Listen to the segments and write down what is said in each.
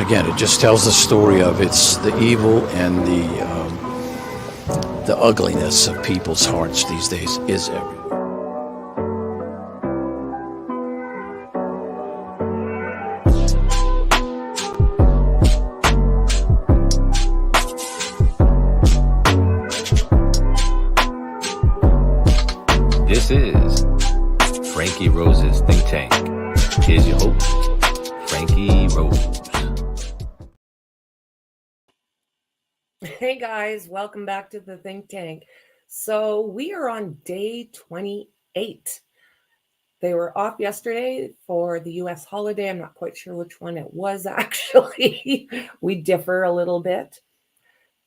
again, it just tells the story of it's the evil and the ugliness of people's hearts these days is everywhere. This is Franky Rose's Think Tank. Here's your host, Franky Rose. Hey guys, welcome back to the Think Tank. So we are on day 28. They were off yesterday for the US holiday. I'm not quite sure which one it was actually. We differ a little bit.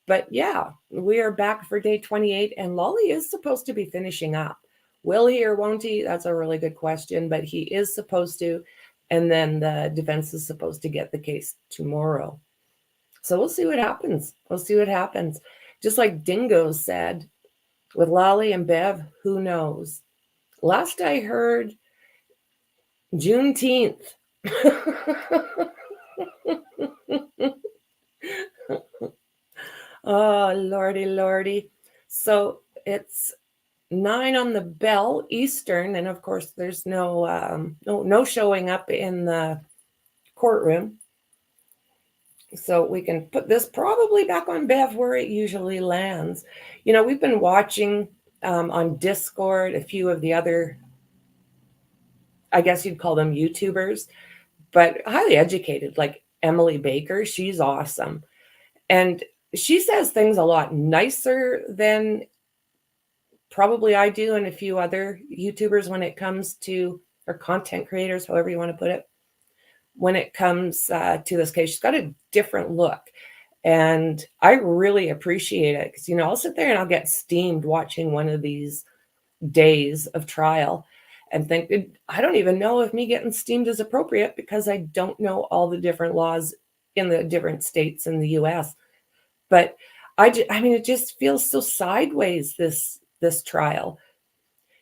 But yeah, we are back for day 28 and Lolly is supposed to be finishing up. Will he or won't he? That's a really good question, but he is supposed to. And then the defense is supposed to get the case tomorrow. So we'll see what happens. We'll see what happens. Just like Dingo said, with Lolly and Bev, who knows? Last I heard, Juneteenth. Oh, lordy, lordy. So it's 9 on the bell Eastern, and of course there's no showing up in the courtroom. So we can put this probably back on Bev where it usually lands. You know, we've been watching on Discord a few of the other, I guess you'd call them YouTubers, but highly educated, like Emily Baker. She's awesome. And she says things a lot nicer than probably I do and a few other YouTubers when it comes to, or content creators, however you want to put it. When it comes to this case, she's got a different look. And I really appreciate it because, you know, I'll sit there and I'll get steamed watching one of these days of trial and think, I don't even know if me getting steamed is appropriate because I don't know all the different laws in the different states in the US. But I mean, it just feels so sideways, this trial.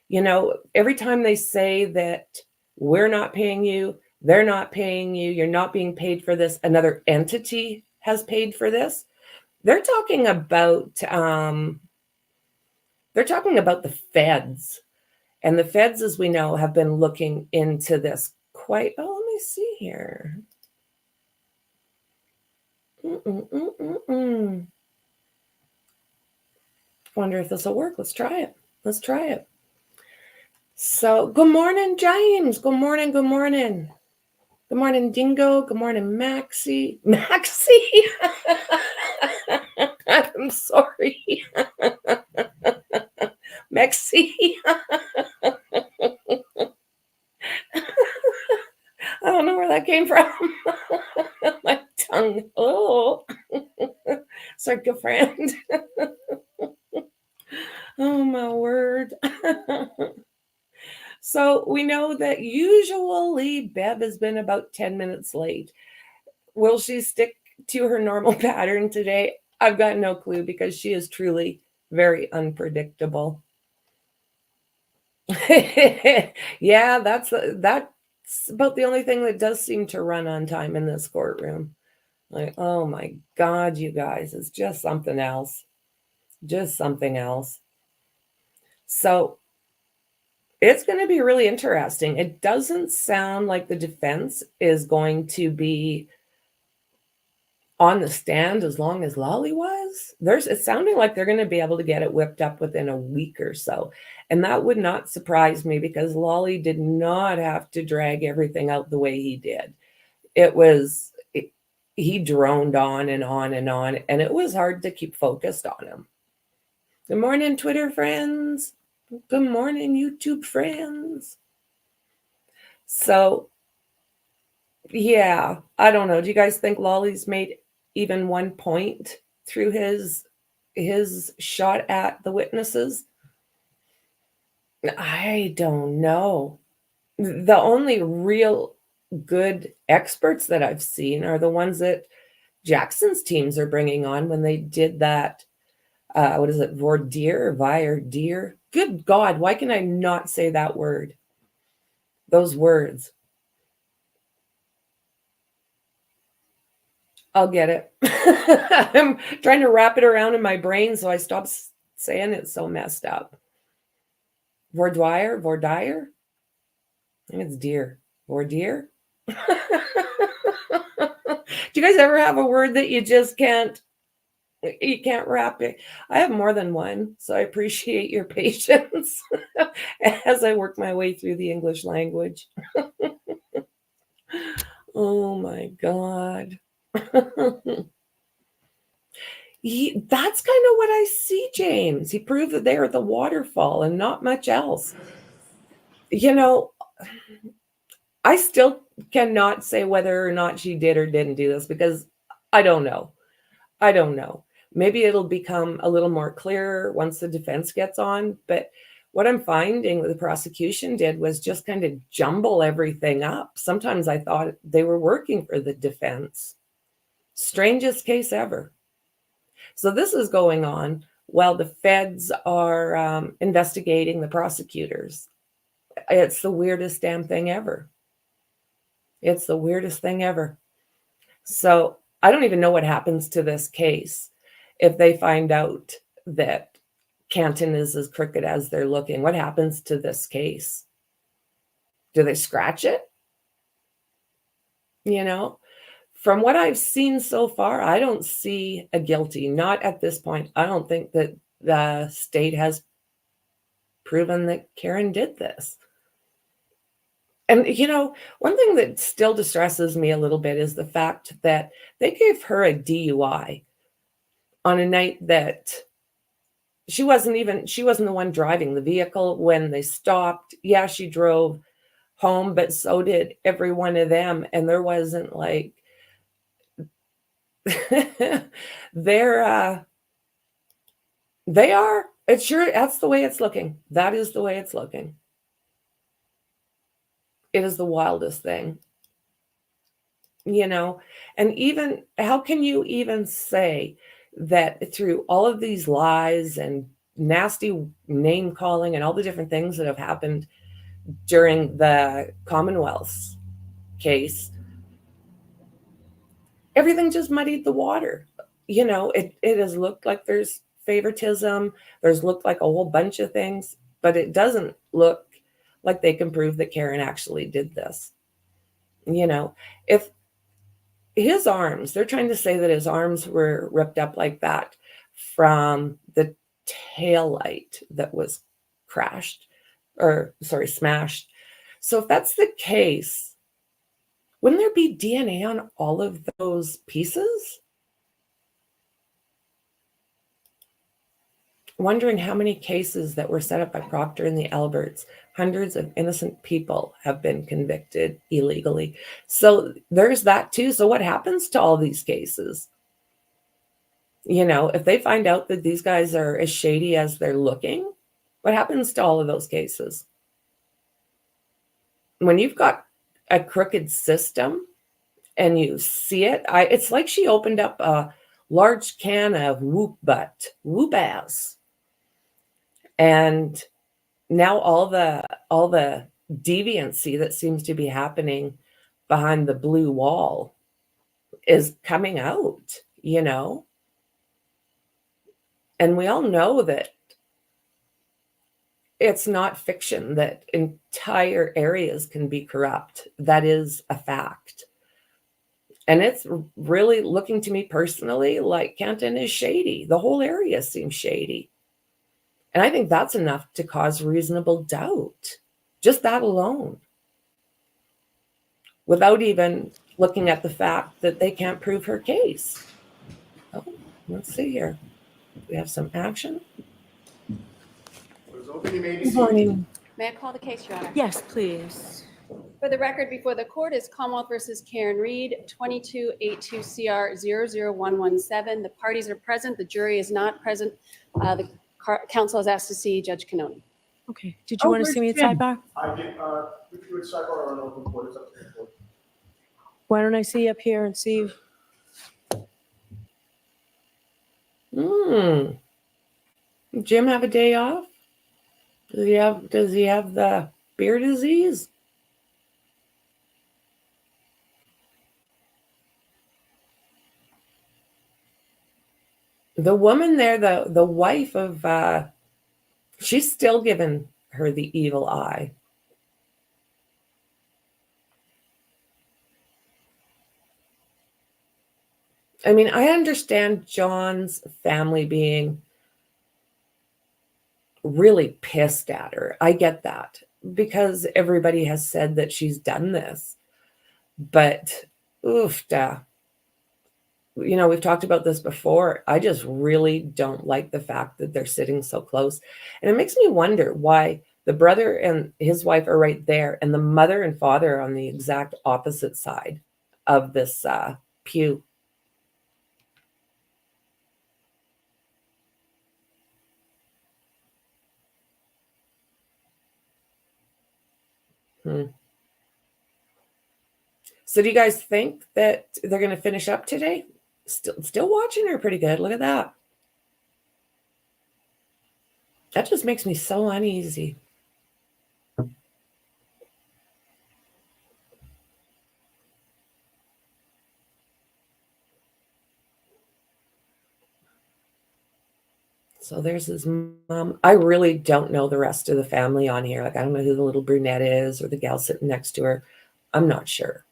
You know, every time they say that we're not paying you, they're not paying you, you're not being paid for this, another entity has paid for this. They're talking about the feds. And the feds, as we know, have been looking into this quite, let me see here. Wonder if this will work. Let's try it. Let's try it. So, good morning, James. Good morning. Good morning. Good morning, Dingo. Good morning, Maxie. Maxie? I'm sorry. Maxie. I don't know where that came from. My tongue. Oh. Sorry, good friend. Oh, my word. So we know that usually Bev has been about 10 minutes late. Will she stick to her normal pattern today? I've got no clue because she is truly very unpredictable. Yeah, that's about the only thing that does seem to run on time in this courtroom. Like, oh my God, you guys, it's just something else. Just something else. So it's going to be really interesting. It doesn't sound like the defense is going to be on the stand as long as Lolly was. It's sounding like they're going to be able to get it whipped up within a week or so. And that would not surprise me because Lolly did not have to drag everything out the way he did. He droned on and on and on, and it was hard to keep focused on him. Good morning, Twitter friends. Good morning, YouTube friends. So, yeah, I don't know. Do you guys think Lolly's made even 1 point through his shot at the witnesses? I don't know. The only real good experts that I've seen are the ones that Jackson's teams are bringing on when they did that. What is it? Voir dire? Good God, why can I not say that word? Those words. I'll get it. I'm trying to wrap it around in my brain so I stop saying it's so messed up. Vordier? I think it's deer. Vordier? Do you guys ever have a word that you just can't wrap it? I have more than one, so I appreciate your patience as I work my way through the English language. Oh my God. That's kind of what I see, James. He proved that they are the waterfall and not much else. You know, I still cannot say whether or not she did or didn't do this because I don't know. I don't know. Maybe it'll become a little more clear once the defense gets on. But what I'm finding the prosecution did was just kind of jumble everything up. Sometimes I thought they were working for the defense. Strangest case ever. So this is going on while the feds are investigating the prosecutors. It's the weirdest damn thing ever. It's the weirdest thing ever. So I don't even know what happens to this case if they find out that Canton is as crooked as they're looking. What happens to this case? Do they scratch it? You know, from what I've seen so far, I don't see a guilty. Not at this point. I don't think that the state has proven that Karen did this. And, you know, one thing that still distresses me a little bit is the fact that they gave her a DUI on a night that she wasn't the one driving the vehicle when they stopped. Yeah, she drove home, but so did every one of them. And there wasn't like, they are, it's sure, that's the way it's looking. That is the way it's looking. It is the wildest thing, you know, and even how can you even say that through all of these lies and nasty name calling and all the different things that have happened during the Commonwealth's case, everything just muddied the water. You know, it has looked like there's favoritism. There's looked like a whole bunch of things, but it doesn't look like they can prove that Karen actually did this. You know, if his arms, they're trying to say that his arms were ripped up like that from the tail light that was smashed. So if that's the case, wouldn't there be DNA on all of those pieces? Wondering how many cases that were set up by Proctor and the Alberts. Hundreds of innocent people have been convicted illegally. So there's that too. So what happens to all these cases? You know, if they find out that these guys are as shady as they're looking, what happens to all of those cases? When you've got a crooked system and you see it, it's like she opened up a large can of whoop ass. And now all the deviancy that seems to be happening behind the blue wall is coming out, you know? And we all know that it's not fiction that entire areas can be corrupt. That is a fact. And it's really looking to me personally like Canton is shady. The whole area seems shady. And I think that's enough to cause reasonable doubt. Just that alone. Without even looking at the fact that they can't prove her case. Oh, let's see here. We have some action. Good morning. May I call the case, Your Honor? Yes, please. For the record before the court is Commonwealth versus Karen Reed, 2282CR001117. The parties are present. The jury is not present. The counsel has asked to see Judge Cannone. Okay. Did you want to see me at sidebar? I did, we could do it sidebar or an open court, it's up to the court. Why don't I see you up here and see? Jim have a day off? Does he have the beer disease? The woman there, the wife of, she's still giving her the evil eye. I mean, I understand John's family being really pissed at her. I get that because everybody has said that she's done this. But oof, you know, we've talked about this before. I just really don't like the fact that they're sitting so close. And it makes me wonder why the brother and his wife are right there and the mother and father are on the exact opposite side of this pew. So do you guys think that they're going to finish up today? Still watching her pretty good. Look at that. That just makes me so uneasy. So there's his mom. I really don't know the rest of the family on here. Like, I don't know who the little brunette is or the gal sitting next to her. I'm not sure.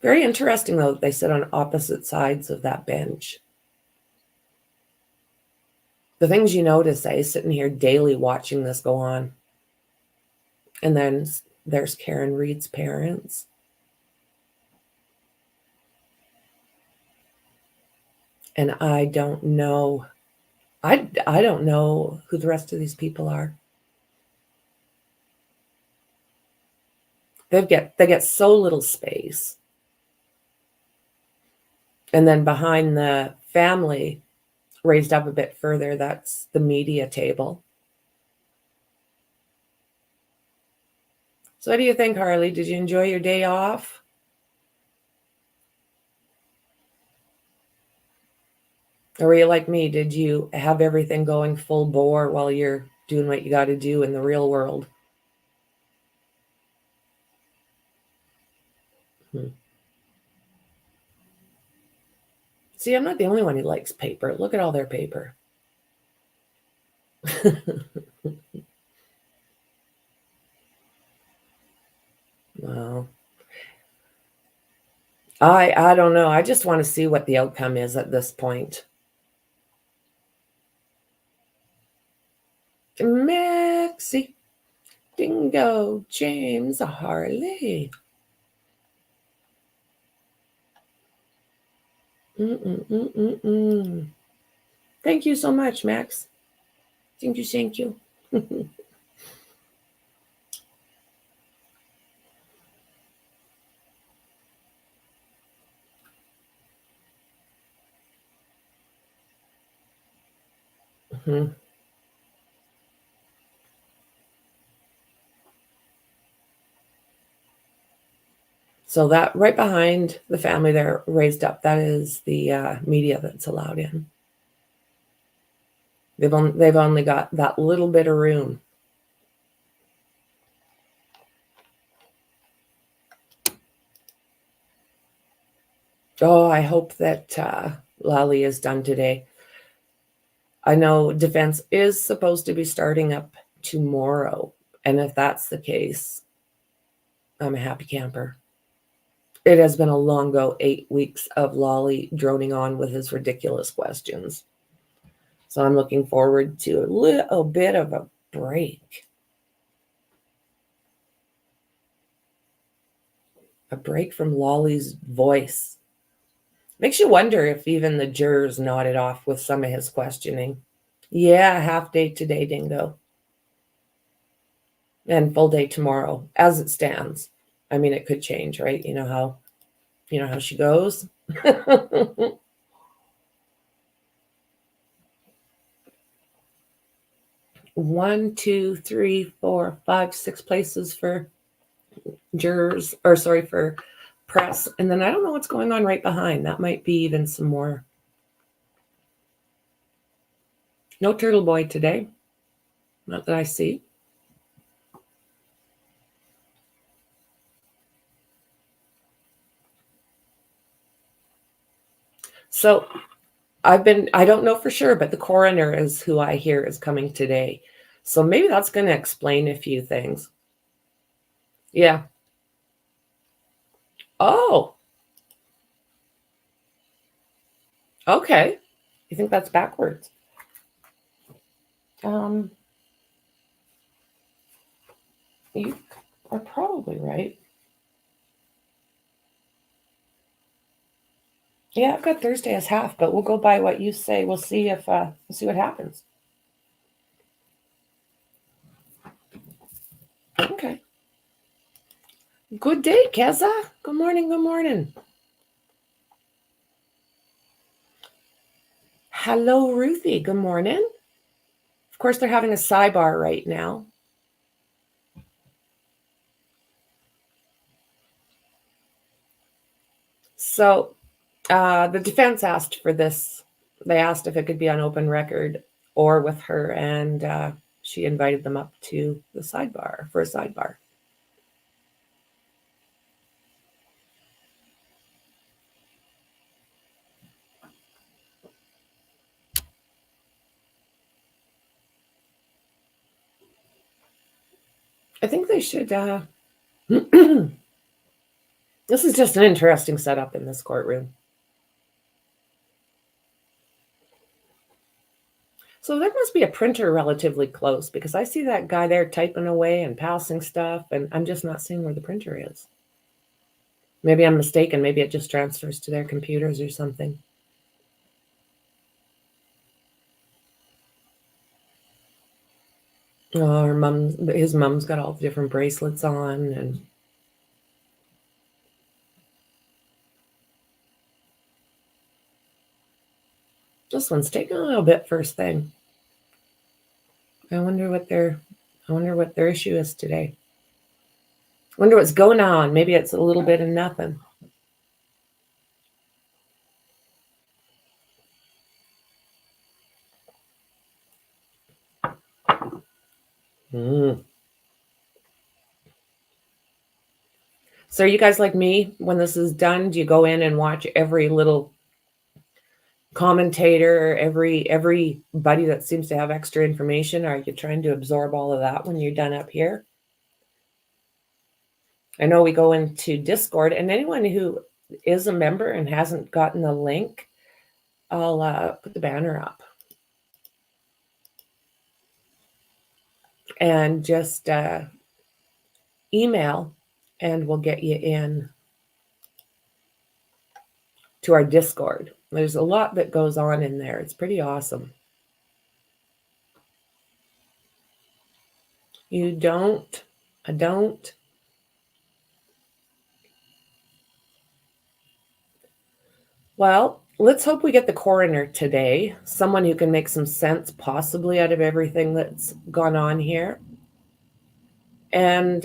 Very interesting, though, that they sit on opposite sides of that bench. The things you notice, sitting here daily watching this go on. And then there's Karen Reed's parents. And I don't know. I don't know who the rest of these people are. They get so little space. And then behind the family, raised up a bit further, that's the media table. So what do you think, Harley? Did you enjoy your day off? Or were you like me? Did you have everything going full bore while you're doing what you got to do in the real world? See, I'm not the only one who likes paper. Look at all their paper. Well, I don't know. I just want to see what the outcome is at this point. Maxie, Dingo, James, Harley. Thank you so much, Max. Thank you. So that right behind the family there raised up, that is the media that's allowed in. They've only got that little bit of room. Oh, I hope that Lally is done today. I know defense is supposed to be starting up tomorrow. And if that's the case, I'm a happy camper. It has been a long 8 weeks of Lolly droning on with his ridiculous questions. So I'm looking forward to a little bit of a break. A break from Lolly's voice. Makes you wonder if even the jurors nodded off with some of his questioning. Yeah, half day today, Dingo. And full day tomorrow, as it stands. I mean, it could change, right? You know how she goes. 1, 2, 3, 4, 5, 6 places for jurors, or sorry, for press. And then I don't know what's going on right behind. That might be even some more. No Turtle Boy today. Not that I see. So I don't know for sure, but the coroner is who I hear is coming today. So maybe that's going to explain a few things. Yeah. Oh, okay. You think that's backwards? You are probably right. Yeah, I've got Thursday as half, but we'll go by what you say. We'll see if we'll see what happens. Okay. Good day, Keza. Good morning. Good morning. Hello, Ruthie. Good morning. Of course, they're having a sidebar right now. So the defense asked for this. They asked if it could be on open record or with her, and she invited them up to the sidebar for a sidebar. I think they should. This is just an interesting setup in this courtroom. So there must be a printer relatively close because I see that guy there typing away and passing stuff, and I'm just not seeing where the printer is. Maybe I'm mistaken. Maybe it just transfers to their computers or something. Oh, his mom's got all the different bracelets on, and this one's taking a little bit first thing. I wonder what their issue is today. Wonder what's going on. Maybe it's a little bit of nothing. So are you guys like me? When this is done, do you go in and watch every little commentator, everybody that seems to have extra information? Are you trying to absorb all of that when you're done up here? I know we go into Discord, and anyone who is a member and hasn't gotten the link, I'll put the banner up. And just email, and we'll get you in to our Discord. There's a lot that goes on in there. It's pretty awesome. You don't? I don't. Well, let's hope we get the coroner today. Someone who can make some sense possibly out of everything that's gone on here. And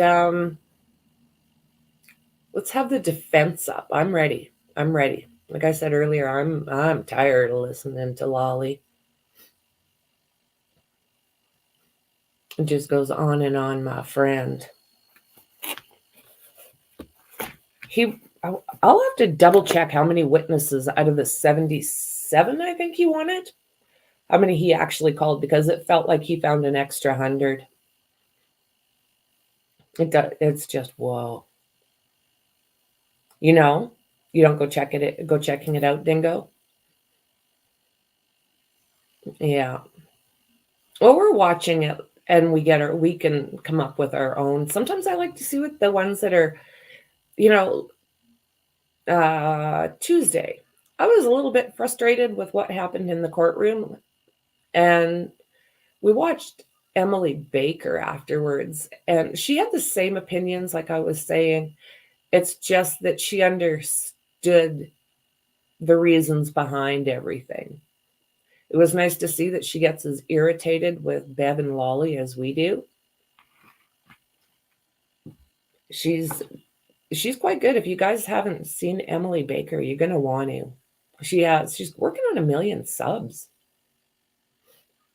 let's have the defense up. I'm ready. I'm ready. Like I said earlier, I'm tired of listening to Lolly. It just goes on and on, my friend. I'll have to double check how many witnesses out of the 77 I think he wanted, how many he actually called, because it felt like he found an extra 100. It's just whoa. You know, you don't go checking it out, Dingo. Yeah. Well, we're watching it, and we can come up with our own. Sometimes I like to see what the ones that are, Tuesday. I was a little bit frustrated with what happened in the courtroom, and we watched Emily Baker afterwards, and she had the same opinions like I was saying. It's just that she understood the reasons behind everything. It was nice to see that she gets as irritated with Bev and Lolly as we do. She's quite good. If you guys haven't seen Emily Baker, you're going to want to. She's working on 1 million subs.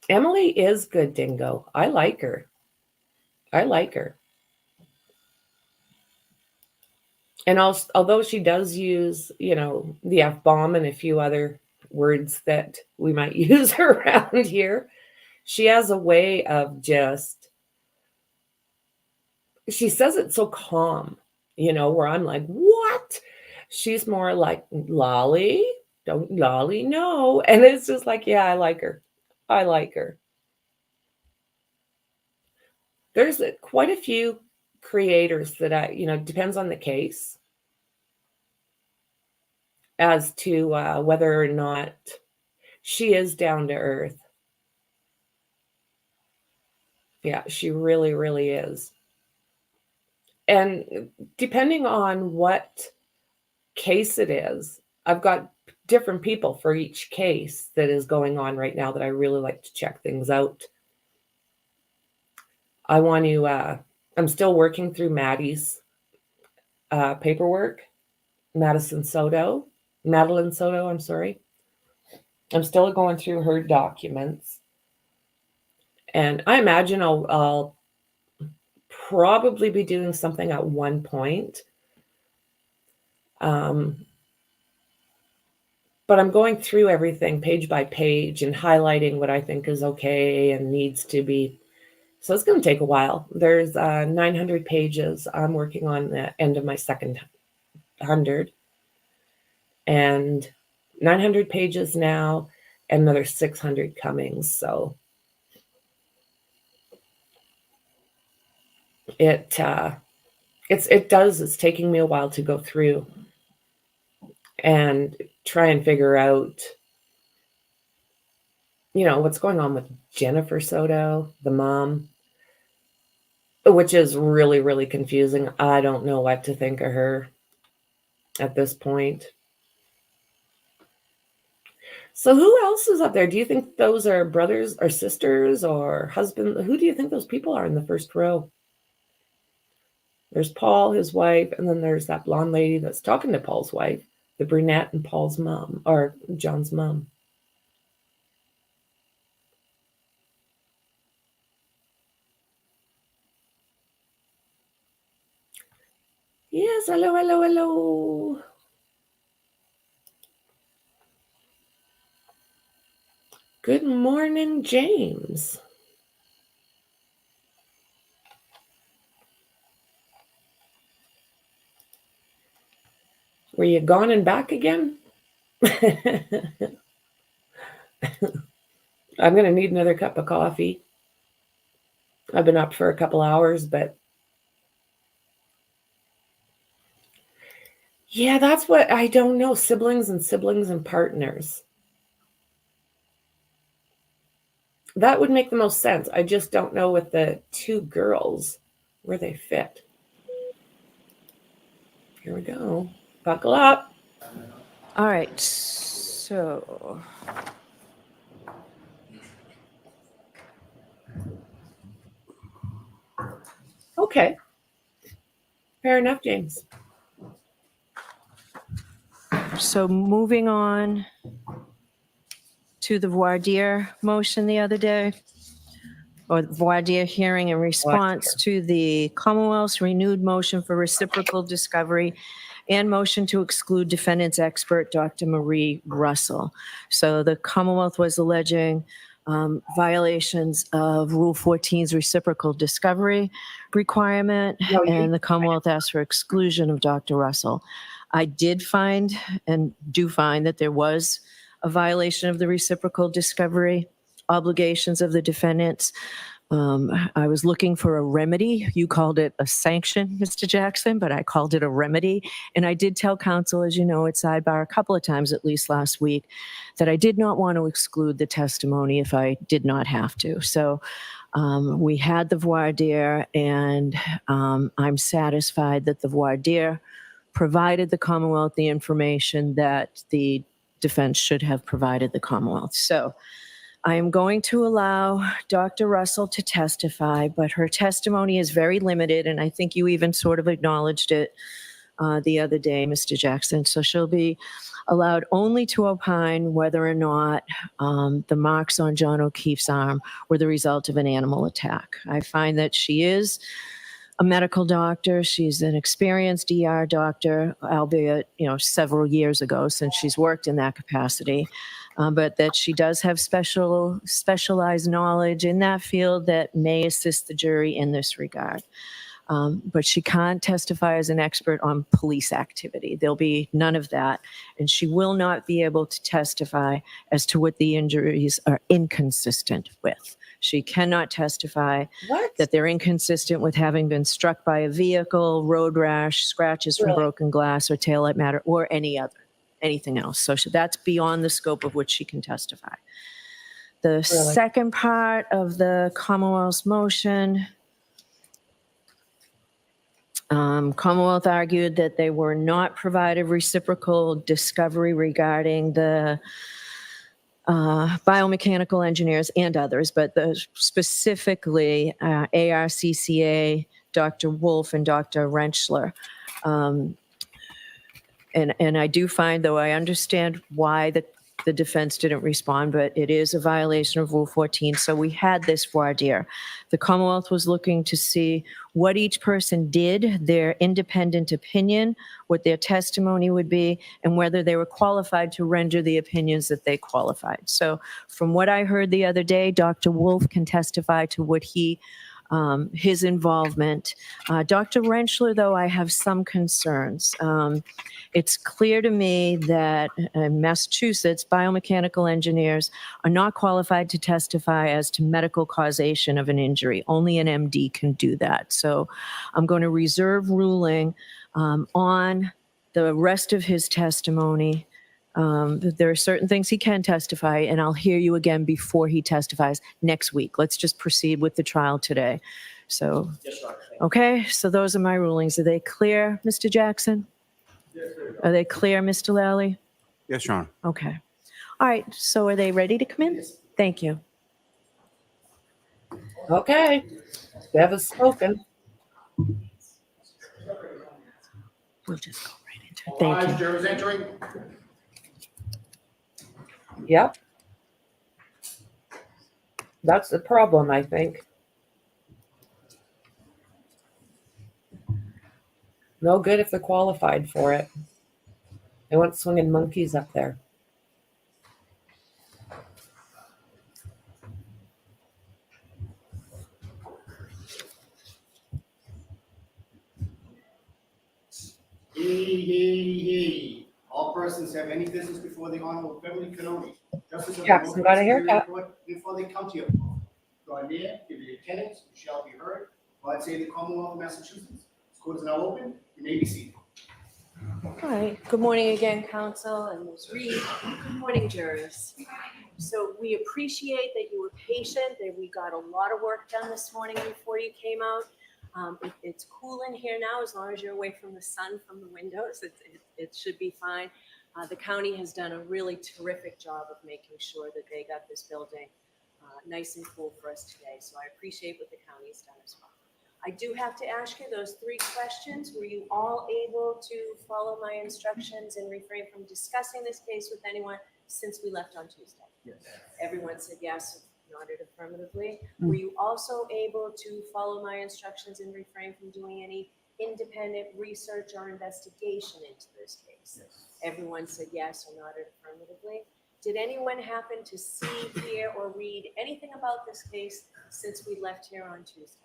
Emily is good, Dingo. I like her. And also, although she does use, the F-bomb and a few other words that we might use around here, she has a way of she says it so calm, where I'm like, what? She's more like, Lolly, don't Lolly, no. And it's just like, yeah, I like her. I like her. There's quite a few creators that depends on the case as to whether or not she is down to earth. Yeah, she really, really is. And depending on what case it is, I've got different people for each case that is going on right now that I really like to check things out. I want to, I'm still working through Maddie's paperwork, Madeline Soto, I'm sorry. I'm still going through her documents. And I imagine I'll probably be doing something at one point. But I'm going through everything page by page and highlighting what I think is okay and needs to be. So it's going to take a while. There's 900 pages. I'm working on the end of my second 100. And 900 pages now, and another 600 coming. So it's taking me a while to go through and try and figure out, what's going on with Jennifer Soto, the mom, which is really, really confusing. I don't know what to think of her at this point. So who else is up there? Do you think those are brothers or sisters or husband? Who do you think those people are in the first row? There's Paul, his wife, and then there's that blonde lady that's talking to Paul's wife, the brunette, and Paul's mom, or John's mom. Yes, hello, hello, hello. Good morning, James. Were you gone and back again? I'm going to need another cup of coffee. I've been up for a couple hours, but yeah, that's what I don't know. Siblings and partners. That would make the most sense. I just don't know with the two girls where they fit. Here we go. Buckle up. All right, so Okay. Fair enough, James. moving on to the voir dire motion the other day, or the voir dire hearing in response to the Commonwealth's renewed motion for reciprocal discovery and motion to exclude defendant's expert, Dr. Marie Russell. So the Commonwealth was alleging violations of Rule 14's reciprocal discovery requirement, and the Commonwealth asked for exclusion of Dr. Russell. I did find and do find that there was a violation of the reciprocal discovery obligations of the defendants. I was looking for a remedy. You called it a sanction, Mr. Jackson, but I called it a remedy. And I did tell counsel, as you know, at sidebar a couple of times, at least last week, that I did not want to exclude the testimony if I did not have to. So we had the voir dire, and I'm satisfied that the voir dire provided the Commonwealth the information that the defense should have provided the Commonwealth. So I am going to allow Dr. Russell to testify, but her testimony is very limited, and I think you even sort of acknowledged it the other day, Mr. Jackson. So she'll be allowed only to opine whether or not the marks on John O'Keefe's arm were the result of an animal attack. I find that she is a medical doctor. She's an experienced ER doctor, albeit, several years ago since she's worked in that capacity. But that she does have specialized knowledge in that field that may assist the jury in this regard. But she can't testify as an expert on police activity. There'll be none of that. And she will not be able to testify as to what the injuries are inconsistent with. She cannot testify that they're inconsistent with having been struck by a vehicle, road rash, scratches from broken glass, or taillight matter, or anything else. So that's beyond the scope of which she can testify. The second part of the Commonwealth's motion, Commonwealth argued that they were not provided reciprocal discovery regarding the biomechanical engineers and others, but specifically ARCCA, Dr. Wolf, and Dr. Rentschler. And I do find, though I understand why the defense didn't respond, but it is a violation of Rule 14. So we had this voir dire. The Commonwealth was looking to see what each person did, their independent opinion, what their testimony would be, and whether they were qualified to render the opinions that they qualified. So from what I heard the other day, Dr. Wolf can testify to what his involvement. Dr. Rentschler, though, I have some concerns. It's clear to me that in Massachusetts, biomechanical engineers are not qualified to testify as to medical causation of an injury. Only an MD can do that. So I'm going to reserve ruling on the rest of his testimony. There are certain things he can testify, and I'll hear you again before he testifies next week. Let's just proceed with the trial today. So, okay, so those are my rulings. Are they clear, Mr. Jackson? Are they clear, Mr. Lally? Yes, Your Honor. Okay. All right, so are they ready to come in? Thank you. Okay. Bev has spoken. We'll just go right into it. Thank you. Jurors entering. Yep. That's the problem, I think. No good if they're qualified for it. They want swinging monkeys up there. Hey. All persons have any business before the Honorable Beverly Canoni. Justice of the Jackson got a haircut. Before they come to you. Draw near, give your attendance, you shall be heard. God save the Commonwealth of Massachusetts. This court is now open. You may be seated. All right. Good morning again, counsel, and Ms. Reed. Good morning, jurors. So we appreciate that you were patient, that we got a lot of work done this morning before you came out. It's cool in here now, as long as you're away from the sun from the windows. It should be fine. The county has done a really terrific job of making sure that they got this building nice and cool for us today. So I appreciate what the county's done as well. I do have to ask you those 3 questions. Were you all able to follow my instructions and refrain from discussing this case with anyone since we left on Tuesday? Yes. Everyone said yes, nodded affirmatively. Were you also able to follow my instructions and refrain from doing any independent research or investigation into this case? Yes. Everyone said yes or nodded affirmatively. Did anyone happen to see, hear, or read anything about this case since we left here on Tuesday?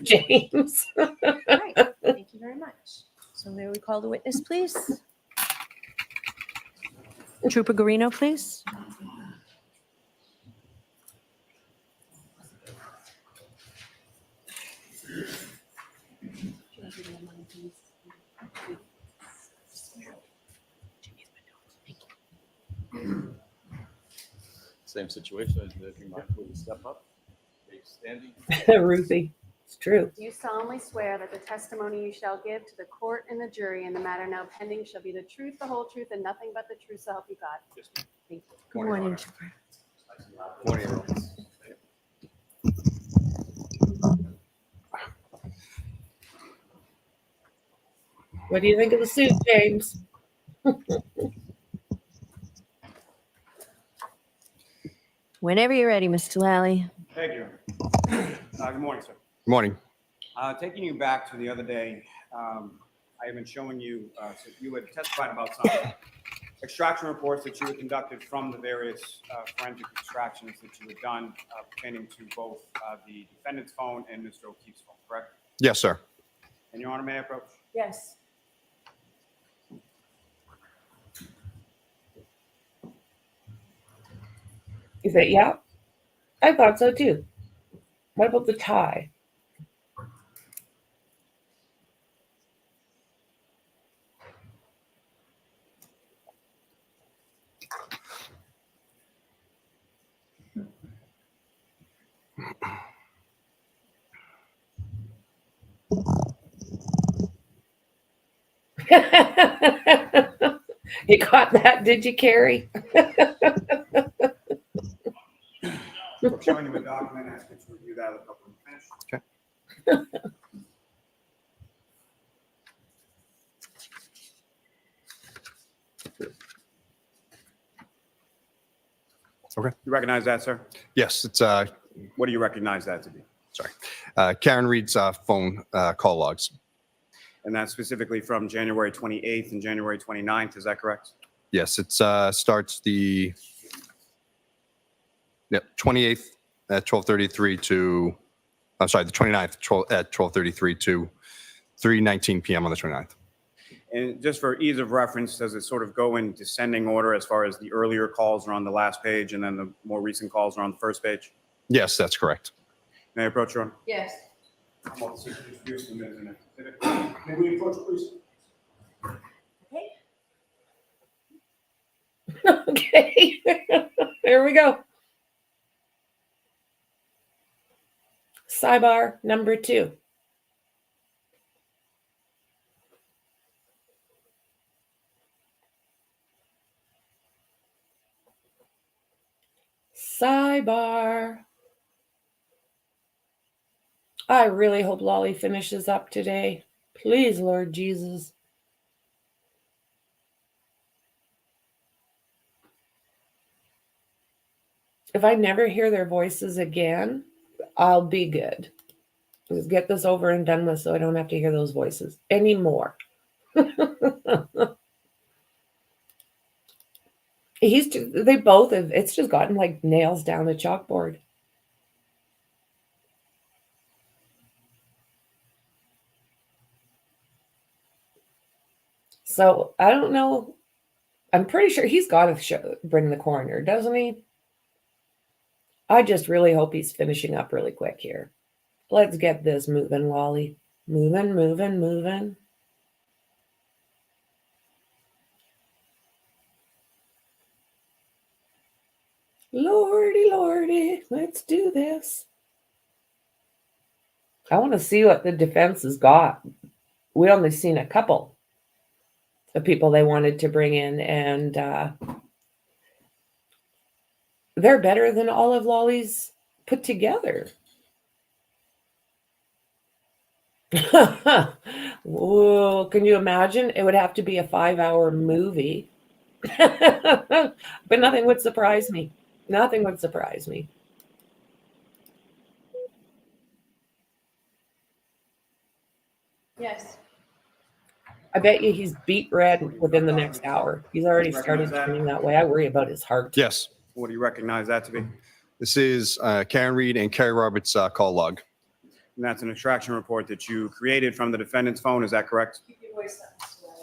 James. All right, thank you very much. So may we call the witness, please? Trooper Garino, please. Same situation, if you might please step up, stay standing. Ruthie. It's true. Do you solemnly swear that the testimony you shall give to the court and the jury in the matter now pending shall be the truth, the whole truth, and nothing but the truth, so help you God? Yes, ma'am. Thank you. Good morning, Trooper. Good morning, everyone. What do you think of the suit, James? Whenever you're ready, Mr. Lally. Thank you. Good morning, sir. Good morning. Taking you back to the other day, I have been showing you, so you had testified about some extraction reports that you had conducted from the various forensic extractions that you had done pertaining to both the defendant's phone and Mr. O'Keefe's phone, correct? Yes, sir. And Your Honor, may I approach? Yes. You say, yeah, I thought so too. What about the tie? You got that, did you, Carrie? I'm showing you a document, asking to review that with a couple of minutes. Okay. Okay. You recognize that, sir? Yes, it's What do you recognize that to be? sorry, Karen Reed's phone call logs. And that's specifically from January 28th and January 29th, is that correct? Yes, it starts the 28th at 12:33 to, I'm sorry, the 29th at 12:33 to 3:19 p.m. on the 29th. And just for ease of reference, does it sort of go in descending order as far as the earlier calls are on the last page and then the more recent calls are on the first page? Yes, that's correct. May I approach, Your Honor? Yes. I'm about to introduce them as an exhibit. May we approach, please? Okay, there we go. Sidebar number 2. Sidebar. I really hope Lolly finishes up today. Please, Lord Jesus. If I never hear their voices again, I'll be good. Let's get this over and done with so I don't have to hear those voices anymore. They both have, it's just gotten like nails down the chalkboard. So I don't know. I'm pretty sure he's got to bring the coroner, doesn't he? I just really hope he's finishing up really quick here. Let's get this moving, Lolly. Moving, moving, moving. Lordy, lordy, let's do this. I want to see what the defense has got. We only seen a couple of people they wanted to bring in, and they're better than all of Lolly's put together. Whoa, can you imagine? It would have to be a 5-hour movie. But nothing would surprise me. Nothing would surprise me. Yes. I bet you he's beat red within the next hour. He's already started turning that way. I worry about his heart. Yes, What do you recognize that to be? And this is Karen Reed and Carrie Roberts' call log. that's an extraction report that you created from the defendant's phone, is that correct? Keep your voice up.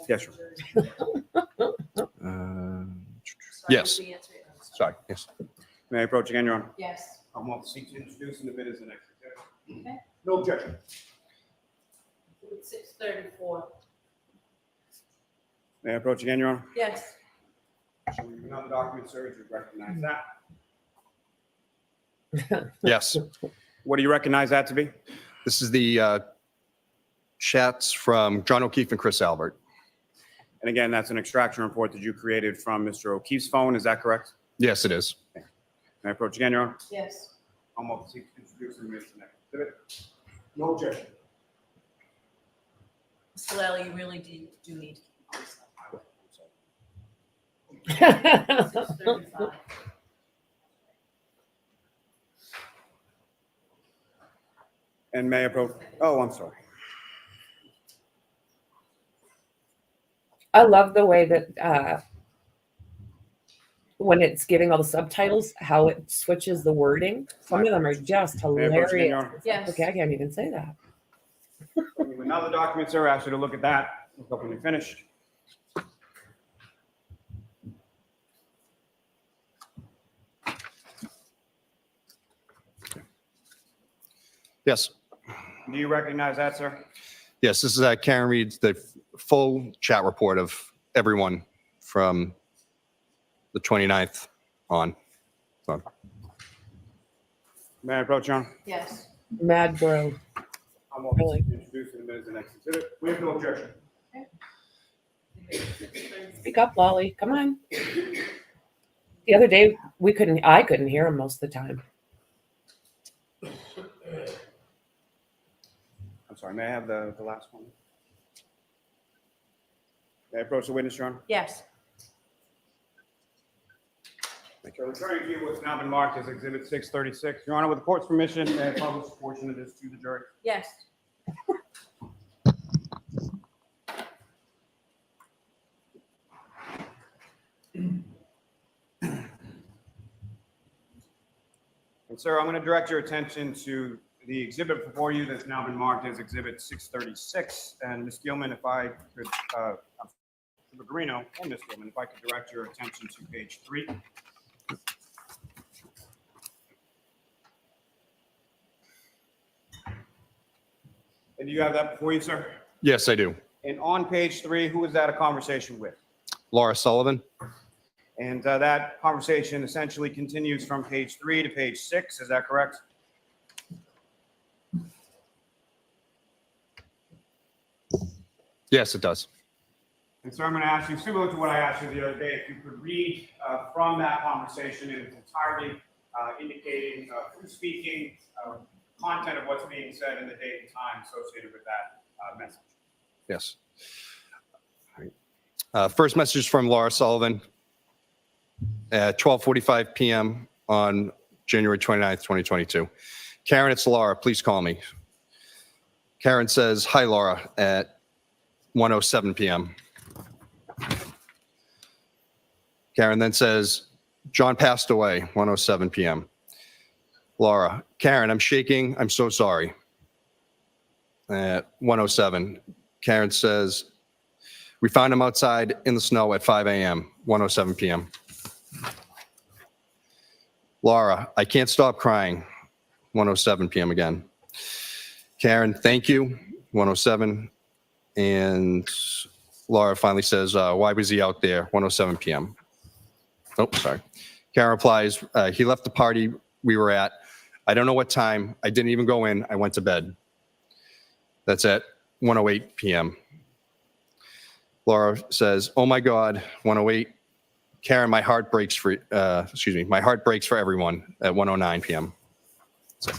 Yes, sir. Yes. Sorry. Yes. May I approach again, Your Honor? Yes. I want to seek to introduce in the bid as the next exhibit. Okay. No objection. 6:34. May I approach again, Your Honor? Yes. Showing you another document, sir, you recognize that. Yes. What do you recognize that to be? This is the chats from John O'Keefe and Chris Albert. And again, that's an extraction report that you created from Mr. O'Keefe's phone, is that correct? Yes, it is. May I approach again, Your Honor? Yes. I'm going to seek to introduce in the next exhibit. No objection. Mr. Lally, you really do need to keep your voice up. 6:35. And Mayor Pro, oh, I'm sorry. I love the way that when it's giving all the subtitles, how it switches the wording. Some of them are just Mayor Pro Tem, hilarious. Your Honor. Yes. Okay, I can't even say that. Now the document, sir, I ask you to look at that. Look up when you're finished. Yes. Do you recognize that, sir? Yes, this is Karen Reed's, the full chat report of everyone from the 29th on. So, May I approach, Your Honor? Yes. Mad bro. I'm going to introduce in a minute the next exhibit. We have no objection. Speak up, Lolly. Come on. The other day I couldn't hear him most of the time. I'm sorry, may I have the last one? May I approach the witness, Your Honor? Yes. So returning to you what's now been marked as Exhibit 636. Your Honor, with the court's permission, may I publish a portion of this to the jury? Yes. And sir, I'm going to direct your attention to the exhibit before you that's now been marked as Exhibit 636. And Ms. Gilman, if I could, Mr. Greeno and Ms. Gilman, if I could direct your attention to page 3. And do you have that before you, sir? yes, I do. And on page 3, who is that a conversation with? Laura Sullivan. And that conversation essentially continues from page 3 to page 6. Is that correct? Yes, it does. And so I'm going to ask you, similar to what I asked you the other day, if you could read from that conversation in its entirety, indicating who's speaking, content of what's being said, and the date and time associated with that message. Yes. First message from Laura Sullivan at 12:45 p.m. on January 29th, 2022. Karen, it's Laura. Please call me. Karen says, hi, Laura, at 1:07 p.m. Karen then says, John passed away, 1:07 p.m. Laura, Karen, I'm shaking. I'm so sorry. At 1:07, Karen says, we found him outside in the snow at 5 a.m., 1:07 p.m. Laura, I can't stop crying, 1:07 p.m. again. Karen, thank you, 1:07. And Laura finally says, why was he out there, 1:07 p.m.? Oh, sorry. Karen replies, he left the party we were at. I don't know what time. I didn't even go in. I went to bed. That's at 1:08 p.m. Laura says, oh my God, 1:08. Karen, my heart breaks for, my heart breaks for everyone at 1:09 p.m. So,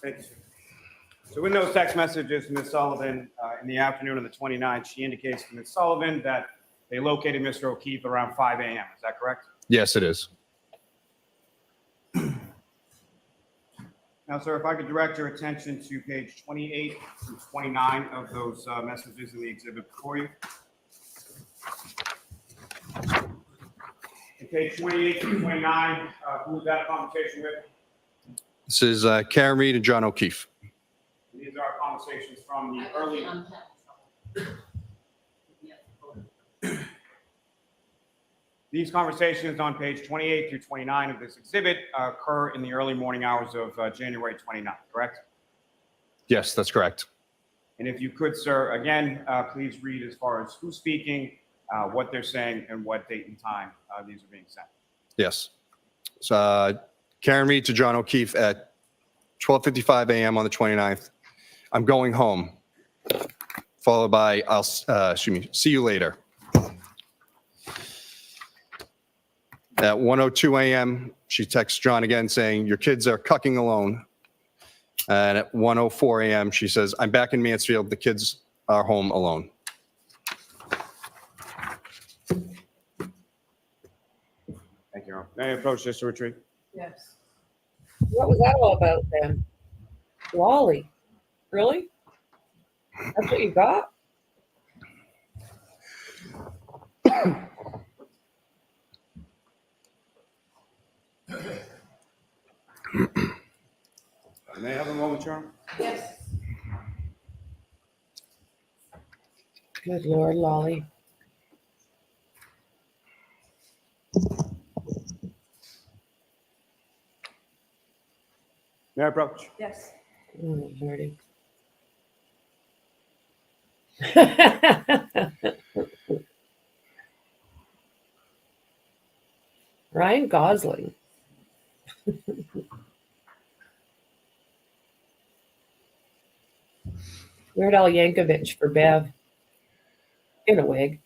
Thank you, sir. So in those text messages, Ms. Sullivan, in the afternoon of the 29th, she indicates to Ms. Sullivan that they located Mr. O'Keefe around 5 a.m. Is that correct? yes, it is. Now, sir, if I could direct your attention to page 28 through 29 of those messages in the exhibit before you. In page 28 through 29, who was that a conversation with? This is Karen Reed and John O'Keefe. These are conversations from the early. These conversations on page 28 through 29 of this exhibit occur in the early morning hours of January 29th, correct? Yes, that's correct. And if you could, sir, again, please read as far as who's speaking, what they're saying, and what date and time these are being sent. Yes. So Karen Reed to John O'Keefe at 12:55 a.m. on the 29th. I'm going home. Followed by, I'll see you later. At 1:02 a.m., she texts John again saying, your kids are cucking alone. And at 1:04 a.m., she says, I'm back in Mansfield. The kids are home alone. Thank you. May I approach this to retreat? Yes. What was that all about then? Lolly. Really? That's what you got? May I have a moment, Chairman? Yes. Good Lord, Lolly. May I approach? Yes. Oh, Lordy. Ryan Gosling. Weird Al Yankovic for Bev. In a wig.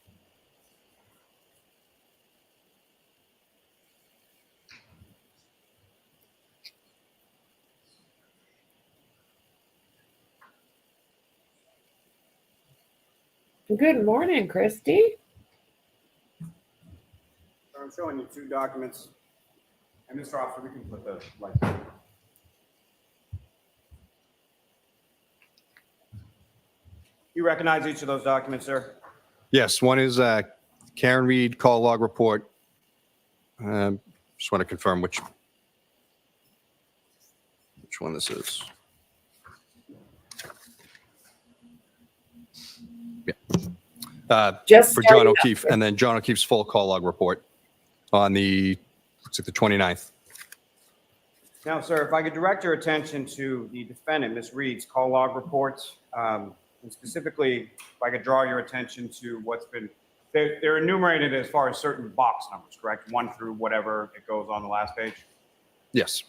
Good morning, Christy. So I'm showing you 2 documents. And Mr. Officer, we can put the lights on. You recognize each of those documents, sir? Yes, one is Karen Reed call log report. Just want to confirm which one this is. Yeah. Just For John starting up. O'Keefe, and then John O'Keefe's full call log report on the, looks like the 29th. Now, sir, if I could direct your attention to the defendant, Ms. Reed's call log reports, and specifically, if I could draw your attention to what's been, they're enumerated as far as certain box numbers, correct? 1 through whatever it goes on the last page. Yes.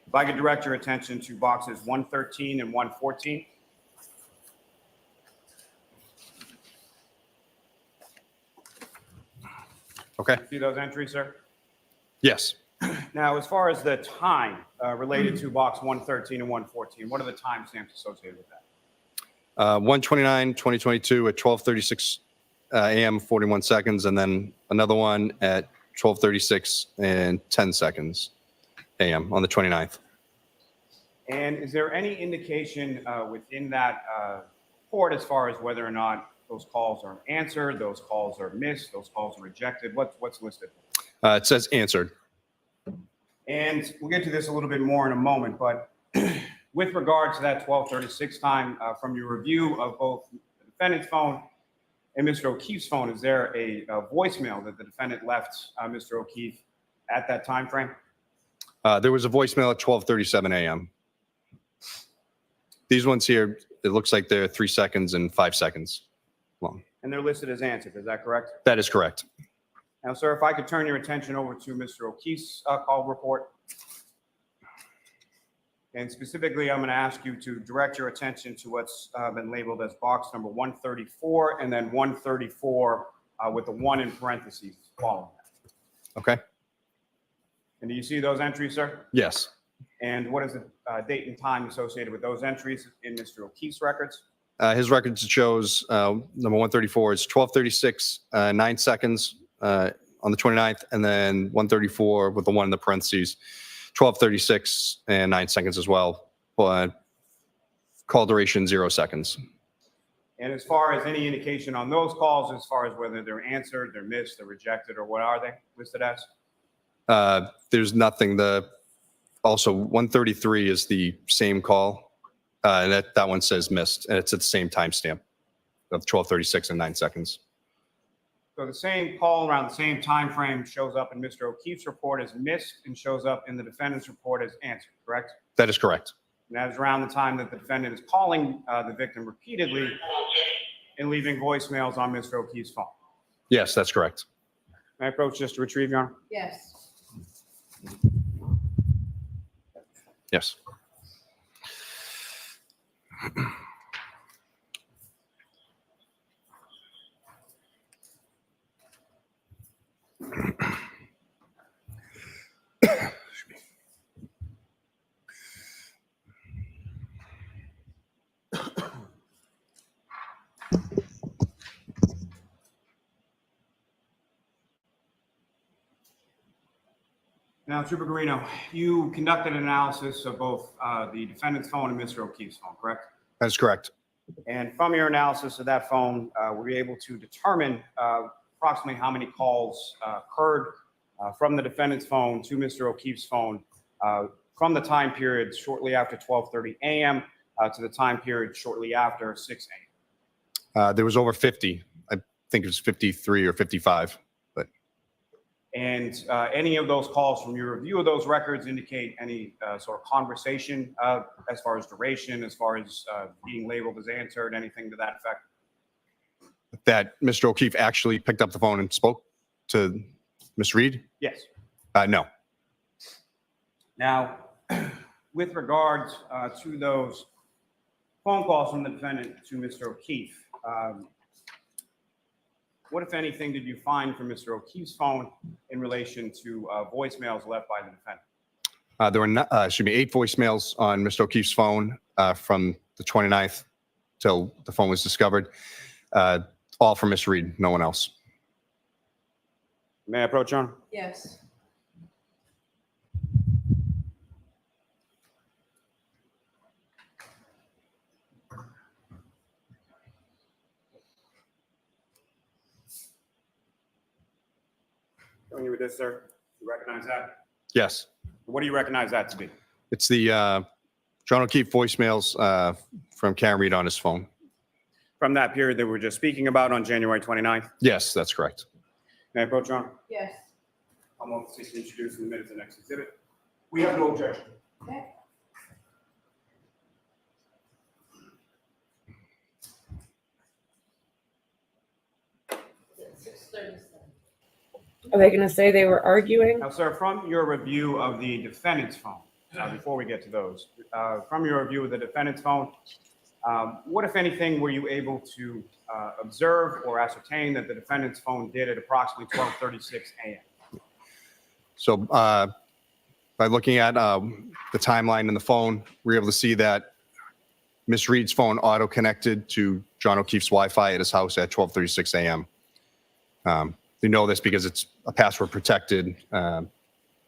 If I could direct your attention to boxes 113 and 114. Okay. See those entries, sir? Yes. Now, as far as the time related to box 113 and 114, what are the timestamps associated with that? 1/29/2022 at 12:36 a.m. 41 seconds, and then another one at 12:36 and 10 seconds a.m. on the 29th. And is there any indication within that report as far as whether or not those calls are answered, those calls are missed, those calls are rejected? What's listed? It says answered. And we'll get to this a little bit more in a moment, but with regard to that 12:36 time, from your review of both the defendant's phone and Mr. O'Keefe's phone, is there a voicemail that the defendant left Mr. O'Keefe at that time frame? There was a voicemail at 12:37 a.m. These ones here, it looks like they're 3 seconds and 5 seconds long. And they're listed as answered, is that correct? That is correct. Now, sir, if I could turn your attention over to Mr. O'Keefe's call report. And specifically, I'm going to ask you to direct your attention to what's been labeled as box number 134 and then 134 with the 1 in parentheses following that. Okay. And do you see those entries, sir? Yes. And what is the date and time associated with those entries in Mr. O'Keefe's records? His records shows number 134 is 12:36, 9 seconds on the 29th, and then 134 with the 1 in the parentheses, 12:36 and 9 seconds as well. But call duration 0 seconds. And as far as any indication on those calls, as far as whether they're answered, they're missed, they're rejected, or what are they listed as? There's nothing. Also 133 is the same call. And that one says missed, and it's at the same timestamp of 12:36 and 9 seconds. So the same call around the same time frame shows up in Mr. O'Keefe's report as missed and shows up in the defendant's report as answered, correct? That is correct. And that is around the time that the defendant is calling the victim repeatedly and leaving voicemails on Mr. O'Keefe's phone. Yes, that's correct. May I approach just to retrieve, Your Honor? Yes. Yes. Now, Trooper Guarino, you conducted an analysis of both the defendant's phone and Mr. O'Keefe's phone, correct? That's correct. And from your analysis of that phone, were you able to determine approximately how many calls occurred from the defendant's phone to Mr. O'Keefe's phone from the time period shortly after 12:30 a.m. To the time period shortly after 6 a.m.? There was over 50. I think it was 53 or 55. And any of those calls from your review of those records indicate any sort of conversation as far as duration, as far as being labeled as answered, anything to that effect? That Mr. O'Keefe actually picked up the phone and spoke to Ms. Reed? Yes. No. Now, with regards to those phone calls from the defendant to Mr. O'Keefe, what, if anything, did you find from Mr. O'Keefe's phone in relation to voicemails left by the defendant? There were 8 voicemails on Mr. O'Keefe's phone from the 29th till the phone was discovered. All from Ms. Reed, no one else. May I approach, Your Honor? Yes. Showing you with this, sir. You recognize that? Yes. What do you recognize that to be? It's the John O'Keefe voicemails from Karen Reed on his phone. From that period that we were just speaking about on January 29th? Yes, that's correct. May I approach, Your Honor? Yes. I'm going to introduce in the minutes the next exhibit. We have no objection. Okay. Are they going to say they were arguing? Now, sir, from your review of the defendant's phone, before we get to those, from your review of the defendant's phone, what, if anything, were you able to observe or ascertain that the defendant's phone did at approximately 12:36 a.m.? So by looking at the timeline in the phone, we're able to see that Ms. Reed's phone auto-connected to John O'Keefe's Wi-Fi at his house at 12:36 a.m. We know this because it's a password-protected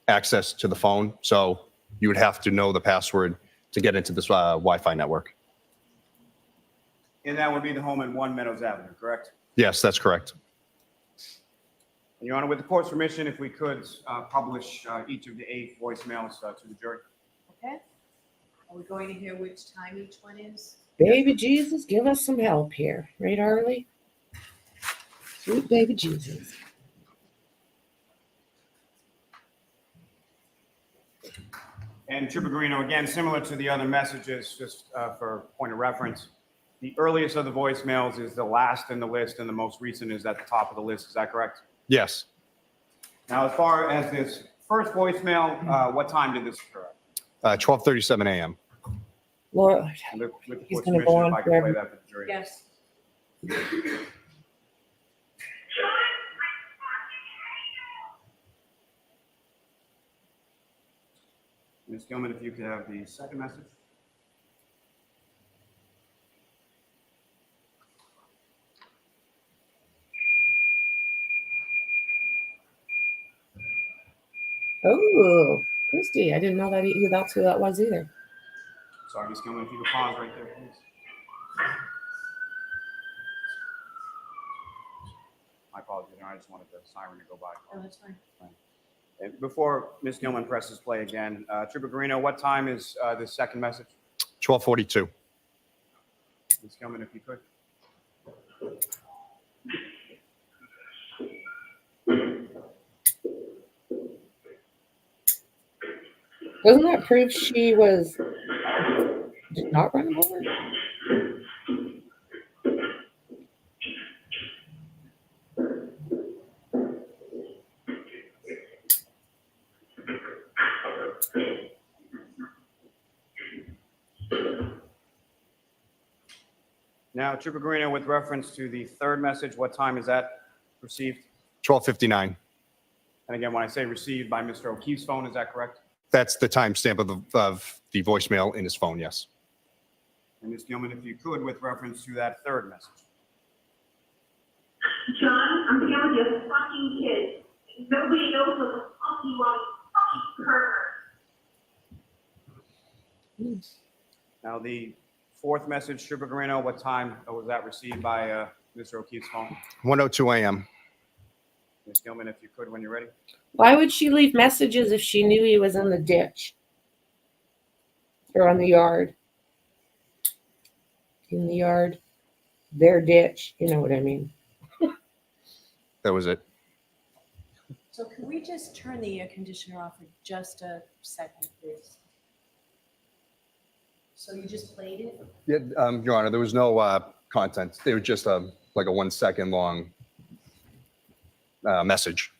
access to the phone, so you would have to know the password to get into this Wi-Fi network. And that would be the home in 1 Meadows Avenue, correct? Yes, that's correct. And Your Honor, with the court's permission, if we could publish each of the 8 voicemails to the jury. Okay. Are we going to hear which time each one is? Baby Jesus, give us some help here. Right, Harley? Sweet baby Jesus. And Trooper Guarino, again, similar to the other messages, just for point of reference, the earliest of the voicemails is the last in the list and the most recent is at the top of the list. Is that correct? Yes. Now, as far as this first voicemail, what time did this occur? 12:37 a.m. Lord, And with the He's court's gonna permission, go on if I can play forever. that for the jury. Yes. Ms. Gilman, if you could have the second message. oh, Christy, I didn't know that that's who that was either. Sorry, Ms. Gilman, if you could pause right there, please. My apologies, Your Honor, I just wanted the siren to go by. Oh, that's fine. And before Ms. Gilman presses play again, Trooper Guarino, what time is this second message? 12:42. Ms. Gilman, if you could. Doesn't that prove she did not run him over? Now, Trooper Guarino, with reference to the third message, what time is that received? 12:59. And again, when I say received by Mr. O'Keefe's phone, is that correct? That's the timestamp of the voicemail in his phone, yes. And Ms. Gilman, if you could, with reference to that third message. John, I'm here with your fucking kids. Nobody knows what the fuck you are. Fucking Now, the fourth message, Sugar Garino, what time was that received by Mr. O'Keefe's phone? 1:02 a.m. Ms. Gilman, if you could, when you're ready. Why would she leave messages if she knew he was in the ditch or on the yard? In the yard, their ditch, you know what I mean? That was it. So can we just turn the air conditioner off for just a second, please? So you just played it? Yeah, Your Honor, there was no content. It was just like a 1 second long message.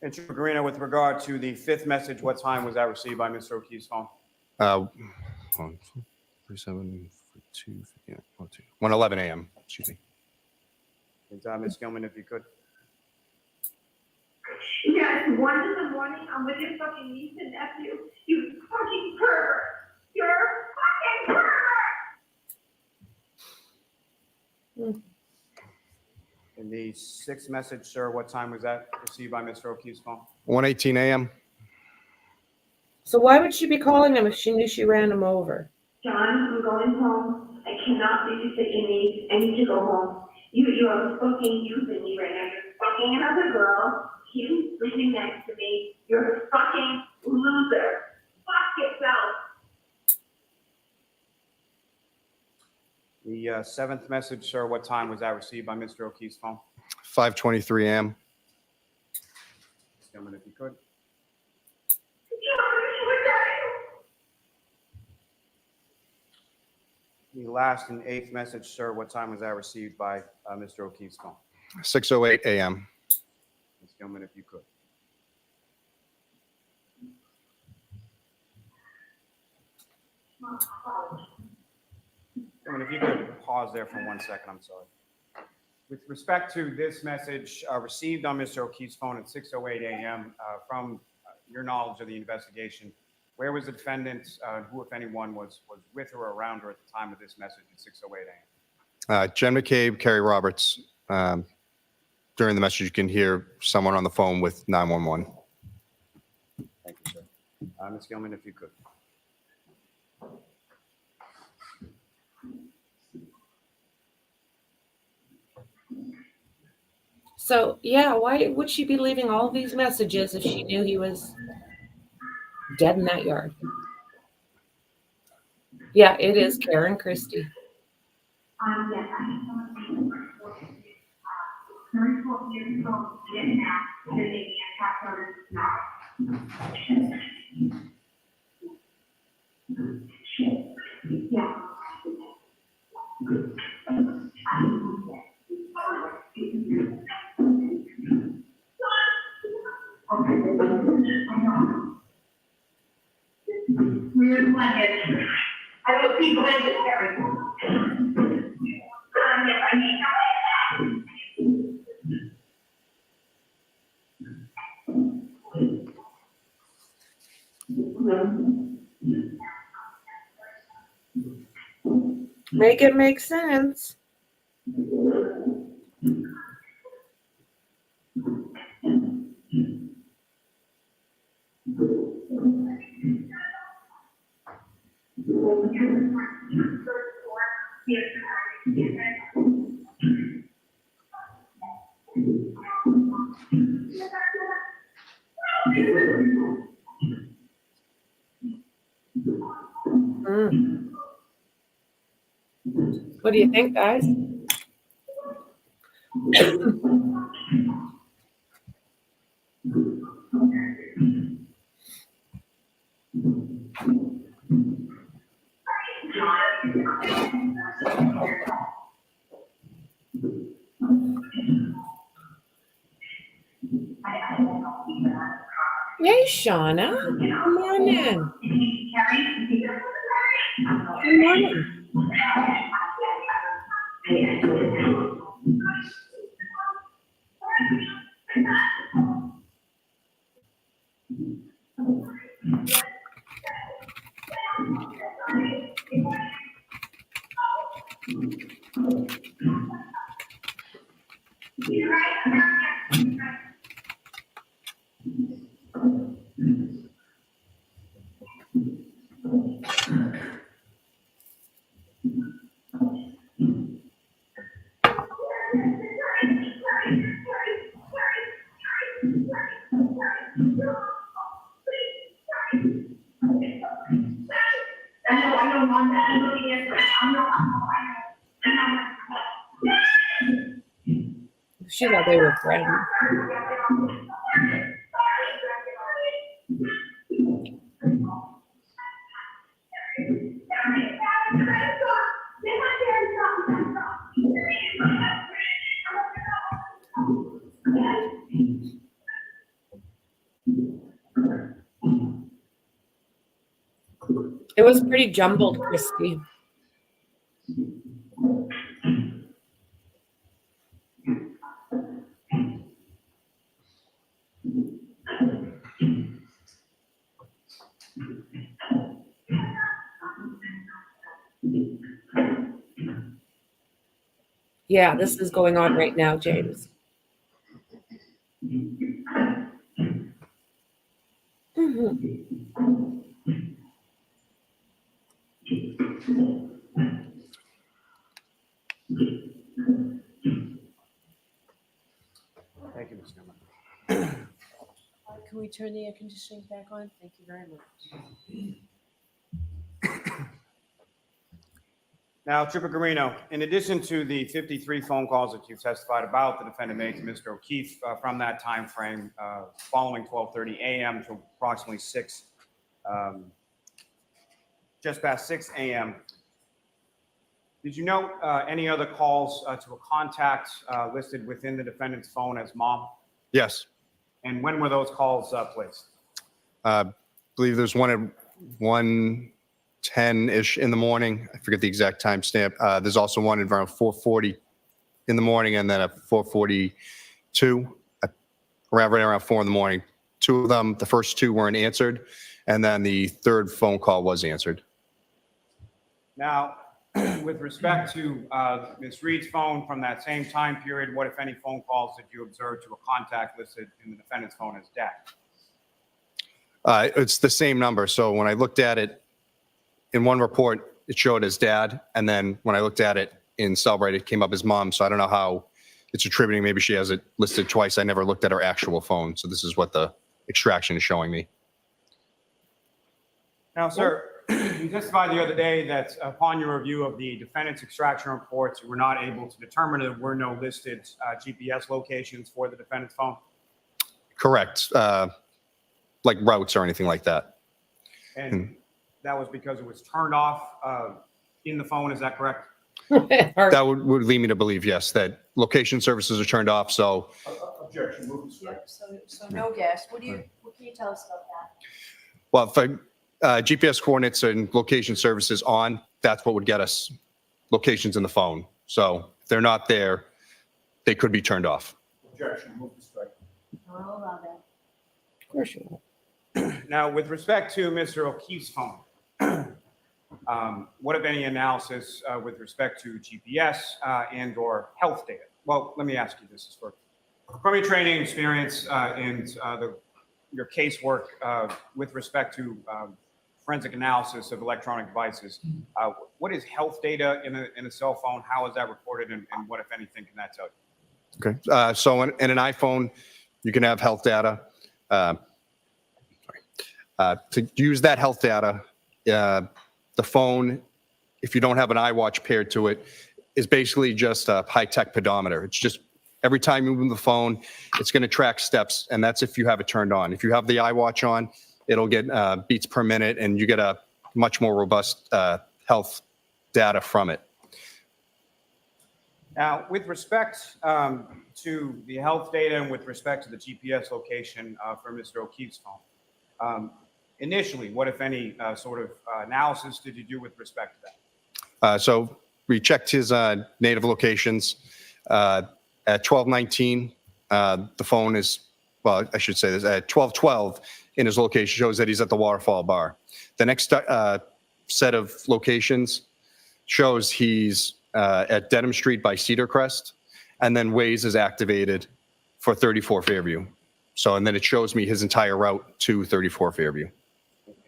And Sugar Garino, with regard to the fifth message, what time was that received by Mr. O'Keefe's phone? 37, 2, 1:11 a.m. Excuse me. And, Ms. Gilman, if you could. Yes, 1 in the morning, I'm with your fucking niece and nephew. You fucking pervert! You're a fucking pervert! And the sixth message, sir, what time was that received by Mr. O'Keefe's phone? 1:18 a.m. So why would she be calling him if she knew she ran him over? John, I'm going home. I cannot babysit your niece. I need to go home. You are fucking using me right now. You're fucking another girl. He's sleeping next to me. You're a fucking loser. Fuck yourself. The seventh message, sir, what time was that received by Mr. O'Keefe's phone? 5:23 a.m. Ms. Gilman, if you could. The last and eighth message, sir, what time was that received by Mr. O'Keefe's phone? 6:08 a.m. Ms. Gilman, if you could. Gilman, if you could pause there for 1 second, I'm sorry. With respect to this message received on Mr. O'Keefe's phone at 6:08 a.m., from your knowledge of the investigation, where was the defendant, who, if anyone, was with or around her at the time of this message at 6:08 a.m.? Jen McCabe, Kerry Roberts. During the message, you can hear someone on the phone with 911. Thank you, sir. Ms. Gilman, if you could. So, yeah, why would she be leaving all these messages if she knew he was dead in that yard? Yeah, it is Karen Christie. Yes, I need someone to be very 12 years old, getting out, and then maybe a cat notice now. Yeah. Weird blanket. I don't see blanket very well. Yes, I need Make it make sense. What do you think, guys? Hey, Shauna. Good morning. Good morning. I don't want that. She thought they were friends. It was pretty jumbled, Christy. Yeah, this is going on right now, James. Thank you, Ms. Newman. Can we turn the air conditioning back on? Thank you very much. Now, Trooper Garino, in addition to the 53 phone calls that you've testified about, the defendant made to Mr. O'Keefe from that time frame following 12:30 a.m. to approximately just past 6 a.m. Did you note any other calls to a contact listed within the defendant's phone as mom? Yes. And when were those calls placed? I believe there's one at 1:10-ish in the morning. I forget the exact timestamp. There's also one at around 4:40 in the morning, and then at 4:42, right around 4 in the morning. Two of them, the first two weren't answered, and then the third phone call was answered. Now, with respect to Ms. Reed's phone from that same time period, what, if any, phone calls did you observe to a contact listed in the defendant's phone as dad? It's the same number. So when I looked at it in one report, it showed as dad, and then when I looked at it in Cellbrite, it came up as mom. So I don't know how it's attributing. Maybe she has it listed twice. I never looked at her actual phone. So this is what the extraction is showing me. Now, sir, you testified the other day that upon your review of the defendant's extraction reports, you were not able to determine there were no listed GPS locations for the defendant's phone? Correct. Like routes or anything like that. And that was because it was turned off in the phone, is that correct? That would lead me to believe, yes, that location services are turned off. So Objection, move to strike. Yep, so no gas. What can you tell us about that? well, if GPS coordinates and location services on, that's what would get us locations in the phone. So if they're not there, they could be turned off. Objection, move to strike. I'll allow that. Of course you will. Now, with respect to Mr. O'Keefe's phone, what, if any, analysis with respect to GPS and or health data? Well, let me ask you this first. From your training experience and your casework with respect to forensic analysis of electronic devices, what is health data in a cell phone? How is that recorded, and what, if anything, can that tell you? Okay. So in an iPhone, you can have health data. To use that health data, the phone, if you don't have an iWatch paired to it, is basically just a high-tech pedometer. It's just every time you move the phone, it's going to track steps, and that's if you have it turned on. If you have the iWatch on, it'll get beats per minute, and you get a much more robust health data from it. Now, with respect to the health data and with respect to the GPS location for Mr. O'Keefe's phone, initially, what, if any, sort of analysis did you do with respect to that? So we checked his native locations. At 12:19, the phone is, well, I should say this, at 12:12 in his location shows that he's at the Waterfall Bar. The next set of locations shows he's at Dedham Street by Cedar Crest, and then Waze is activated for 34 Fairview. So, and then it shows me his entire route to 34 Fairview.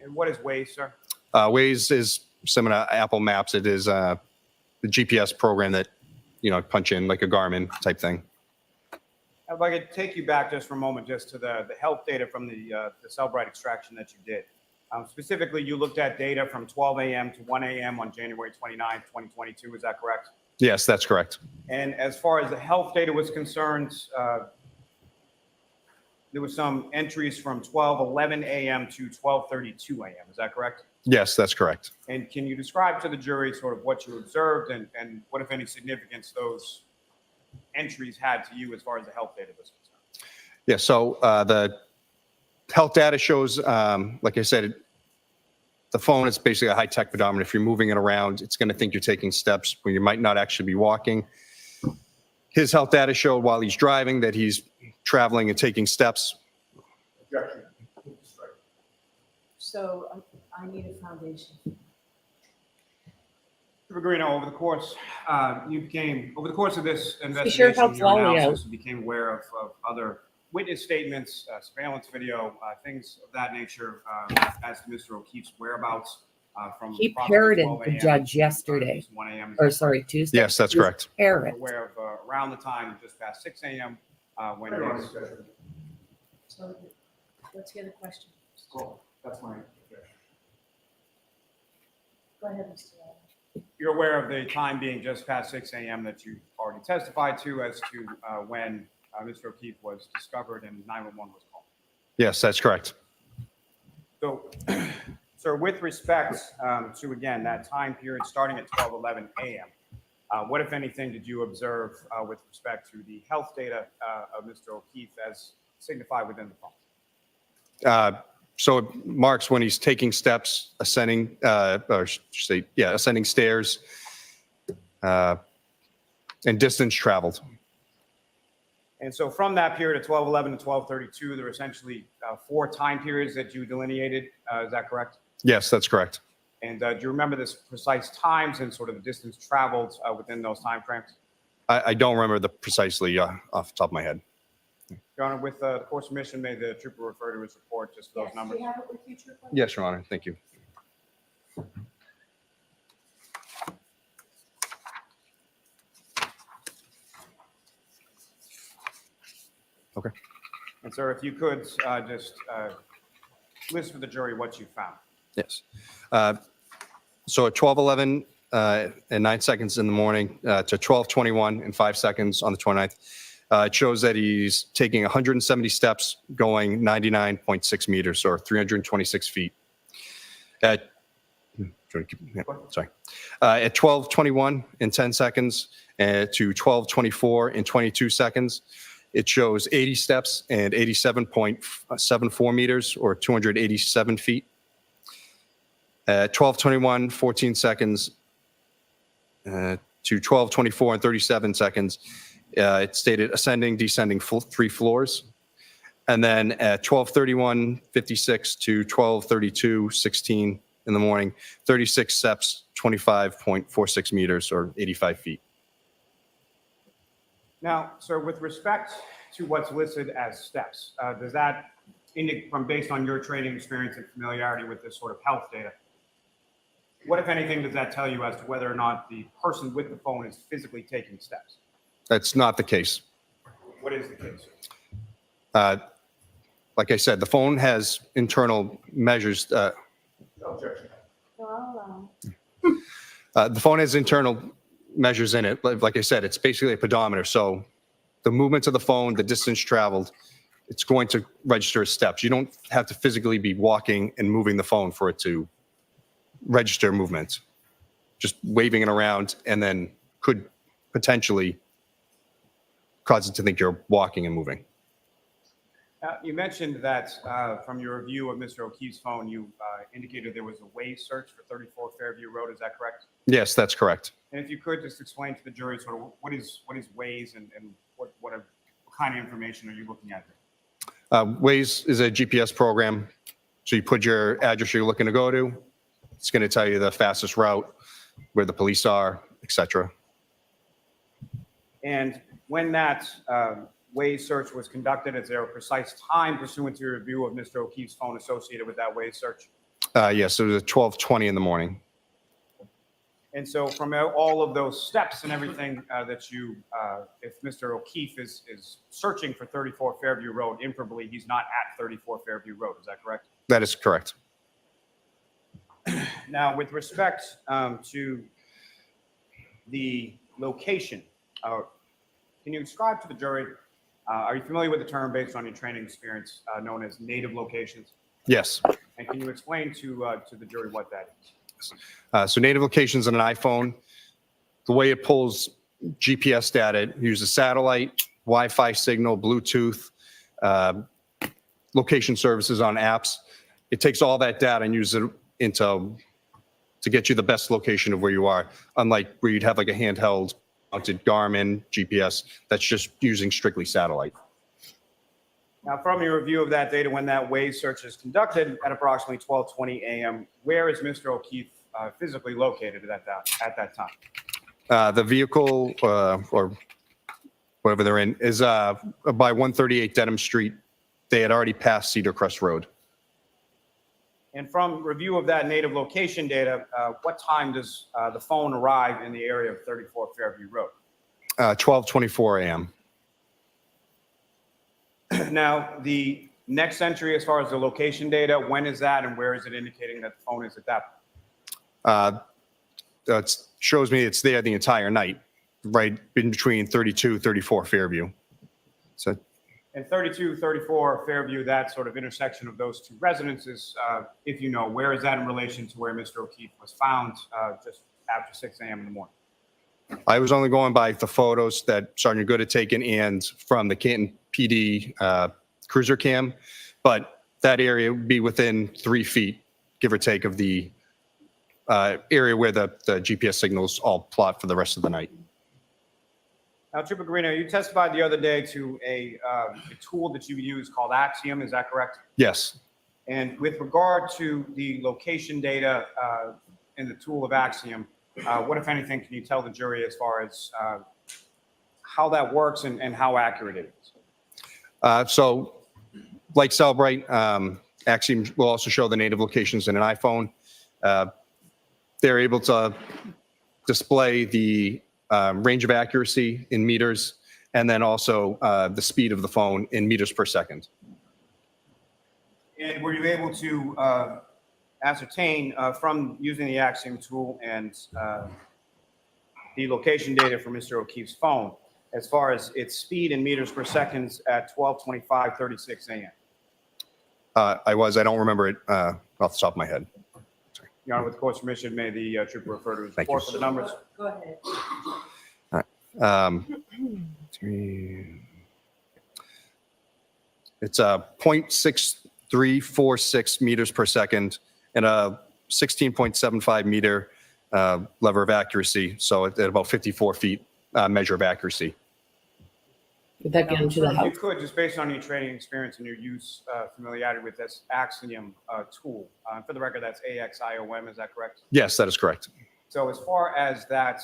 And what is Waze, sir? Waze is similar to Apple Maps. It is the GPS program that punch in like a Garmin type thing. If I could take you back just for a moment, just to the health data from the Cellbrite extraction that you did. Specifically, you looked at data from 12 a.m. to 1 a.m. on January 29, 2022. Is that correct? Yes, that's correct. And as far as the health data was concerned, there was some entries from 12:11 a.m. to 12:32 a.m. Is that correct? Yes, that's correct. And can you describe to the jury sort of what you observed and what, if any, significance those entries had to you as far as the health data was concerned? Yeah, so the health data shows, like I said, the phone is basically a high-tech pedometer. If you're moving it around, it's going to think you're taking steps when you might not actually be walking. His health data showed while he's driving that he's traveling and taking steps. Objection. So I need a foundation. Mr. Greeno, over the course of this sure investigation, helps your Wally analysis, you became aware of other witness statements, surveillance video, things of that nature as to Mr. O'Keefe's whereabouts from He approximately parroted 12 the a.m. judge yesterday, to 1 a.m. or sorry, Tuesday. Yes, that's correct. Parrot. Aware of around the time just past 6 a.m. When Right on, his objection. So let's hear the question. Cool. That's my objection. Go ahead, Mr. Allen. you're aware of the time being just past 6 a.m. that you already testified to as to when Mr. O'Keefe was discovered and 911 was called. Yes, that's correct. So, sir, with respect to, again, that time period starting at 12:11 a.m., what, if anything, did you observe with respect to the health data of Mr. O'Keefe as signified within the phone? So it marks when he's taking steps, ascending, ascending stairs, and distance traveled. And so from that period of 12:11 to 12:32, there are essentially 4 time periods that you delineated. Is that correct? Yes, that's correct. And do you remember the precise times and sort of the distance traveled within those time frames? I don't remember the precisely off the top of my head. Your Honor, with the court's permission, may the trooper refer to his report just for those numbers. Do you have it with you, Trooper? Yes, Your Honor. Thank you. Okay. And sir, if you could just list for the jury what you found. Yes. So at 12:11 and 9 seconds in the morning to 12:21 and 5 seconds on the 29th, it shows that he's taking 170 steps, going 99.6 meters or 326 feet. At 12:21 and 10 seconds to 12:24 and 22 seconds, it shows 80 steps and 87.74 meters or 287 feet. At 12:21, 14 seconds to 12:24 and 37 seconds, it stated ascending, descending 3 floors. And then at 12:31, 56 to 12:32, 16 in the morning, 36 steps, 25.46 meters or 85 feet. Now, sir, with respect to what's listed as steps, does that indicate, from based on your training experience and familiarity with this sort of health data, what, if anything, does that tell you as to whether or not the person with the phone is physically taking steps? That's not the case. What is the case? Like I said, the phone has internal measures. Objection. The phone has internal measures in it. Like I said, it's basically a pedometer. So the movement of the phone, the distance traveled, it's going to register as steps. You don't have to physically be walking and moving the phone for it to register movement. Just waving it around and then could potentially cause it to think you're walking and moving. You mentioned that from your review of Mr. O'Keefe's phone, you indicated there was a Waze search for 34 Fairview Road. Is that correct? Yes, that's correct. And if you could just explain to the jury sort of what is Waze and what kind of information are you looking at there? Waze is a GPS program. So you put your address you're looking to go to. It's going to tell you the fastest route, where the police are, etc. And when that Waze search was conducted, is there a precise time pursuant to your review of Mr. O'Keefe's phone associated with that Waze search? Yes, it was at 12:20 in the morning. And so from all of those steps and everything that you, if Mr. O'Keefe is searching for 34 Fairview Road, inferably he's not at 34 Fairview Road. Is that correct? That is correct. Now, with respect to the location, can you describe to the jury, are you familiar with the term based on your training experience known as native locations? Yes. And can you explain to the jury what that is? So native locations on an iPhone, the way it pulls GPS data, it uses satellite, Wi-Fi signal, Bluetooth, location services on apps. It takes all that data and uses it to get you the best location of where you are, unlike where you'd have like a handheld mounted Garmin GPS that's just using strictly satellite. Now, from your review of that data, when that Waze search is conducted at approximately 12:20 a.m., where is Mr. O'Keefe physically located at that time? The vehicle or whatever they're in is by 138 Dedham Street. They had already passed Cedar Crest Road. And from review of that native location data, what time does the phone arrive in the area of 34 Fairview Road? 12:24 a.m. Now, the next entry as far as the location data, when is that and where is it indicating that the phone is at that point? It shows me it's there the entire night, right in between 32, 34 Fairview. So And 32, 34 Fairview, that sort of intersection of those two residences, if you know, where is that in relation to where Mr. O'Keefe was found just after 6 a.m. in the morning? I was only going by the photos that Sergeant Good had taken and from the Canton PD cruiser cam, but that area would be within 3 feet, give or take, of the area where the GPS signals all plot for the rest of the night. Now, Trooper Guarino, you testified the other day to a tool that you use called Axiom, is that correct? Yes. And with regard to the location data in the tool of Axiom, what, if anything, can you tell the jury as far as how that works and how accurate it is? So like Cellbrite, Axiom will also show the native locations in an iPhone. They're able to display the range of accuracy in meters, and then also the speed of the phone in meters per second. And were you able to ascertain from using the Axiom tool and the location data for Mr. O'Keefe's phone as far as its speed in meters per second at 12:25:36 a.m.? I don't remember it off the top of my head. Sorry. Your Honor, with the court's permission, may the trooper refer to his Thank you. report for the numbers? Go ahead. It's 0.6346 meters per second and a 16.75 meter lever of accuracy. So at about 54 feet measure of accuracy. Did that get into the If you house? could, just based on your training experience and your use, familiarity with this Axiom tool, for the record, that's AXIOM, is that correct? Yes, that is correct. So as far as that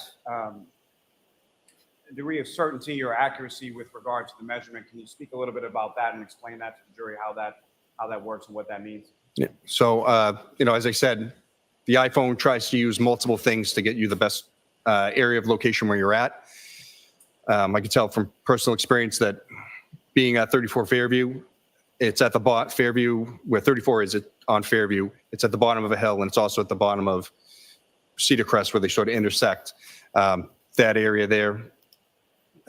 degree of certainty or accuracy with regard to the measurement, can you speak a little bit about that and explain that to the jury, how that works and what that means? Yeah. So, as I said, the iPhone tries to use multiple things to get you the best area of location where you're at. I can tell from personal experience that being at 34 Fairview, it's at the bottom, Fairview, where 34 is on Fairview, it's at the bottom of a hill, and it's also at the bottom of Cedar Crest where they sort of intersect. That area there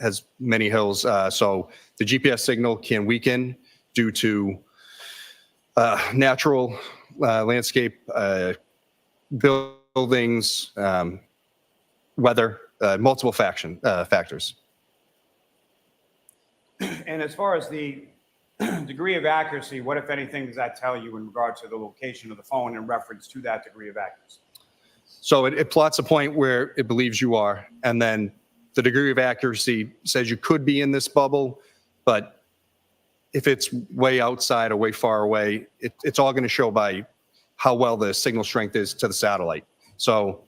has many hills, so the GPS signal can weaken due to natural landscape, buildings, weather, multiple factors. And as far as the degree of accuracy, what, if anything, does that tell you in regard to the location of the phone in reference to that degree of accuracy? So it plots a point where it believes you are, and then the degree of accuracy says you could be in this bubble, but if it's way outside or way far away, it's all going to show by how well the signal strength is to the satellite. So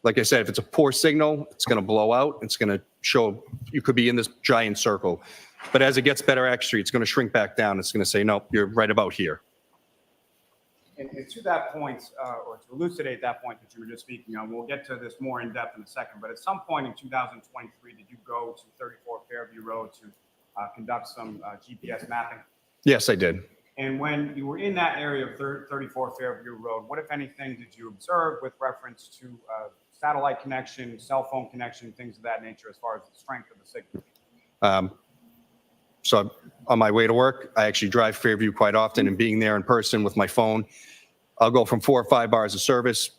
like I said, if it's a poor signal, it's going to blow out. It's going to show you could be in this giant circle. But as it gets better accuracy, it's going to shrink back down. It's going to say, nope, you're right about here. And to that point, or to elucidate that point that you were just speaking on, we'll get to this more in depth in a second, but at some point in 2023, did you go to 34 Fairview Road to conduct some GPS mapping? Yes, I did. And when you were in that area of 34 Fairview Road, what, if anything, did you observe with reference to satellite connection, cell phone connection, things of that nature as far as the strength of the signal? So on my way to work, I actually drive Fairview quite often, and being there in person with my phone, I'll go from 4 or 5 bars of service.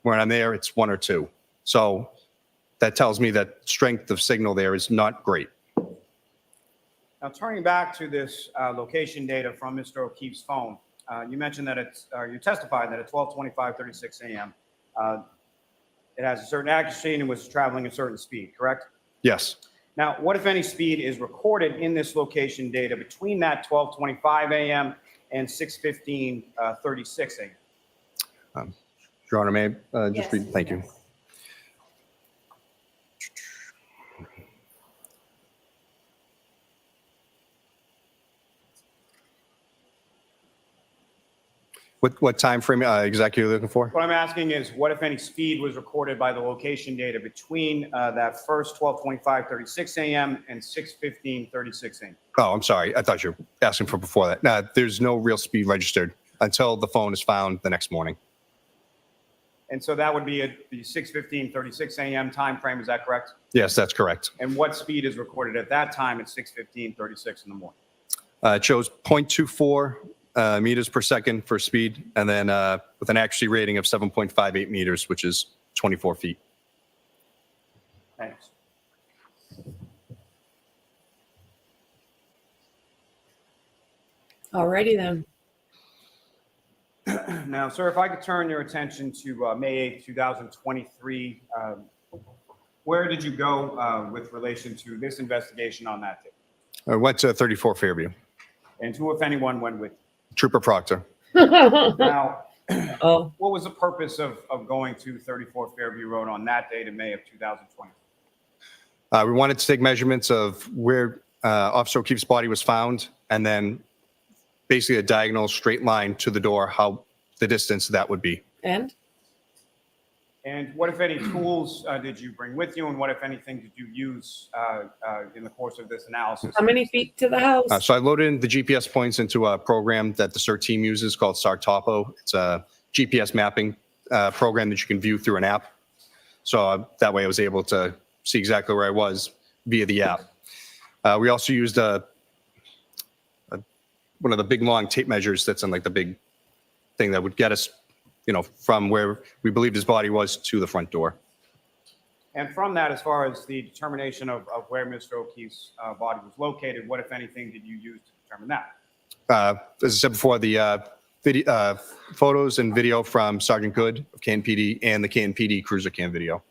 When I'm there, it's 1 or 2. So that tells me that strength of signal there is not great. Now, turning back to this location data from Mr. O'Keefe's phone, you mentioned that you testified that at 12:25:36 a.m., it has a certain accuracy and it was traveling a certain speed, correct? Yes. Now, what, if any, speed is recorded in this location data between that 12:25 a.m. and 6:15:36 a.m.? Your Honor, may I just Yes. read? Thank you. What time frame exactly are you looking for? What I'm asking is, what, if any, speed was recorded by the location data between that first 12:25:36 a.m. and 6:15:36 a.m.? Oh, I'm sorry. I thought you were asking for before that. No, there's no real speed registered until the phone is found the next morning. And so that would be at the 6:15:36 a.m. time frame, is that correct? Yes, that's correct. And what speed is recorded at that time at 6:15:36 in the morning? It shows 0.24 meters per second for speed, and then with an accuracy rating of 7.58 meters, which is 24 feet. Thanks. Alrighty then. Now, sir, if I could turn your attention to May 8th, 2023, where did you go with relation to this investigation on that day? I went to 34 Fairview. And who, if anyone, went with you? Trooper Proctor. Now, Oh, what was the purpose of going to 34 Fairview Road on that date in May of 2020? We wanted to take measurements of where Officer O'Keefe's body was found, and then basically a diagonal straight line to the door, how the distance that would be. and And what, if any, tools did you bring with you, and what, if anything, did you use in the course of this analysis? how many feet to the house? So I loaded in the GPS points into a program that the CERT team uses called StarTopo. It's a GPS mapping program that you can view through an app. So that way I was able to see exactly where I was via the app. We also used one of the big long tape measures that's in like the big thing that would get us, from where we believed his body was to the front door. And from that, as far as the determination of where Mr. O'Keefe's body was located, what, if anything, did you use to determine that? As I said before, the photos and video from Sergeant Good of KNPD and the KNPD cruiser cam video.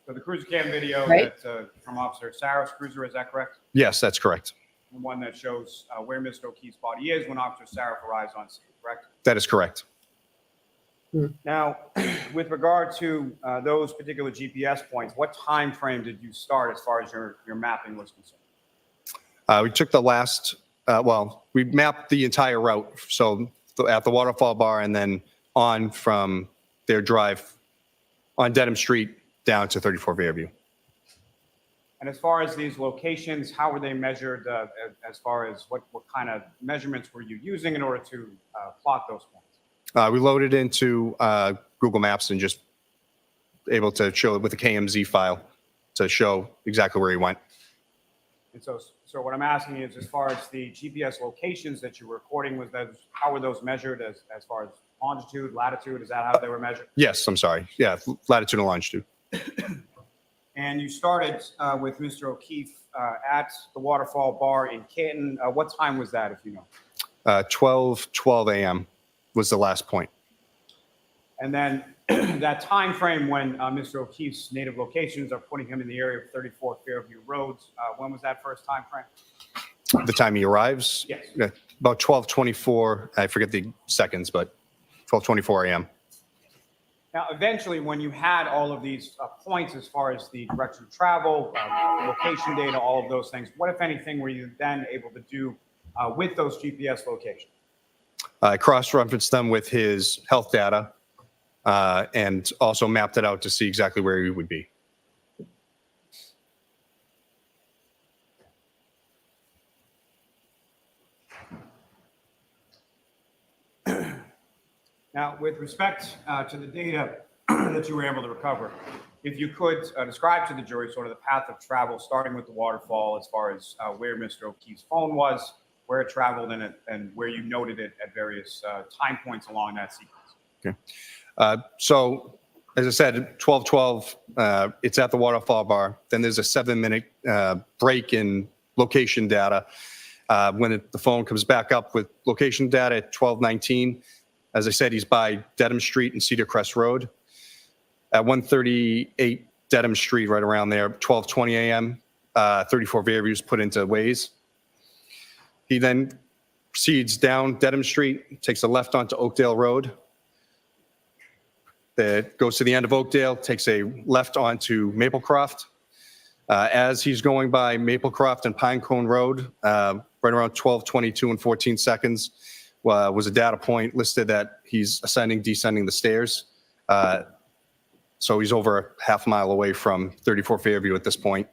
So the cruiser cam video Right. from Officer Sarah's cruiser, is that correct? Yes, that's correct. The one that shows where Mr. O'Keefe's body is when Officer Sarah arrives on scene, correct? That is correct. Now, with regard to those particular GPS points, what time frame did you start as far as your mapping was concerned? We took the last, we mapped the entire route. So at the waterfall bar and then on from their drive on Dedham Street down to 34 Fairview. And as far as these locations, how were they measured as far as what kind of measurements were you using in order to plot those points? We loaded into Google Maps and just able to show it with a KMZ file to show exactly where he went. And so what I'm asking is, as far as the GPS locations that you were recording, how were those measured as far as longitude, latitude? Is that how they were measured? Yes, I'm sorry. Yeah, latitude and longitude. And you started with Mr. O'Keefe at the Waterfall Bar in Canton. What time was that, if you know? 12 a.m. was the last point. And then that time frame when Mr. O'Keefe's native locations are putting him in the area of 34 Fairview Roads, when was that first time frame? The time he arrives? Yes. About 12:24. I forget the seconds, but 12:24 a.m. Now, eventually, when you had all of these points as far as the direction of travel, location data, all of those things, what, if anything, were you then able to do with those GPS locations? I cross-referenced them with his health data and also mapped it out to see exactly where he would be. Now, with respect to the data that you were able to recover, if you could describe to the jury sort of the path of travel, starting with the waterfall as far as where Mr. O'Keefe's phone was, where it traveled in it, and where you noted it at various time points along that sequence. Okay. So, as I said, 12:12, it's at the waterfall bar. Then there's a 7-minute break in location data. When the phone comes back up with location data at 12:19, as I said, he's by Dedham Street and Cedar Crest Road. At 138 Dedham Street, right around there, 12:20 a.m., 34 Fairview is put into Waze. He then proceeds down Dedham Street, takes a left onto Oakdale Road. That goes to the end of Oakdale, takes a left onto Maplecroft. As he's going by Maplecroft and Pinecone Road, right around 12:22 and 14 seconds, was a data point listed that he's ascending, descending the stairs. So he's over a half mile away from 34 Fairview at this point.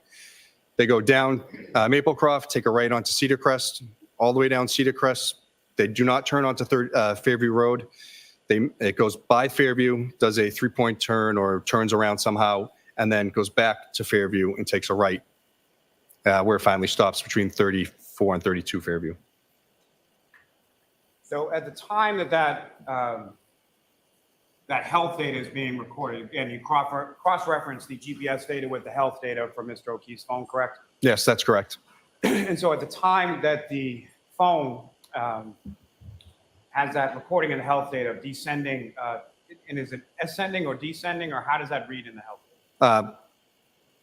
They go down Maplecroft, take a right onto Cedar Crest, all the way down Cedar Crest. They do not turn onto Fairview Road. It goes by Fairview, does a 3-point turn or turns around somehow, and then goes back to Fairview and takes a right, where it finally stops between 34 and 32 Fairview. So at the time that health data is being recorded, and you cross-reference the GPS data with the health data from Mr. O'Keefe's phone, correct? Yes, that's correct. And so at the time that the phone has that recording of the health data of descending, and is it ascending or descending, or how does that read in the health data?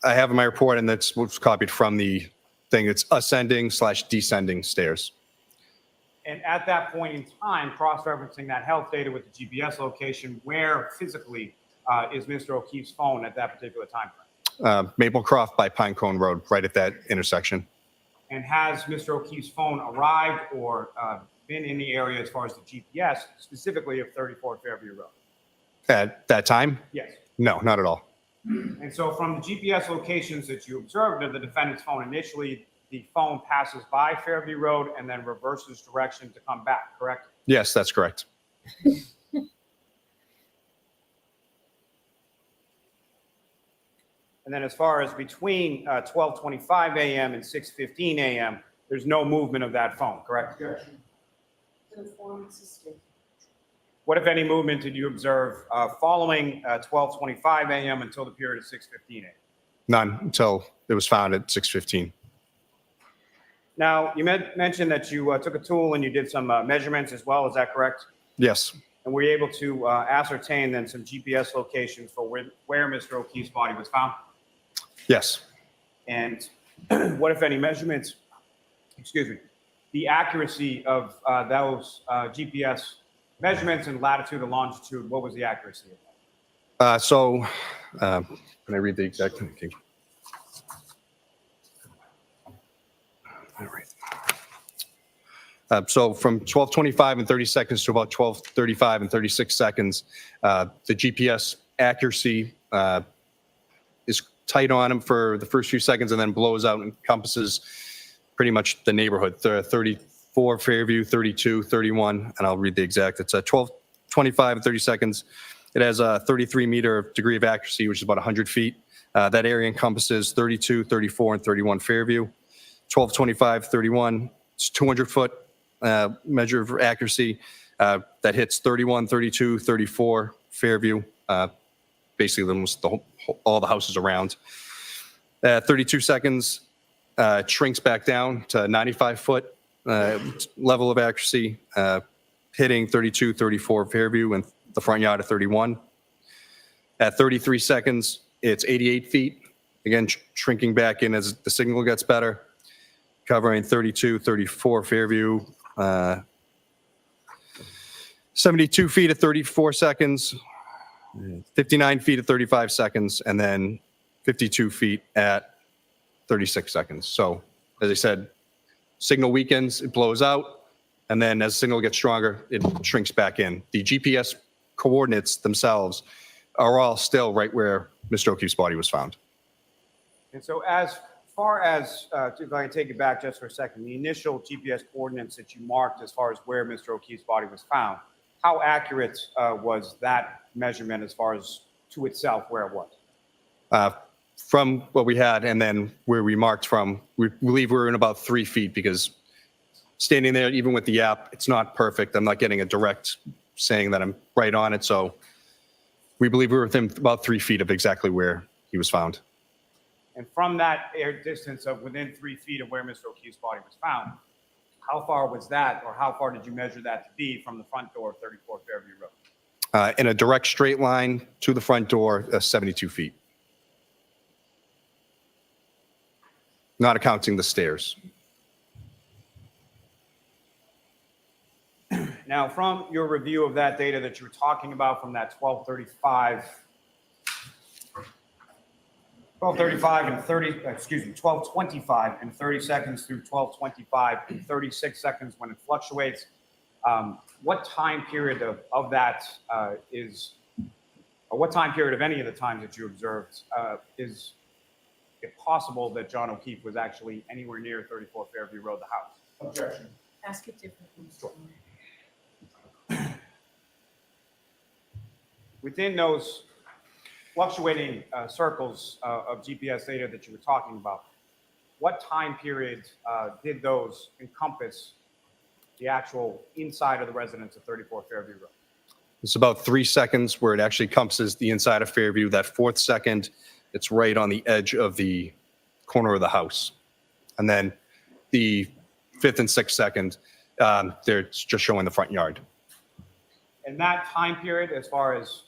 I have in my report, and that's what's copied from the thing. It's ascending/descending stairs. And at that point in time, cross-referencing that health data with the GPS location, where physically is Mr. O'Keefe's phone at that particular time frame? Maplecroft by Pinecone Road, right at that intersection. And has Mr. O'Keefe's phone arrived or been in the area as far as the GPS, specifically of 34 Fairview Road? At that time? Yes. No, not at all. And so from the GPS locations that you observed of the defendant's phone initially, the phone passes by Fairview Road and then reverses direction to come back, correct? Yes, that's correct. And then as far as between 12:25 a.m. and 6:15 a.m., there's no movement of that phone, correct? Yes. What, if any, movement did you observe following 12:25 a.m. until the period of 6:15 a.m.? None until it was found at 6:15. Now, you mentioned that you took a tool and you did some measurements as well. Is that correct? Yes. And were you able to ascertain then some GPS locations for where Mr. O'Keefe's body was found? Yes. And what, if any, measurements, the accuracy of those GPS measurements and latitude and longitude, what was the accuracy of that? Can I read the exact thing? Okay. All right. So from 12:25 and 30 seconds to about 12:35 and 36 seconds, the GPS accuracy is tight on him for the first few seconds and then blows out and encompasses pretty much the neighborhood, 34 Fairview, 32, 31, and I'll read the exact. It's 12:25 and 30 seconds. It has a 33-meter degree of accuracy, which is about 100 feet. That area encompasses 32, 34, and 31 Fairview. 12:25, 31, it's 200-foot measure of accuracy that hits 31, 32, 34 Fairview, basically almost all the houses around. 32 seconds shrinks back down to 95-foot level of accuracy, hitting 32, 34 Fairview and the front yard of 31. At 33 seconds, it's 88 feet, again shrinking back in as the signal gets better, covering 32, 34 Fairview, 72 feet at 34 seconds, 59 feet at 35 seconds, and then 52 feet at 36 seconds. So, as I said, signal weakens, it blows out, And then as the signal gets stronger, it shrinks back in. The GPS coordinates themselves are all still right where Mr. O'Keefe's body was found. And so as far as, if I can take it back just for a second, the initial GPS coordinates that you marked as far as where Mr. O'Keefe's body was found, how accurate was that measurement as far as to itself where it was? From what we had and then where we marked from, we believe we're in about 3 feet because standing there, even with the app, it's not perfect. I'm not getting a direct saying that I'm right on it. So we believe we were within about 3 feet of exactly where he was found. And from that air distance of within 3 feet of where Mr. O'Keefe's body was found, how far was that, or how far did you measure that to be from the front door of 34 Fairview Road? In a direct straight line to the front door, 72 feet. Not accounting the stairs. Now, from your review of that data that you were talking about from that 12:35 and 12:25 and 30 seconds through 12:25 and 36 seconds when it fluctuates, what time period of that or what time period of any of the times that you observed is it possible that John O'Keefe was actually anywhere near 34 Fairview Road, the house? Objection. Ask it differently. Within those fluctuating circles of GPS data that you were talking about, what time period did those encompass the actual inside of the residence of 34 Fairview Road? It's about 3 seconds where it actually encompasses the inside of Fairview. That 4th second, it's right on the edge of the corner of the house. And then the 5th and 6th second, they're just showing the front yard. And that time period, as far as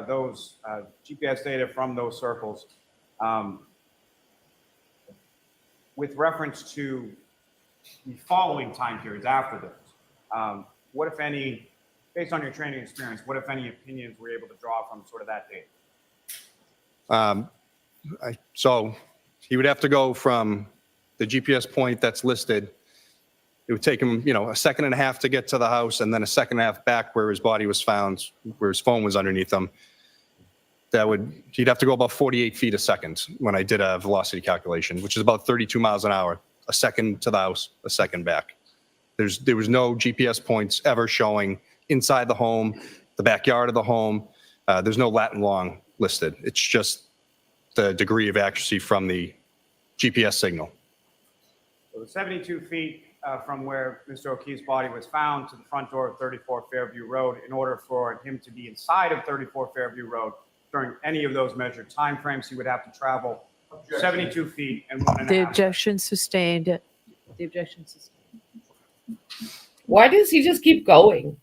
those GPS data from those circles, with reference to the following time periods after those, what, if any, based on your training experience, what, if any, opinions were you able to draw from sort of that data? So he would have to go from the GPS point that's listed. It would take him, a second and a half to get to the house and then a second and a half back where his body was found, where his phone was underneath him. He'd have to go about 48 feet a second when I did a velocity calculation, which is about 32 miles an hour, a second to the house, a second back. There was no GPS points ever showing inside the home, the backyard of the home. There's no lat and long listed. It's just the degree of accuracy from the GPS signal. So the 72 feet from where Mr. O'Keefe's body was found to the front door of 34 Fairview Road, in order for him to be inside of 34 Fairview Road during any of those measured timeframes, he would have to travel 72 feet and 1.5 The objection sustained. The objection sustained. Why does he just keep going?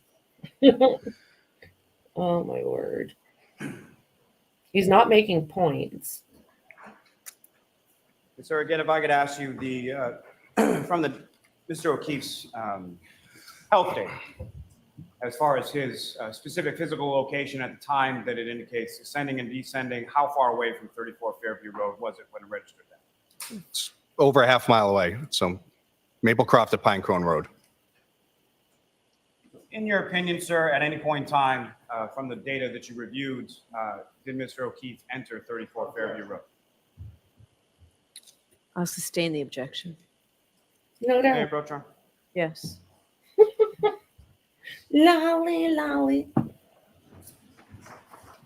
Oh my word. He's not making points. Sir, again, if I could ask you from Mr. O'Keefe's health data, as far as his specific physical location at the time that it indicates ascending and descending, how far away from 34 Fairview Road was it when it registered that? It's over a half mile away. So Maplecroft to Pinecrone Road. In your opinion, sir, at any point in time from the data that you reviewed, did Mr. O'Keefe enter 34 Fairview Road? I'll sustain the objection. No Mayor doubt. Pro Tem? Yes. Lolly, lolly.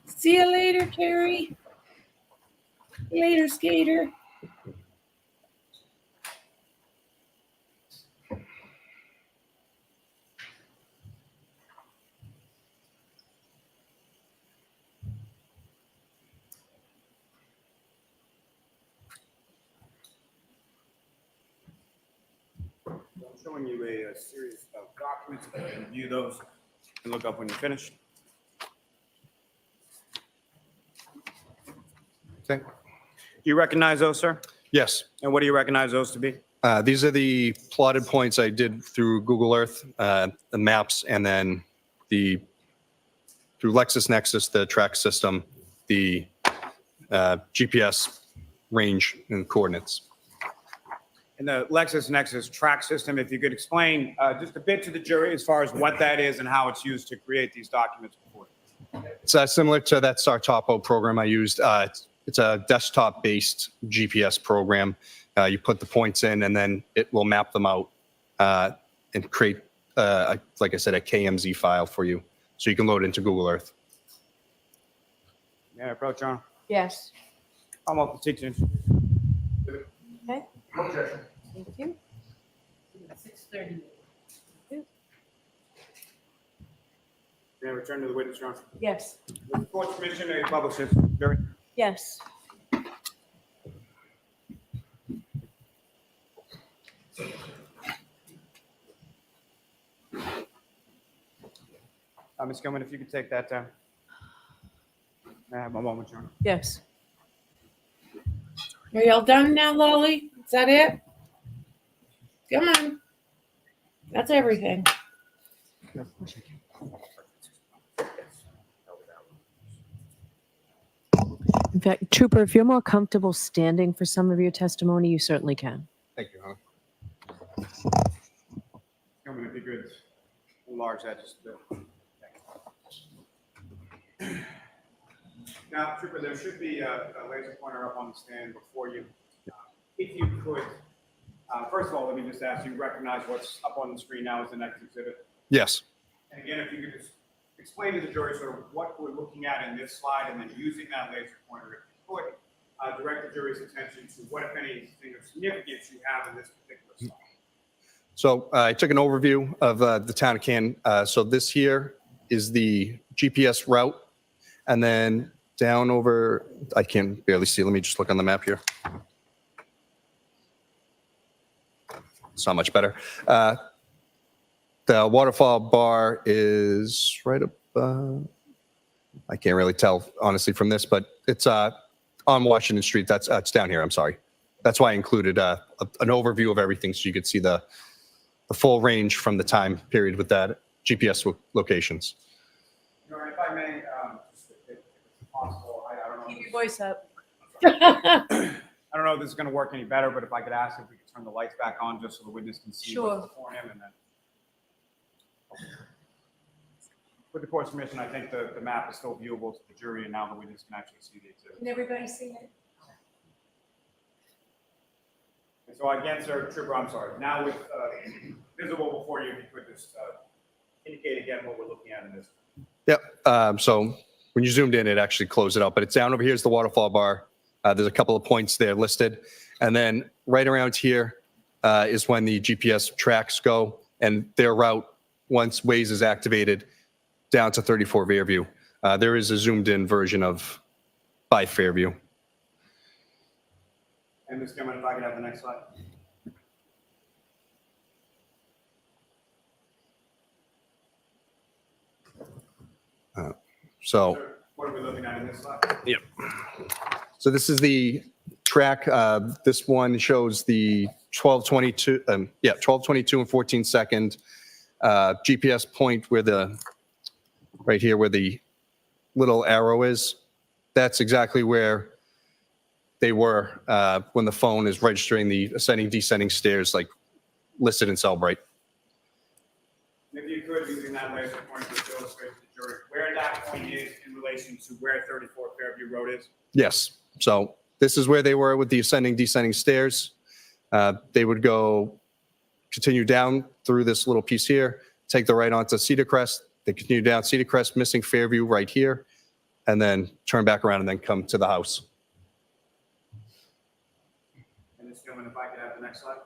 See you later, Carrie. Later, skater. I'm showing you a series of documents. You can review those and look up when you're finished. Okay. Do you recognize those, sir? Yes. And what do you recognize those to be? These are the plotted points I did through Google Earth, the maps, and then through LexisNexis, the track system, the GPS range and coordinates. in the LexisNexis track system. If you could explain just a bit to the jury as far as what that is and how it's used to create these documents before. It's similar to that Sartopo program I used. It's a desktop-based GPS program. You put the points in, and then it will map them out and create, like I said, a KMZ file for you, so you can load it into Google Earth. Yeah, approach, John. Yes. I'm off the teaching. Okay. Objection. Thank you. 6:30. Yeah, return to the witness, John. Yes. With the court's permission, may you publish this? Jury. Yes. Ms. Gilman, if you could take that down. May I have a moment, John? Yes. Are y'all done now, Lolly? Is that it? Come on. That's everything. In fact, Trooper, if you're more comfortable standing for some of your testimony, you certainly can. Thank you, Hannah. Gilman, if you could enlarge that just a bit. Now, Trooper, there should be a laser pointer up on the stand before you. If you could, first of all, let me just ask you, recognize what's up on the screen now as the next exhibit. Yes. And again, if you could just explain to the jury sort of what we're looking at in this slide, and then using that laser pointer, if you could, direct the jury's attention to what, if anything, of significance you have in this particular slide. So I took an overview of the town of Canton. So this here is the GPS route, and then down over, I can barely see. Let me just look on the map here. It's not much better. The waterfall bar is right up, I can't really tell, honestly, from this, but it's on Washington Street. That's it's down here, I'm sorry. That's why I included an overview of everything, so you could see the full range from the time period with that GPS locations. Your Honor, if I may, just if it's possible, I don't know. Keep your voice up. I don't know if this is going to work any better, but if I could ask if we could turn the lights back on just so the witness can see Sure. what's before him, and then. With the court's permission, I think the map is still viewable to the jury, and now the witness can actually see the exhibit. Can everybody see it? And so again, sir, Trooper, I'm sorry. Now with visible before you, if you could just indicate again what we're looking at in this. Yep. So when you zoomed in, it actually closed it out, but it's down over here is the waterfall bar. There's a couple of points there listed. And then right around here is when the GPS tracks go, and their route, once Waze is activated, down to 34 Fairview. There is a zoomed in version of by Fairview. And Ms. Gilman, if I could have the next slide. So. Sir, what are we looking at in this slide? Yep. So this is the track. This one shows the 12:22. 12:22 and 14 second GPS point where right here where the little arrow is. That's exactly where they were when the phone is registering the ascending, descending stairs, like listed in Cellbrite. If you could, using that laser pointer to illustrate to the jury where that point is in relation to where 34 Fairview Road is. Yes. So this is where they were with the ascending, descending stairs. They would continue down through this little piece here, take the right onto Cedar Crest. They continue down Cedar Crest, missing Fairview right here, and then turn back around and then come to the house. And Ms. Gilman, if I could have the next slide.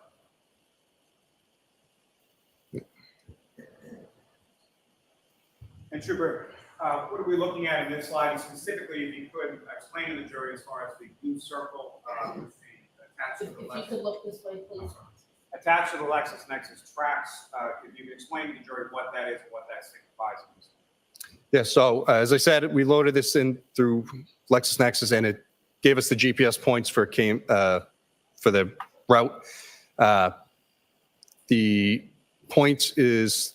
And Trooper, what are we looking at in this slide? And specifically, if you could explain to the jury as far as the blue circle with the attached to the If you could look this way, please. attached to the LexisNexis tracks, if you could explain to the jury what that is and what that signifies. Yeah, so as I said, we loaded this in through LexisNexis, and it gave us the GPS points for the route. The point is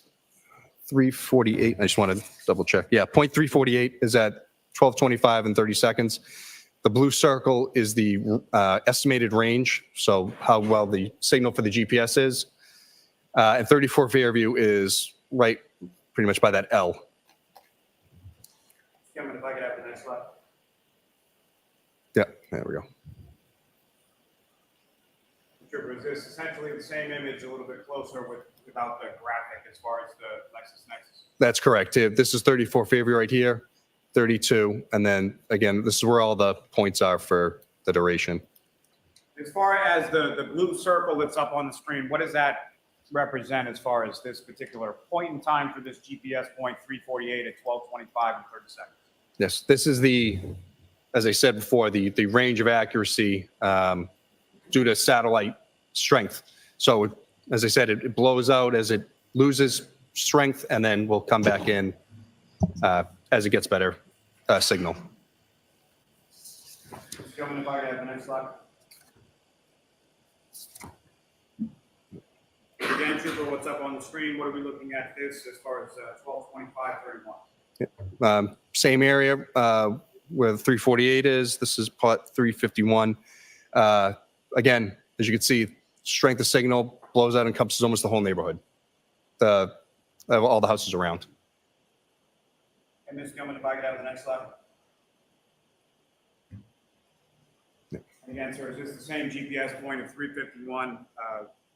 348. I just want to double check. Yeah, point 348 is at 12:25 and 30 seconds. The blue circle is the estimated range, so how well the signal for the GPS is. And 34 Fairview is right pretty much by that L. Chairman, if I could have the next slide. Yeah, there we go. Trooper, is this essentially the same image, a little bit closer without the graphic as far as the LexisNexis? That's correct. This is 34 Fairview right here, 32, and then again, this is where all the points are for the duration. As far as the blue circle that's up on the screen, what does that represent as far as this particular point in time for this GPS point 348 at 12:25 and 30 seconds? Yes, this is the, as I said before, the range of accuracy due to satellite strength. So as I said, it blows out as it loses strength, and then will come back in as it gets better signal. Gentlemen, if I could have the next slide. Again, Trooper, what's up on the screen? What are we looking at this as far as 12:25:31? Same area where the 348 is. This is plot 351. Again, as you can see, strength of signal blows out, encompasses almost the whole neighborhood. All the houses around. And Ms. Gilman, if I could have the next slide. And again, sir, is this the same GPS point of 351,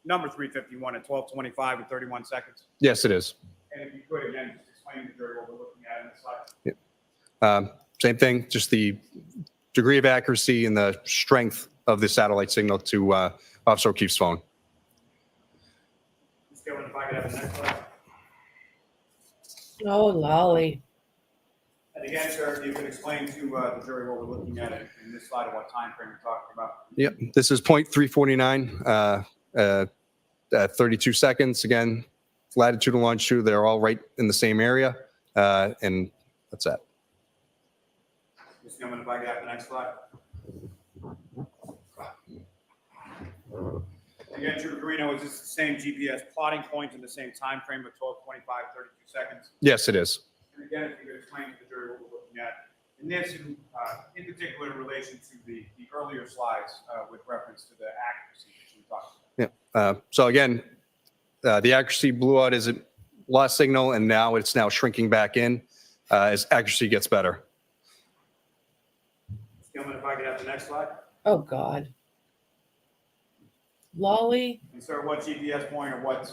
number 351 at 12:25 and 31 seconds? Yes, it is. And if you could, again, just explain to the jury what we're looking at in this slide. Same thing, just the degree of accuracy and the strength of the satellite signal to Officer O'Keefe's phone. Ms. Gilman, if I could have the next slide. Oh, lolly. And again, sir, if you could explain to the jury what we're looking at in this slide and what time frame we're talking about. Yep, this is point 349 at 32 seconds. Again, latitude and longitude, they're all right in the same area. And that's that. Ms. Gilman, if I could have the next slide. Again, Trooper Guarino, is this the same GPS plotting point in the same time frame of 12:25, 32 seconds? Yes, it is. And again, if you could explain to the jury what we're looking at in this, in particular in relation to the earlier slides with reference to the accuracy that you talked about. Yeah. So again, the accuracy blew out as it lost signal, and now it's shrinking back in as accuracy gets better. Ms. Gilman, if I could have the next slide. Oh, God. Lolly. And sir, what GPS point or what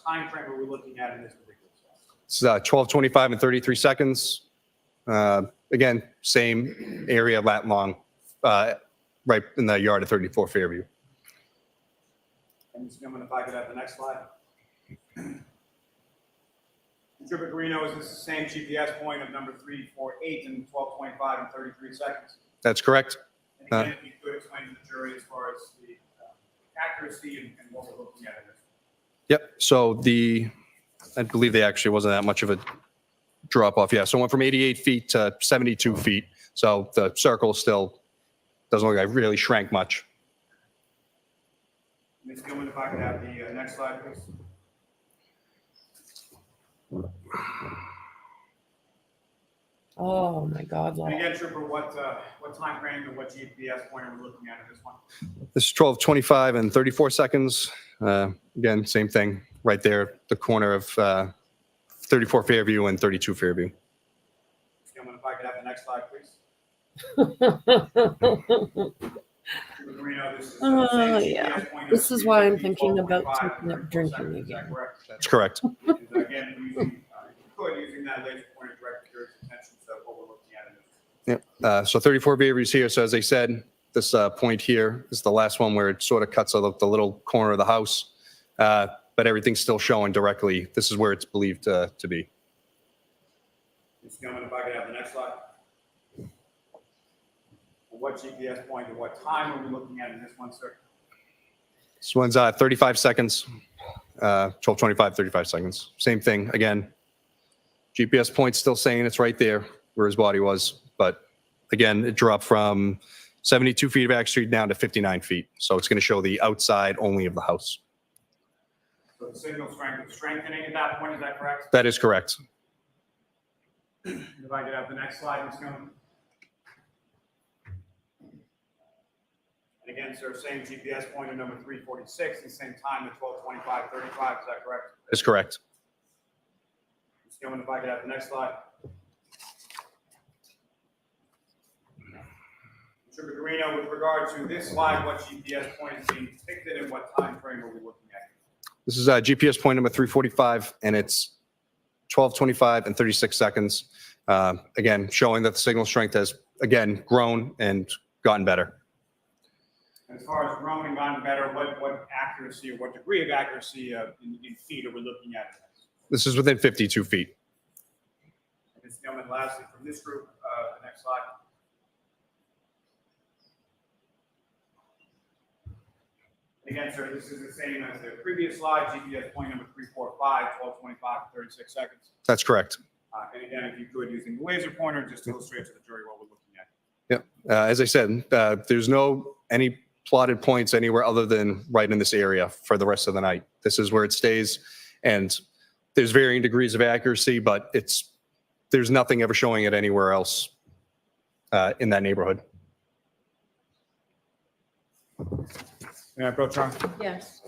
time frame are we looking at in this particular slide? It's 12:25 and 33 seconds. Again, same area, lat long, right in the yard of 34 Fairview. And Ms. Gilman, if I could have the next slide. Trooper Guarino, is this the same GPS point of number 348 and 12:25 and 33 seconds? That's correct. And again, if you could explain to the jury as far as the accuracy and what we're looking at in this. Yep. So I believe they actually wasn't that much of a drop off. Yeah. So it went from 88 feet to 72 feet. So the circle still doesn't look like it really shrank much. Ms. Gilman, if I could have the next slide, please. Oh, my God. And Lolly. again, Trooper, what time frame and what GPS point are we looking at in this one? This is 12:25 and 34 seconds. Again, same thing right there, the corner of 34 Fairview and 32 Fairview. Ms. Gilman, if I could have the next slide, please. Trooper Guarino, this is the Oh, same yeah. GPS point of This is why I'm 350, thinking about 12:25 taking up and 34 drinking seconds. Is that again. correct? That's correct. And again, using that laser pointer direct the jury's attention to what we're looking at in this. Yep. So 34 Fairview is here. So as I said, this point here is the last one where it sort of cuts out the little corner of the house. But everything's still showing directly. This is where it's believed to be. Ms. Gilman, if I could have the next slide. What GPS point and what time are we looking at in this one, sir? This one's 35 seconds, 12:25, 35 seconds. Same thing. Again, GPS point's still saying it's right there where his body was. But again, it dropped from 72 feet of accuracy down to 59 feet. So it's going to show the outside only of the house. So the signal strength is strengthening at that point, is that correct? That is correct. If I could have the next slide, Ms. Gilman. again, sir, same GPS pointer number 346, and same time at 12:25:35. Is that correct? That's correct. Mr. Gilman, if I could have the next slide. Mr. Pecorino, with regard to this slide, what GPS point is being depicted and what time frame are we looking at? This is GPS point number 345, and it's 12:25 and 36 seconds. Again, showing that the signal strength has, again, grown and gotten better. As far as grown and gotten better, what accuracy or what degree of accuracy in feet are we looking at? This is within 52 feet. Ms. Gilman, lastly, from this group, the next slide. And again, sir, this is the same as the previous slide, GPS point number 345, 12:25, 36 seconds. That's correct. And again, if you could, using the laser pointer, just to illustrate to the jury what we're looking at. Yep. As I said, there's no any plotted points anywhere other than right in this area for the rest of the night. This is where it stays, and there's varying degrees of accuracy, but there's nothing ever showing it anywhere else in that neighborhood. May I approach, Ron? Yes.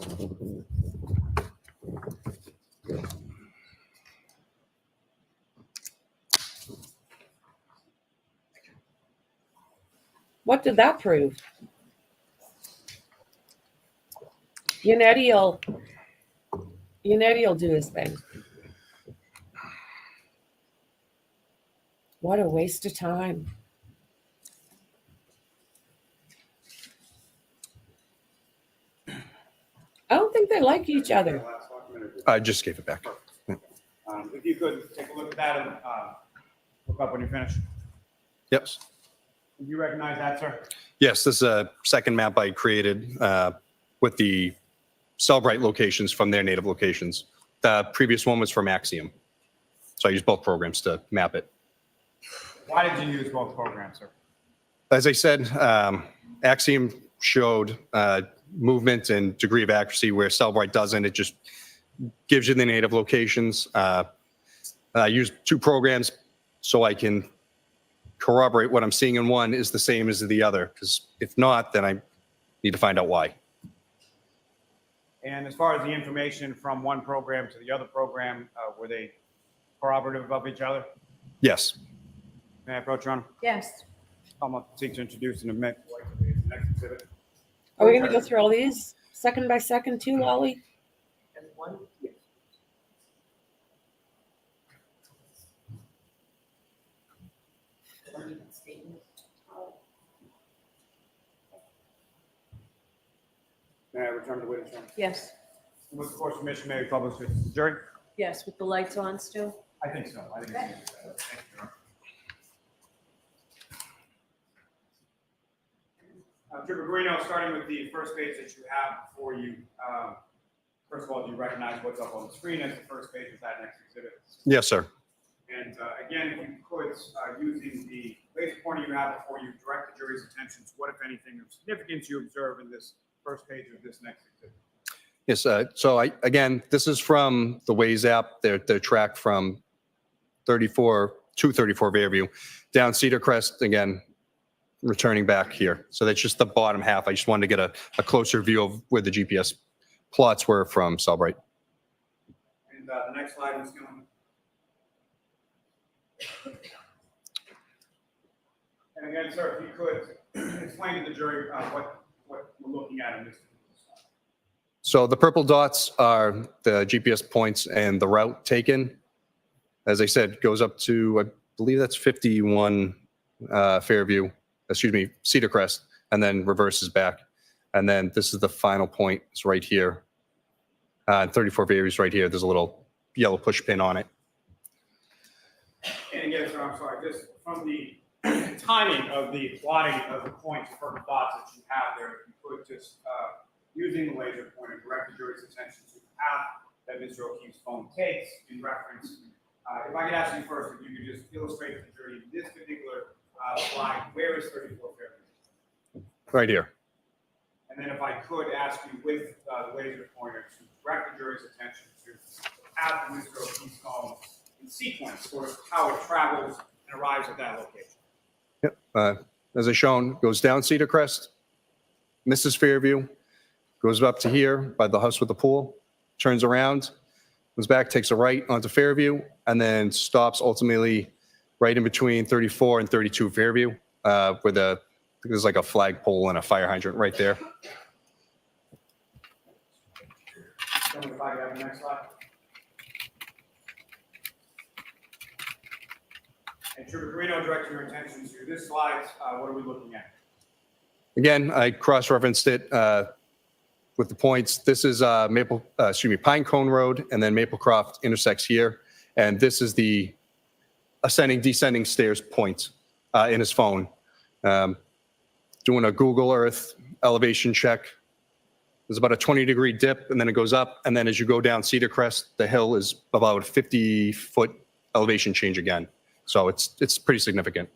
What did that prove? Unetti will do his thing. What a waste of time. I don't think they like each other. I just gave it back. If you could take a look at that and look up when you're finished. Yep. Do you recognize that, sir? Yes, this is a second map I created with the Cellbrite locations from their native locations. The previous one was from Axiom. So I used both programs to map it. Why did you use both programs, sir? As I said, Axiom showed movement and degree of accuracy where Cellbrite doesn't. It just gives you the native locations. I use two programs so I can corroborate what I'm seeing in one is the same as the other, because if not, then I need to find out why. And as far as the information from one program to the other program, were they corroborative of each other? Yes. May I approach, Your Honor? Yes. I'm going to seek to introduce and admit the next exhibit. Are we going to go through all these second by second too, Wally? May I return to witness, Your Honor? Yes. With the court's permission, may we publish this to the jury? Yes, with the lights on still? I think so. I think it's, thank you, Your Honor. Mr. Pecorino, starting with the first page that you have before you, first of all, do you recognize what's up on the screen as the first page of that next exhibit? Yes, sir. And again, if you could, using the laser pointer you have before you, direct the jury's attention to what, if anything, of significance you observe in this first page of this next exhibit. Yes. So again, this is from the Waze app. They're tracked from 34 to 34 Fairview down Cedar Crest again, returning back here. So that's just the bottom half. I just wanted to get a closer view of where the GPS plots were from Cellbrite. And the next slide is going. And again, sir, if you could explain to the jury what we're looking at in this. So the purple dots are the GPS points and the route taken. As I said, goes up to, I believe that's 51 Fairview, Cedar Crest, and then reverses back. And then this is the final point. It's right here. 34 Fairview is right here. There's a little yellow push pin on it. And again, sir, I'm sorry, just from the timing of the plotting of the points, purple dots that you have there, if you could just, using the laser pointer, direct the jury's attention to the path that Mr. O'Keefe's phone takes in reference. If I could ask you first, if you could just illustrate to the jury this particular slide, where is 34 Fairview? Right here. And then if I could ask you with the laser pointer to direct the jury's attention to the path of Mr. O'Keefe's phone in sequence, sort of how it travels and arrives at that location. Yep. As I shown, goes down Cedar Crest, Mrs. Fairview, goes up to here by the house with the pool, turns around, goes back, takes a right onto Fairview, and then stops ultimately right in between 34 and 32 Fairview, where there's like a flagpole and a fire hydrant right there. Tell me if I have the next slide. And Trooper Carino, direct your attention to this slide. What are we looking at? Again, I cross-referenced it with the points. This is Pine Cone Road, and then Maplecroft intersects here. And this is the ascending, descending stairs point in his phone. Doing a Google Earth elevation check. There's about a 20-degree dip, and then it goes up. And then as you go down Cedar Crest, the hill is about a 50-foot elevation change again. So it's pretty significant.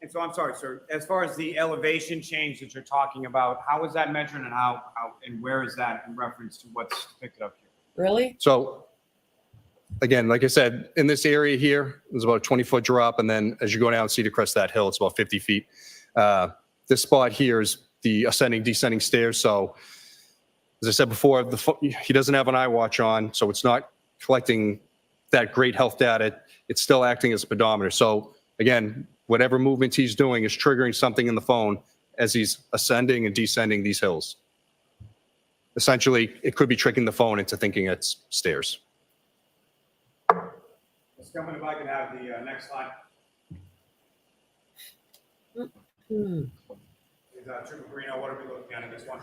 And so I'm sorry, sir, as far as the elevation change that you're talking about, how is that measured and how and where is that in reference to what's depicted up here? Really? So again, like I said, in this area here, there's about a 20-foot drop. And then as you go down Cedar Crest, that hill, it's about 50 feet. This spot here is the ascending, descending stairs. So as I said before, he doesn't have an iWatch on, so it's not collecting that great health data. It's still acting as a pedometer. So again, whatever movement he's doing is triggering something in the phone as he's ascending and descending these hills. Essentially, it could be tricking the phone into thinking it's stairs. Let's come in if I can have the next slide. Trooper Carino, what are we looking at in this one?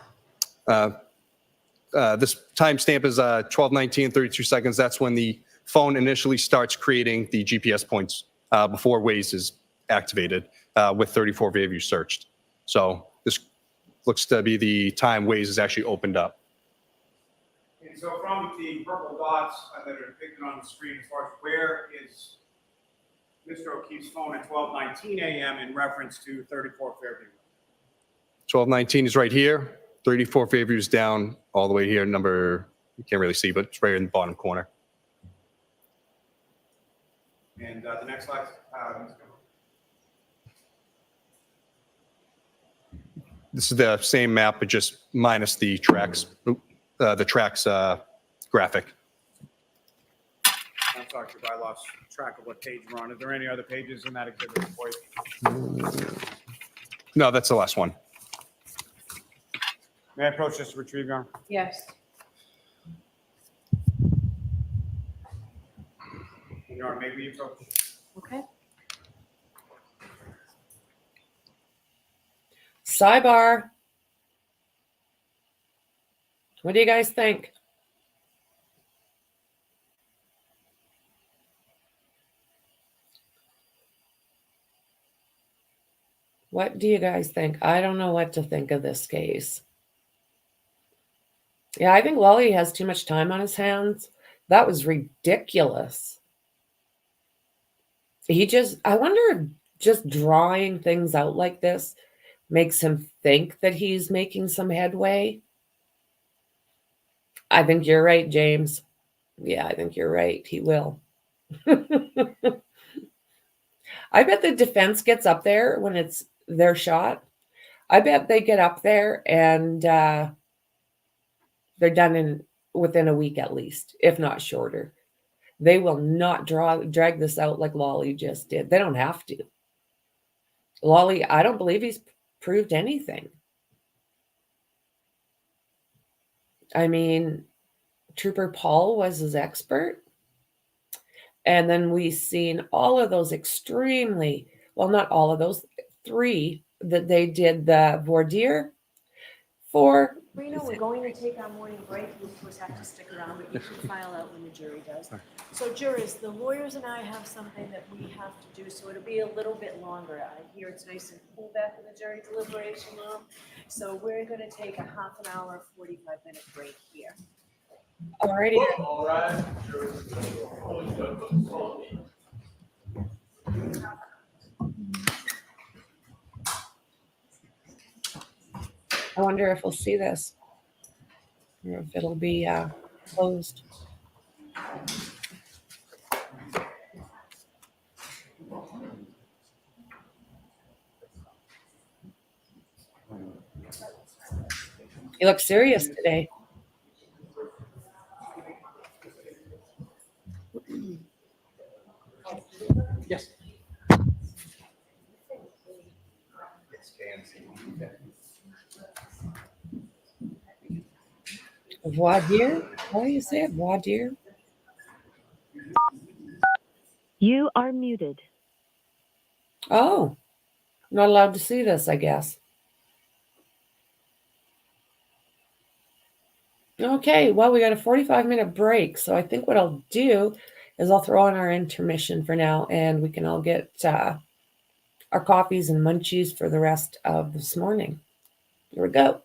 This timestamp is 12:19, 32 seconds. That's when the phone initially starts creating the GPS points before Waze is activated with 34 Fairview searched. So this looks to be the time Waze is actually opened up. And so from the purple dots that are depicted on the screen, as far as where is Mr. O'Keefe's phone at 12:19 a.m. in reference to 34 Fairview? 12:19 is right here. 34 Fairview is down all the way here. Number, you can't really see, but it's right in the bottom corner. And the next slide. This is the same map, but just minus the tracks, graphic. I'm sorry, I lost track of what page we're on. Is there any other pages in that exhibit for you? No, that's the last one. May I approach this to retrieve your arm? Yes. Your arm, maybe you approach. Okay. Sidebar. What do you guys think? What do you guys think? I don't know what to think of this case. Yeah, I think Wally has too much time on his hands. That was ridiculous. I wonder if just drawing things out like this makes him think that he's making some headway. I think you're right, James. Yeah, I think you're right. He will. I bet the defense gets up there when it's their shot. I bet they get up there and they're done within a week at least, if not shorter. They will not drag this out like Lolly just did. They don't have to. Lolly, I don't believe he's proved anything. I mean, Trooper Paul was his expert. And then we've seen all of those extremely, well, not all of those, 3 that they did the voir dire for. Reno, we're going to take our morning break. You, of course, have to stick around, but you can file out when the jury does. So jurors, the lawyers and I have something that we have to do, so it'll be a little bit longer. I hear it's nice and cool back in the jury deliberation room. So we're going to take a half an hour, 45-minute break here. Alrighty. All right. I wonder if we'll see this, or if it'll be closed. You look serious today. Yes. Voir dire? How do you say it? Voir dire? You are muted. Oh, not allowed to see this, I guess. Okay, well, we got a 45-minute break. So I think what I'll do is I'll throw in our intermission for now, and we can all get our coffees and munchies for the rest of this morning. Here we go.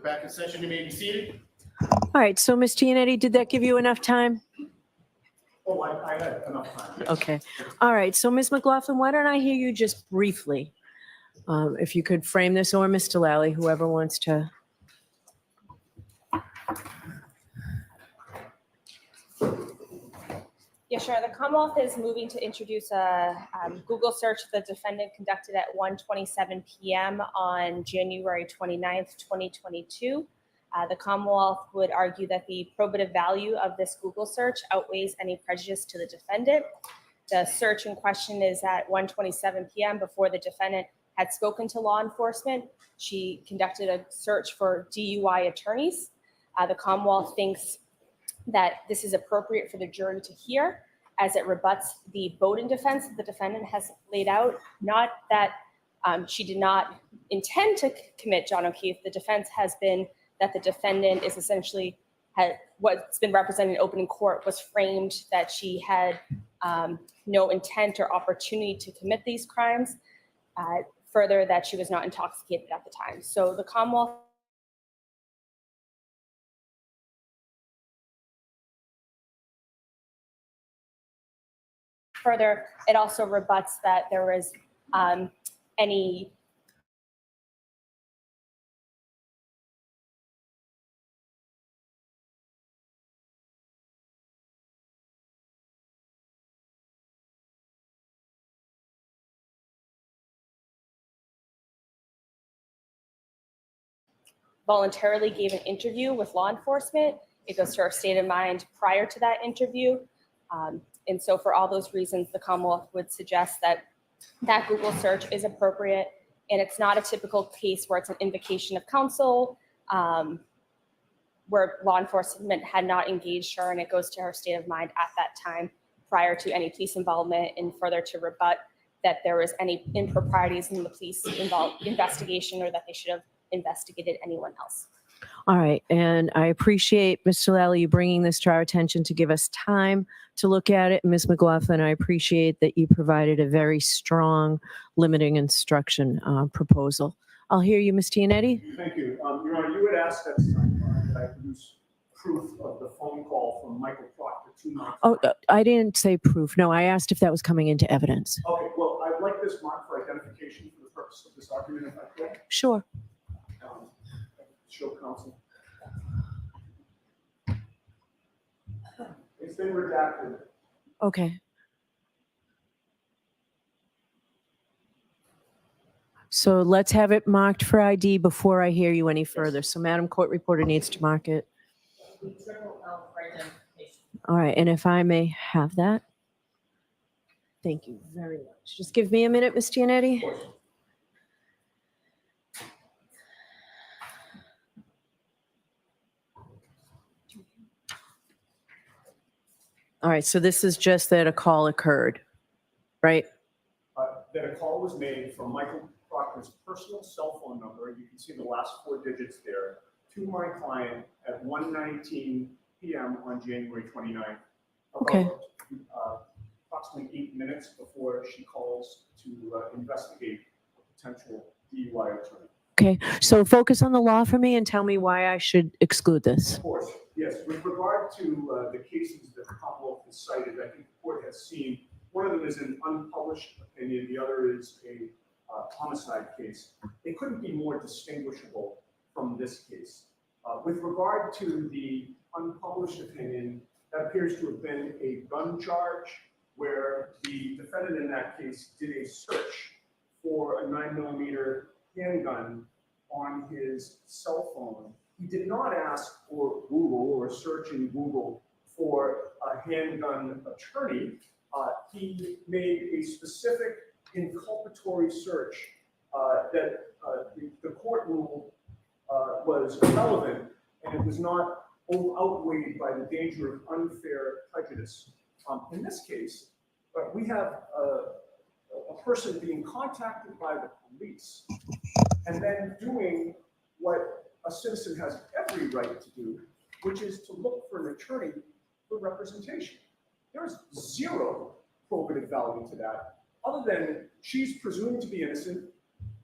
back in session. You may be seated. All right, so Ms. Giannetti, did that give you enough time? Oh, I had enough time. Yes. Okay. All right, so Ms. McLaughlin, why don't I hear you just briefly? If you could frame this, or Mr. Lally, whoever wants to. Yeah, sure. The Commonwealth is moving to introduce a Google search the defendant conducted at 1:27 p.m. on January 29th, 2022. The Commonwealth would argue that the probative value of this Google search outweighs any prejudice to the defendant. The search in question is at 1:27 p.m. before the defendant had spoken to law enforcement. She conducted a search for DUI attorneys. The Commonwealth thinks that this is appropriate for the jury to hear, as it rebuts the Bowden defense that the defendant has laid out. Not that she did not intend to commit John O'Keefe. The defense has been that the defendant is essentially what's been represented in open court was framed that she had no intent or opportunity to commit these crimes. Further, that she was not intoxicated at the time. So the Commonwealth Further, it also rebuts that there was any voluntarily gave an interview with law enforcement. It goes to her state of mind prior to that interview. And so for all those reasons, the Commonwealth would suggest that that Google search is appropriate, and it's not a typical case where it's an invocation of counsel, where law enforcement had not engaged her, and it goes to her state of mind at that time prior to any police involvement, and further to rebut that there was any improprieties in the police investigation, or that they should have investigated anyone else. All right, and I appreciate, Mr. Lally, you bringing this to our attention to give us time to look at it. Ms. McLaughlin, I appreciate that you provided a very strong limiting instruction proposal. I'll hear you, Ms. Giannetti. Thank you. Your Honor, you had asked that I produce proof of the phone call from Michael Proctor to my client. Oh, I didn't say proof. No, I asked if that was coming into evidence. Okay, well, I'd like this marked for identification for the purpose of this argument, if I could. Sure. Show counsel. It's been redacted. Okay. So let's have it marked for ID before I hear you any further. So Madam Court Reporter needs to mark it. All right, and if I may have that. Thank you very much. Just give me a minute, Ms. Giannetti. All right, so this is just that a call occurred, right? That a call was made from Michael Proctor's personal cell phone number, you can see the last 4 digits there, to my client at 1:19 p.m. on January 29th. Okay. Approximately 8 minutes before she calls to investigate a potential DUI attorney. Okay, so focus on the law for me and tell me why I should exclude this. Of course, yes. With regard to the cases that the Commonwealth has cited, I think the court has seen, one of them is an unpublished opinion, the other is a homicide case. They couldn't be more distinguishable from this case. With regard to the unpublished opinion, that appears to have been a gun charge where the defendant in that case did a search for a 9mm handgun on his cell phone. He did not ask for Google or search in Google for a handgun attorney. He made a specific inculpatory search that the court ruled was relevant, and it was not outweighed by the danger of unfair prejudice. In this case, we have a person being contacted by the police and then doing what a citizen has every right to do, which is to look for an attorney for representation. There is zero probative value to that, other than she's presumed to be innocent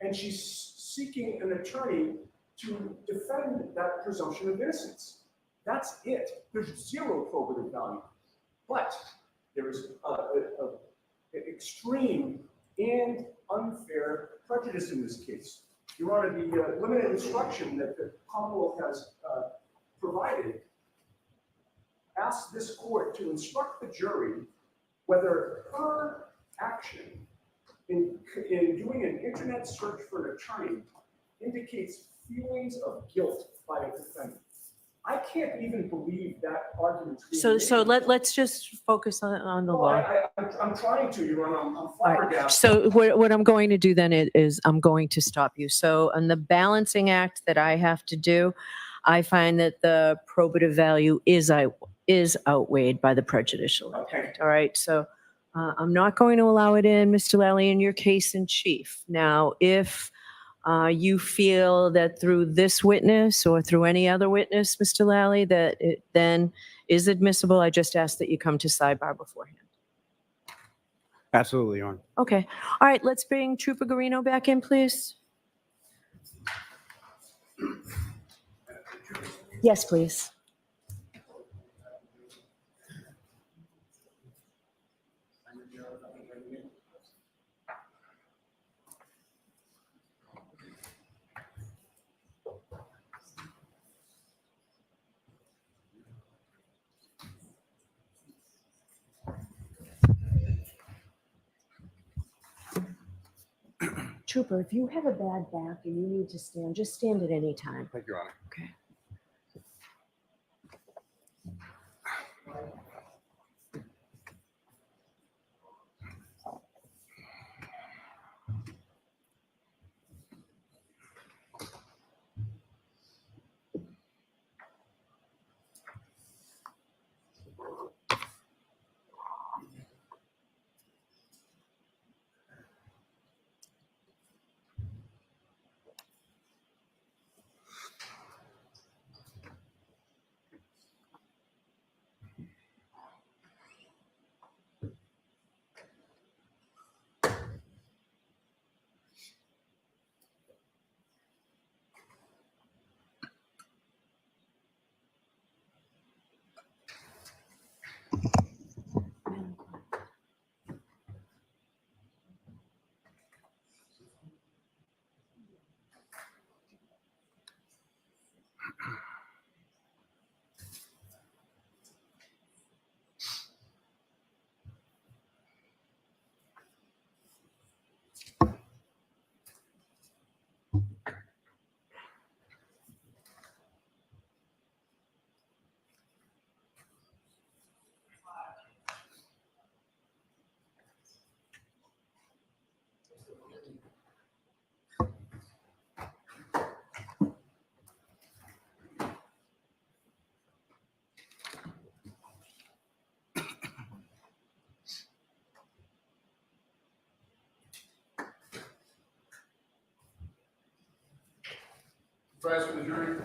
and she's seeking an attorney to defend that presumption of innocence. That's it. There's zero probative value. But there is extreme and unfair prejudice in this case. Your Honor, the limited instruction that the Commonwealth has provided asks this court to instruct the jury whether her action in doing an internet search for an attorney indicates feelings of guilt by a defendant. I can't even believe that argument. So let's just focus on the law. I'm trying to, Your Honor. I'm All right. flabbergasted. So what I'm going to do then is I'm going to stop you. So on the balancing act that I have to do, I find that the probative value is outweighed by the prejudicial impact. All right. So I'm not going to allow it in, Mr. Lally, in your case in chief. Now, if you feel that through this witness or through any other witness, Mr. Lally, that it then is admissible, I just ask that you come to sidebar beforehand. Absolutely, Your Honor. Okay. All right. Let's bring Trooper Garino back in, please. Yes, please. Trooper, if you have a bad back and you need to stand, just stand at any time. Thank you, Your Honor. Okay. Rise for the jury.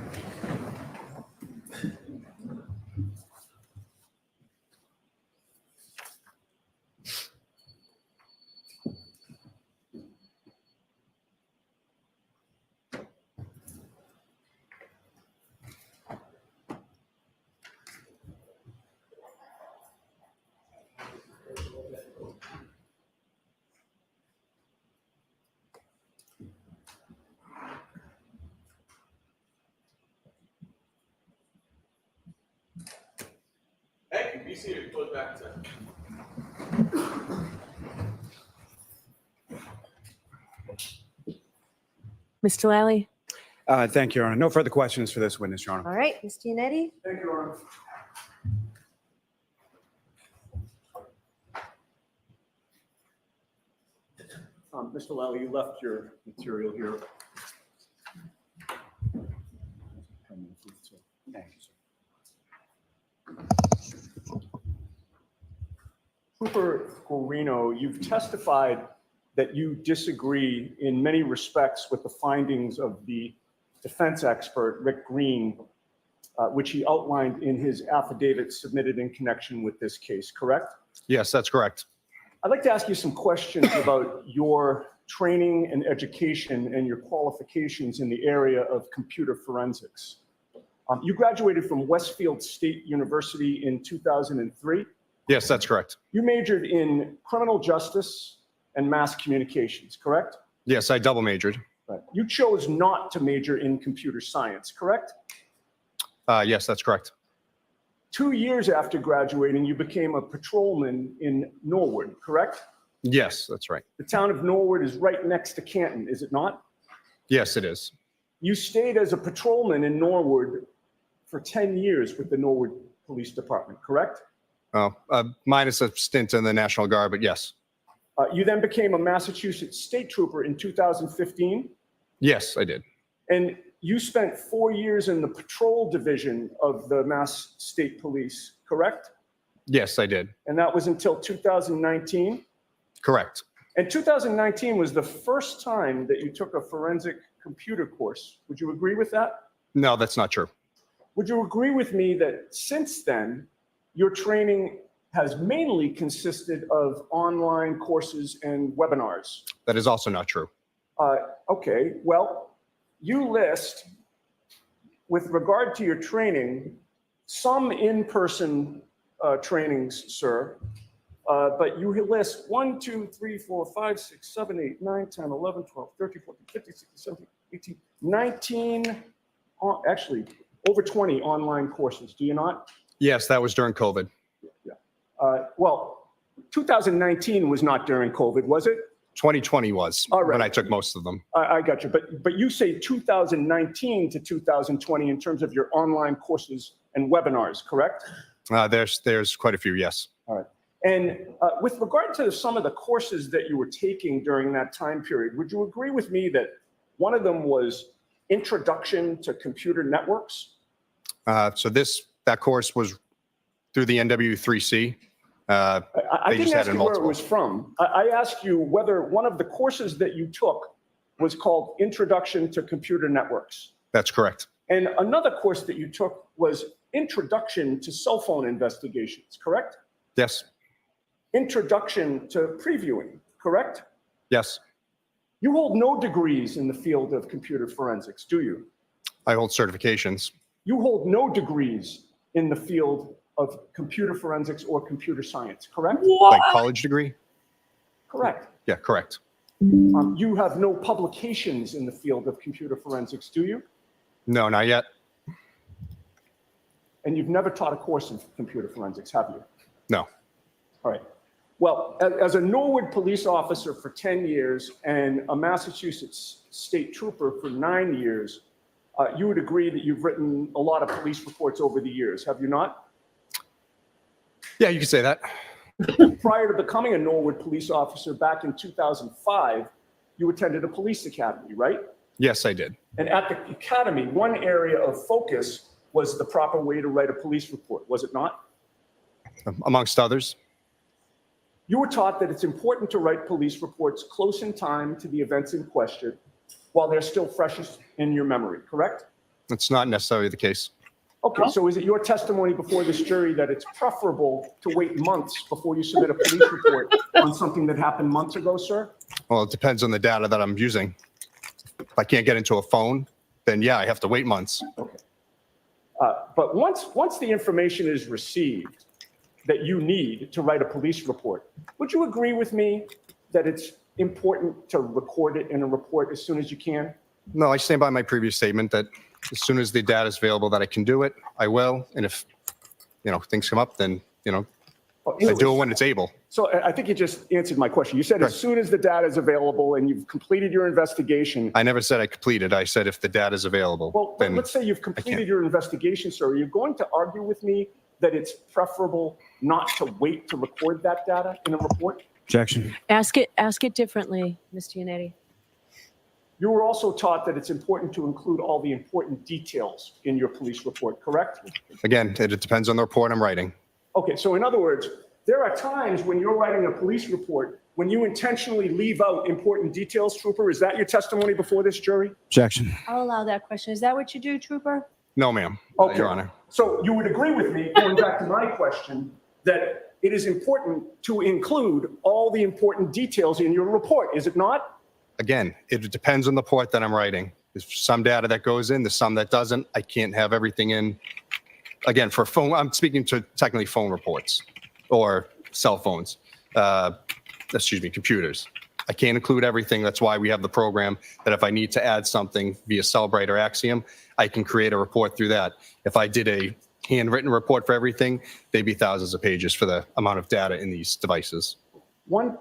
Thank you. Be seated. Close back to Mr. Lally? Thank you, Your Honor. No further questions for this witness, Your Honor. All right. Ms. Giannetti? Thank you, Your Honor. Mr. Lally, you left your material here. Thank you, sir. Trooper Guarino, you've testified that you disagree in many respects with the findings of the defense expert, Rick Green, which he outlined in his affidavit submitted in connection with this case, correct? Yes, that's correct. I'd like to ask you some questions about your training and education and your qualifications in the area of computer forensics. You graduated from Westfield State University in 2003. Yes, that's correct. You majored in criminal justice and mass communications, correct? Yes, I double majored. Right. You chose not to major in computer science, correct? Yes, that's correct. 2 years after graduating, you became a patrolman in Norwood, correct? Yes, that's right. The town of Norwood is right next to Canton, is it not? Yes, it is. You stayed as a patrolman in Norwood for 10 years with the Norwood Police Department, correct? Minus a stint in the National Guard, but yes. You then became a Massachusetts state trooper in 2015, Yes, I did. and you spent 4 years in the patrol division of the Mass State Police, correct? Yes, I did. And that was until 2019? Correct. And 2019 was the first time that you took a forensic computer course. Would you agree with that? No, that's not true. Would you agree with me that since then, your training has mainly consisted of online courses and webinars? That is also not true. Okay, well, you list, with regard to your training, some in-person trainings, sir, but you list 1, 2, 3, 4, 5, 6, 7, 8, 9, 10, 11, 12, 13, 14, 15, 16, 17, 18, 19, actually, over 20 online courses, do you not? Yes, that was during COVID. Yeah. Well, 2019 was not during COVID, was it? 2020 was All right. when I took most of them. I got you, but you say 2019 to 2020 in terms of your online courses and webinars, correct? There's quite a few, yes. All right. And with regard to some of the courses that you were taking during that time period, would you agree with me that one of them was Introduction to Computer Networks? So that course was through the NW3C. I They didn't just had ask it you where it multiple. was from. I asked you whether one of the courses that you took was called Introduction to Computer Networks. That's correct. And another course that you took was Introduction to Cell Phone Investigations, correct? Yes. Introduction to Previewing, correct? Yes. You hold no degrees in the field of computer forensics, do you? I hold certifications. You hold no degrees in the field of computer forensics or computer science, correct? Like college degree? Correct. Yeah, correct. You have no publications in the field of computer forensics, do you? No, not yet. And you've never taught a course in computer forensics, have you? No. All right. Well, as a Norwood police officer for 10 years and a Massachusetts state trooper for 9 years, you would agree that you've written a lot of police reports over the years, have you not? Yeah, you could say that. Prior to becoming a Norwood police officer back in 2005, you attended a police academy, right? Yes, I did. And at the academy, one area of focus was the proper way to write a police report, was it not? Amongst others. You were taught that it's important to write police reports close in time to the events in question while they're still freshest in your memory, correct? That's not necessarily the case. Okay, so is it your testimony before this jury that it's preferable to wait months before you submit a police report on something that happened months ago, sir? Well, it depends on the data that I'm using. If I can't get into a phone, then yeah, I have to wait months. Okay. But once the information is received that you need to write a police report, would you agree with me that it's important to record it in a report as soon as you can? No, I stand by my previous statement that as soon as the data is available that I can do it, I will. And if, things come up, then, I do it when it's able. So I think you just answered my question. You said as soon as the data is available and you've completed your investigation. I never said I completed. I said if the data is available, Well, then let's say you've completed your investigation, sir. Are you going to argue with me that it's preferable not to wait to record that data in a report? Objection. Ask it differently, Mr. Yannetti. You were also taught that it's important to include all the important details in your police report, correct? again, it depends on the report I'm writing. Okay, so in other words, there are times when you're writing a police report when you intentionally leave out important details, Trooper. Is that your testimony before this jury? Objection. I'll allow that question. Is that what you do, Trooper? No, ma'am, Okay. Your Honor. So you would agree with me, going back to my question, that it is important to include all the important details in your report, is it not? Again, it depends on the report that I'm writing. There's some data that goes in, there's some that doesn't. I can't have everything in. Again, for phone, I'm speaking to technically phone reports or cell phones, computers. I can't include everything. That's why we have the program that if I need to add something via Cellbrite or Axiom, I can create a report through that. If I did a handwritten report for everything, they'd be thousands of pages for the amount of data in these devices. One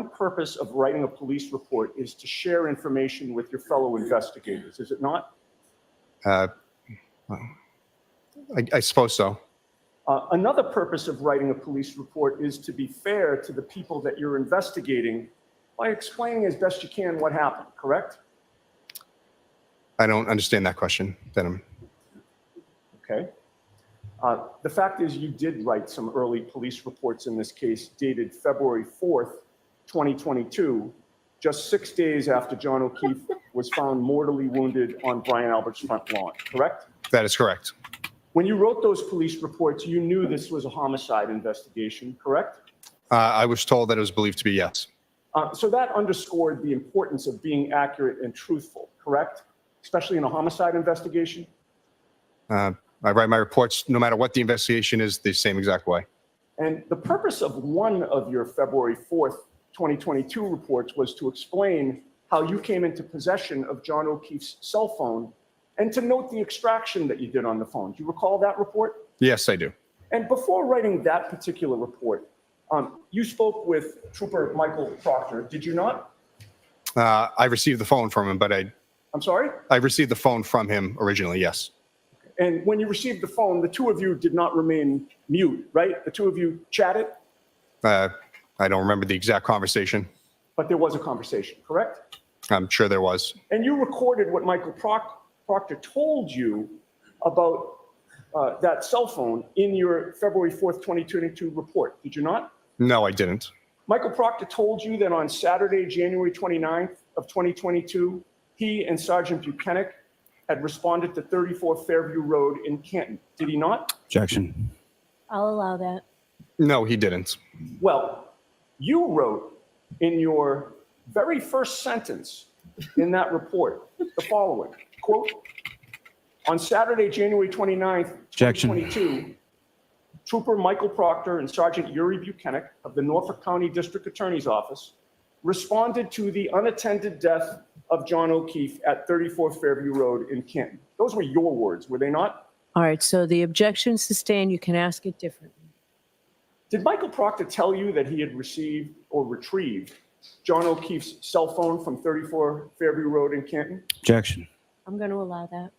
purpose of writing a police report is to share information with your fellow investigators, is it not? I suppose so. Another purpose of writing a police report is to be fair to the people that you're investigating by explaining as best you can what happened, correct? I don't understand that question, Denham. Okay. The fact is you did write some early police reports in this case dated February 4th, 2022, just 6 days after John O'Keefe was found mortally wounded on Brian Albert's front lawn, correct? That is correct. When you wrote those police reports, you knew this was a homicide investigation, correct? I was told that it was believed to be yes. So that underscored the importance of being accurate and truthful, correct? Especially in a homicide investigation? I write my reports, no matter what the investigation is, the same exact way. And the purpose of one of your February 4th, 2022 reports was to explain how you came into possession of John O'Keefe's cell phone and to note the extraction that you did on the phone. Do you recall that report? Yes, I do. And before writing that particular report, you spoke with Trooper Michael Proctor, did you not? I received the phone from him, but I'm sorry? I received the phone from him originally, yes. And when you received the phone, the two of you did not remain mute, right? The two of you chatted, I don't remember the exact conversation. but there was a conversation, correct? I'm sure there was. And you recorded what Michael Proctor told you about that cell phone in your February 4th, 2022 report, did you not? No, I didn't. Michael Proctor told you that on Saturday, January 29th of 2022, he and Sergeant Buchanan had responded to 34 Fairview Road in Canton. Did he not? Objection. I'll allow that. No, he didn't. Well, you wrote in your very first sentence in that report the following, quote, on Saturday, January 29th, 2022, Trooper Michael Proctor and Sergeant Yuri Buchanan of the Norfolk County District Attorney's Office responded to the unattended death of John O'Keefe at 34 Fairview Road in Canton. Those were your words, were they not? All right, so the objection sustained, you can ask it differently. Did Michael Proctor tell you that he had received or retrieved John O'Keefe's cell phone from 34 Fairview Road in Canton? Objection. I'm going to allow that.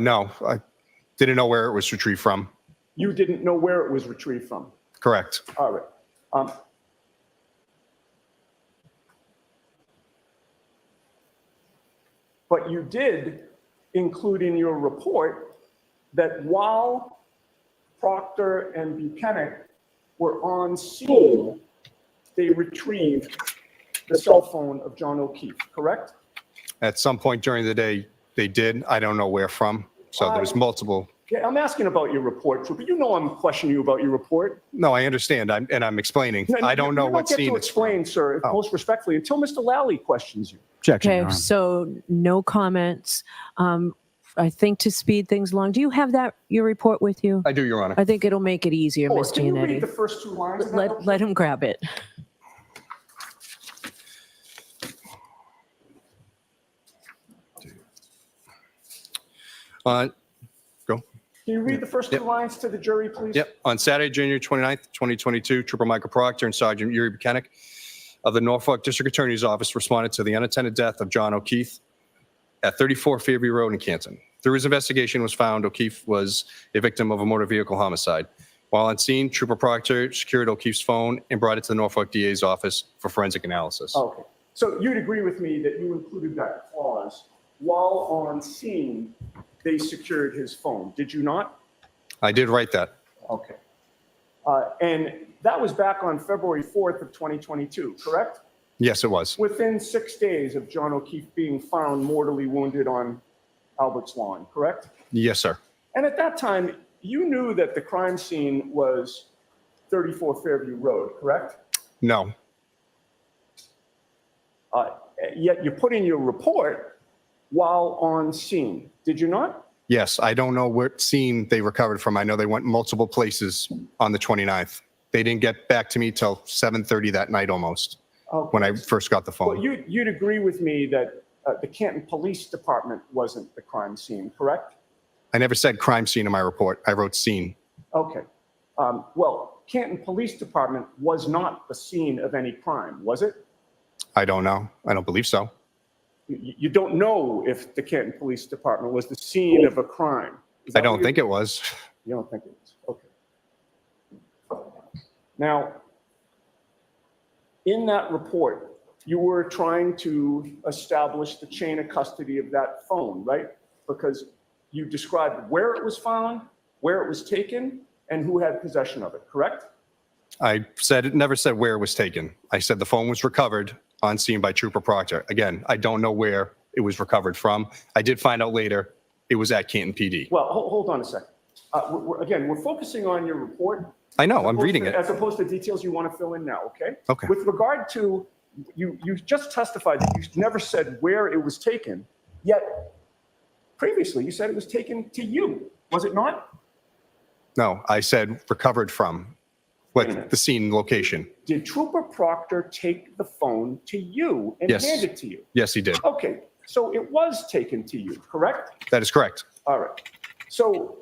No, I didn't know where it was retrieved from. You didn't know where it was retrieved from? Correct. All right. But you did include in your report that while Proctor and Buchanan were on scene, they retrieved the cell phone of John O'Keefe, correct? At some point during the day, they did. I don't know where from. So there was multiple. Yeah, I'm asking about your report, Trooper. You know I'm questioning you about your report. No, I understand. I'm explaining. I don't know what scene You don't get to it's explain, sir, most respectfully, until Mr. Lally questions you. Okay, so no comments. I think to speed things along, do you have your report with you? I do, Your Honor. I think it'll make it easier, Or Ms. can you read the Giannetti. first two lines? of that Let report? him grab it. Go. Can you read the first two lines to the jury, please? Yep. On Saturday, January 29th, 2022, Trooper Michael Proctor and Sergeant Yuri Buchanan of the Norfolk District Attorney's Office responded to the unattended death of John O'Keefe at 34 Fairview Road in Canton. Through his investigation, was found O'Keefe was a victim of a motor vehicle homicide. While on scene, Trooper Proctor secured O'Keefe's phone and brought it to the Norfolk DA's office for forensic analysis. Okay. So you'd agree with me that you included that clause, while on scene, they secured his phone, did you not? I did write that. Okay. And that was back on February 4th of 2022, correct? Yes, it was. Within 6 days of John O'Keefe being found mortally wounded on Albert's lawn, correct? Yes, sir. And at that time, you knew that the crime scene was 34 Fairview Road, correct? No. Yet you put in your report while on scene, did you not? Yes, I don't know what scene they recovered from. I know they went multiple places on the 29th. They didn't get back to me till 7:30 that night almost, when I first got the Well, phone. you'd agree with me that the Canton Police Department wasn't the crime scene, correct? I never said crime scene in my report. I wrote scene. Okay. Well, Canton Police Department was not the scene of any crime, was it? I don't know. I don't believe so. You don't know if the Canton Police Department was the scene of a crime. Is I that don't what think it was. You don't think it was? Okay. Now, in that report, you were trying to establish the chain of custody of that phone, right? Because you described where it was found, where it was taken, and who had possession of it, correct? I said it never said where it was taken. I said the phone was recovered on scene by Trooper Proctor. Again, I don't know where it was recovered from. I did find out later it was at Canton PD. Well, hold on a second. Again, we're focusing on your report. I know, I'm reading it. As opposed to details you want to fill in now, okay? Okay. With regard to, you just testified that you never said where it was taken, yet previously you said it was taken to you, was it not? No, I said recovered from. What the scene location? Did Trooper Proctor take the phone to you and Yes. hand it to you? Yes, he did. Okay, so it was taken to you, correct? That is correct. All right. So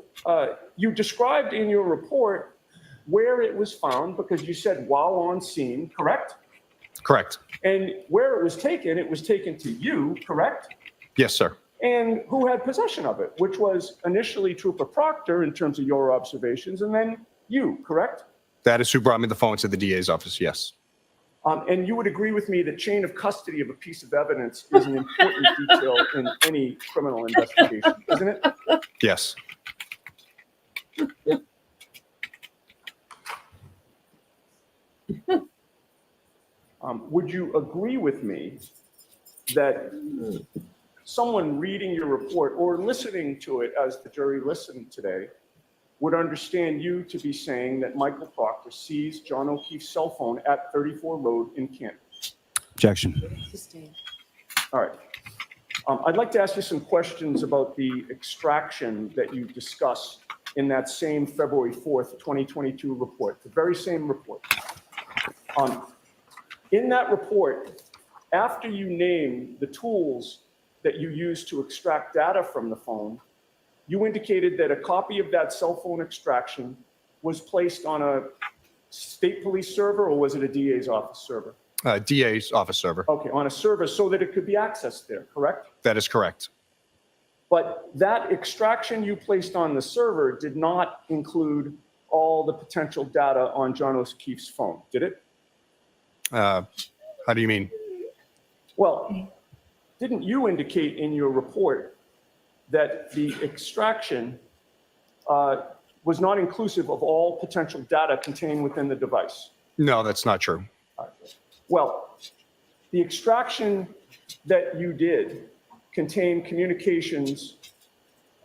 you described in your report where it was found because you said while on scene, correct? Correct. And where it was taken to you, correct? Yes, sir. And who had possession of it, which was initially Trooper Proctor in terms of your observations, and then you, correct? That is who brought me the phone to the DA's office, yes. And you would agree with me that chain of custody of a piece of evidence is an important detail in any criminal investigation, isn't it? Yes. Would you agree with me that someone reading your report or listening to it as the jury listened today would understand you to be saying that Michael Proctor seized John O'Keefe's cell phone at 34 Road in Canton? Objection. Sustained. All right. I'd like to ask you some questions about the extraction that you discuss in that same February 4th, 2022 report, the very same report. In that report, after you name the tools that you use to extract data from the phone, you indicated that a copy of that cell phone extraction was placed on a state police server, or was it a DA's office server? DA's office server. Okay, on a server so that it could be accessed there, correct? That is correct. But that extraction you placed on the server did not include all the potential data on John O'Keefe's phone, did it? How do you mean? Well, didn't you indicate in your report that the extraction was not inclusive of all potential data contained within the device? No, that's not true. Well, the extraction that you did contained communications,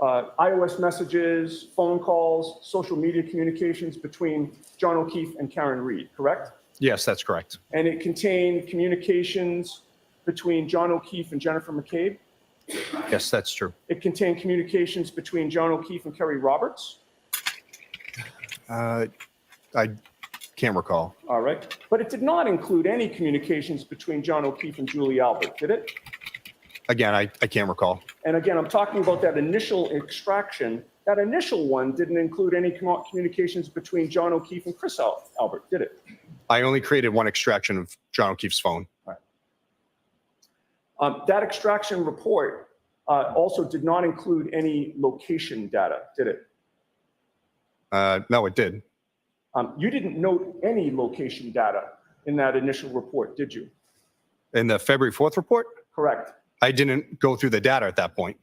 iOS messages, phone calls, social media communications between John O'Keefe and Karen Reed, correct? Yes, that's correct. And it contained communications between John O'Keefe and Jennifer McCabe. Yes, that's true. It contained communications between John O'Keefe and Kerry Roberts. I can't recall. All right. But it did not include any communications between John O'Keefe and Julie Albert, did it? Again, I can't recall. And again, I'm talking about that initial extraction. That initial one didn't include any communications between John O'Keefe and Chris Albert, did it? I only created one extraction of John O'Keefe's phone. That extraction report also did not include any location data, did it? No, it did. You didn't note any location data in that initial report, did you? In the February 4th report? Correct. I didn't go through the data at that point.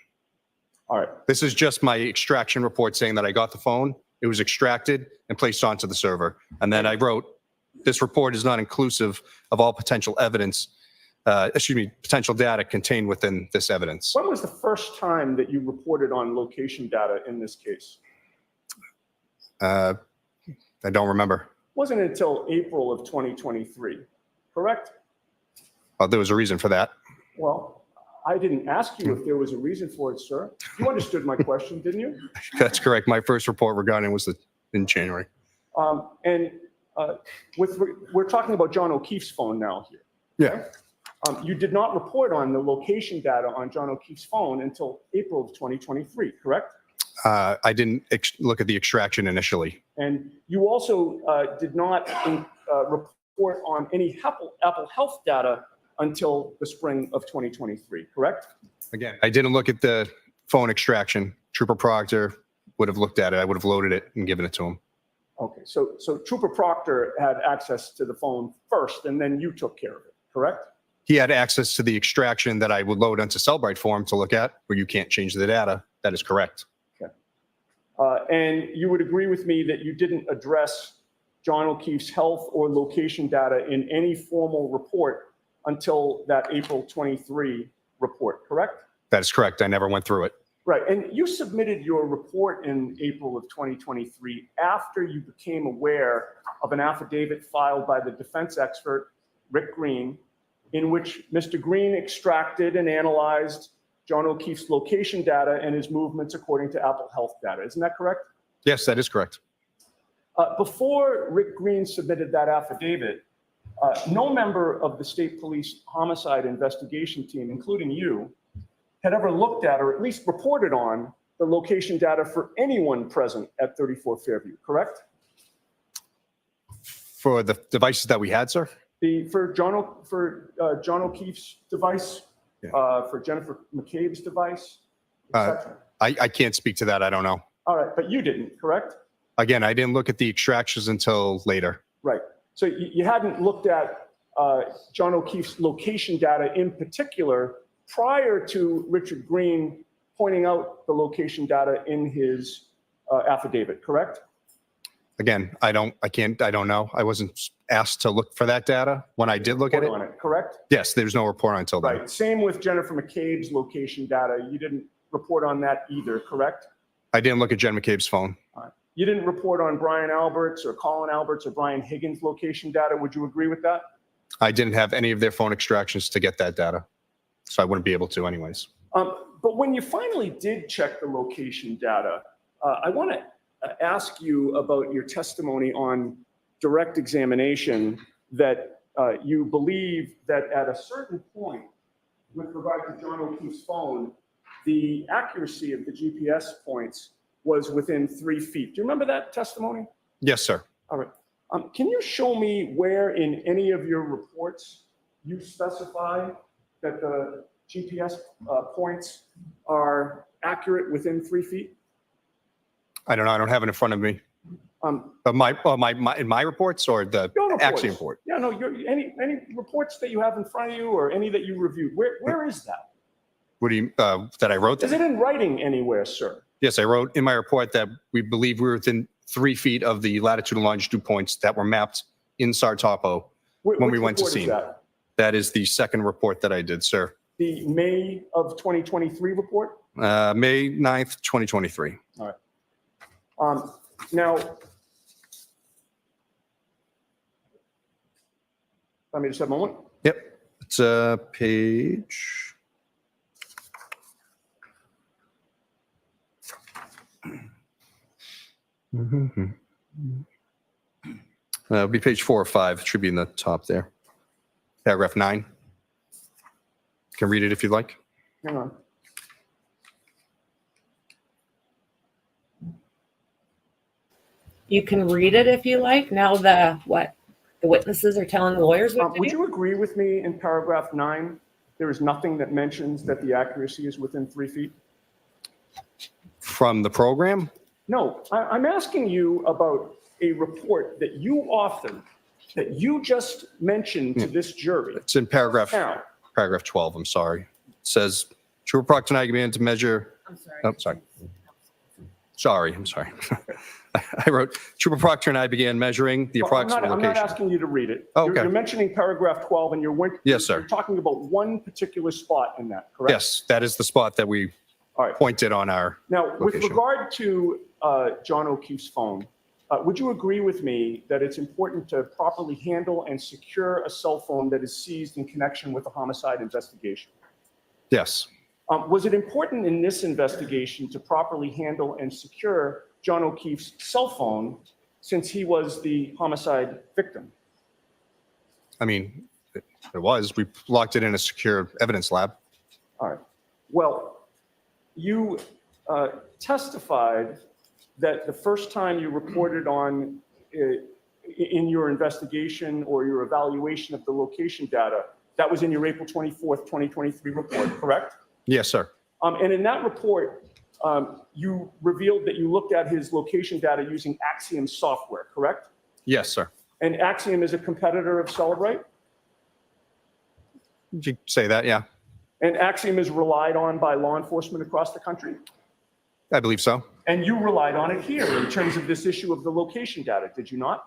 All right. This is just my extraction report saying that I got the phone, it was extracted and placed onto the server. And then I wrote, this report is not inclusive of all potential evidence, potential data contained within this evidence. When was the first time that you reported on location data in this case? I don't remember. Wasn't until April of 2023, correct? There was a reason for that. Well, I didn't ask you if there was a reason for it, sir. You understood my question, didn't you? That's correct. My first report regarding was in January. We're talking about John O'Keefe's phone now here. Yeah. You did not report on the location data on John O'Keefe's phone until April of 2023, correct? I didn't look at the extraction initially. And you also did not report on any Apple Health data until the spring of 2023, correct? Again, I didn't look at the phone extraction. Trooper Proctor would have looked at it. I would have loaded it and given it to him. Okay, so Trooper Proctor had access to the phone first, and then you took care of it, correct? He had access to the extraction that I would load onto Cellbrite for him to look at, where you can't change the data. That is correct. Okay. And you would agree with me that you didn't address John O'Keefe's health or location data in any formal report until that April 23 report, correct? That is correct. I never went through it. Right, and you submitted your report in April of 2023 after you became aware of an affidavit filed by the defense expert, Rick Green, in which Mr. Green extracted and analyzed John O'Keefe's location data and his movements according to Apple Health data. Isn't that correct? Yes, that is correct. Before Rick Green submitted that affidavit, no member of the state police homicide investigation team, including you, had ever looked at or at least reported on the location data for anyone present at 34 Fairview, correct? For the devices that we had, sir? For John O'Keefe's device, for Jennifer McCabe's device, etc. I can't speak to that. I don't know. All right, but you didn't, correct? Again, I didn't look at the extractions until later. Right. So you hadn't looked at John O'Keefe's location data in particular prior to Richard Green pointing out the location data in his affidavit, correct? Again, I don't know. I wasn't asked to look for that data when I did look at it. On it, correct? Yes, there's no report until then. Right. Same with Jennifer McCabe's location data. You didn't report on that either, correct? I didn't look at Jen McCabe's phone. All right. You didn't report on Brian Alberts or Colin Alberts or Brian Higgins' location data. Would you agree with that? I didn't have any of their phone extractions to get that data, so I wouldn't be able to anyways. But when you finally did check the location data, I want to ask you about your testimony on direct examination that you believe that at a certain point with regard to John O'Keefe's phone, the accuracy of the GPS points was within 3 feet. Do you remember that testimony? Yes, sir. All right. Can you show me where in any of your reports you specify that the GPS points are accurate within 3 feet? I don't know. I don't have it in front of me. In my reports or the Axiom report? Yeah, no. Any reports that you have in front of you or any that you reviewed? Where is that? What do you that I wrote? Is it in writing anywhere, sir? Yes, I wrote in my report that we believe we were within 3 feet of the latitude and longitude points that were mapped in Sartopo when we went to scene. That is the second report that I did, sir. The May of 2023 report? May 9th, 2023. All right. Now, let me just have a moment. Yep. It's page. It'll be page 4 or 5. It should be in the top there. Paragraph 9. You can read it if you'd like. Hang on. You can read it if you like. Now the witnesses are telling the lawyers what to Would do? you agree with me in paragraph 9? There is nothing that mentions that the accuracy is within 3 feet? From the program? No, I'm asking you about a report that you authored, that you just mentioned to this jury. It's in paragraph Now, 12. I'm sorry. It says, Trooper Proctor and I began to measure. I'm sorry. Oh, sorry. I'm sorry. I wrote, Trooper Proctor and I began measuring the approximate I'm location. not asking you to read it. Oh, okay. You're mentioning paragraph 12 and Yes, sir. you're talking about one particular spot in that, correct? Yes, that is the spot that we All right. pointed on our Now, with location. regard to John O'Keefe's phone, would you agree with me that it's important to properly handle and secure a cell phone that is seized in connection with a homicide investigation? Yes. Was it important in this investigation to properly handle and secure John O'Keefe's cell phone since he was the homicide victim? I mean, it was. We locked it in a secure evidence lab. All right. Well, you testified that the first time you reported on in your investigation or your evaluation of the location data, that was in your April 24th, 2023 report, correct? Yes, sir. And in that report, you revealed that you looked at his location data using Axiom software, correct? Yes, sir. And Axiom is a competitor of Celebrite? Did you say that? Yeah, And Axiom is relied on by law enforcement across the country? I believe so. And you relied on it here in terms of this issue of the location data, did you not?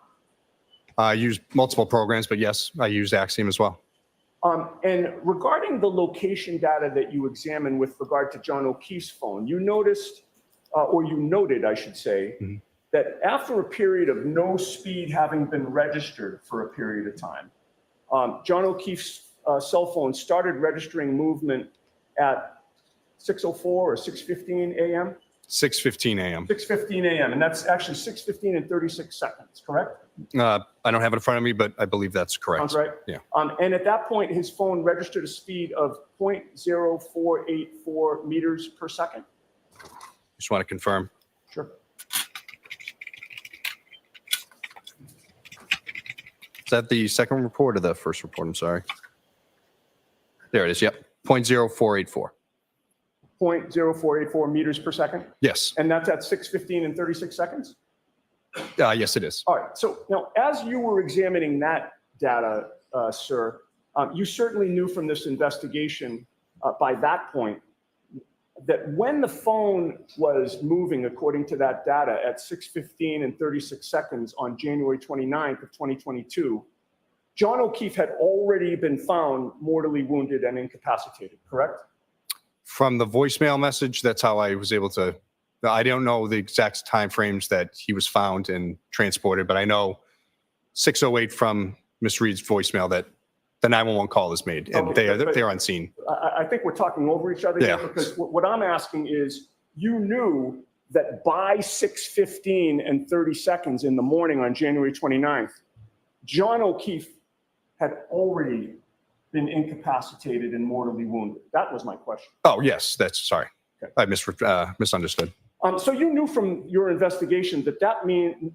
I used multiple programs, but yes, I used Axiom as well. And regarding the location data that you examined with regard to John O'Keefe's phone, you noticed, or you noted, I should say, that after a period of no speed having been registered for a period of time, John O'Keefe's cell phone started registering movement at 6:04 or 6:15 a.m.? 6:15 a.m. 6:15 a.m., and that's actually 6:15 and 36 seconds, correct? I don't have it in front of me, but I believe that's correct. Sounds right? Yeah. And at that point, his phone registered a speed of 0.0484 meters per second? Just want to confirm. Sure. Is that the second report or the first report? I'm sorry. There it is. Yep. 0.0484. 0.0484 meters per second? Yes. And that's at 6:15 and 36 seconds? Yes, it is. All right. So now, as you were examining that data, sir, you certainly knew from this investigation by that point that when the phone was moving according to that data at 6:15 and 36 seconds on January 29th of 2022, John O'Keefe had already been found mortally wounded and incapacitated, correct? From the voicemail message, that's how I was able to. I don't know the exact timeframes that he was found and transported, but I know 6:08 from Miss Reed's voicemail that the 911 call is made, and Okay, they're on scene. I think we're talking over each other here, because what I'm asking is, you knew that by 6:15 and 30 seconds in the morning on January 29th, John O'Keefe had already been incapacitated and mortally wounded. That was my question. Oh, yes, that's sorry. Okay. I misunderstood. So you knew from your investigation that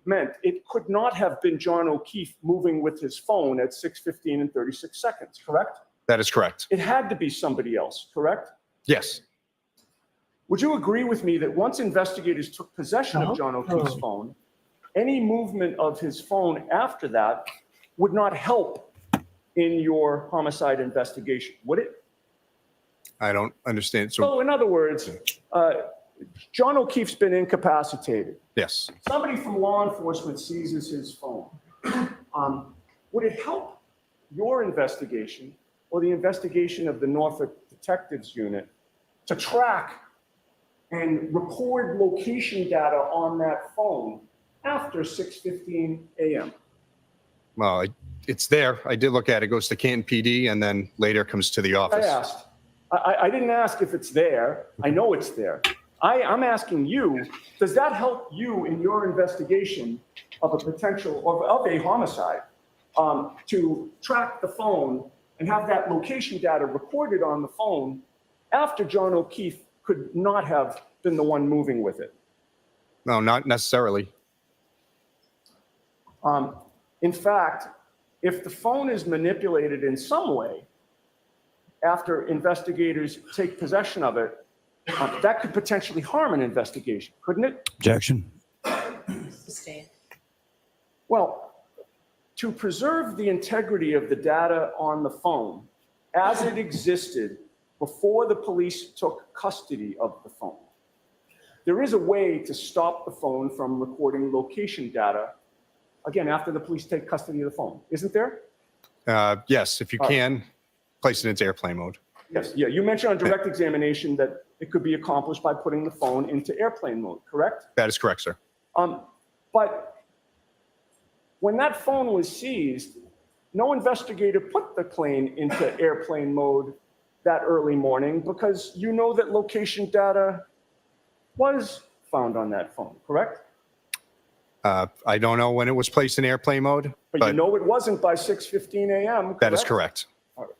meant it could not have been John O'Keefe moving with his phone at 6:15 and 36 seconds, correct? That is correct. It had to be somebody else, correct? Yes. Would you agree with me that once investigators took possession of John O'Keefe's phone, any movement of his phone after that would not help in your homicide investigation, would it? I don't understand. So in other words, John O'Keefe's been incapacitated. Yes. Somebody from law enforcement seizes his phone. Would it help your investigation or the investigation of the Norfolk Detectives Unit to track and record location data on that phone after 6:15 a.m.? Well, it's there. I did look at it. It goes to Canton PD and then later comes to the office. I asked. I didn't ask if it's there. I know it's there. I'm asking you, does that help you in your investigation of a potential, of a homicide, to track the phone and have that location data recorded on the phone after John O'Keefe could not have been the one moving with it? No, not necessarily. In fact, if the phone is manipulated in some way after investigators take possession of it, that could potentially harm an investigation, couldn't it? Objection. Sustain. Well, to preserve the integrity of the data on the phone as it existed before the police took custody of the phone, there is a way to stop the phone from recording location data, again, after the police take custody of the phone, isn't there? Yes, if you can, place it into airplane mode. Yes, yeah, you mentioned on direct examination that it could be accomplished by putting the phone into airplane mode, correct? That is correct, sir. But when that phone was seized, no investigator put the plane into airplane mode that early morning because you know that location data was found on that phone, correct? I don't know when it was placed in airplane mode, But you know it wasn't by 6:15 a.m., correct? that is correct. All right.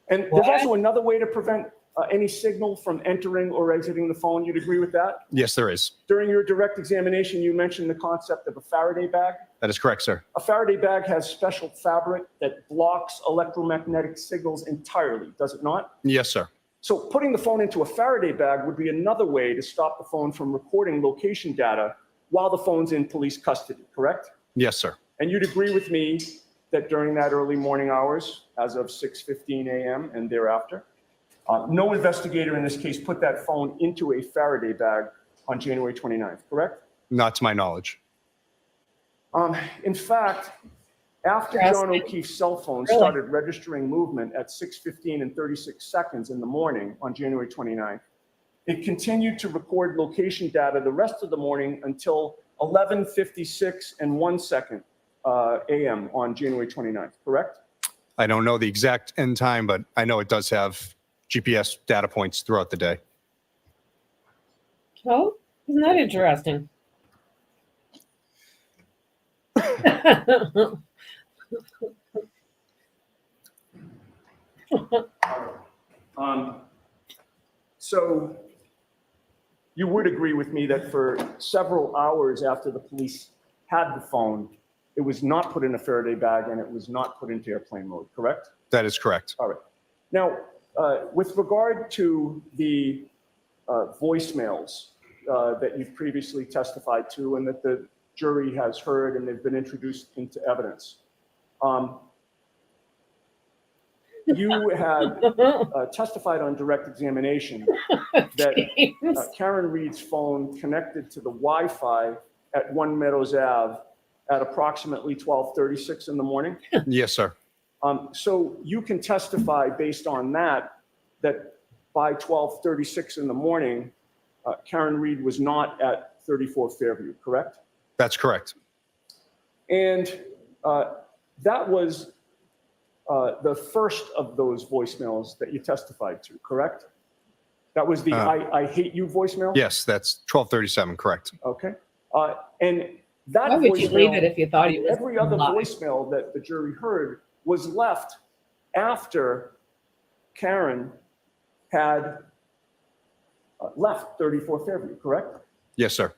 And there's also another way to prevent any signal from entering or exiting the phone. You'd agree with that? Yes, there is. During your direct examination, you mentioned the concept of a Faraday bag. That is correct, sir. A Faraday bag has special fabric that blocks electromagnetic signals entirely, does it not? Yes, sir. So putting the phone into a Faraday bag would be another way to stop the phone from recording location data while the phone's in police custody, correct? Yes, sir. And you'd agree with me that during that early morning hours, as of 6:15 a.m. and thereafter, no investigator in this case put that phone into a Faraday bag on January 29th, correct? Not to my knowledge. In fact, after John O'Keefe's cell phone started registering movement at 6:15 and 36 seconds in the morning on January 29th, it continued to record location data the rest of the morning until 11:56 and 1 second a.m. on January 29th, correct? I don't know the exact end time, but I know it does have GPS data points throughout the day. Oh, isn't that interesting? So you would agree with me that for several hours after the police had the phone, it was not put in a Faraday bag and it was not put into airplane mode, correct? That is correct. All right. Now, with regard to the voicemails that you've previously testified to and that the jury has heard and they've been introduced into evidence, you had testified on direct examination that Karen Reed's phone connected to the Wi-Fi at 1 Meadows Ave at approximately 12:36 in the morning. Yes, sir. So you can testify based on that by 12:36 in the morning, Karen Reed was not at 34 Fairview, correct? That's correct. And that was the first of those voicemails that you testified to, correct? That was the I hate you voicemail? Yes, that's 12:37, correct. Okay. And that Why would you leave it if you thought he was every other alive? voicemail that the jury heard was left after Karen had left 34 Fairview, correct? Yes, sir.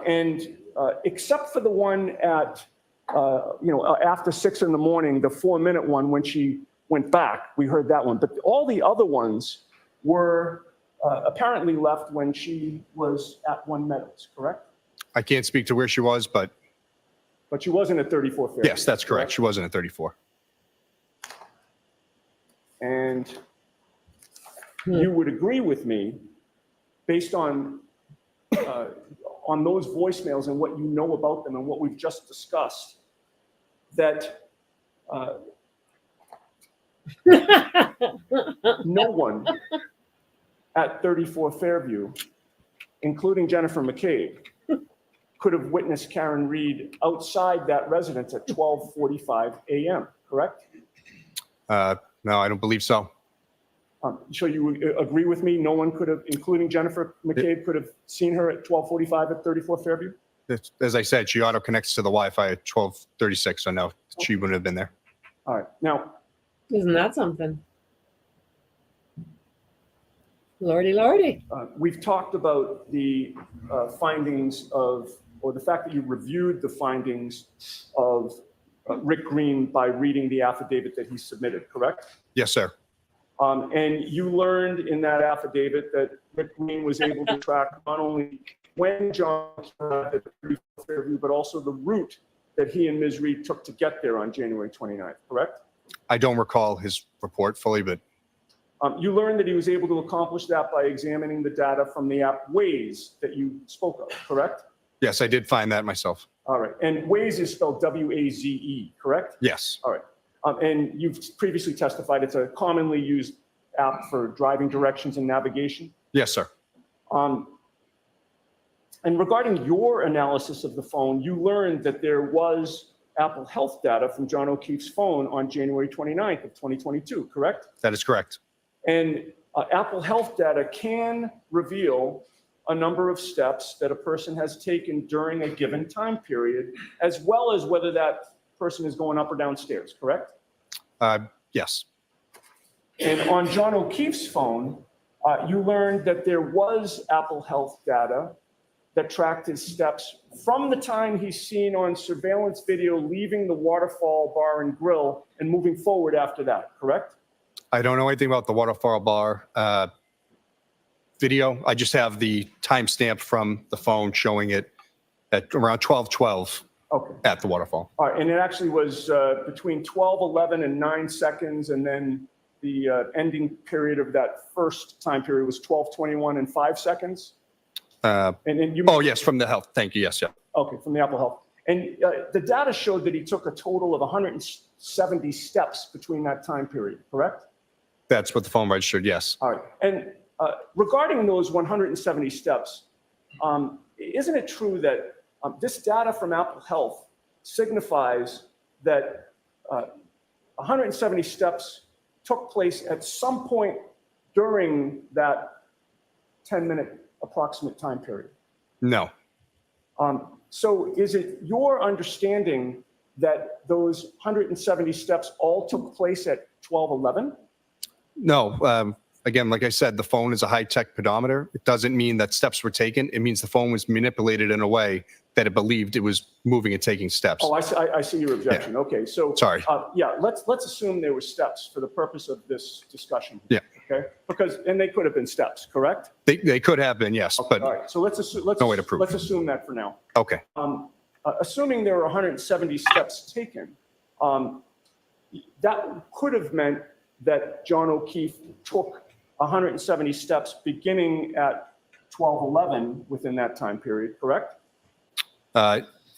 And except for the one at, after 6 in the morning, the 4-minute one when she went back, we heard that one. But all the other ones were apparently left when she was at 1 Meadows, correct? I can't speak to where she was, but But she wasn't at 34 Fairview. yes, that's correct. She wasn't at 34. And you would agree with me, based on those voicemails and what you know about them and what we've just discussed, that no one at 34 Fairview, including Jennifer McCabe, could have witnessed Karen Reed outside that residence at 12:45 a.m., correct? No, I don't believe so. So you agree with me? No one could have, including Jennifer McCabe, could have seen her at 12:45 at 34 Fairview? As I said, she auto connects to the Wi-Fi at 12:36, so no, she wouldn't have been there. All right. Now, Isn't that something? Lordy, lordy. we've talked about the findings of, or the fact that you reviewed the findings of Rick Green by reading the affidavit that he submitted, correct? Yes, sir. And you learned in that affidavit that Rick Green was able to track not only when John arrived at 34 Fairview, but also the route that he and Ms. Reed took to get there on January 29th, correct? I don't recall his report fully, but You learned that he was able to accomplish that by examining the data from the app Waze that you spoke of, correct? yes, I did find that myself. All right. And Waze is spelled W-A-Z-E, correct? Yes. All right. And you've previously testified it's a commonly used app for driving directions and navigation. Yes, sir. And regarding your analysis of the phone, you learned that there was Apple Health data from John O'Keefe's phone on January 29th of 2022, correct? That is correct. And Apple Health data can reveal a number of steps that a person has taken during a given time period, as well as whether that person is going up or down stairs, correct? Yes. And on John O'Keefe's phone, you learned that there was Apple Health data that tracked his steps from the time he's seen on surveillance video leaving the Waterfall Bar and Grill and moving forward after that, correct? I don't know anything about the Waterfall Bar video. I just have the timestamp from the phone showing it at around 12:12 at the waterfall. All right, and it actually was between 12:11 and 9 seconds, and then the ending period of that first time period was 12:21 and 5 seconds. And then you. Oh yes, from the health. Thank you. Yes, yeah. Okay, from the Apple Health. And the data showed that he took a total of 170 steps between that time period, correct? That's what the phone registered. Yes. All right. And regarding those 170 steps, isn't it true that this data from Apple Health signifies that 170 steps took place at some point during that 10-minute approximate time period? No. So is it your understanding that those 170 steps all took place at 12:11? No. Again, like I said, the phone is a high-tech pedometer. It doesn't mean that steps were taken. It means the phone was manipulated in a way that it believed it was moving and taking steps. Oh, I see your objection. Yeah. Okay, so sorry. Yeah, let's assume there were steps for the purpose of this discussion. Yeah. Okay, and they could have been steps, correct? They could have been, yes, okay, but all right. So let's no way to prove. Let's assume that for now. Okay. Assuming there were 170 steps taken, that could have meant that John O'Keefe took 170 steps beginning at 12:11 within that time period, correct?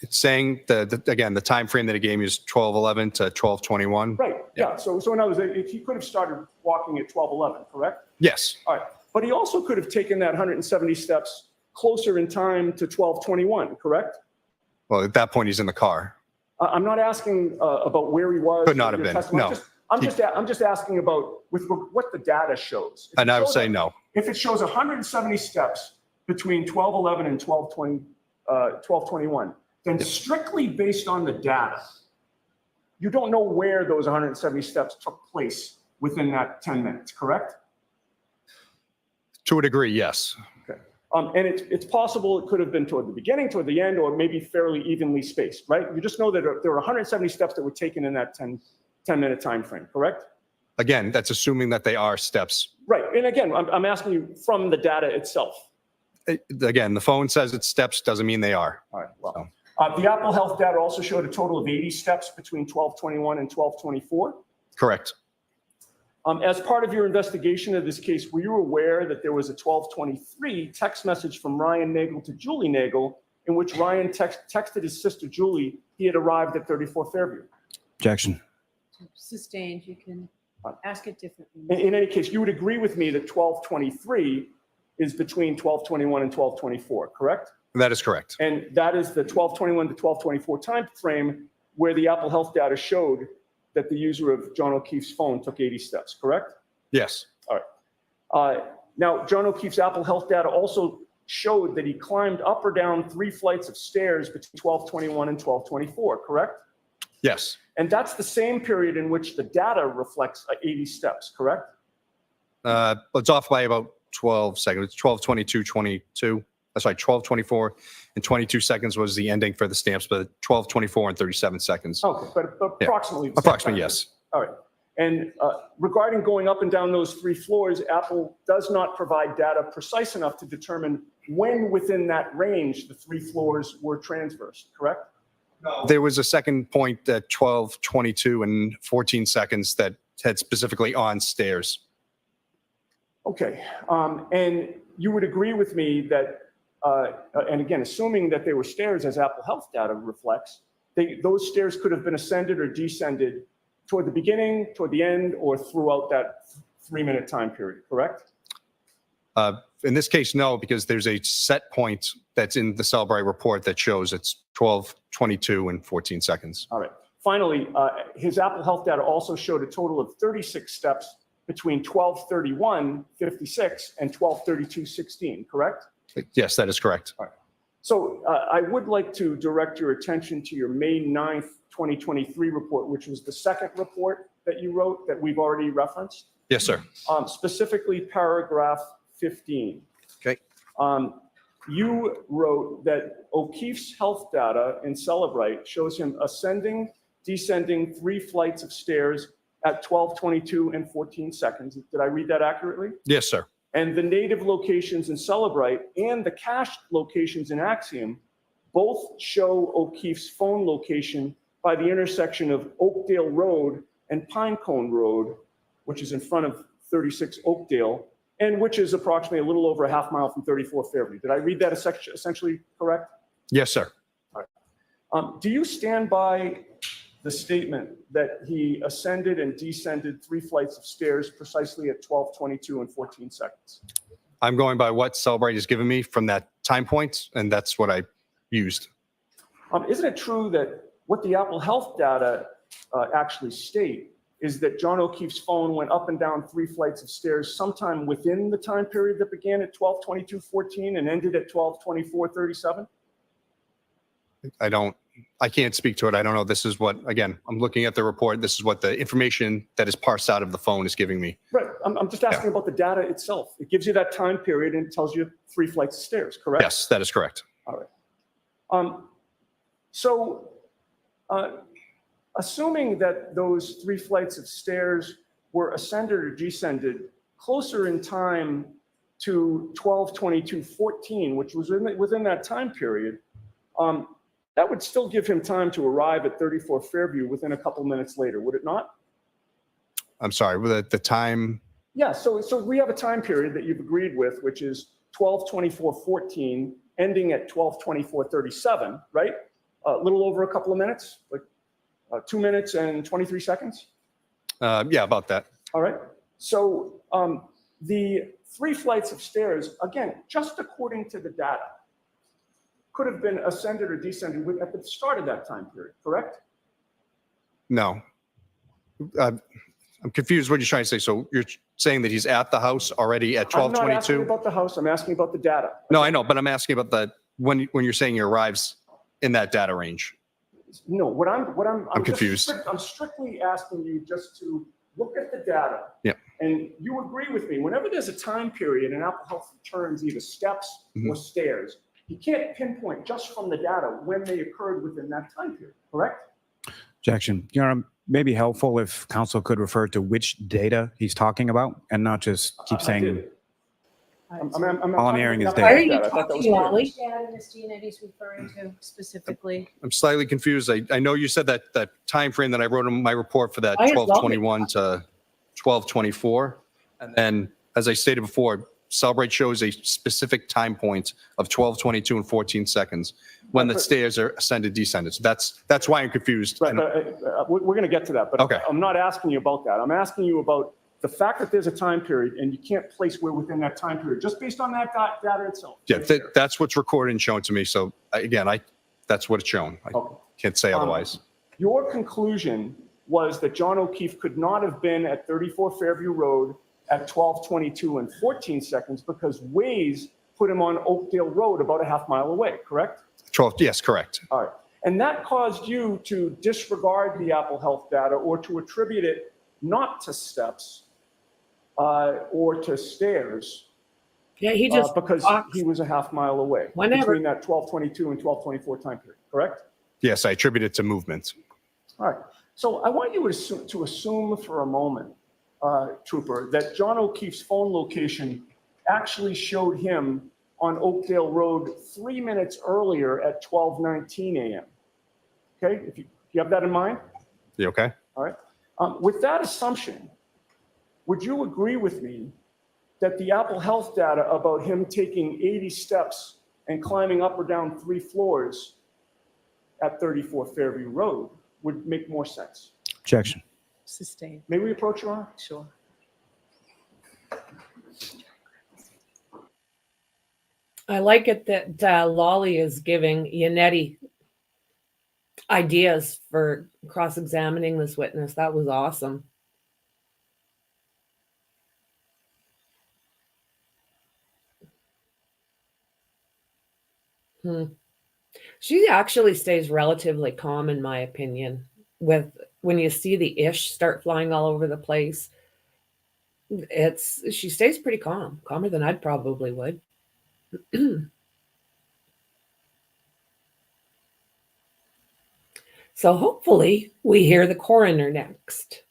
It's saying that, again, the time frame that it gave me is 12:11 to 12:21. Right, yeah. So in other words, he could have started walking at 12:11, correct? Yes. All right, but he also could have taken that 170 steps closer in time to 12:21, correct? Well, at that point, he's in the car. I'm not asking about where he was. Could not have been, no. I'm just asking about with what the data shows. And I would say no. If it shows 170 steps between 12:11 and 12:21, then strictly based on the data, you don't know where those 170 steps took place within that 10 minutes, correct? To a degree, yes. Okay. And it's possible it could have been toward the beginning, toward the end, or maybe fairly evenly spaced, right? You just know that there were 170 steps that were taken in that 10-minute time frame, correct? Again, that's assuming that they are steps. Right. And again, I'm asking you from the data itself. Again, the phone says it's steps, doesn't mean they are. All right. Well, the Apple Health data also showed a total of 80 steps between 12:21 and 12:24. Correct. As part of your investigation of this case, were you aware that there was a 12:23 text message from Ryan Nagel to Julie Nagel in which Ryan texted his sister Julie he had arrived at 34 Fairview? Objection. Sustained, you can ask it differently. In any case, you would agree with me that 12:23 is between 12:21 and 12:24, correct? That is correct. And that is the 12:21 to 12:24 time frame where the Apple Health data showed that the user of John O'Keefe's phone took 80 steps, correct? Yes. All right. Now, John O'Keefe's Apple Health data also showed that he climbed up or down 3 flights of stairs between 12:21 and 12:24, correct? Yes. And that's the same period in which the data reflects 80 steps, correct? It's off by about 12 seconds. It's 12:22:22. That's right, 12:24 and 22 seconds was the ending for the stamps, but 12:24 and 37 seconds. Okay, but approximately. Yeah. Approximately, yes. All right. And regarding going up and down those 3 floors, Apple does not provide data precise enough to determine when within that range the 3 floors were transversed, correct? No. There was a second point at 12:22 and 14 seconds that had specifically on stairs. Okay. And you would agree with me that, and again, assuming that they were stairs as Apple Health data reflects, those stairs could have been ascended or descended toward the beginning, toward the end, or throughout that 3-minute time period, correct? In this case, no, because there's a set point that's in the Cellbrite report that shows it's 12:22 and 14 seconds. All right. Finally, his Apple Health data also showed a total of 36 steps between 12:31:56 and 12:32:16, correct? Yes, that is correct. So I would like to direct your attention to your May 9th, 2023 report, which was the second report that you wrote that we've already referenced. Yes, sir. Specifically paragraph 15. Okay. You wrote that O'Keefe's health data in Celebrite shows him ascending, descending 3 flights of stairs at 12:22 and 14 seconds. Did I read that accurately? Yes, sir. And the native locations in Celebrite and the cached locations in Axiom both show O'Keefe's phone location by the intersection of Oakdale Road and Pinecone Road, which is in front of 36 Oakdale, and which is approximately a little over a half mile from 34 Fairview. Did I read that essentially correct? Yes, sir. All right. Do you stand by the statement that he ascended and descended 3 flights of stairs precisely at 12:22 and 14 seconds? I'm going by what Celebrite has given me from that time point, and that's what I used. Isn't it true that what the Apple Health data actually state is that John O'Keefe's phone went up and down 3 flights of stairs sometime within the time period that began at 12:22:14 and ended at 12:24:37? I can't speak to it. I don't know. This is what, again, I'm looking at the report. This is what the information that is parsed out of the phone is giving me. Right. I'm just asking about the data itself. It gives you that time period and tells you 3 flights of stairs, correct? Yes, that is correct. All right. Assuming that those 3 flights of stairs were ascended or descended closer in time to 12:22:14, which was within that time period, that would still give him time to arrive at 34 Fairview within a couple minutes later, would it not? I'm sorry, the time. Yeah, so we have a time period that you've agreed with, which is 12:24:14, ending at 12:24:37, right? A little over a couple of minutes, like 2 minutes and 23 seconds? Yeah, about that. All right. So the 3 flights of stairs, again, just according to the data, could have been ascended or descended at the start of that time period, correct? No. I'm confused what you're trying to say. So you're saying that he's at the house already at I'm not asking 12:22? about the house, I'm asking about the data. No, I know, but I'm asking about when you're saying he arrives in that data range. No, I'm confused. I'm strictly asking you just to look at the data. Yeah. And you agree with me, whenever there's a time period and Apple Health returns either steps or stairs, you can't pinpoint just from the data when they occurred within that time period, correct? Objection. Your Honor, maybe helpful if counsel could refer to which data he's talking about and not just keep saying. All I'm hearing is Why are data. you talking, Wally? Data Ms. Giannetti's referring to specifically. I'm slightly confused. I know you said that time frame that I wrote in my report for that I love it. 12:21 to 12:24. And then, as I stated before, Celebrate shows a specific time point of 12:22 and 14 seconds when the stairs are ascended, descended. So that's why I'm confused. Right, but, we're going to get to that, but Okay. I'm not asking you about that. I'm asking you about the fact that there's a time period and you can't place where within that time period, just based on that data itself. Yeah, that's what's recorded and shown to me. So again, that's what it's shown. I can't say otherwise. Your conclusion was that John O'Keefe could not have been at 34 Fairview Road at 12:22 and 14 seconds because Waze put him on Oakdale Road about a half mile away, correct? 12, yes, correct. All right. And that caused you to disregard the Apple Health data or to attribute it not to steps or to stairs. Yeah, he just because walks he was a half mile away whenever. between that 12:22 and 12:24 time period, correct? Yes, I attribute it to movement. All right. So I want you to assume for a moment, Trooper, that John O'Keefe's phone location actually showed him on Oakdale Road 3 minutes earlier at 12:19 a.m. Okay, if you have that in mind? You okay? All right. With that assumption, would you agree with me that the Apple Health data about him taking 80 steps and climbing up or down 3 floors at 34 Fairview Road would make more sense? Objection. Sustained. May we approach, Your Honor? Sure. I like it that Lolly is giving Yannetti ideas for cross-examining this witness. That was awesome. She actually stays relatively calm, in my opinion. With when you see the ish start flying all over the place, she stays pretty calm, calmer than I'd probably would. So hopefully we hear the coroner next.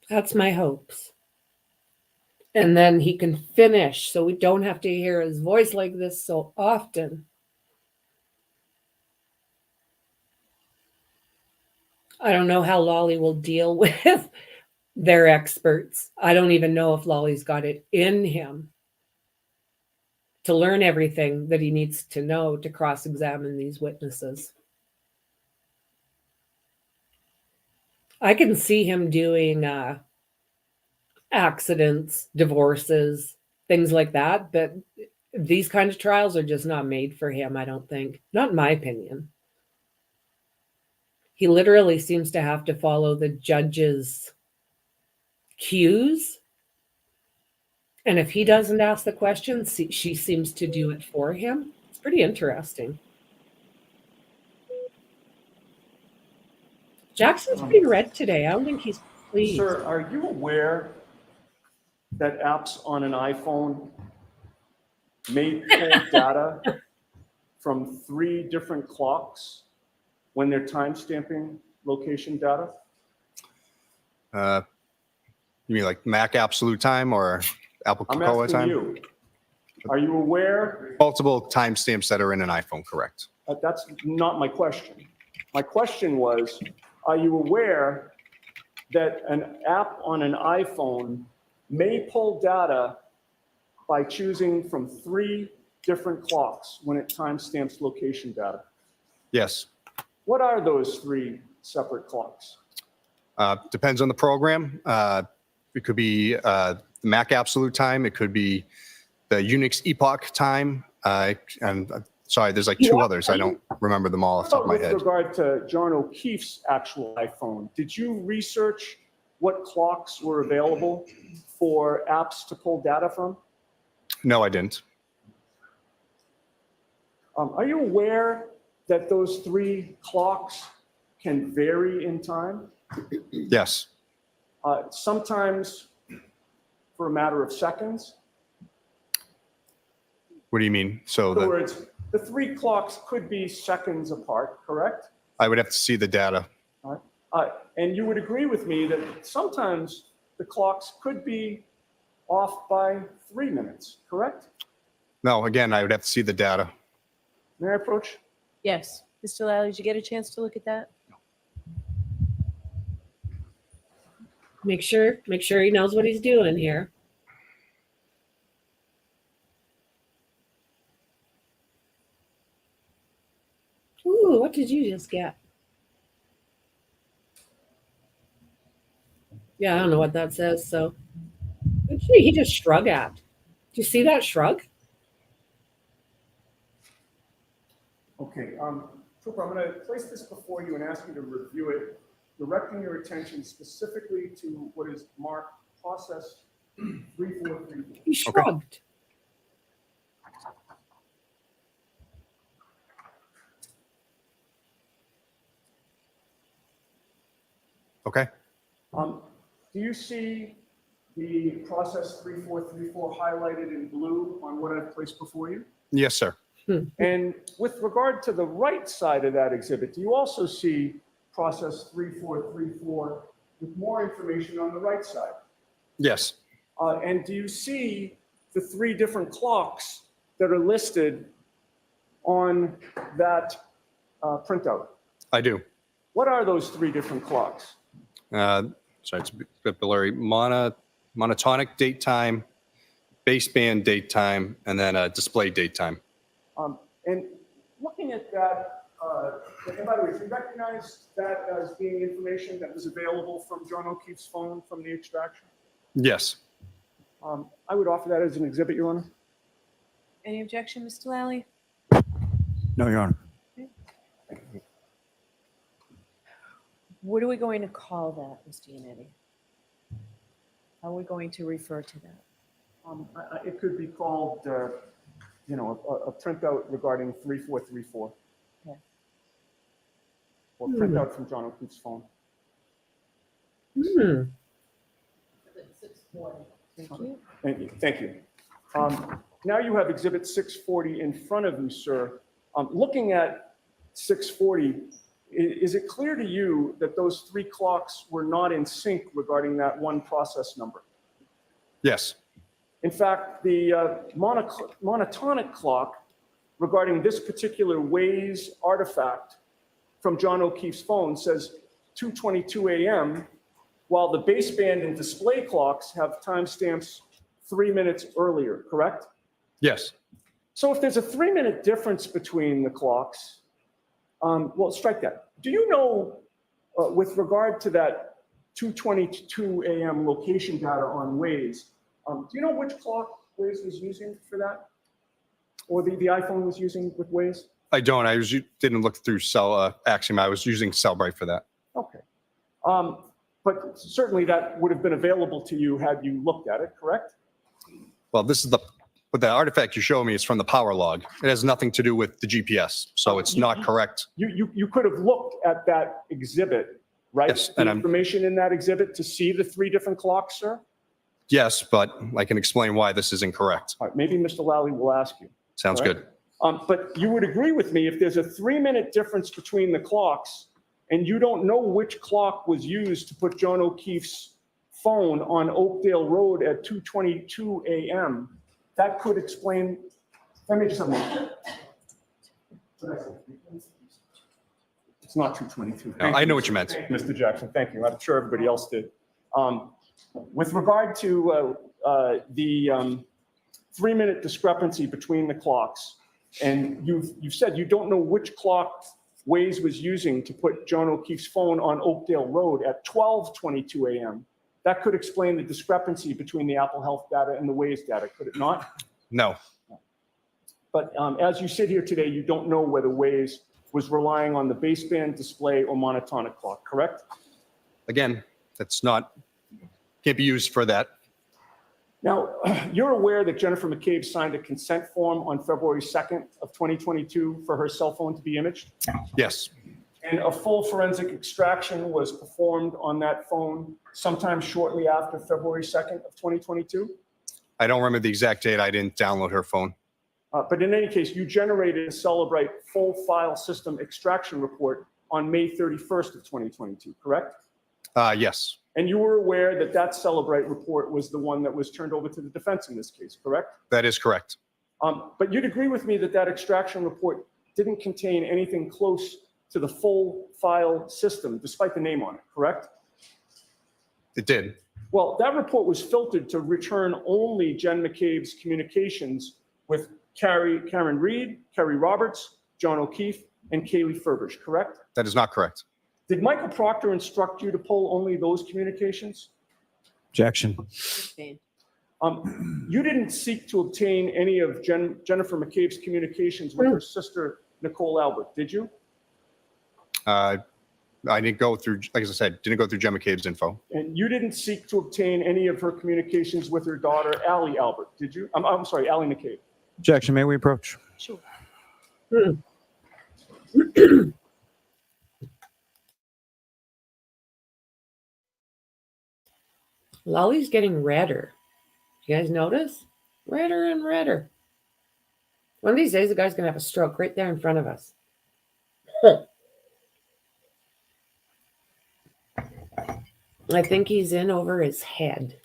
That's my hopes. And then he can finish so we don't have to hear his voice like this so often. I don't know how Lolly will deal with their experts. I don't even know if Lolly's got it in him to learn everything that he needs to know to cross-examine these witnesses. I can see him doing accidents, divorces, things like that, but these kind of trials are just not made for him, I don't think. Not in my opinion. He literally seems to have to follow the judge's cues. And if he doesn't ask the questions, she seems to do it for him. It's pretty interesting. Jackson's pretty red today. I don't think he's pleased. Sir, are you aware that apps on an iPhone may pull data from 3 different clocks when they're timestamping location data? You mean like Mac Absolute Time or Apple I'm Cocoa asking Time? you. Are you aware? Multiple timestamps that are in an iPhone, correct? That's not my question. My question was, are you aware that an app on an iPhone may pull data by choosing from 3 different clocks when it timestamps location data? Yes. What are those 3 separate clocks? Depends on the program. It could be the Mac Absolute Time. It could be the Unix Epoch Time. And sorry, there's like 2 others. I don't remember them all off the top of my head. With regard to John O'Keefe's actual iPhone, did you research what clocks were available for apps to pull data from? No, I didn't. Are you aware that those 3 clocks can vary in time? Yes. Sometimes for a matter of seconds. What do you mean? So In other words, the 3 clocks could be seconds apart, correct? I would have to see the data. And you would agree with me that sometimes the clocks could be off by 3 minutes, correct? No, again, I would have to see the data. May I approach? Yes. Mr. Lally, did you get a chance to look at that? Make sure he knows what he's doing here. Ooh, what did you just get? Yeah, I don't know what that says, so. What did he just shrug at? Do you see that shrug? Okay, Trooper, I'm going to place this before you and ask you to review it, directing your attention specifically to what is marked process 3434. He shrugged. Okay. Do you see the process 3434 highlighted in blue on what I've placed before you? Yes, sir. And with regard to the right side of that exhibit, do you also see process 3434 with more information on the right side? Yes. And do you see the 3 different clocks that are listed on that printout? I do. What are those 3 different clocks? Sorry, it's a bit blurry. Monotonic date time, baseband date time, and then display date time. And looking at that, and by the way, do you recognize that as being information that was available from John O'Keefe's phone from the extraction? Yes. I would offer that as an exhibit, Your Honor. Any objection, Mr. Lally? No, Your Honor. What are we going to call that, Mr. Yannetti? How are we going to refer to that? It could be called a printout regarding 3434. Okay. Or printout from John O'Keefe's phone. Hmm. Thank you. Thank you. Now you have Exhibit 640 in front of you, sir. Looking at 640, is it clear to you that those three clocks were not in sync regarding that one process number? Yes. In fact, the monotonic clock regarding this particular Waze artifact from John O'Keefe's phone says 2:22 a.m., while the baseband and display clocks have timestamps 3 minutes earlier, correct? Yes. So if there's a 3-minute difference between the clocks, well, strike that. Do you know, with regard to that 2:22 a.m. location data on Waze, do you know which clock Waze was using for that? Or the iPhone was using with Waze? I don't. Didn't look through Axiom. I was using Cellbrite for that. Okay. But certainly that would have been available to you had you looked at it, correct? Well, but the artifact you show me is from the power log. It has nothing to do with the GPS, so it's not correct. You could have looked at that exhibit, right? Yes, The and information in that exhibit to see the 3 different clocks, sir? Yes, but I can explain why this is incorrect. All right, maybe Mr. Lally will ask you. Sounds all right? good. But you would agree with me if there's a 3-minute difference between the clocks and you don't know which clock was used to put John O'Keefe's phone on Oakdale Road at 2:22 a.m., that could explain. Let me just have a moment. It's not 2:22. No, I know what you meant. Mr. Jackson, thank you. I'm sure everybody else did. With regard to the 3-minute discrepancy between the clocks, and you've said you don't know which clock Waze was using to put John O'Keefe's phone on Oakdale Road at 12:22 a.m. That could explain the discrepancy between the Apple Health data and the Waze data, could it not? No. But as you sit here today, you don't know whether Waze was relying on the baseband, display, or monotonic clock, correct? Again, can't be used for that. Now, you're aware that Jennifer McCabe signed a consent form on February 2nd of 2022 for her cell phone to be imaged? Yes. And a full forensic extraction was performed on that phone sometime shortly after February 2nd of 2022? I don't remember the exact date. I didn't download her phone. But in any case, you generated a Celebrite full file system extraction report on May 31st of 2022, correct? Yes. And you were aware that that Celebrite report was the one that was turned over to the defense in this case, correct? That is correct. But you'd agree with me that that extraction report didn't contain anything close to the full file system, despite the name on it, correct? It did. Well, that report was filtered to return only Jen McCabe's communications with Karen Reed, Kerry Roberts, John O'Keefe, and Kaylee Furbridge, correct? That is not correct. Did Michael Proctor instruct you to pull only those communications? Objection. You didn't seek to obtain any of Jennifer McCabe's communications with her sister, Nicole Albert, did you? I didn't go through, like I said, didn't go through Jen McCabe's info. And you didn't seek to obtain any of her communications with her daughter, Allie Albert, did you? I'm sorry, Allie McCabe. Objection. May we approach? Sure. Lolly's getting redder. You guys notice? Redder and redder. One of these days, the guy's going to have a stroke right there in front of us. I think he's in over his head.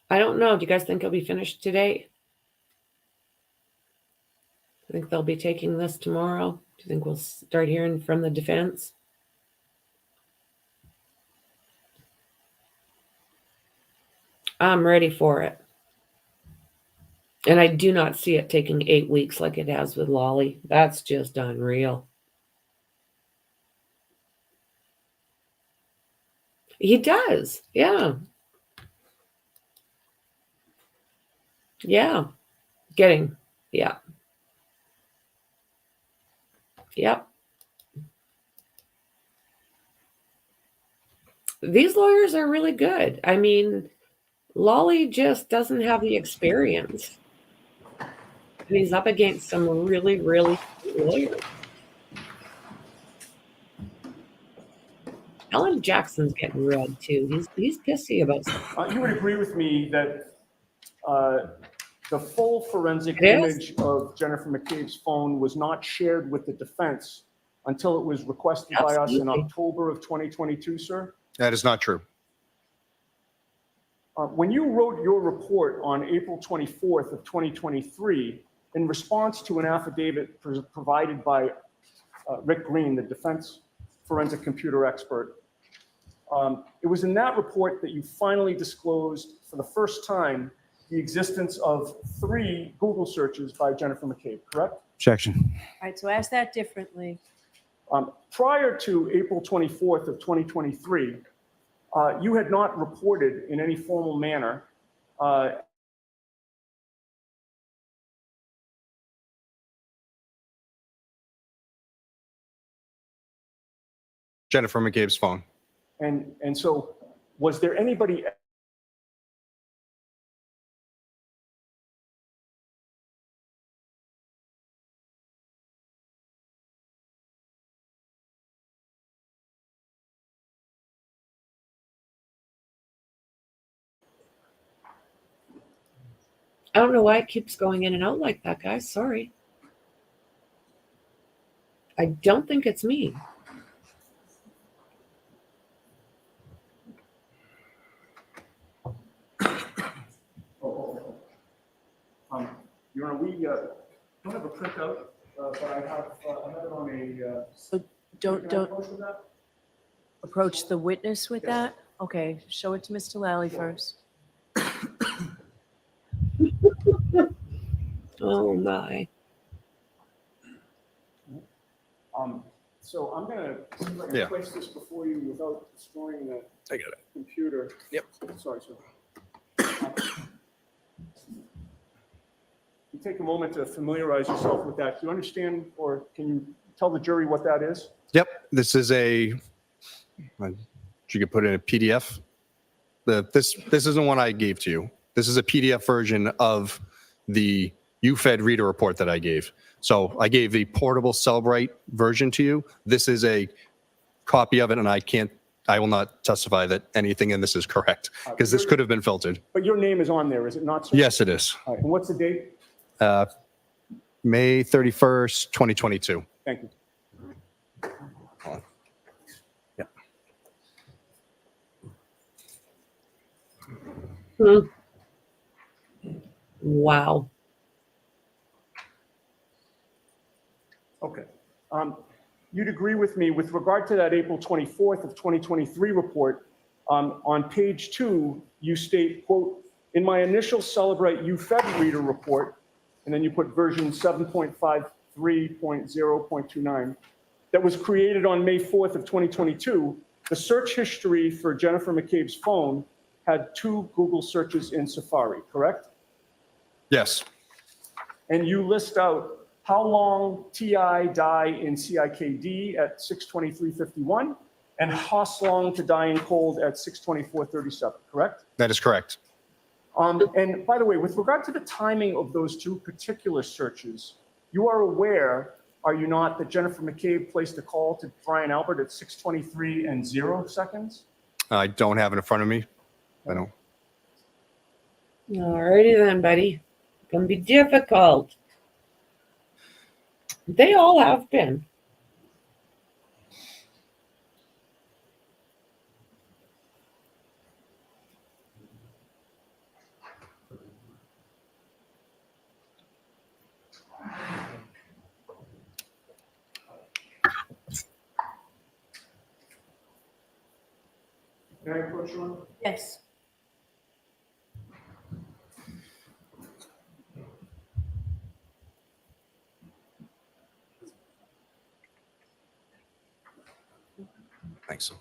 I don't know. Do you guys think he'll be finished today? I think they'll be taking this tomorrow. Do you think we'll start hearing from the defense? I'm ready for it. And I do not see it taking 8 weeks like it has with Lolly. That's just unreal. He does. Yeah. Yeah. Getting. Yeah. Yep. These lawyers are really good. I mean, Lolly just doesn't have the experience. And he's up against some really, really good lawyers. Alan Jackson's getting red too. He's pissy about stuff. You would agree with me that the full forensic It is. image of Jennifer McCabe's phone was not shared with the defense until it was requested by us in Absolutely. October of 2022, sir? That is not true. When you wrote your report on April 24th of 2023, in response to an affidavit provided by Rick Green, the defense forensic computer expert, it was in that report that you finally disclosed for the first time the existence of 3 Google searches by Jennifer McCabe, correct? Objection. All right, so ask that differently. Prior to April 24th of 2023, you had not reported in any formal manner Jennifer McCabe's phone. and so was there anybody I don't know why it keeps going in and out like that, guys. Sorry. I don't think it's me. Your Honor, we don't have a printout, but I have it on a. So don't can I approach with that? approach the witness with Yes. that? Okay, show it to Mr. Lally first. Oh my. So I'm gonna see if I can Yeah. place this before you without destroying the I got it. computer. Yep. Sorry, sir. You take a moment to familiarize yourself with that. Do you understand, or can you tell the jury what that is? Yep, this is you could put in a PDF. This isn't one I gave to you. This is a PDF version of the UFED reader report that I gave. So I gave the portable Cellbrite version to you. This is a copy of it, and I will not testify that anything in this is correct, because this could have been filtered. But your name is on there, is it not, sir? Yes, it is. All right, and what's the date? May 31st, 2022. Thank you. Yep. Wow. Okay. You'd agree with me with regard to that April 24th of 2023 report, on page 2, you state, quote, "In my initial Celebrate UFED reader report," and then you put version 7.53.0.29, that was created on May 4th of 2022, the search history for Jennifer McCabe's phone had 2 Google searches in Safari, correct? Yes. And you list out how long TI die in CIKD at 6:23:51 and Hoslong to die in cold at 6:24:37, correct? That is correct. And by the way, with regard to the timing of those 2 particular searches, you are aware, are you not, that Jennifer McCabe placed a call to Brian Albert at 6:23 and 0 seconds? I don't have it in front of me. I don't. Alrighty then, buddy. Gonna be difficult. They all have been. Can I approach you on? Yes. Thanks. All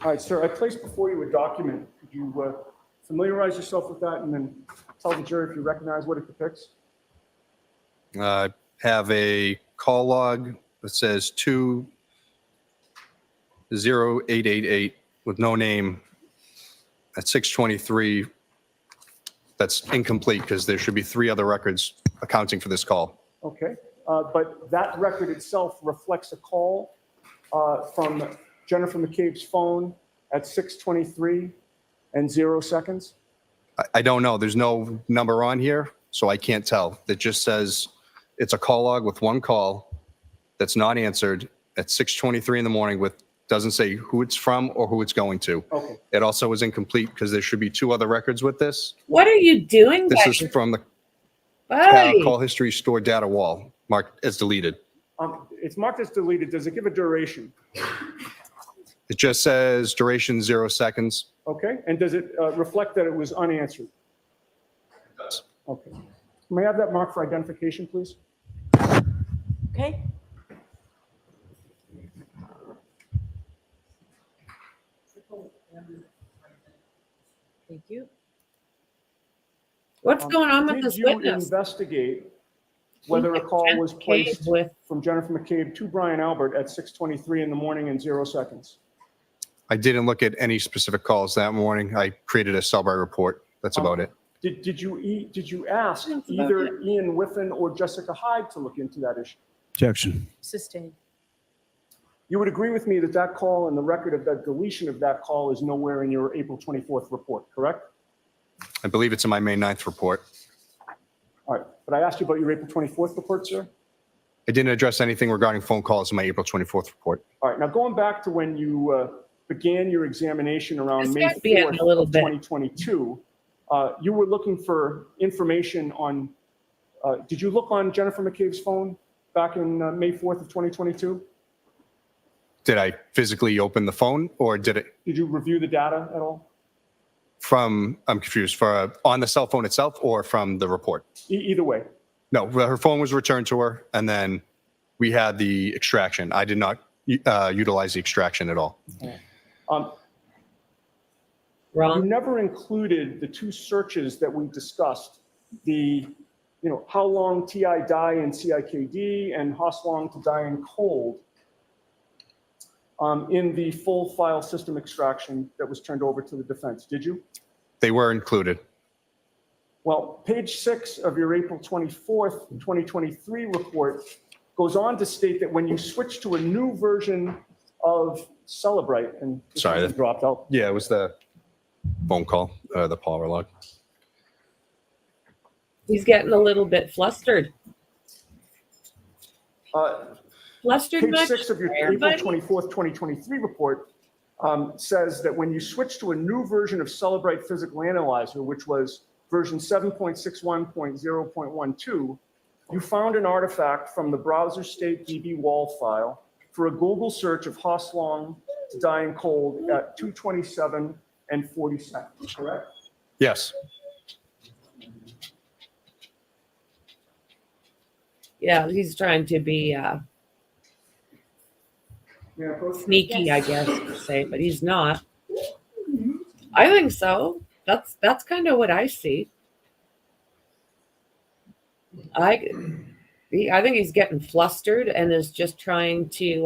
right, sir, I placed before you a document. Could you familiarize yourself with that and then tell the jury if you recognize what it depicts? Have a call log that says 20888 with no name at 6:23. That's incomplete because there should be 3 other records accounting for this call. Okay, but that record itself reflects a call from Jennifer McCabe's phone at 6:23 and 0 seconds? I don't know. There's no number on here, so I can't tell. It just says it's a call log with 1 call that's not answered at 6:23 in the morning with, doesn't say who it's from or who it's going to. Okay. It also is incomplete because there should be 2 other records with this. What are you doing? This buddy? is from the Buddy. call history stored data wall, marked as deleted. It's marked as deleted. Does it give a duration? It just says duration 0 seconds. Okay, and does it reflect that it was unanswered? It does. Okay. May I have that marked for identification, please? Okay. Thank you. What's going on with this Did you witness? investigate whether a call was placed from Jennifer McCabe to Brian Albert at 6:23 in the morning and 0 seconds? I didn't look at any specific calls that morning. I created a Cellbrite report. That's about it. Did you ask either Ian Whiffen or Jessica Hyde to look into that issue? Objection. Sustained. You would agree with me that that call and the record of that deletion of that call is nowhere in your April 24th report, correct? I believe it's in my May 9th report. All right, but I asked you about your April 24th report, sir? I didn't address anything regarding phone calls in my April 24th report. All right, now going back to when you began your examination around This May guy's being 4th a little of bit- 2022, you were looking for information on, did you look on Jennifer McCabe's phone back in May 4th of 2022? Did I physically open the phone or did it Did you review the data at all? from, I'm confused, for on the cell phone itself or from the report? Either way. No, her phone was returned to her and then we had the extraction. I did not utilize the extraction at all. You never included the 2 searches that we discussed, the, how long TI die in CIKD and Hoslong to die in cold, in the full file system extraction that was turned over to the defense, did you? They were included. Well, page 6 of your April 24th, 2023 report goes on to state that when you switch to a new version of Celebrite, and this Sorry, one dropped out. Yeah, it was the phone call, the power log. He's getting a little bit flustered. Flustered Page much? 6 of your there, April buddy? 24th, 2023 report says that when you switch to a new version of Celebrite Physical Analyzer, which was version 7.61.0.12, you found an artifact from the browser state DB wall file for a Google search of Hoslong to die in cold at 2:27 and 40 seconds, correct? Yes. Yeah, he's trying to be sneaky, I guess, to say, but he's not. I think so. That's kind of what I see. I think he's getting flustered and is just trying to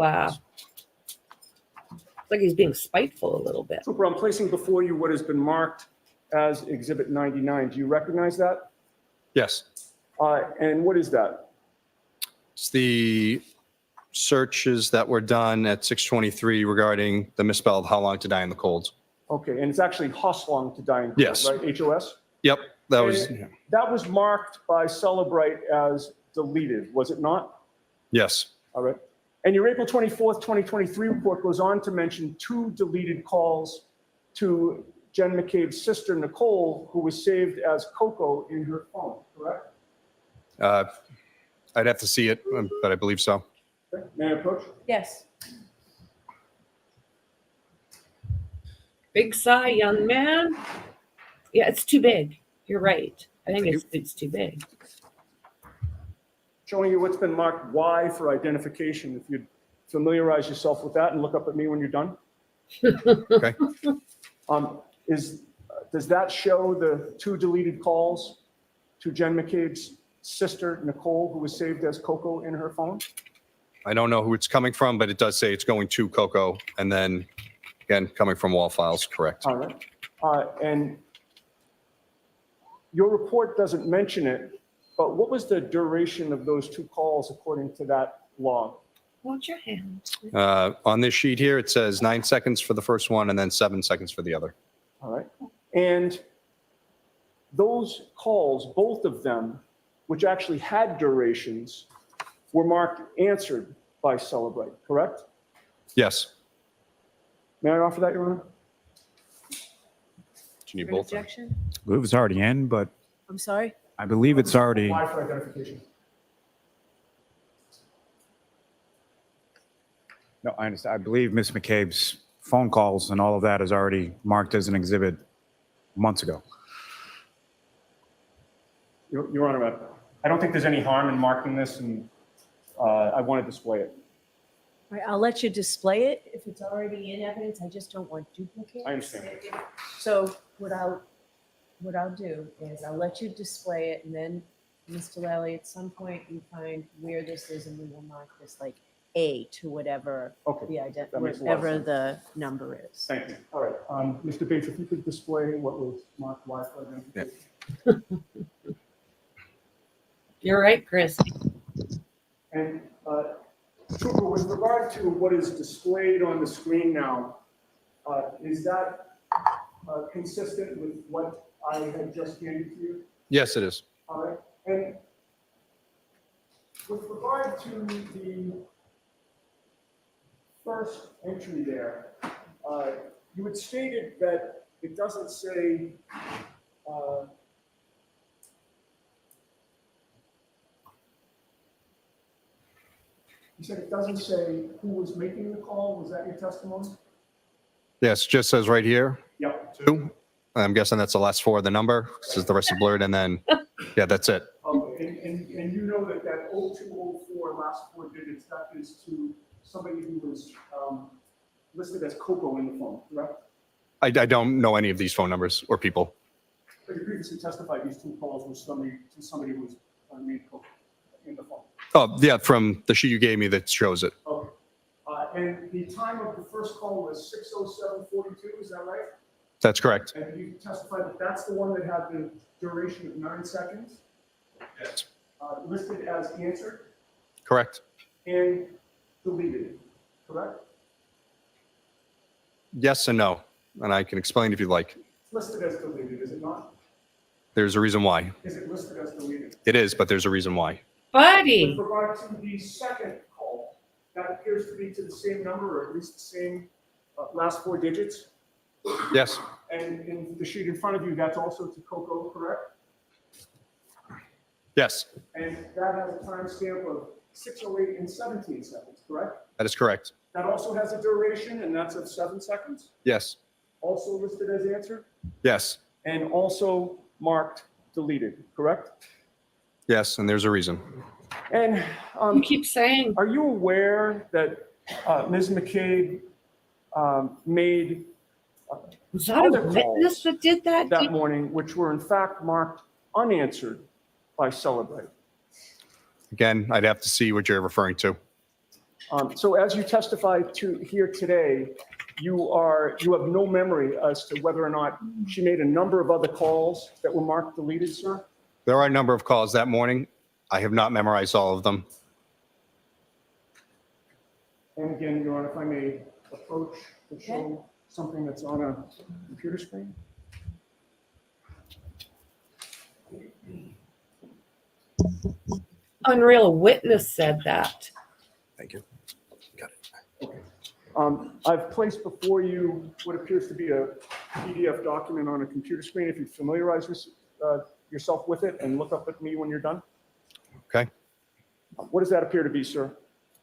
like he's being spiteful a little bit. Trooper, I'm placing before you what has been marked as Exhibit 99. Do you recognize that? Yes. And what is that? It's the searches that were done at 6:23 regarding the misspelled how long to die in the cold. Okay, and it's actually Hoslong to die in cold, Yes. right? HOS? Yep, that was, And that was marked by Celebrite as deleted, was it not? yes. All right. And your April 24th, 2023 report goes on to mention 2 deleted calls to Jen McCabe's sister, Nicole, who was saved as Coco in her phone, correct? I'd have to see it, but I believe so. Okay. May I approach? Yes. Big sigh, young man. Yeah, it's too big. You're right. I think it's too big. Showing you what's been marked Y for identification. If you'd familiarize yourself with that and look up at me when you're done. Okay. Does that show the 2 deleted calls to Jen McCabe's sister, Nicole, who was saved as Coco in her phone? I don't know who it's coming from, but it does say it's going to Coco and then Again, coming from wall files, correct. All right. And your report doesn't mention it, but what was the duration of those two calls according to that log? Hold your hand. On this sheet here, it says 9 seconds for the first one and then 7 seconds for the other. All right. And those calls, both of them, which actually had durations, were marked answered by Celebrate, correct? Yes. May I offer that, Your Honor? Do you need An both? objection? I believe it's already in, but I'm sorry? I believe it's already. Why for identification? No, I understand. I believe Ms. McCabe's phone calls and all of that is already marked as an exhibit months ago. Your Honor, I don't think there's any harm in marking this, and I want to display it. All right, I'll let you display it if it's already in evidence. I just don't want duplicates. I understand. So what I'll do is I'll let you display it, and then, Mr. Lally, at some point you find where this is, and we will mark this like A to whatever Okay, the that makes a lot of whatever sense. the number is. Thank you. All right, Mr. Bates, if you could display what was marked Y for identification. You're right, Chris. And Trooper, with regard to what is displayed on the screen now, is that consistent with what I had just handed to you? Yes, it is. All right. And with regard to the first entry there, you had stated that it doesn't say you said it doesn't say who was making the call. Was that your testimony? Yes, just says right here, Yep. 2. I'm guessing that's the last 4 of the number, since the rest is blurred, and then, yeah, that's it. And you know that 0204 last 4 digits, that is to somebody who was listed as Coco in the phone, correct? I don't know any of these phone numbers or people. But you previously testified these 2 calls were somebody who was named Coco in the phone. Oh, yeah, from the sheet you gave me that shows it. Okay. And the time of the first call was 6:07:42, is that right? That's correct. And you testified that that's the one that had the duration of 9 seconds? Yes. Listed as answered Correct. and deleted, correct? Yes and no, and I can explain if you'd like. It's listed as deleted, is it not? There's a reason why. Is it listed as deleted? It is, but there's a reason why. Buddy. With regard to the second call, that appears to be to the same number, or at least the same last 4 digits. Yes. And in the sheet in front of you, that's also to Coco, correct? Yes, And that has a timestamp of 6:08 and 17 seconds, correct? that is correct. That also has a duration, and that's of 7 seconds, Yes. also listed as answered, Yes. and also marked deleted, correct? Yes, and there's a reason. And You keep saying. are you aware that Ms. McCabe made Was that a other witness calls that did that? that morning, which were in fact marked unanswered by Celebrate? Again, I'd have to see what you're referring to. So as you testified to here today, you have no memory as to whether or not she made a number of other calls that were marked deleted, sir? There are a number of calls that morning. I have not memorized all of them. And again, Your Honor, if I may approach to show something that's on a computer screen. Unreal witness said that. Thank you. I've placed before you what appears to be a PDF document on a computer screen. If you familiarize yourself with it and look up at me when you're done. Okay. What does that appear to be, sir?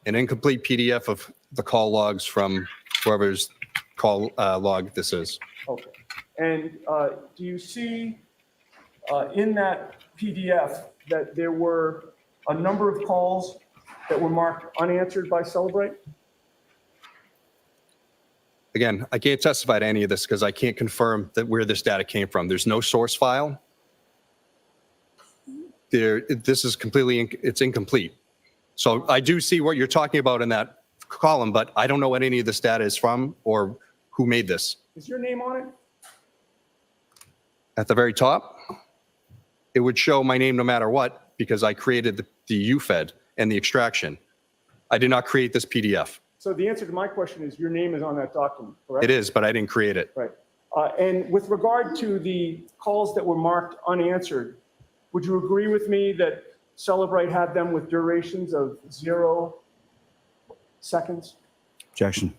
An incomplete PDF of the call logs from whoever's call log this is. Okay. And do you see in that PDF that there were a number of calls that were marked unanswered by Celebrate? Again, I can't testify to any of this because I can't confirm that where this data came from. There's no source file. This is it's incomplete. So I do see what you're talking about in that column, but I don't know what any of this data is from or who made this. Is your name on it? At the very top, it would show my name no matter what because I created the UFED and the extraction. I did not create this PDF. So the answer to my question is your name is on that document, correct? It is, but I didn't create it. Right. And with regard to the calls that were marked unanswered, would you agree with me that Celebrate had them with durations of 0 seconds? Objection.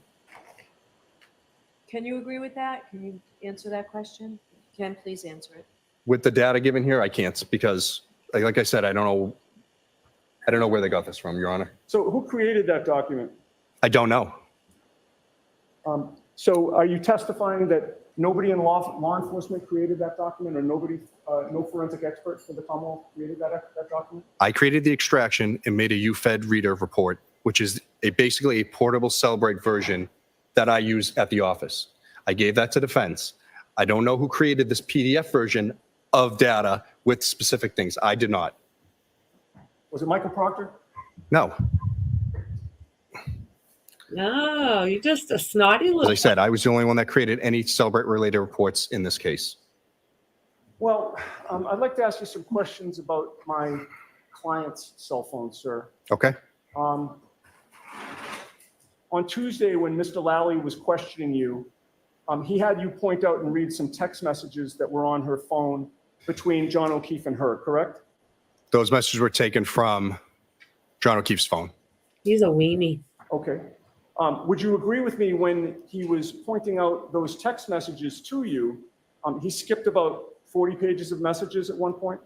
Can you agree with that? Can you answer that question? Ken, please answer it. With the data given here, I can't because, like I said, I don't know where they got this from, Your Honor. So who created that document? I don't know. So are you testifying that nobody in law enforcement created that document, or no forensic expert for the Commonwealth created that document? I created the extraction and made a UFED reader report, which is basically a portable Celebrate version that I use at the office. I gave that to defense. I don't know who created this PDF version of data with specific things. I did not. Was it Michael Proctor? No. No, you're just a snotty As little. I said, I was the only one that created any Celebrate-related reports in this case. Well, I'd like to ask you some questions about my client's cell phone, sir. Okay? On Tuesday, when Mr. Lally was questioning you, he had you point out and read some text messages that were on her phone between John O'Keefe and her, correct? Those messages were taken from John O'Keefe's phone. He's a weenie. Okay. Would you agree with me when he was pointing out those text messages to you, he skipped about 40 pages of messages at one point?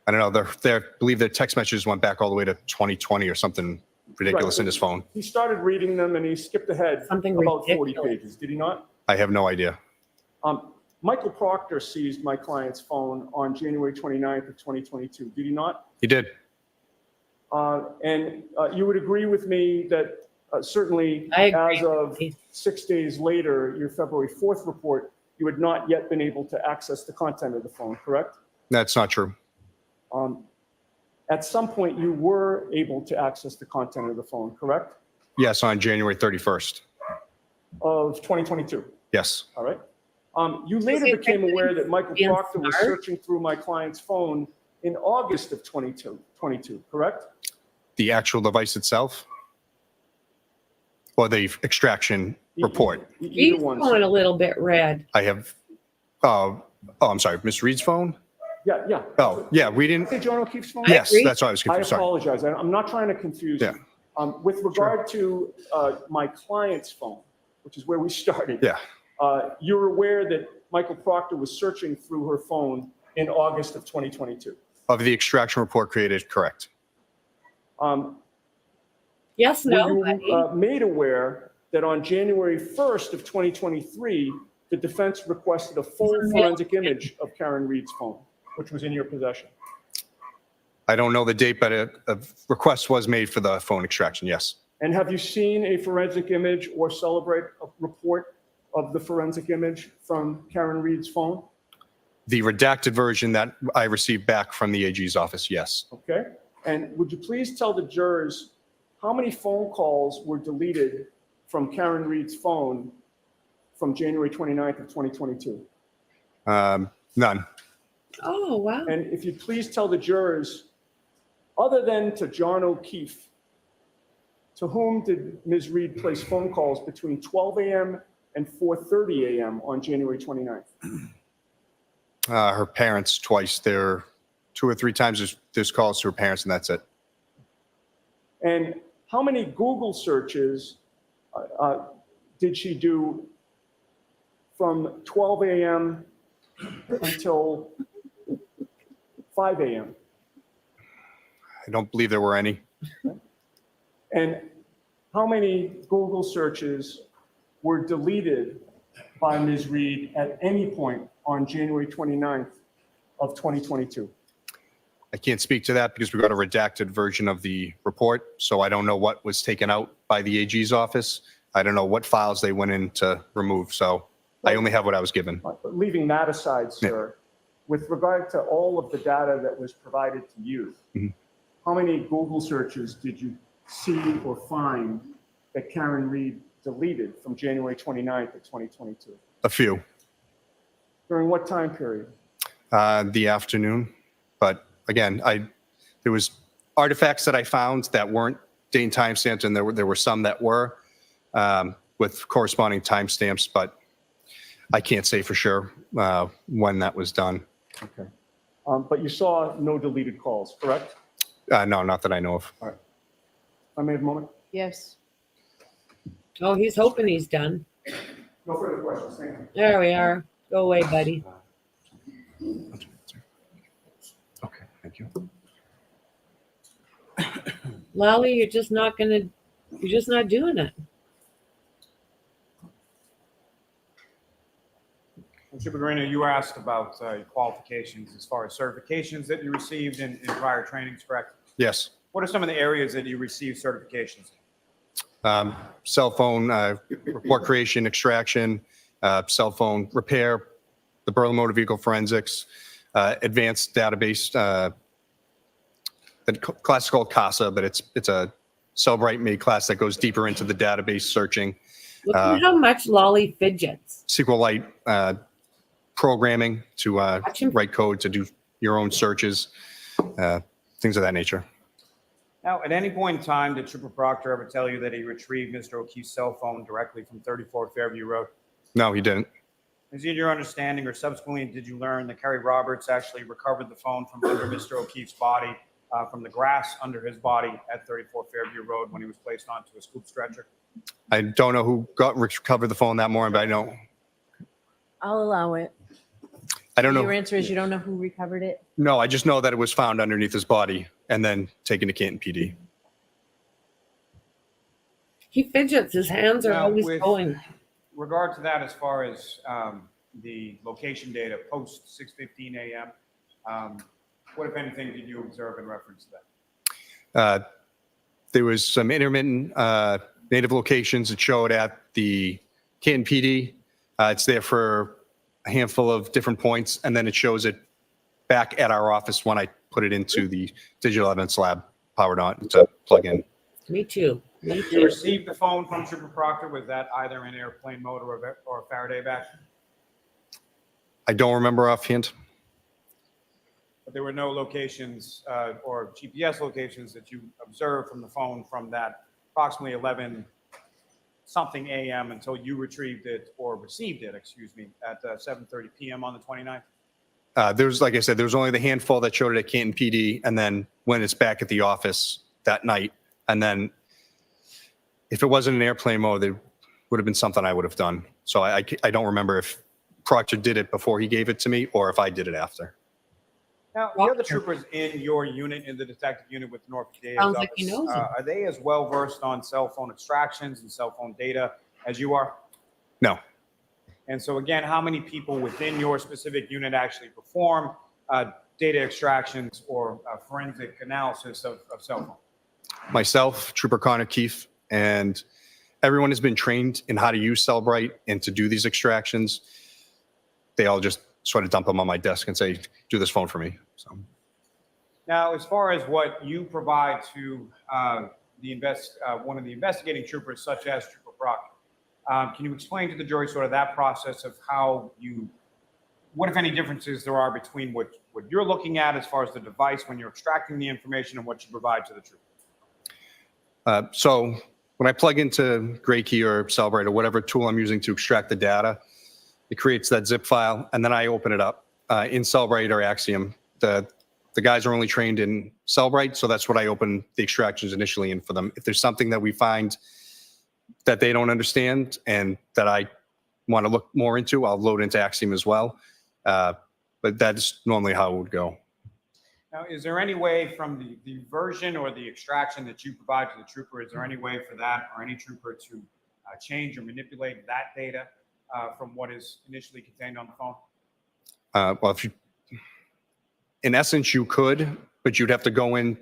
I don't know. I believe their text messages went back all the way to 2020 or something ridiculous Right. in his phone. He started reading them and he skipped ahead Something about 40 ridiculous. pages, did he not? I have no idea. Michael Proctor seized my client's phone on January 29th of 2022, did he not? He did. And you would agree with me that certainly I agree as of 6 days later, your February 4th report, you had not yet been able to access the content of the phone, correct? That's not true. At some point, you were able to access the content of the phone, correct? Yes, on January 31st. Of 2022, Yes. all right? You later became aware that Michael Proctor was searching through my client's phone in August of 22, correct? The actual device itself? Or the extraction report? He's Either one. going a little bit red. I have, I'm sorry, Miss Reed's phone? Yeah. Oh, yeah, we didn't, Hey, John O'Keefe's phone? yes, that's why I was I confused, sorry. apologize. I'm not trying to confuse you. With regard to my client's phone, which is where we started. Yeah. You're aware that Michael Proctor was searching through her phone in August of 2022. Of the extraction report created, correct. Yes, no, Were buddy. you made aware that on January 1st of 2023, the defense requested a full forensic image of Karen Reed's phone, which was in your possession? I don't know the date, but a request was made for the phone extraction, yes. And have you seen a forensic image or Celebrate a report of the forensic image from Karen Reed's phone? The redacted version that I received back from the AG's office, yes. Okay. And would you please tell the jurors how many phone calls were deleted from Karen Reed's phone from January 29th of 2022? None. Oh, wow. And if you'd please tell the jurors, other than to John O'Keefe, to whom did Ms. Reed place phone calls between 12 a.m. and 4:30 a.m. on January 29th? Her parents twice. There 2 or 3 times there's calls to her parents, and that's it. And how many Google searches did she do from 12 a.m. until 5 a.m.? I don't believe there were any. And how many Google searches were deleted by Ms. Reed at any point on January 29th of 2022? I can't speak to that because we got a redacted version of the report, so I don't know what was taken out by the AG's office. I don't know what files they went in to remove, so I only have what I was given. But leaving that aside, sir, with regard to all of the data that was provided to you, how many Google searches did you see or find that Karen Reed deleted from January 29th of 2022? A few. During what time period? The afternoon. But again, there was artifacts that I found that weren't date and time stamped, and there were some that were with corresponding timestamps, but I can't say for sure when that was done. Okay. But you saw no deleted calls, correct? No, not that I know of. All right. I may have a moment. Yes. Oh, he's hoping he's done. No further questions. Thank you. There we are. Go away, buddy. Okay, thank you. Lolly, you're just not doing it. Trooper Garino, you were asked about qualifications as far as certifications that you received in prior trainings, correct? Yes. What are some of the areas that you received certifications? Cell phone report creation, extraction, cell phone repair, the Berlin Motor Vehicle Forensics, advanced database. The class is called CASA, but it's a Cellbrite made class that goes deeper into the database searching. Look at how much Lolly fidgets. SQLite programming to write code to do your own searches, things of that nature. Now, at any point in time, did Trooper Proctor ever tell you that he retrieved Mr. O'Keefe's cell phone directly from 34 Fairview Road? No, he didn't. Is it your understanding, or subsequently did you learn that Kerry Roberts actually recovered the phone from under Mr. O'Keefe's body, from the grass under his body at 34 Fairview Road when he was placed onto a scoop stretcher? I don't know who recovered the phone that morning, but I know. I'll allow it. I don't know. Your answer is you don't know who recovered it? No, I just know that it was found underneath his body and then taken to Canton PD. He fidgets. His hands are Now, always with going. regard to that, as far as the location data post 6:15 a.m., what, if anything, did you observe in reference to that? There was some intermittent native locations that showed at the Canton PD. It's there for a handful of different points, and then it shows it back at our office when I put it into the digital evidence lab, powered on to plug in. Me too. Me You too. received the phone from Trooper Proctor. Was that either in airplane mode or Faraday back? I don't remember offhand. But there were no locations or GPS locations that you observed from the phone from that approximately 11 something a.m. until you retrieved it or received it, excuse me, at 7:30 p.m. on the 29th? There's, like I said, there's only the handful that showed it at Canton PD, and then when it's back at the office that night. And then if it wasn't in airplane mode, there would have been something I would have done. So I don't remember if Proctor did it before he gave it to me or if I did it after. Now, the other troopers in your unit, in the detective unit with Norfolk DA's Sounds office, like he knows him. are they as well versed on cell phone extractions and cell phone data as you are? No. And so again, how many people within your specific unit actually perform data extractions or forensic analysis of cell phone? Myself, Trooper Connor KEEFE, and everyone has been trained in how to use Cellbrite and to do these extractions. They all just sort of dump them on my desk and say, do this phone for me. So. Now, as far as what you provide to one of the investigating troopers, such as Trooper Proctor, can you explain to the jury sort of that process of how what if any differences there are between what you're looking at as far as the device when you're extracting the information and what you provide to the trooper? So when I plug into GRIZZY'S or Cellbrite or whatever tool I'm using to extract the data, it creates that zip file, and then I open it up in Cellbrite or Axiom. The guys are only trained in Cellbrite, so that's what I open the extractions initially in for them. If there's something that we find that they don't understand and that I want to look more into, I'll load into Axiom as well. But that's normally how it would go. Now, is there any way from the version or the extraction that you provide to the trooper, is there any way for that or any trooper to change or manipulate that data from what is initially contained on the phone? Well, in essence, you could, but you'd have to go in.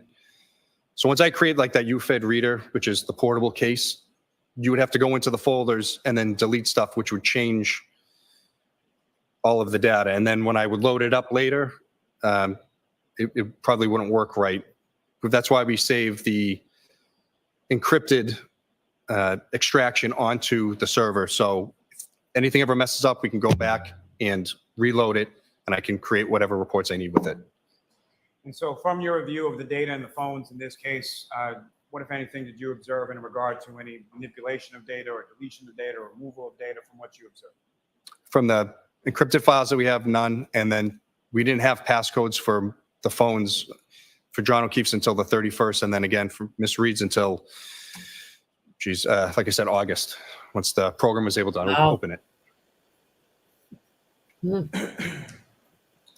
So once I create like that UFED reader, which is the portable case, you would have to go into the folders and then delete stuff, which would change all of the data. And then when I would load it up later, it probably wouldn't work right. But that's why we save the encrypted extraction onto the server. So if anything ever messes up, we can go back and reload it, and I can create whatever reports I need with it. And so from your review of the data and the phones in this case, what, if anything, did you observe in regard to any manipulation of data or deletion of data or removal of data from what you observed? From the encrypted files that we have, none. And then we didn't have passcodes for the phones for John O'Keefe's until the 31st. And then again for Miss Reed's until, like I said, August, once the program was able to open it.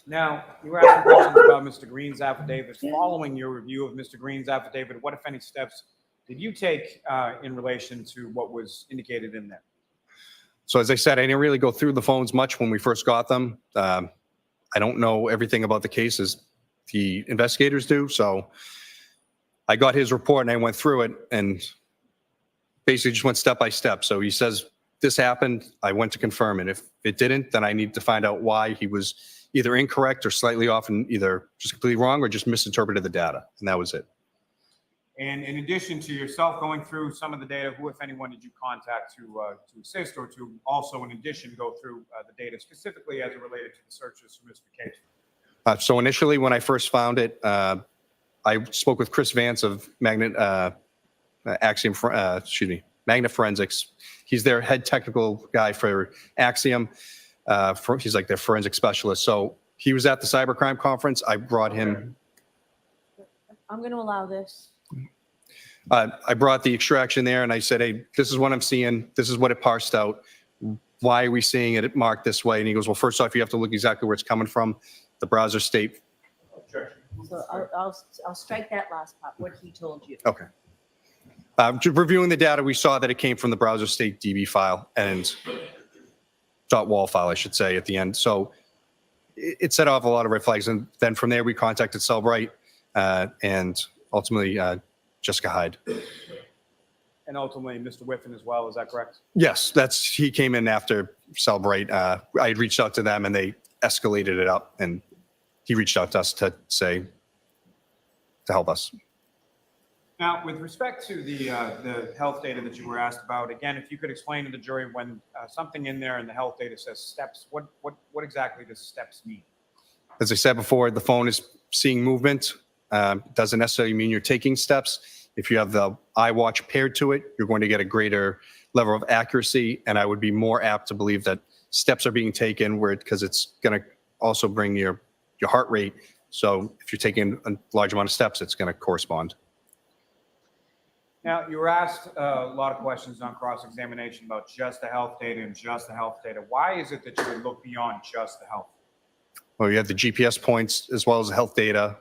Now, you were asking questions about Mr. Green's affidavit. Following your review of Mr. Green's affidavit, what, if any, steps did you take in relation to what was indicated in there? So as I said, I didn't really go through the phones much when we first got them. I don't know everything about the case as the investigators do. So I got his report and I went through it and basically just went step by step. So he says, this happened, I went to confirm it. If it didn't, then I need to find out why he was either incorrect or slightly off and either just completely wrong or just misinterpreted the data. And that was it. And in addition to yourself going through some of the data, who, if anyone, did you contact to assist or to also, in addition, go through the data specifically as it related to the for searches Mr. Case? So initially, when I first found it, I spoke with Chris Vance of Magna Forensics. He's their head technical guy for Axiom. He's like their forensic specialist. So he was at the cybercrime conference. I brought him. I'm going to allow this. I brought the extraction there and I said, hey, this is what I'm seeing. This is what it parsed out. Why are we seeing it marked this way? And he goes, well, first off, you have to look exactly where it's coming from. The browser state. So I'll strike that last part, what he told you. Okay. Reviewing the data, we saw that it came from the browser state DB file and .wall file, I should say, at the end. So it set off a lot of red flags. And then from there, we contacted Cellbrite and ultimately Jessica Hyde. And ultimately, Mr. Whiffen as well, is that correct? Yes, he came in after Cellbrite. I had reached out to them and they escalated it up and he reached out to us to help us. Now, with respect to the health data that you were asked about, again, if you could explain to the jury when something in there in the health data says steps, what exactly does steps mean? As I said before, the phone is seeing movement. Doesn't necessarily mean you're taking steps. If you have the iWatch paired to it, you're going to get a greater level of accuracy. And I would be more apt to believe that steps are being taken because it's going to also bring your heart rate. So if you're taking a large amount of steps, it's going to correspond. Now, you were asked a lot of questions on cross-examination about just the health data and just the health data. Why is it that you would look beyond just the health? Well, you have the GPS points as well as the health data.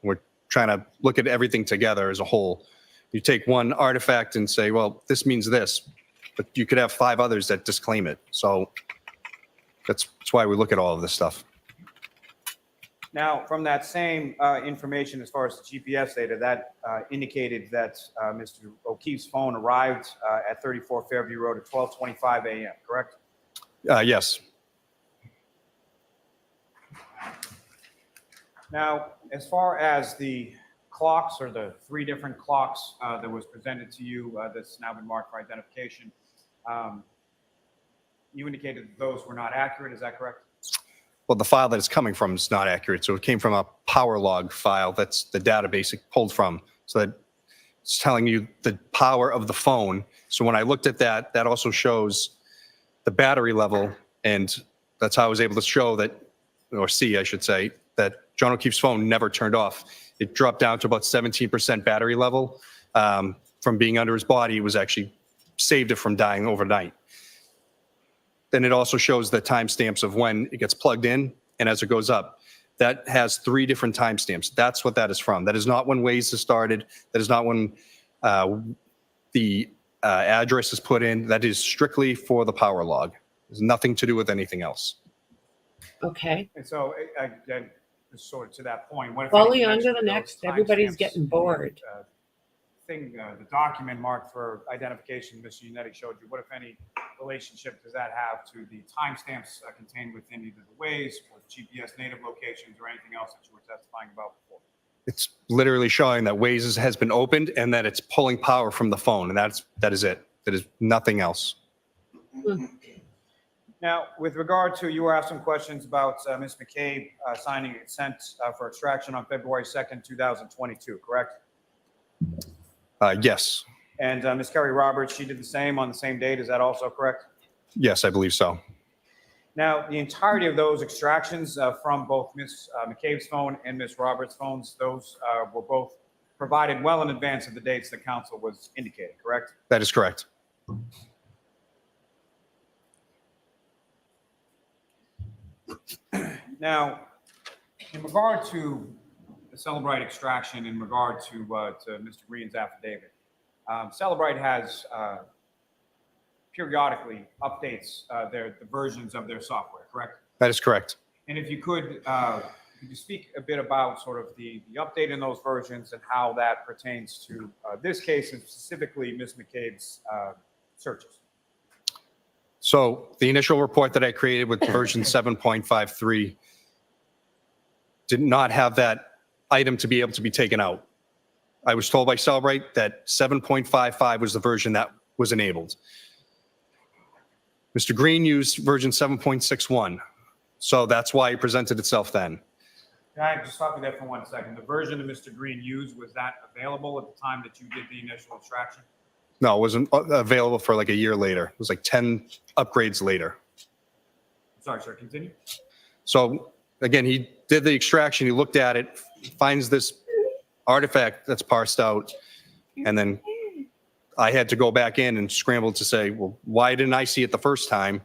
We're trying to look at everything together as a whole. You take one artifact and say, well, this means this, but you could have 5 others that disclaim it. So that's why we look at all of this stuff. Now, from that same information as far as the GPS data, that indicated that Mr. O'Keefe's phone arrived at 34 Fairview Road at 12:25 a.m., correct? Yes. Now, as far as the clocks or the 3 different clocks that was presented to you that's now been marked for identification, you indicated that those were not accurate, is that correct? Well, the file that it's coming from is not accurate. So it came from a power log file. That's the database it pulled from. So that it's telling you the power of the phone. So when I looked at that, that also shows the battery level. And that's how I was able to show that, or see, I should say, that John O'Keefe's phone never turned off. It dropped down to about 17% battery level. From being under his body, it was actually saved it from dying overnight. Then it also shows the timestamps of when it gets plugged in and as it goes up. That has 3 different timestamps. That's what that is from. That is not when Waze is started. That is not when the address is put in. That is strictly for the power log. There's nothing to do with anything else. Okay. And so, sort of to that point, what if Following on to the next, everybody's getting bored. The document marked for identification Mr. Unetti showed you, what, if any, relationship does that have to the timestamps contained within either the Waze or GPS native locations or anything else that you were testifying about before? It's literally showing that Waze has been opened and that it's pulling power from the phone, and that is it. There is nothing else. Now, with regard to, you were asked some questions about Ms. McCabe signing a consent for extraction on February 2nd, 2022, correct? Yes. And Ms. Kerry Roberts, she did the same on the same date. Is that also correct? Yes, I believe so. Now, the entirety of those extractions from both Ms. McCabe's phone and Ms. Roberts' phones, those were both provided well in advance of the dates that counsel was indicating, correct? That is correct. Now, in regard to the Celebrite extraction, in regard to Mr. Green's affidavit, Celebrite has periodically updates the versions of their software, correct? That is correct. And if you could you speak a bit about sort of the update in those versions and how that pertains to this case and specifically Ms. McCabe's searches? So the initial report that I created with version 7.53 did not have that item to be able to be taken out. I was told by Celebrite that 7.55 was the version that was enabled. Mr. Green used version 7.61, so that's why it presented itself then. Can I just stop you there for 1 second? The version that Mr. Green used, was that available at the time that you did the initial extraction? No, it wasn't available for like a year later. It was like 10 upgrades later. Sorry, sir, continue. So again, he did the extraction, he looked at it, finds this artifact that's parsed out, and then I had to go back in and scramble to say, well, why didn't I see it the first time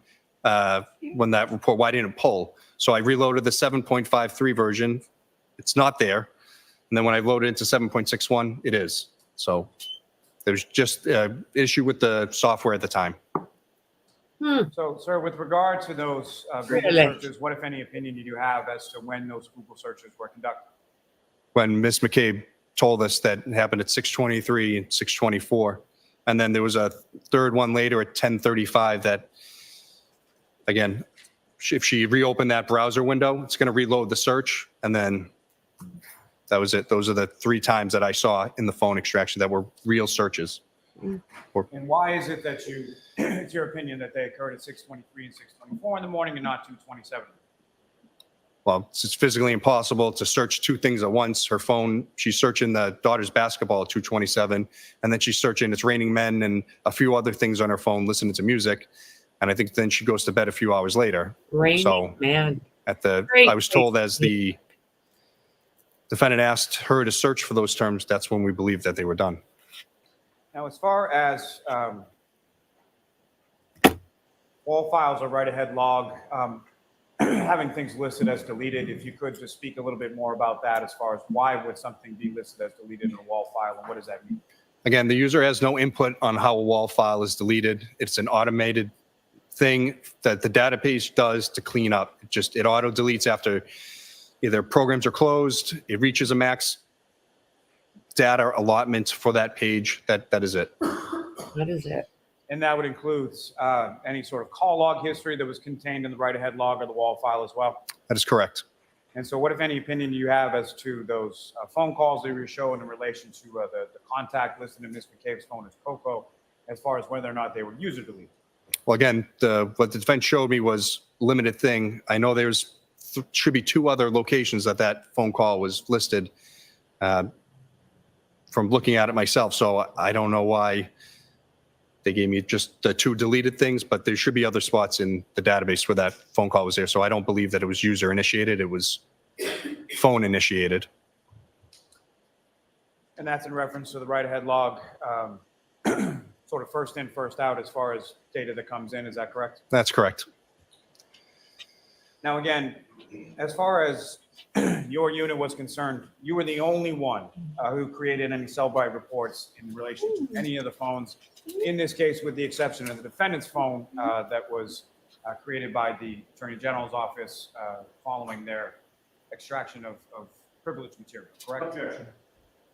when that report, why didn't it pull? So I reloaded the 7.53 version. It's not there. And then when I loaded into 7.61, it is. So there's just an issue with the software at the time. So, sir, with regard to those Google searches, what, if any, opinion do you have as to when those Google searches were conducted? When Ms. McCabe told us that it happened at 6:23 and 6:24. And then there was a third one later at 10:35 that, again, if she reopened that browser window, it's going to reload the search. And then that was it. Those are the 3 times that I saw in the phone extraction that were real searches. And why is it that you, it's your opinion that they occurred at 6:23 and 6:24 in the morning and not 2:27? Well, it's physically impossible to search 2 things at once. Her phone, she's searching the daughter's basketball at 2:27, and then she's searching It's Raining Men and a few other things on her phone, listening to music. And I think then she goes to bed a few hours later. Raining Man. I was told as the defendant asked her to search for those terms, that's when we believed that they were done. Now, as far as all files are write-ahead log, having things listed as deleted, if you could just speak a little bit more about that as far as why would something be listed as deleted in a wall file and what does that mean? Again, the user has no input on how a wall file is deleted. It's an automated thing that the database does to clean up. It auto deletes after either programs are closed, it reaches a max data allotment for that page. That is it. What is it? And that would include any sort of call log history that was contained in the write-ahead log or the wall file as well? That is correct. And so what, if any, opinion do you have as to those phone calls that you were showing in relation to the contact listed in Ms. McCabe's phone as Coco, as far as whether or not they were user deleted? Well, again, what the defense showed me was limited thing. I know there's should be 2 other locations that phone call was listed from looking at it myself. So I don't know why they gave me just the 2 deleted things, but there should be other spots in the database where that phone call was there. So I don't believe that it was user initiated. It was phone initiated. And that's in reference to the write-ahead log, sort of first in, first out as far as data that comes in. Is that correct? That's correct. Now, again, as far as your unit was concerned, you were the only one who created any Cellbrite reports in relation to any of the phones, in this case, with the exception of the defendant's phone that was created by the Attorney General's office following their extraction of privileged material, correct? Objection.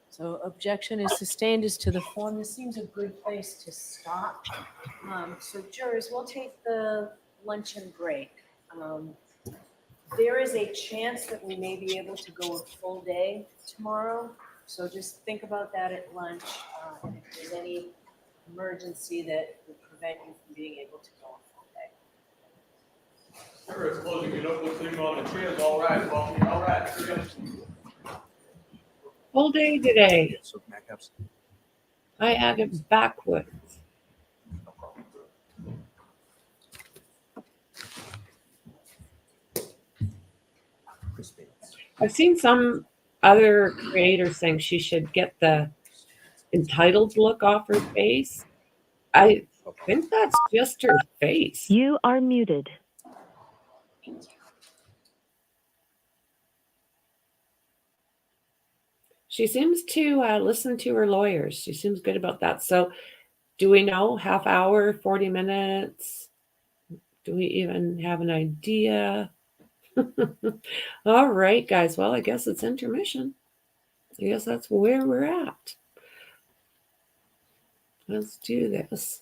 So objection is sustained as to the form. This seems a good place to stop. So jurors, we'll take the luncheon break. There is a chance that we may be able to go a full day tomorrow. So just think about that at lunch. And if there's any emergency that would prevent you from being able to go on full day. Sure, it's closing it up, we'll sleep on the chairs, all right, well, all right. Full day today. I had it backwards. I've seen some other creators saying she should get the entitled look off her face. I think that's just her face. You are muted. She seems to listen to her lawyers. She seems good about that. So do we know half hour, 40 minutes? Do we even have an idea? All right, guys. Well, I guess it's intermission. I guess that's where we're at. Let's do this.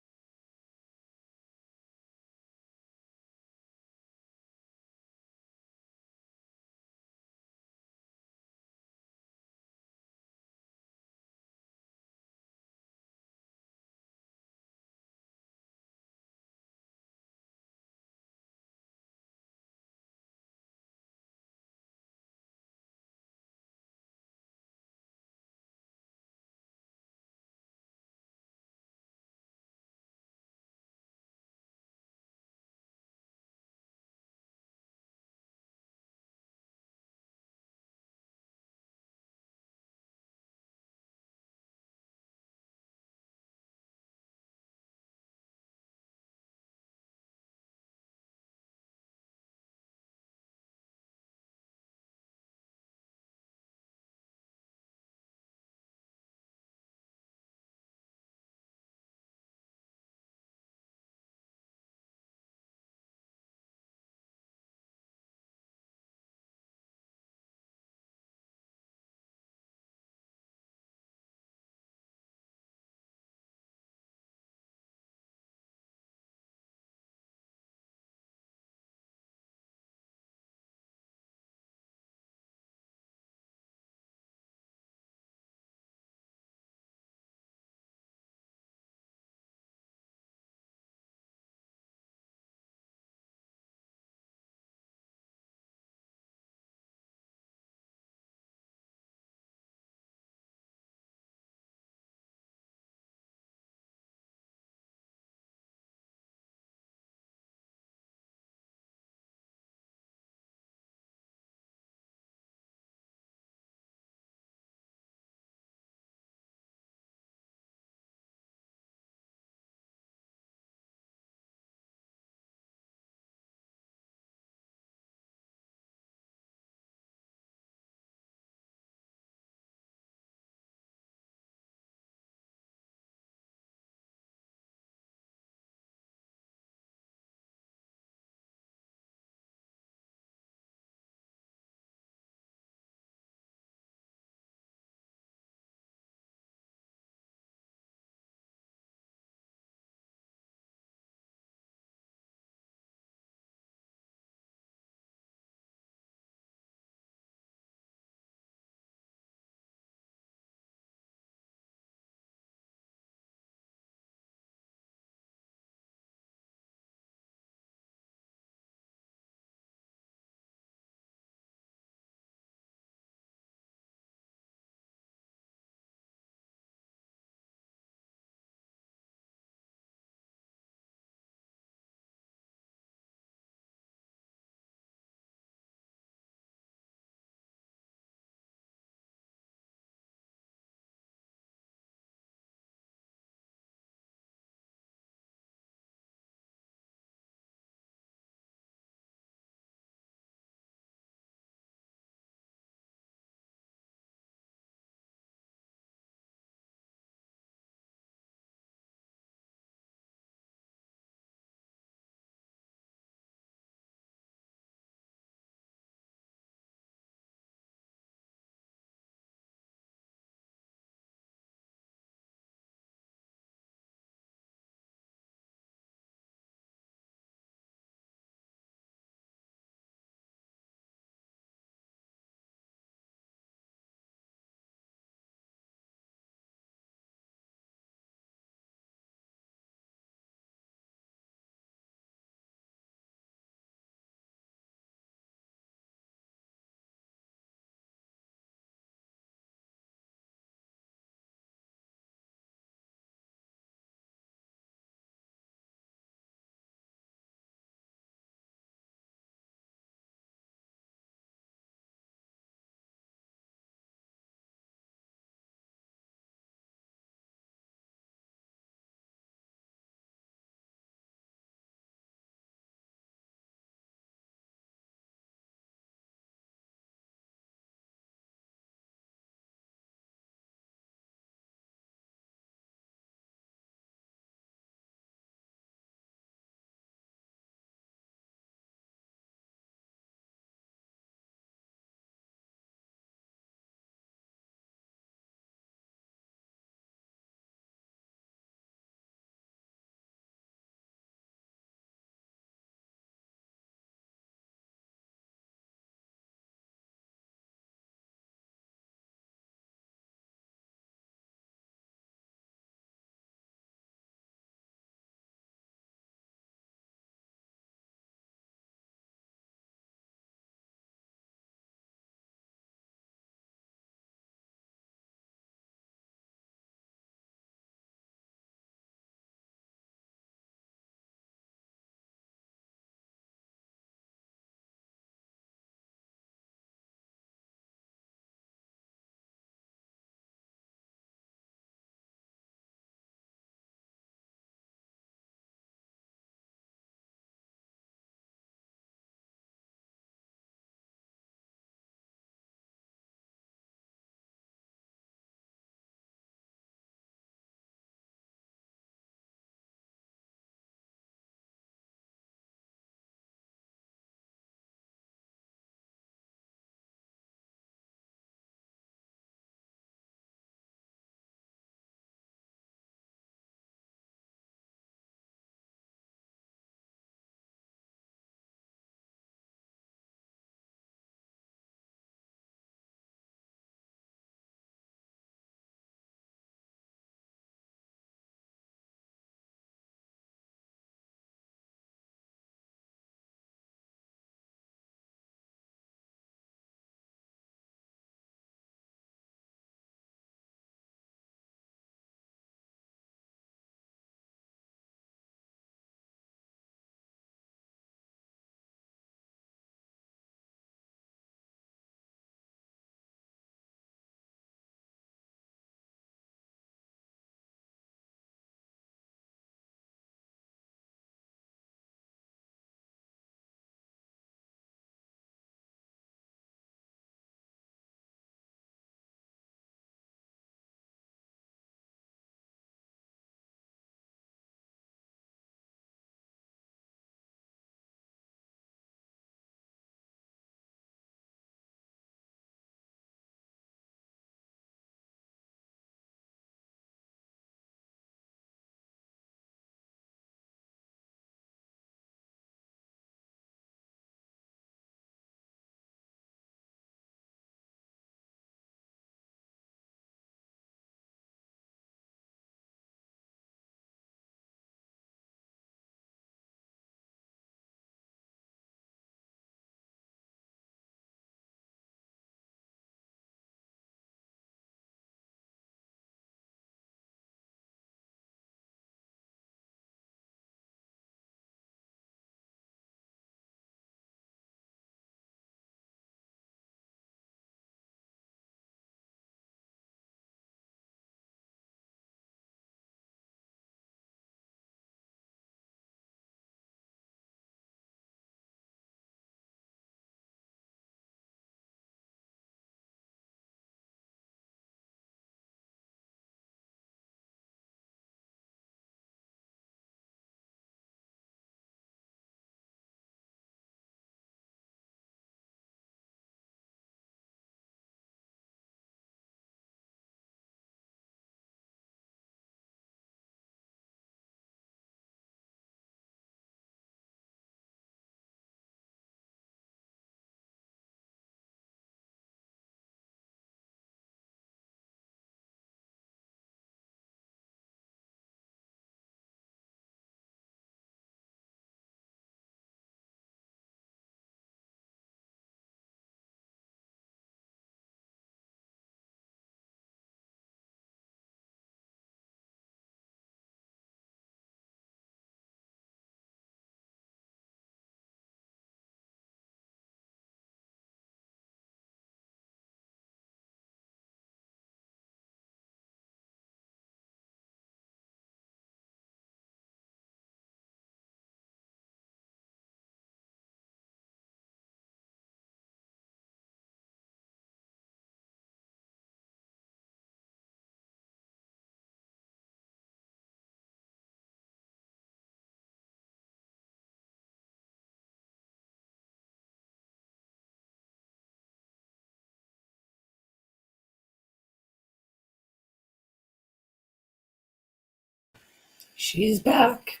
She's back.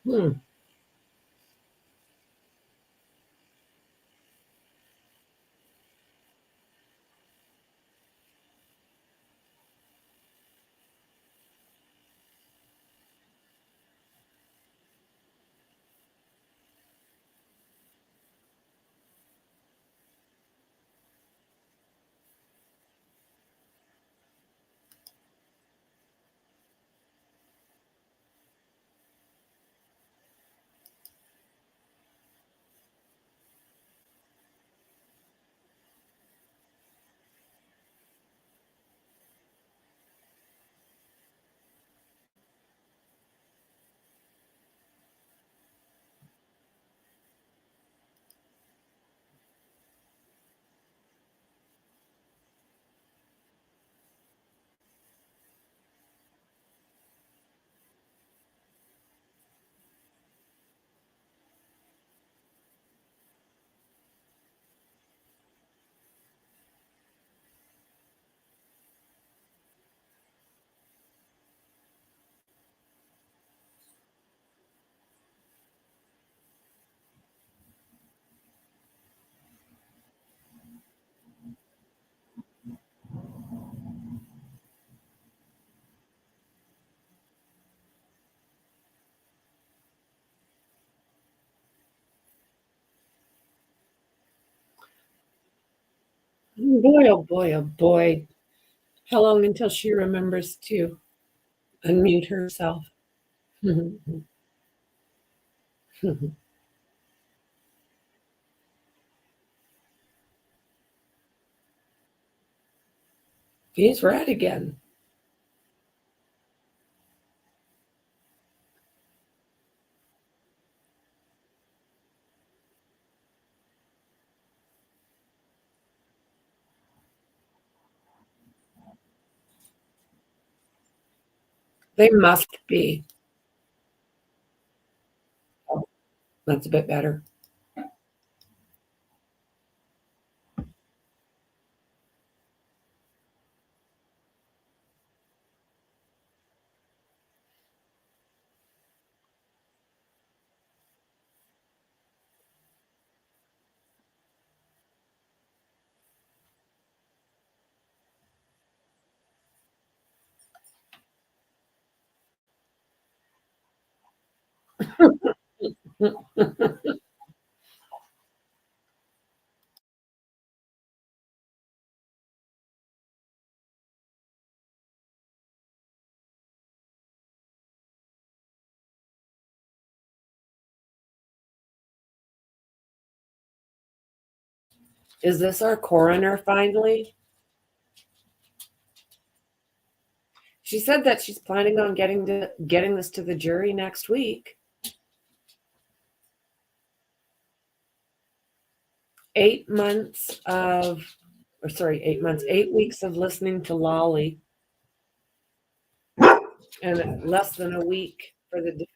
Hmm. Boy, oh boy, oh boy. How long until she remembers to unmute herself? He's right again. They must be. Oh, that's a bit better. Is this our coroner finally? She said that she's planning on getting this to the jury next week. 8 months of, or sorry, 8 months, 8 weeks of listening to Lolly, and less than a week for the defense.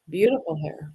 Beautiful hair.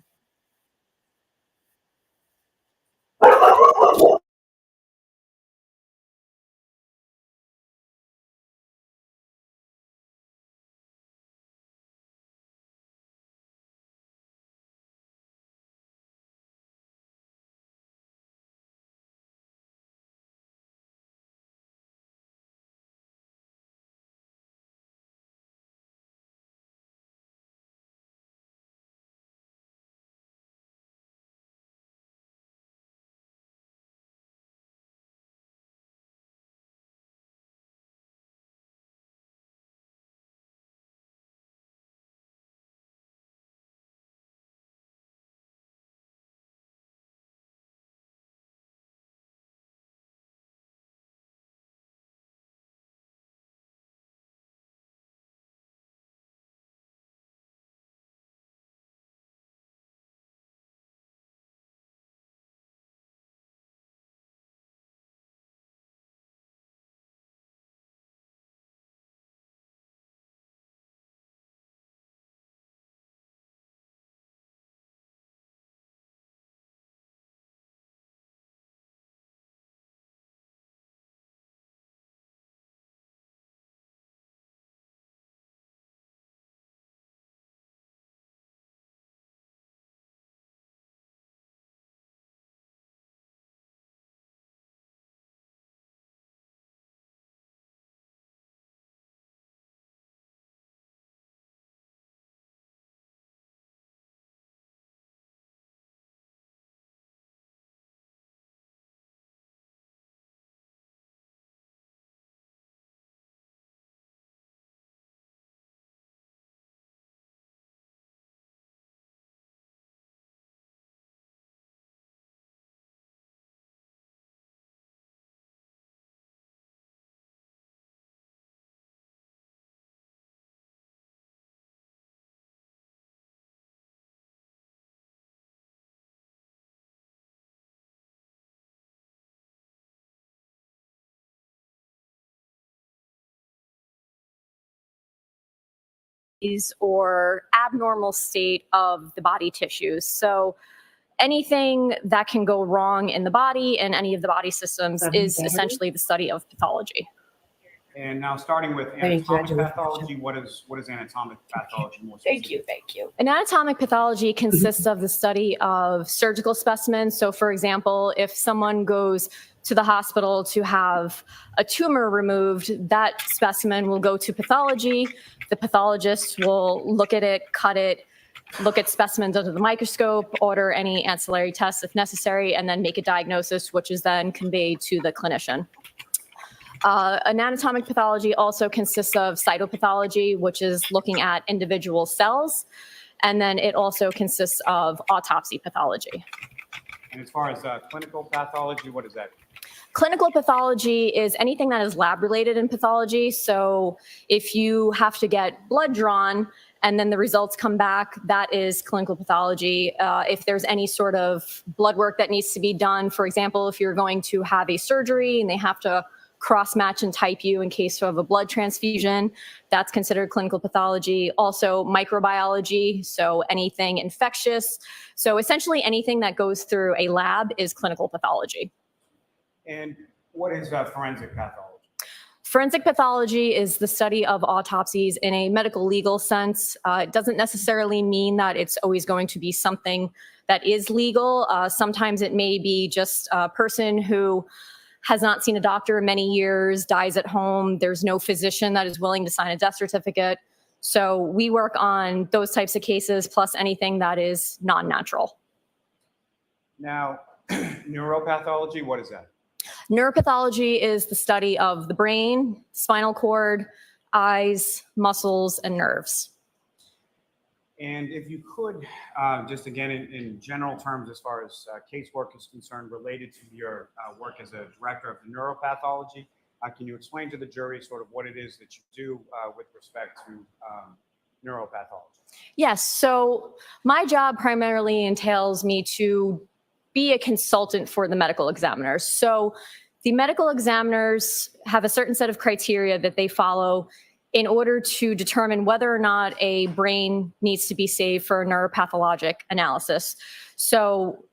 or abnormal state of the body tissues. So anything that can go wrong in the body and any of the body systems is essentially the study of pathology. And now starting with anatomic pathology, what is anatomic pathology more specifically? Thank you. An anatomic pathology consists of the study of surgical specimens. So for example, if someone goes to the hospital to have a tumor removed, that specimen will go to pathology. The pathologist will look at it, cut it, look at specimens under the microscope, order any ancillary tests if necessary, and then make a diagnosis, which is then conveyed to the clinician. An anatomic pathology also consists of cytopathology, which is looking at individual cells, and then it also consists of autopsy pathology. And as far as clinical pathology, what is that? Clinical pathology is anything that is lab related in pathology. So if you have to get blood drawn and then the results come back, that is clinical pathology. If there's any sort of blood work that needs to be done, for example, if you're going to have a surgery and they have to cross-match and type you in case of a blood transfusion, that's considered clinical pathology. Also microbiology, so anything infectious. So essentially anything that goes through a lab is clinical pathology. And what is forensic pathology? Forensic pathology is the study of autopsies in a medical legal sense. It doesn't necessarily mean that it's always going to be something that is legal. Sometimes it may be just a person who has not seen a doctor in many years, dies at home. There's no physician that is willing to sign a death certificate. So we work on those types of cases, plus anything that is non-natural. Now, neuropathology, what is that? Neuropathology is the study of the brain, spinal cord, eyes, muscles, and nerves. And if you could, just again, in general terms, as far as casework is concerned, related to your work as a director of the neuropathology, can you explain to the jury sort of what it is that you do with respect to neuropathology? Yes, so my job primarily entails me to be a consultant for the medical examiners. So the medical examiners have a certain set of criteria that they follow in order to determine whether or not a brain needs to be saved for a neuropathologic analysis. So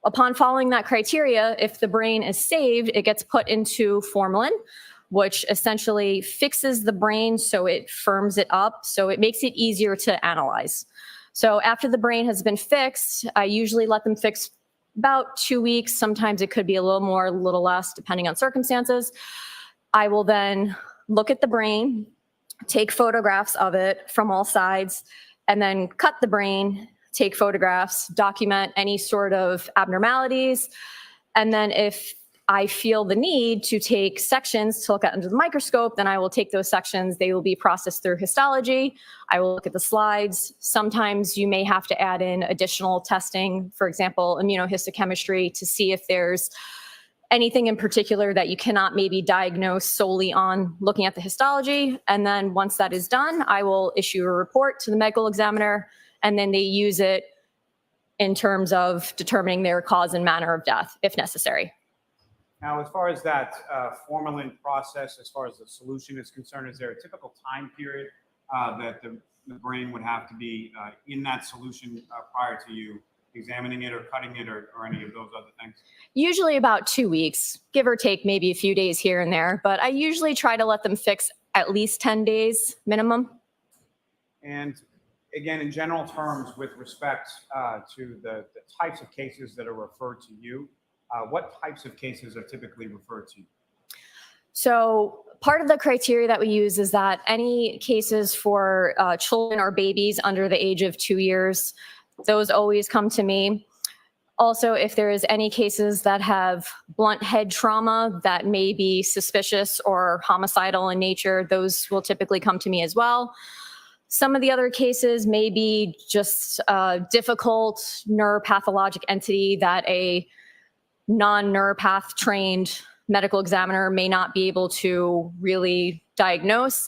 upon following that criteria, if the brain is saved, it gets put into formalin, which essentially fixes the brain so it firms it up, so it makes it easier to analyze. So after the brain has been fixed, I usually let them fix about 2 weeks. Sometimes it could be a little more, a little less, depending on circumstances. I will then look at the brain, take photographs of it from all sides, and then cut the brain, take photographs, document any sort of abnormalities. And then if I feel the need to take sections to look at under the microscope, then I will take those sections. They will be processed through histology. I will look at the slides. Sometimes you may have to add in additional testing, for example, immunohistochemistry, to see if there's anything in particular that you cannot maybe diagnose solely on looking at the histology. And then once that is done, I will issue a report to the medical examiner, and then they use it in terms of determining their cause and manner of death, if necessary. Now, as far as that formalin process, as far as the solution is concerned, is there a typical time period that the brain would have to be in that solution prior to you examining it or cutting it or any of those other things? Usually about 2 weeks, give or take maybe a few days here and there, but I usually try to let them fix at least 10 days minimum. And again, in general terms, with respect to the types of cases that are referred to you, what types of cases are typically referred to you? So part of the criteria that we use is that any cases for children or babies under the age of 2 years, those always come to me. Also, if there is any cases that have blunt head trauma that may be suspicious or homicidal in nature, those will typically come to me as well. Some of the other cases may be just a difficult neuropathologic entity that a non-neuropath trained medical examiner may not be able to really diagnose.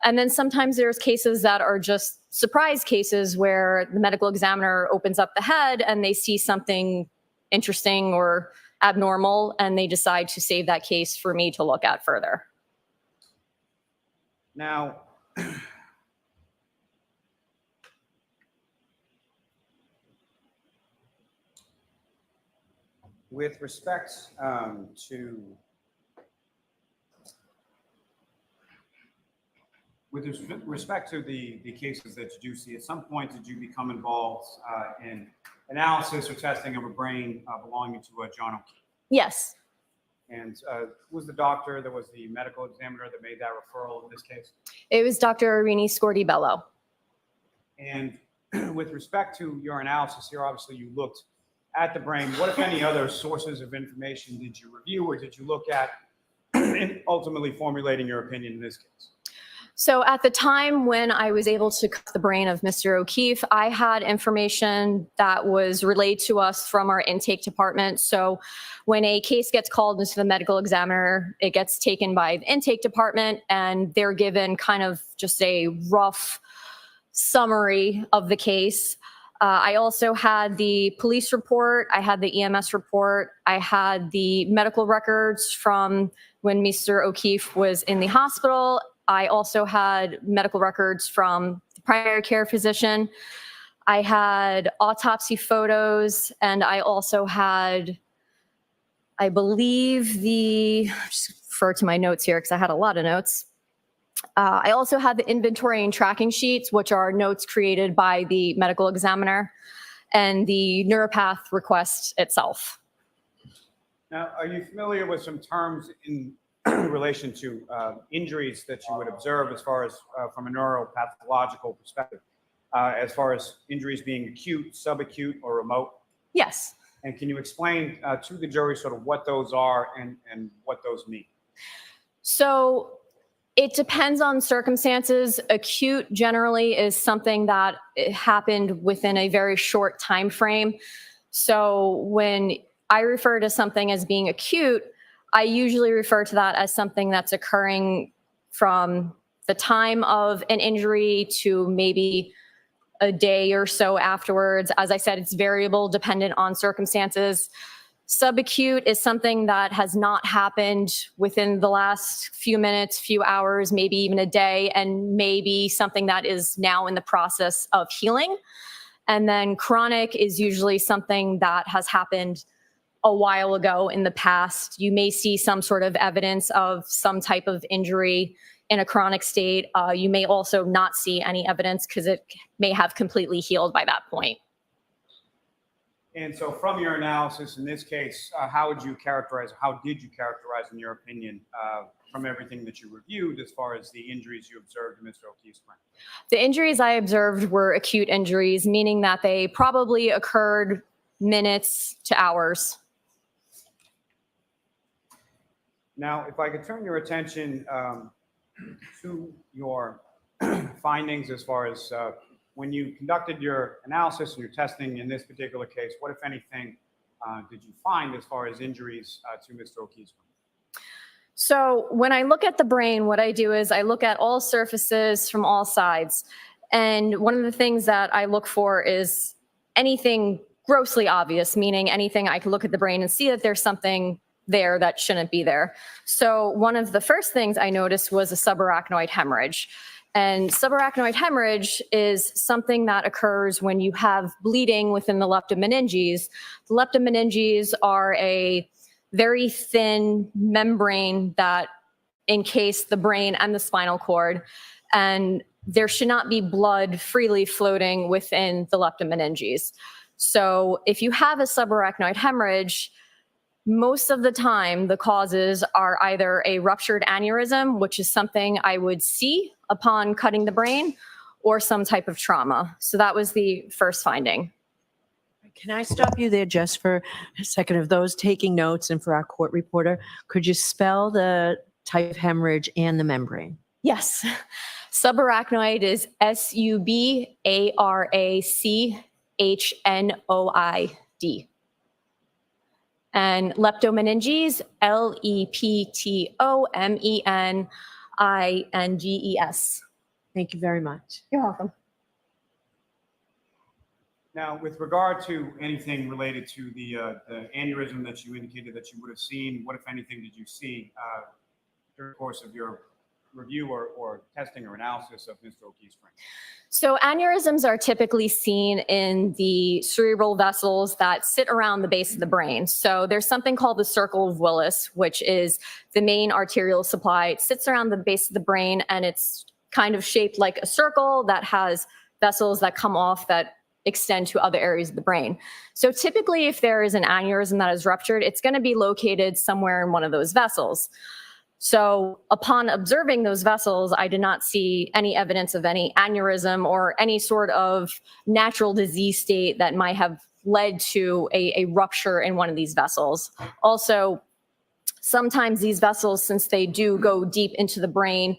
And then sometimes there's cases that are just surprise cases where the medical examiner opens up the head and they see something interesting or abnormal, and they decide to save that case for me to look at further. Now, With respect to the cases that you do see, at some point did you become involved in analysis or testing of a brain belonging to John O'Keefe? Yes. And who was the doctor that was the medical examiner that made that referral in this case? It was Dr. Irini Scordi-Bello. And with respect to your analysis here, obviously you looked at the brain. What, if any, other sources of information did you review or did you look at in ultimately formulating your opinion in this case? So at the time when I was able to cut the brain of Mr. O'Keefe, I had information that was relayed to us from our intake department. So when a case gets called into the medical examiner, it gets taken by the intake department and they're given kind of just a rough summary of the case. I also had the police report, I had the EMS report, I had the medical records from when Mr. O'Keefe was in the hospital. I also had medical records from the primary care physician. I had autopsy photos, and I also had, I believe just refer to my notes here because I had a lot of notes. I also had the inventory and tracking sheets, which are notes created by the medical examiner, and the neuropath request itself. Now, are you familiar with some terms in relation to injuries that you would observe as far as from a neuropathological perspective, as far as injuries being acute, subacute, or remote? Yes. And can you explain to the jury sort of what those are and what those mean? So it depends on circumstances. Acute generally is something that happened within a very short time frame. So when I refer to something as being acute, I usually refer to that as something that's occurring from the time of an injury to maybe a day or so afterwards. As I said, it's variable dependent on circumstances. Subacute is something that has not happened within the last few minutes, few hours, maybe even a day, and maybe something that is now in the process of healing. And then chronic is usually something that has happened a while ago in the past. You may see some sort of evidence of some type of injury in a chronic state. You may also not see any evidence because it may have completely healed by that point. And so from your analysis in this case, how did you characterize, in your opinion, from everything that you reviewed as far as the injuries you observed in Mr. O'Keefe's brain? The injuries I observed were acute injuries, meaning that they probably occurred minutes to hours. Now, if I could turn your attention to your findings as far as when you conducted your analysis and your testing in this particular case, what, if anything, did you find as far as injuries to Mr. O'Keefe's brain? So when I look at the brain, what I do is I look at all surfaces from all sides. And one of the things that I look for is anything grossly obvious, meaning anything I can look at the brain and see that there's something there that shouldn't be there. So one of the first things I noticed was a subarachnoid hemorrhage. And subarachnoid hemorrhage is something that occurs when you have bleeding within the leptomeninges. The leptomeninges are a very thin membrane that encase the brain and the spinal cord, and there should not be blood freely floating within the leptomeninges. So if you have a subarachnoid hemorrhage, most of the time, the causes are either a ruptured aneurysm, which is something I would see upon cutting the brain, or some type of trauma. So that was the first finding. Can I stop you there just for a second? Of those taking notes and for our court reporter, could you spell the type of hemorrhage and the membrane? Yes. Subarachnoid is SUBARACHNOID. And leptomeninges, LEPTOMENINGES. Thank you very much. You're welcome. Now, with regard to anything related to the aneurysm that you indicated that you would have seen, what, if anything, did you see during the course of your review or testing or analysis of Mr. O'Keefe's frame? So aneurysms are typically seen in the cerebral vessels that sit around the base of the brain. So there's something called the circle of Willis, which is the main arterial supply. It sits around the base of the brain, and it's kind of shaped like a circle that has vessels that come off that extend to other areas of the brain. So typically, if there is an aneurysm that is ruptured, it's going to be located somewhere in one of those vessels. So upon observing those vessels, I did not see any evidence of any aneurysm or any sort of natural disease state that might have led to a rupture in one of these vessels. Also, sometimes these vessels, since they do go deep into the brain,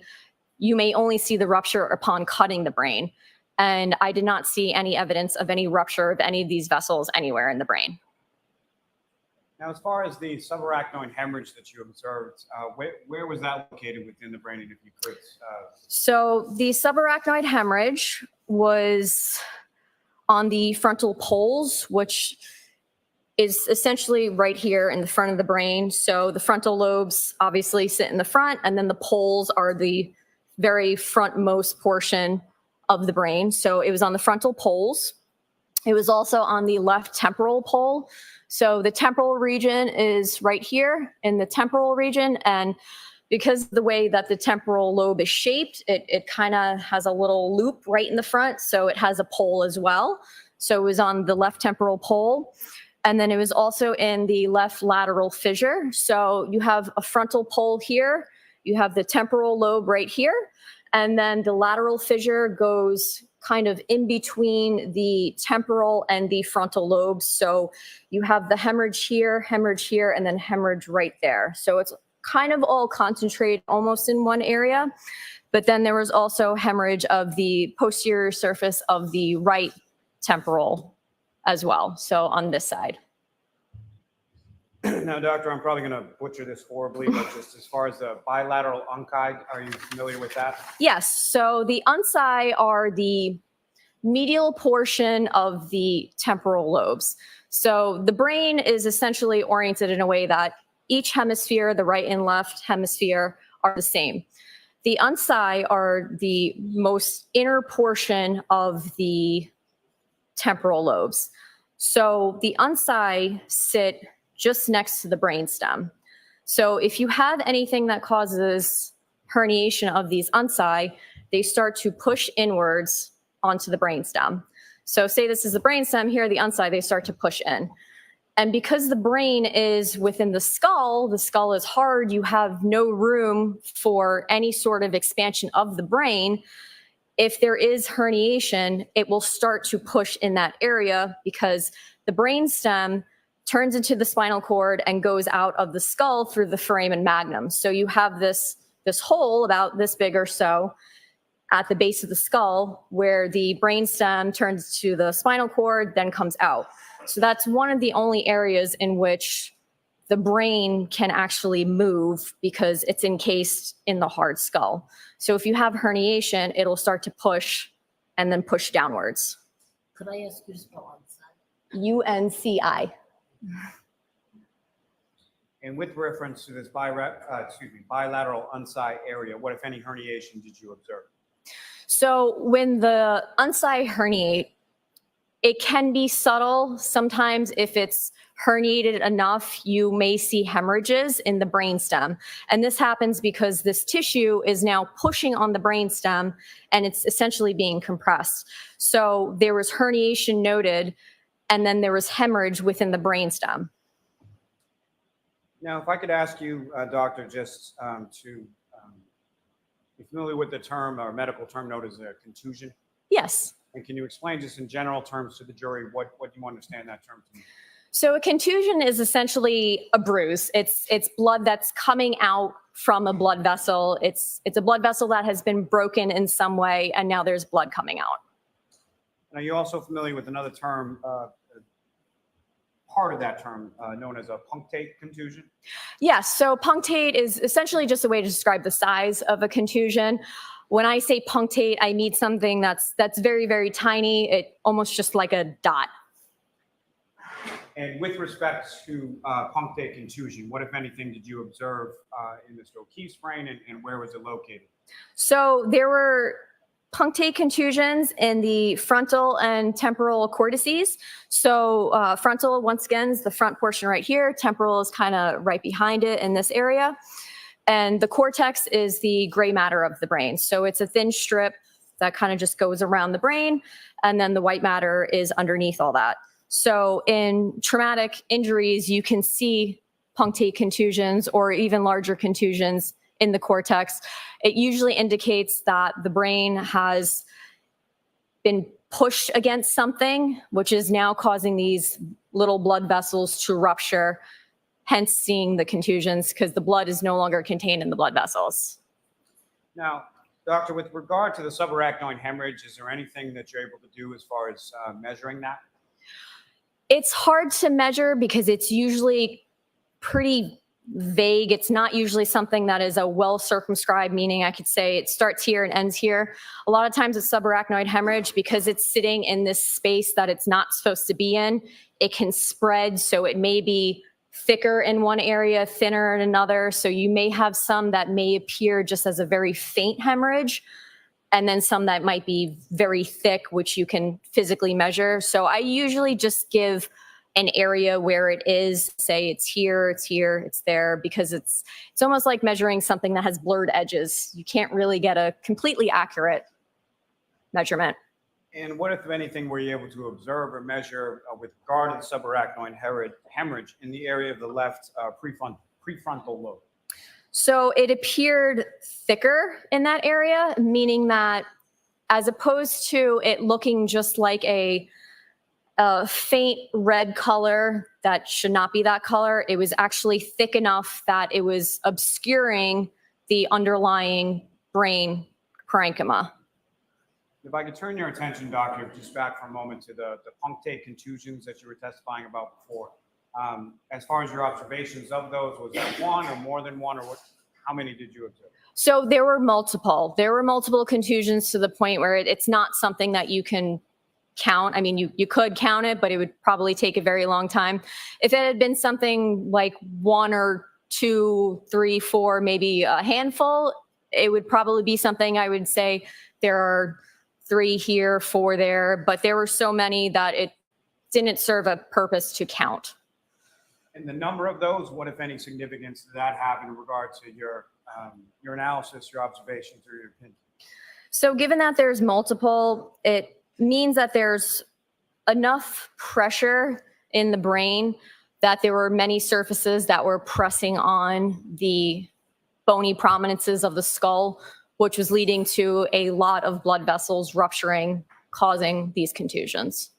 you may only see the rupture upon cutting the brain. And I did not see any evidence of any rupture of any of these vessels anywhere in the brain. Now, as far as the subarachnoid hemorrhage that you observed, where was that located within the brain, and if you could? So the subarachnoid hemorrhage was on the frontal poles, which is essentially right here in the front of the brain. So the frontal lobes obviously sit in the front, and then the poles are the very frontmost portion of the brain. So it was on the frontal poles. It was also on the left temporal pole. So the temporal region is right here in the temporal region. And because of the way that the temporal lobe is shaped, it kind of has a little loop right in the front. So it has a pole as well. So it was on the left temporal pole. And then it was also in the left lateral fissure. So you have a frontal pole here. You have the temporal lobe right here. And then the lateral fissure goes kind of in between the temporal and the frontal lobes. So you have the hemorrhage here, and then hemorrhage right there. So it's kind of all concentrated almost in one area. But then there was also hemorrhage of the posterior surface of the right temporal as well. So on this side. Now, doctor, I'm probably going to butcher this horribly, but just as far as the bilateral unci, are you familiar with that? Yes. So the unci are the medial portion of the temporal lobes. So the brain is essentially oriented in a way that each hemisphere, the right and left hemisphere, are the same. The unci are the most inner portion of the temporal lobes. So the unci sit just next to the brainstem. So if you have anything that causes herniation of these unci, they start to push inwards onto the brainstem. So say this is the brainstem, here the unci, they start to push in. And because the brain is within the skull is hard, you have no room for any sort of expansion of the brain. If there is herniation, it will start to push in that area because the brainstem turns into the spinal cord and goes out of the skull through the foramen magnum. So you have this hole about this big or so at the base of the skull where the brainstem turns to the spinal cord, then comes out. So that's one of the only areas in which the brain can actually move because it's encased in the hard skull. So if you have herniation, it'll start to push and then push downwards. Could I ask you to spell unci? UNCI. And with reference to this bilateral unci area, what, if any, herniation did you observe? So when the unci herniate, it can be subtle. Sometimes if it's herniated enough, you may see hemorrhages in the brainstem. And this happens because this tissue is now pushing on the brainstem and it's essentially being compressed. So there was herniation noted, and then there was hemorrhage within the brainstem. Now, if I could ask you, doctor, just to be familiar with the term or medical term known as a contusion? Yes. And can you explain just in general terms to the jury what you understand that term to mean? So a contusion is essentially a bruise. It's blood that's coming out from a blood vessel. It's a blood vessel that has been broken in some way, and now there's blood coming out. Are you also familiar with another term, part of that term, known as a punctate contusion? Yes, so punctate is essentially just a way to describe the size of a contusion. When I say punctate, I mean something that's very, very tiny. It almost just like a dot. And with respect to punctate contusion, what, if anything, did you observe in Mr. O'Keefe's brain, and where was it located? So there were punctate contusions in the frontal and temporal cortices. So frontal, once again, is the front portion right here. Temporal is kind of right behind it in this area. And the cortex is the gray matter of the brain. So it's a thin strip that kind of just goes around the brain. And then the white matter is underneath all that. So in traumatic injuries, you can see punctate contusions or even larger contusions in the cortex. It usually indicates that the brain has been pushed against something, which is now causing these little blood vessels to rupture, hence seeing the contusions, because the blood is no longer contained in the blood vessels. Now, doctor, with regard to the subarachnoid hemorrhage, is there anything that you're able to do as far as measuring that? It's hard to measure because it's usually pretty vague. It's not usually something that is a well circumscribed, meaning I could say it starts here and ends here. A lot of times with subarachnoid hemorrhage, because it's sitting in this space that it's not supposed to be in, it can spread. So it may be thicker in one area, thinner in another. So you may have some that may appear just as a very faint hemorrhage, and then some that might be very thick, which you can physically measure. So I usually just give an area where it is, say it's here, it's there, because it's almost like measuring something that has blurred edges. You can't really get a completely accurate measurement. And what, if anything, were you able to observe or measure with regard to the subarachnoid hemorrhage in the area of the left prefrontal lobe? So it appeared thicker in that area, meaning that as opposed to it looking just like a faint red color that should not be that color, it was actually thick enough that it was obscuring the underlying brain parenchyma. If I could turn your attention, doctor, just back for a moment to the punctate contusions that you were testifying about before. As far as your observations of those, was that one or more than one, or what, how many did you observe? So there were multiple. There were multiple contusions to the point where it's not something that you can count. I mean, you could count it, but it would probably take a very long time. If it had been something like 1 or 2, 3, 4, maybe a handful, it would probably be something I would say there are 3 here, 4 there, but there were so many that it didn't serve a purpose to count. And the number of those, what, if any, significance did that have in regard to your analysis, your observations, or your opinion? So given that there's multiple, it means that there's enough pressure in the brain that there were many surfaces that were pressing on the bony prominences of the skull, which was leading to a lot of blood vessels rupturing, causing these contusions.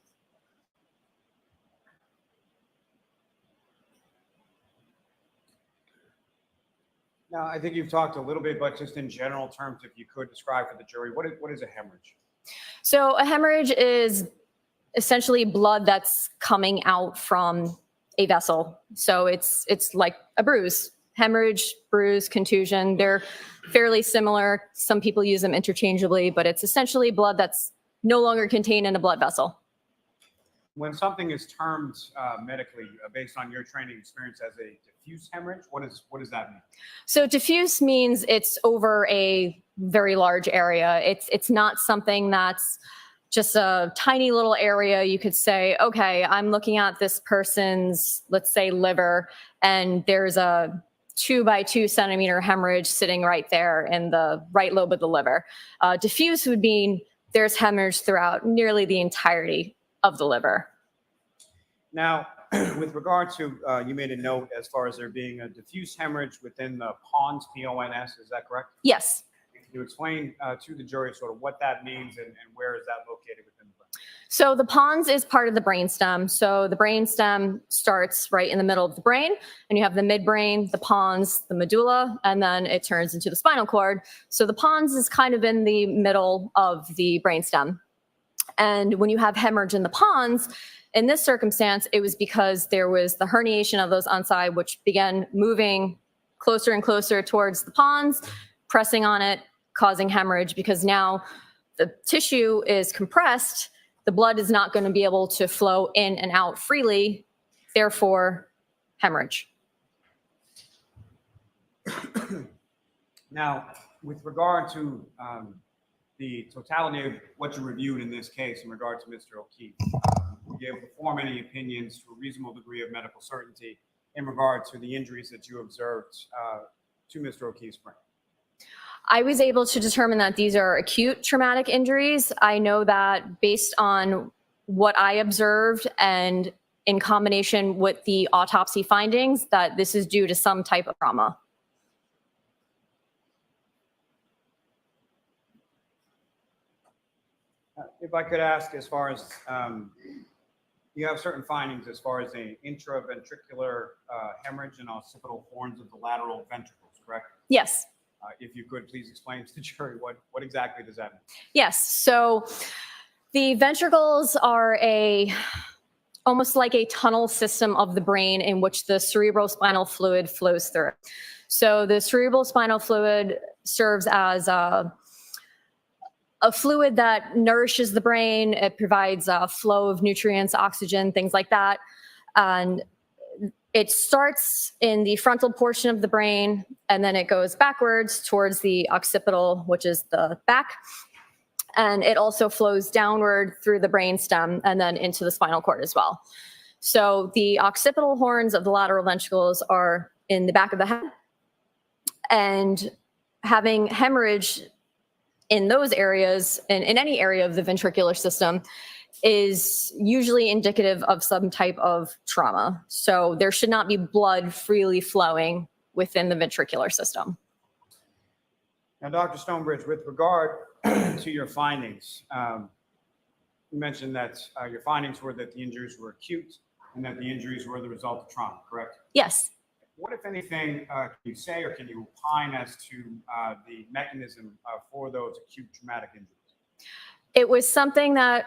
Now, I think you've talked a little bit, but just in general terms, if you could describe for the jury, what is a hemorrhage? So a hemorrhage is essentially blood that's coming out from a vessel. So it's like a bruise. Hemorrhage, bruise, contusion, they're fairly similar. Some people use them interchangeably, but it's essentially blood that's no longer contained in a blood vessel. When something is termed medically, based on your training experience, as a diffuse hemorrhage, what does that mean? So diffuse means it's over a very large area. It's not something that's just a tiny little area. You could say, okay, I'm looking at this person's, let's say, liver, and there's a 2 by 2 centimeter hemorrhage sitting right there in the right lobe of the liver. Diffuse would mean there's hemorrhage throughout nearly the entirety of the liver. Now, with regard to, you made a note as far as there being a diffuse hemorrhage within the pons, P-O-N-S, is that correct? Yes. Can you explain to the jury sort of what that means and where is that located within the brain? So the pons is part of the brainstem. So the brainstem starts right in the middle of the brain, and you have the midbrain, the pons, the medulla, and then it turns into the spinal cord. So the pons is kind of in the middle of the brainstem. And when you have hemorrhage in the pons, in this circumstance, it was because there was the herniation of those oci, which began moving closer and closer towards the pons, pressing on it, causing hemorrhage, because now the tissue is compressed. The blood is not going to be able to flow in and out freely therefore hemorrhage. Now, with regard to the totality of what you reviewed in this case in regard to Mr. O'Keefe, you gave the form any opinions to a reasonable degree of medical certainty in regard to the injuries that you observed to Mr. O'Keefe's brain. I was able to determine that these are acute traumatic injuries. I know that based on what I observed and in combination with the autopsy findings, that this is due to some type of trauma. If I could ask, as far as you have certain findings as far as an intraventricular hemorrhage and occipital horns of the lateral ventricles, correct? Yes. If you could please explain to the jury what exactly does that mean? Yes. So the ventricles are almost like a tunnel system of the brain in which the cerebrospinal fluid flows through. So the cerebrospinal fluid serves as a fluid that nourishes the brain. It provides a flow of nutrients, oxygen, things like that. And it starts in the frontal portion of the brain, and then it goes backwards towards the occipital, which is the back. And it also flows downward through the brainstem and then into the spinal cord as well. So the occipital horns of the lateral ventricles are in the back of the head. And having hemorrhage in those areas, in any area of the ventricular system, is usually indicative of some type of trauma. So there should not be blood freely flowing within the ventricular system. Now, Dr. Stonebridge, with regard to your findings, you mentioned that your findings were that the injuries were acute and that the injuries were the result of trauma, correct? Yes. What, if anything, can you say or can you opine as to the mechanism for those acute traumatic injuries? It was something that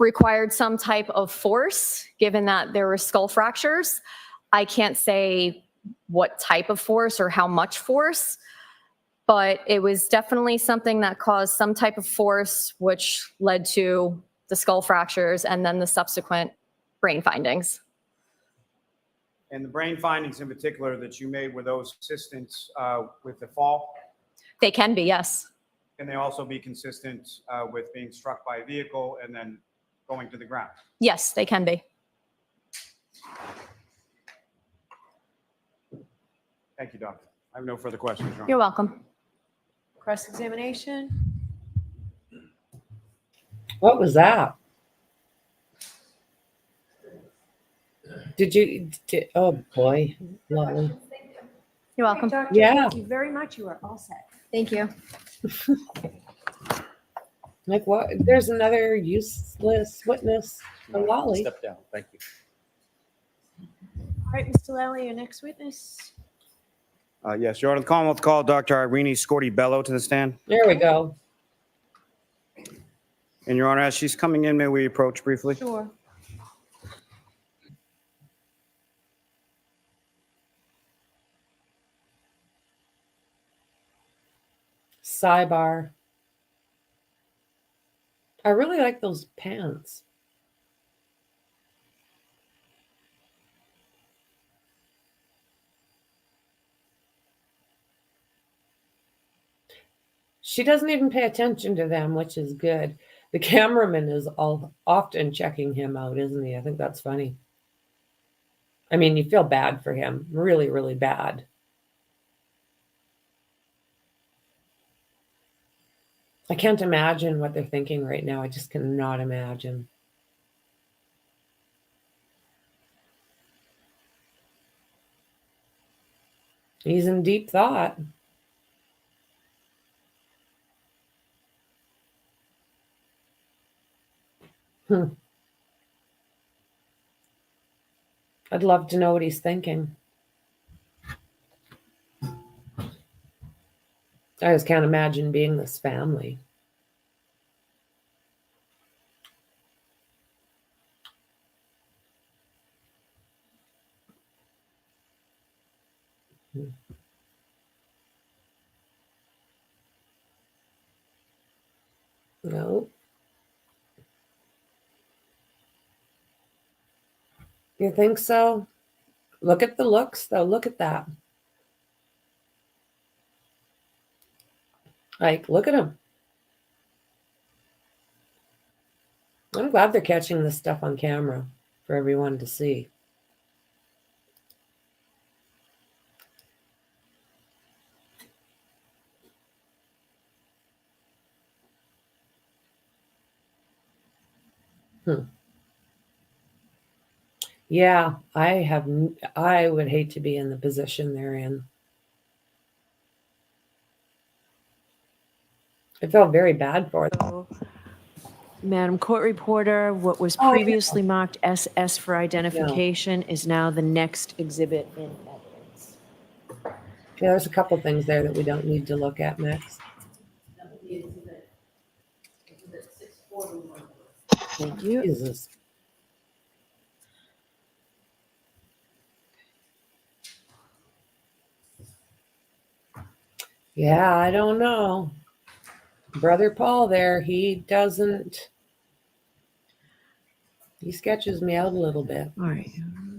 required some type of force, given that there were skull fractures. I can't say what type of force or how much force, but it was definitely something that caused some type of force, which led to the skull fractures and then the subsequent brain findings. And the brain findings in particular that you made, were those consistent with the fall? They can be, yes. Can they also be consistent with being struck by a vehicle and then going to the ground? Yes, they can be. Thank you, doctor. I have no further questions. Your Honor. You're welcome. Cross-examination? What was that? Oh boy, Lolly. You're welcome. Doctor, Yeah. thank you very much. You are all set. Thank you. Like what? There's another useless witness, a Lolly. Step down. Thank you. All right, Mr. Lally, your next witness. Yes, Your Honor, the Commonwealth called Dr. Irene Scorti-Bello to the stand. There we go. And Your Honor, as she's coming in, may we approach briefly? Sure. Sidebar. I really like those pants. She doesn't even pay attention to them, which is good. The cameraman is often checking him out, isn't he? I think that's funny. I mean, you feel bad for him. Really, really bad. I can't imagine what they're thinking right now. I just cannot imagine. He's in deep thought. I'd love to know what he's thinking. I just can't imagine being this family. No. You think so? Look at the looks, though. Look at that. Like, look at him. I'm glad they're catching this stuff on camera for everyone to see. Yeah, I would hate to be in the position they're in. I felt very bad for them. Madam Court Reporter, what was Oh, yeah. previously marked SS for identification is now the next exhibit in evidence. Yeah, there's a couple things there that we don't need to look at next. Thank you. Jesus. Yeah, I don't know. Brother Paul there, he sketches me out a little bit. All right.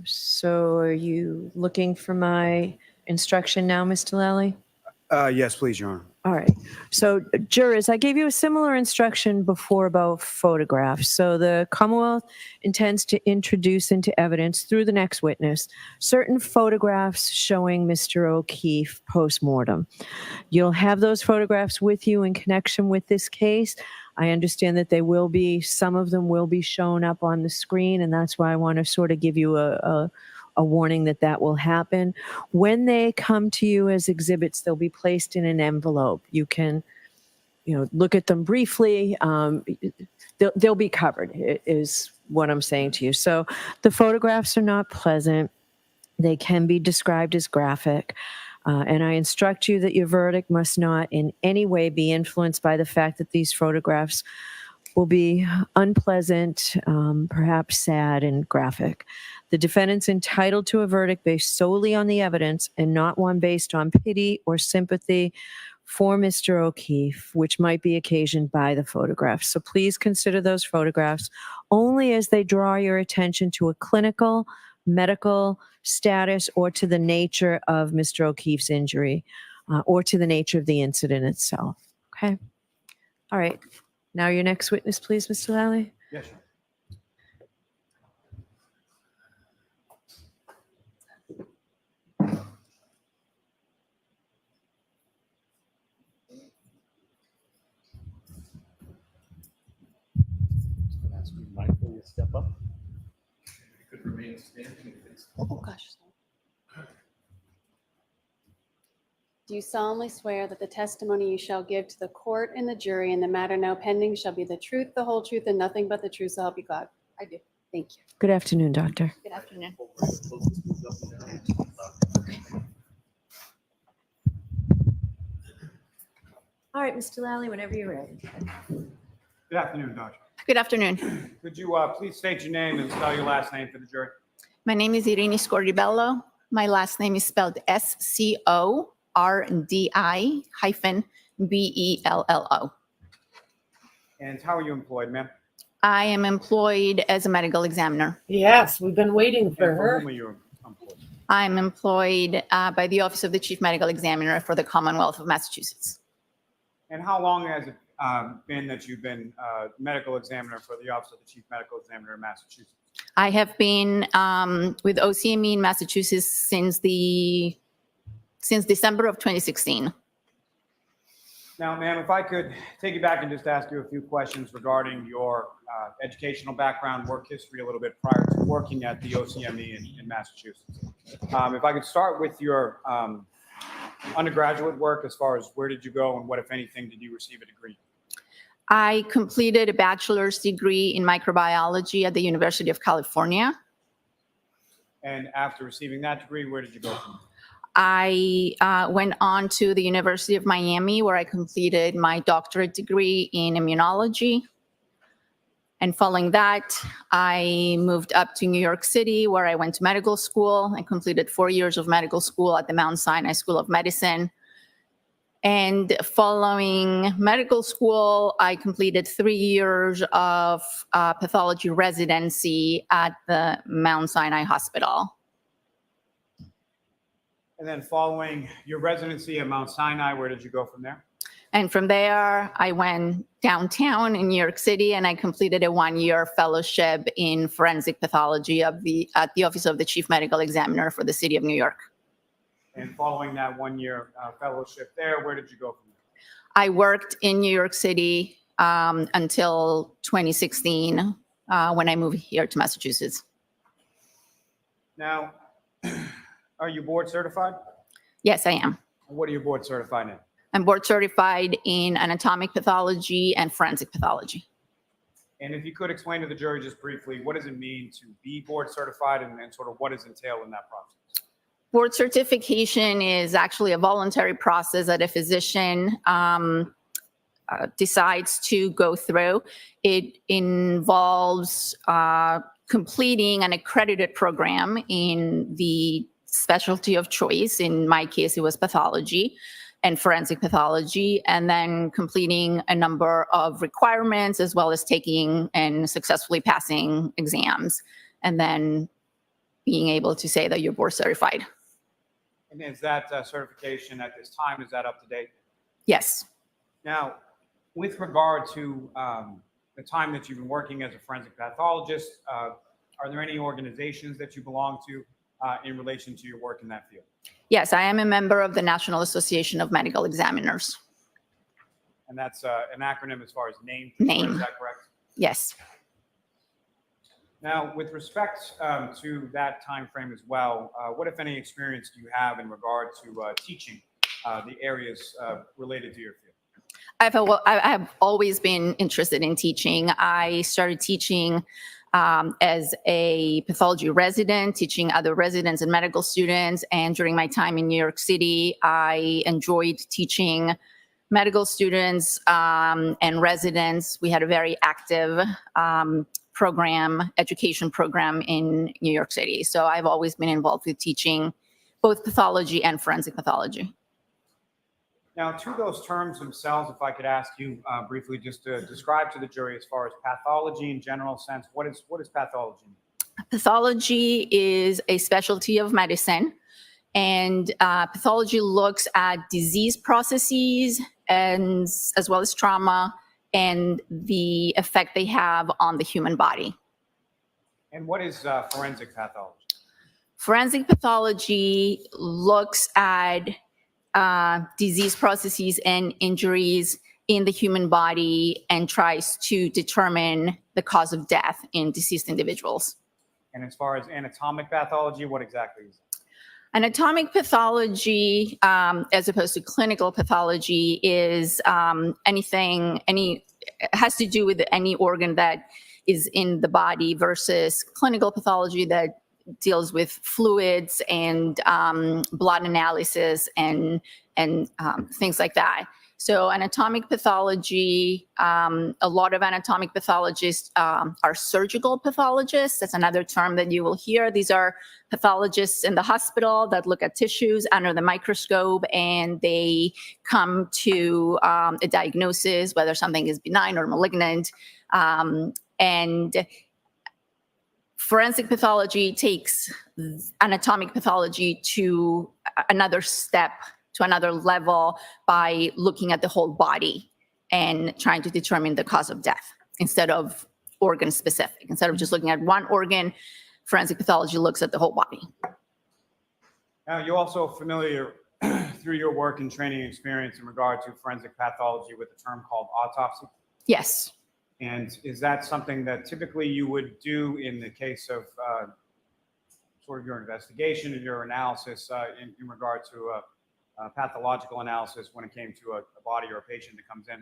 So are you looking for my instruction now, Mr. Lally? Yes, please, Your Honor. All right. So jurors, I gave you a similar instruction before about photographs. So the Commonwealth intends to introduce into evidence through the next witness certain photographs showing Mr. O'Keefe post-mortem. You'll have those photographs with you in connection with this case. I understand that some of them will be shown up on the screen, and that's why I want to sort of give you a warning that will happen. When they come to you as exhibits, they'll be placed in an envelope. You can, look at them briefly. They'll be covered, is what I'm saying to you. So the photographs are not pleasant. They can be described as graphic. And I instruct you that your verdict must not in any way be influenced by the fact that these photographs will be unpleasant, perhaps sad and graphic. The defendant's entitled to a verdict based solely on the evidence and not one based on pity or sympathy for Mr. O'Keefe, which might be occasioned by the photographs. So please consider those photographs only as they draw your attention to a clinical, medical status or to the nature of Mr. O'Keefe's injury or to the nature of the incident itself. Okay? All right. Now your next witness, please, Mr. Lally. Yes, sir. Mindful, step up. You could remain standing. Oh, gosh. Do you solemnly swear that the testimony you shall give to the court and the jury in the matter now pending shall be the truth, the whole truth, and nothing but the truth, so help you God? I do. Thank you. Good afternoon, doctor. Good afternoon. All right, Mr. Lally, whenever you're ready. Good afternoon, Doctor. Good afternoon. Could you please state your name and spell your last name for the jury? My name is Irene Scorribello. My last name is spelled Scordi-Bello. And how are you employed, ma'am? I am employed as a medical examiner. Yes, we've been waiting for And her. whom are you employed? I'm employed by the Office of the Chief Medical Examiner for the Commonwealth of Massachusetts. And how long has it been that you've been medical examiner for the Office of the Chief Medical Examiner in Massachusetts? I have been with OCME in Massachusetts since December of 2016. Now, ma'am, if I could take you back and just ask you a few questions regarding your educational background, work history a little bit prior to working at the OCME in Massachusetts. If I could start with your undergraduate work, as far as where did you go and what, if anything, did you receive a degree? I completed a bachelor's degree in microbiology at the University of California. And after receiving that degree, where did you go from? I went on to the University of Miami, where I completed my doctorate degree in immunology. And following that, I moved up to New York City, where I went to medical school and completed 4 years of medical school at the Mount Sinai School of Medicine. And following medical school, I completed 3 years of pathology residency at the Mount Sinai Hospital. And then following your residency at Mount Sinai, where did you go from there? And from there, I went downtown in New York City and I completed a 1-year fellowship in forensic pathology at the Office of the Chief Medical Examiner for the City of New York. And following that 1-year fellowship there, where did you go from there? I worked in New York City until 2016 when I moved here to Massachusetts. Now, are you board certified? Yes, I am. What are you board certified in? I'm board certified in anatomic pathology and forensic pathology. And if you could explain to the jury just briefly, what does it mean to be board certified and sort of what is entailed in that process? Board certification is actually a voluntary process that a physician decides to go through. It involves completing an accredited program in the specialty of choice. In my case, it was pathology and forensic pathology, and then completing a number of requirements as well as taking and successfully passing exams, and then being able to say that you're board certified. And is that certification at this time, is that up to date? Yes. Now, with regard to the time that you've been working as a forensic pathologist, are there any organizations that you belong to in relation to your work in that field? Yes, I am a member of the National Association of Medical Examiners. And that's an acronym as far as name. Name. Is that correct? Yes. Now, with respect to that time frame as well, what, if any, experience do you have in regard to teaching the areas related to your field? I have always been interested in teaching. I started teaching as a pathology resident, teaching other residents and medical students. And during my time in New York City, I enjoyed teaching medical students and residents. We had a very active education program in New York City. So I've always been involved with teaching both pathology and forensic pathology. Now, to those terms themselves, if I could ask you briefly just to describe to the jury as far as pathology in general sense, what is pathology? Pathology is a specialty of medicine, and pathology looks at disease processes and as well as trauma and the effect they have on the human body. And what is forensic pathology? Forensic pathology looks at disease processes and injuries in the human body and tries to determine the cause of death in deceased individuals. And as far as anatomic pathology, what exactly is it? Anatomic pathology, as opposed to clinical pathology, is it has to do with any organ that is in the body, versus clinical pathology that deals with fluids and blood analysis and things like that. So anatomic pathology, a lot of anatomic pathologists are surgical pathologists. That's another term that you will hear. These are pathologists in the hospital that look at tissues under the microscope, and they come to a diagnosis, whether something is benign or malignant. And forensic pathology takes anatomic pathology to another step, to another level, by looking at the whole body and trying to determine the cause of death instead of organ specific. Instead of just looking at one organ, forensic pathology looks at the whole body. Now, you're also familiar through your work and training experience in regard to forensic pathology with a term called autopsy? Yes. And is that something that typically you would do in the case of sort of your investigation and your analysis in regard to a pathological analysis when it came to a body or a patient that comes in?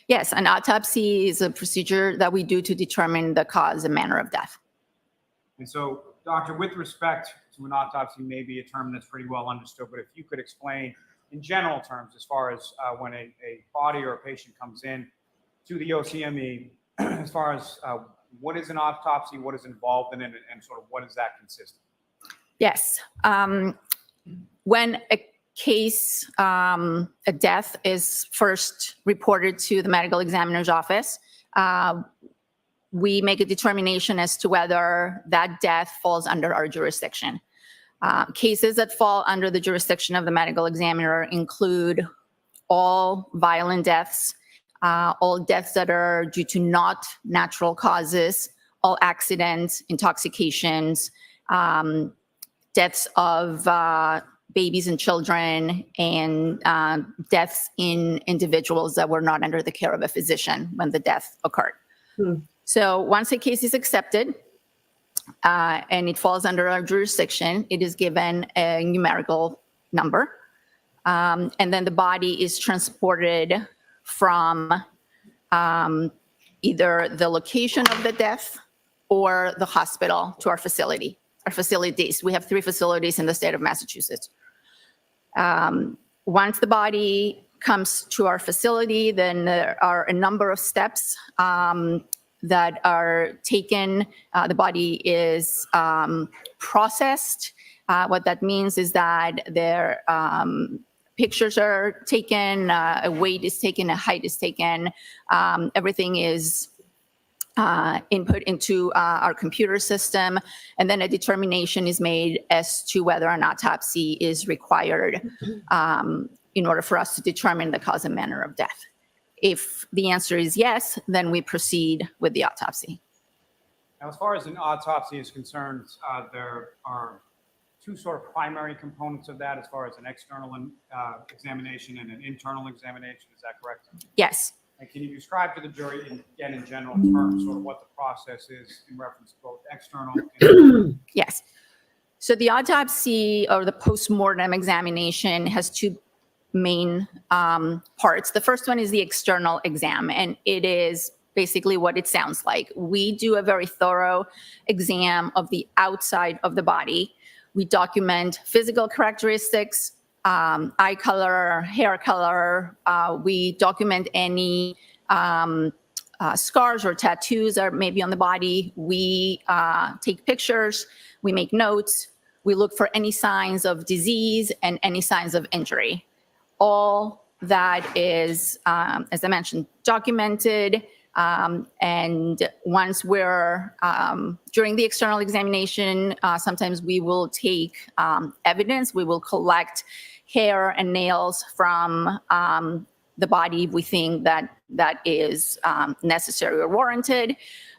Yes, an autopsy is a procedure that we do to determine the cause and manner of death. And so, doctor, with respect to an autopsy, may be a term that's pretty well understood, but if you could explain in general terms as far as when a body or a patient comes in to the OCME, as far as what is an autopsy, what is involved in it, and sort of what does that consist of? Yes. When a case, a death is first reported to the medical examiner's office. We make a determination as to whether that death falls under our jurisdiction. Cases that fall under the jurisdiction of the medical examiner include all violent deaths, all deaths that are due to not natural causes, all accidents, intoxications, deaths of babies and children, and deaths in individuals that were not under the care of a physician when the death occurred. So once a case is accepted and it falls under our jurisdiction, it is given a numerical number. And then the body is transported from either the location of the death or the hospital to our facility, our facilities. We have 3 facilities in the state of Massachusetts. Once the body comes to our facility, then there are a number of steps that are taken. The body is processed. What that means is that there pictures are taken, a weight is taken, a height is taken. Everything is input into our computer system, and then a determination is made as to whether an autopsy is required in order for us to determine the cause and manner of death. If the answer is yes, then we proceed with the autopsy. Now, as far as an autopsy is concerned, there are 2 sort of primary components of that as far as an external examination and an internal examination. Is that correct? Yes. And can you describe to the jury, again, in general terms, sort of what the process is in reference to both external and Yes. So the autopsy or the postmortem examination has 2 main parts. The first one is the external exam, and it is basically what it sounds like. We do a very thorough exam of the outside of the body. We document physical characteristics, eye color, hair color. We document any scars or tattoos that may be on the body. We take pictures, we make notes, we look for any signs of disease and any signs of injury. All that is, as I mentioned, documented. And once we're, during the external examination, sometimes we will take evidence. We will collect hair and nails from the body if we think that that is necessary or warranted.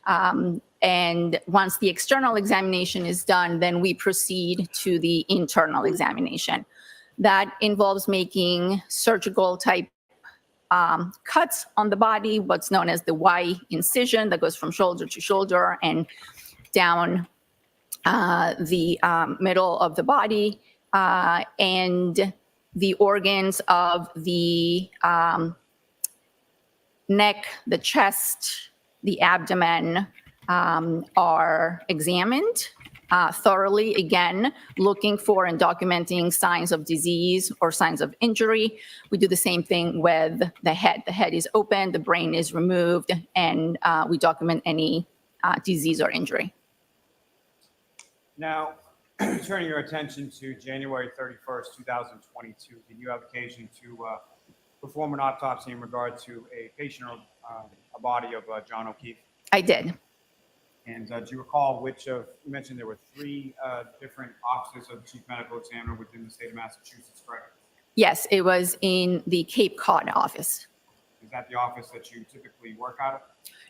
And once the external examination is done, then we proceed to the internal examination. That involves making surgical type cuts on the body, what's known as the Y incision that goes from shoulder to shoulder and down the middle of the body, and the organs of the neck, the chest, the abdomen are examined thoroughly, again, looking for and documenting signs of disease or signs of injury. We do the same thing with the head. The head is open, the brain is removed, and we document any disease or injury. Now, turning your attention to January 31st, 2022, did you have occasion to perform an autopsy in regard to a patient or a body of John O'Keefe? I did. And do you recall which of, you mentioned there were 3 different offices of the chief medical examiner within the state of Massachusetts, correct? Yes, it was in the Cape Cod office. Is that the office that you typically work out of?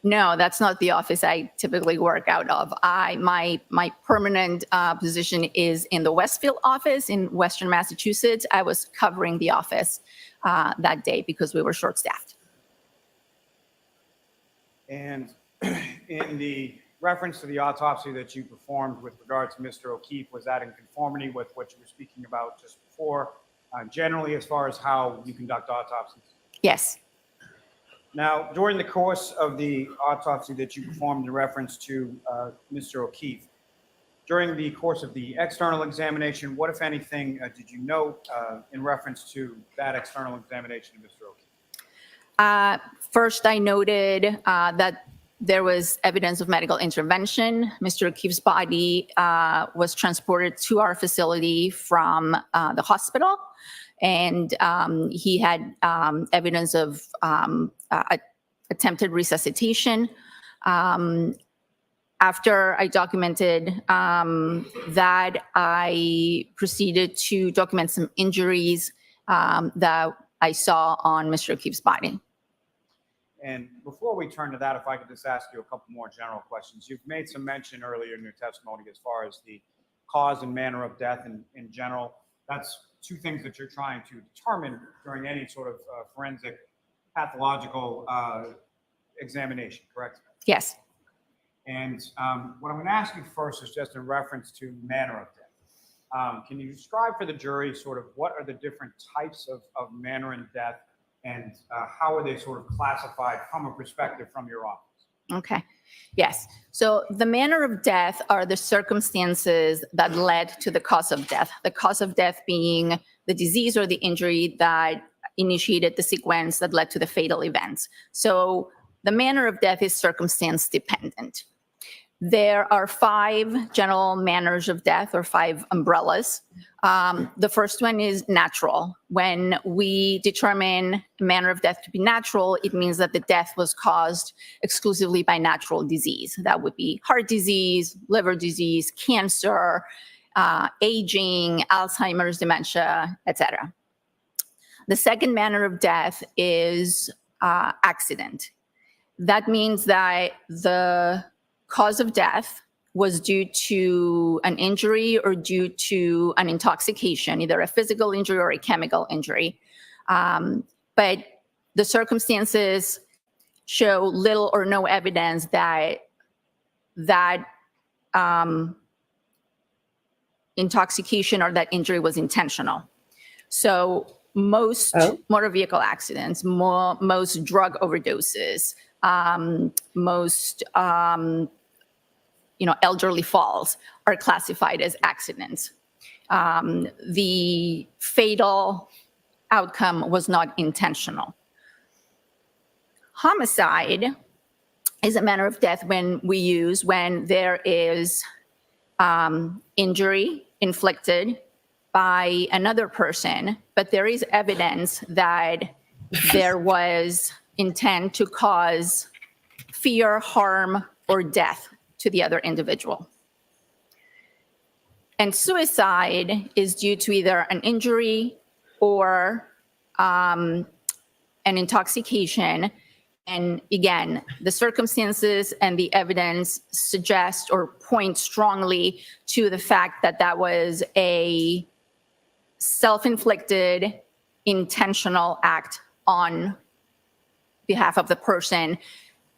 No, that's not the office I typically work out of. My permanent position is in the Westfield office in Western Massachusetts. I was covering the office that day because we were short-staffed. And in the reference to the autopsy that you performed with regard to Mr. O'Keefe, was that in conformity with what you were speaking about just before, generally as far as how you conduct autopsies? Yes. Now, during the course of the autopsy that you performed in reference to Mr. O'Keefe, during the course of the external examination, what, if anything, did you note in reference to that external examination of Mr. O'Keefe? First, I noted that there was evidence of medical intervention. Mr. O'Keefe's body was transported to our facility from the hospital. and he had evidence of attempted resuscitation. After I documented that, I proceeded to document some injuries that I saw on Mr. Keefe's body. And before we turn to that, if I could just ask you a couple more general questions. You've made some mention earlier in your testimony as far as the cause and manner of death in general. That's two things that you're trying to determine during any sort of forensic pathological examination, correct? Yes. And what I'm going to ask you first is just in reference to manner of death. Can you describe for the jury sort of what are the different types of manner in death, and how are they sort of classified from a perspective from your office? Okay. Yes. So the manner of death are the circumstances that led to the cause of death. The cause of death being the disease or the injury that initiated the sequence that led to the fatal events. So the manner of death is circumstance dependent. There are 5 general manners of death, or 5 umbrellas. The first one is natural. When we determine manner of death to be natural, it means that the death was caused exclusively by natural disease. That would be heart disease, liver disease, cancer, aging, Alzheimer's, dementia, etc. The second manner of death is accident. That means that the cause of death was due to an injury or due to an intoxication, either a physical injury or a chemical injury. But the circumstances show little or no evidence that intoxication or that injury was intentional. So most motor vehicle accidents, most drug overdoses, most elderly falls are classified as accidents. The fatal outcome was not intentional. Homicide is a manner of death when there is injury inflicted by another person, but there is evidence that there was intent to cause fear, harm, or death to the other individual. And suicide is due to either an injury or an intoxication. And again, the circumstances and the evidence suggest or point strongly to the fact that that was a self-inflicted, intentional act on behalf of the person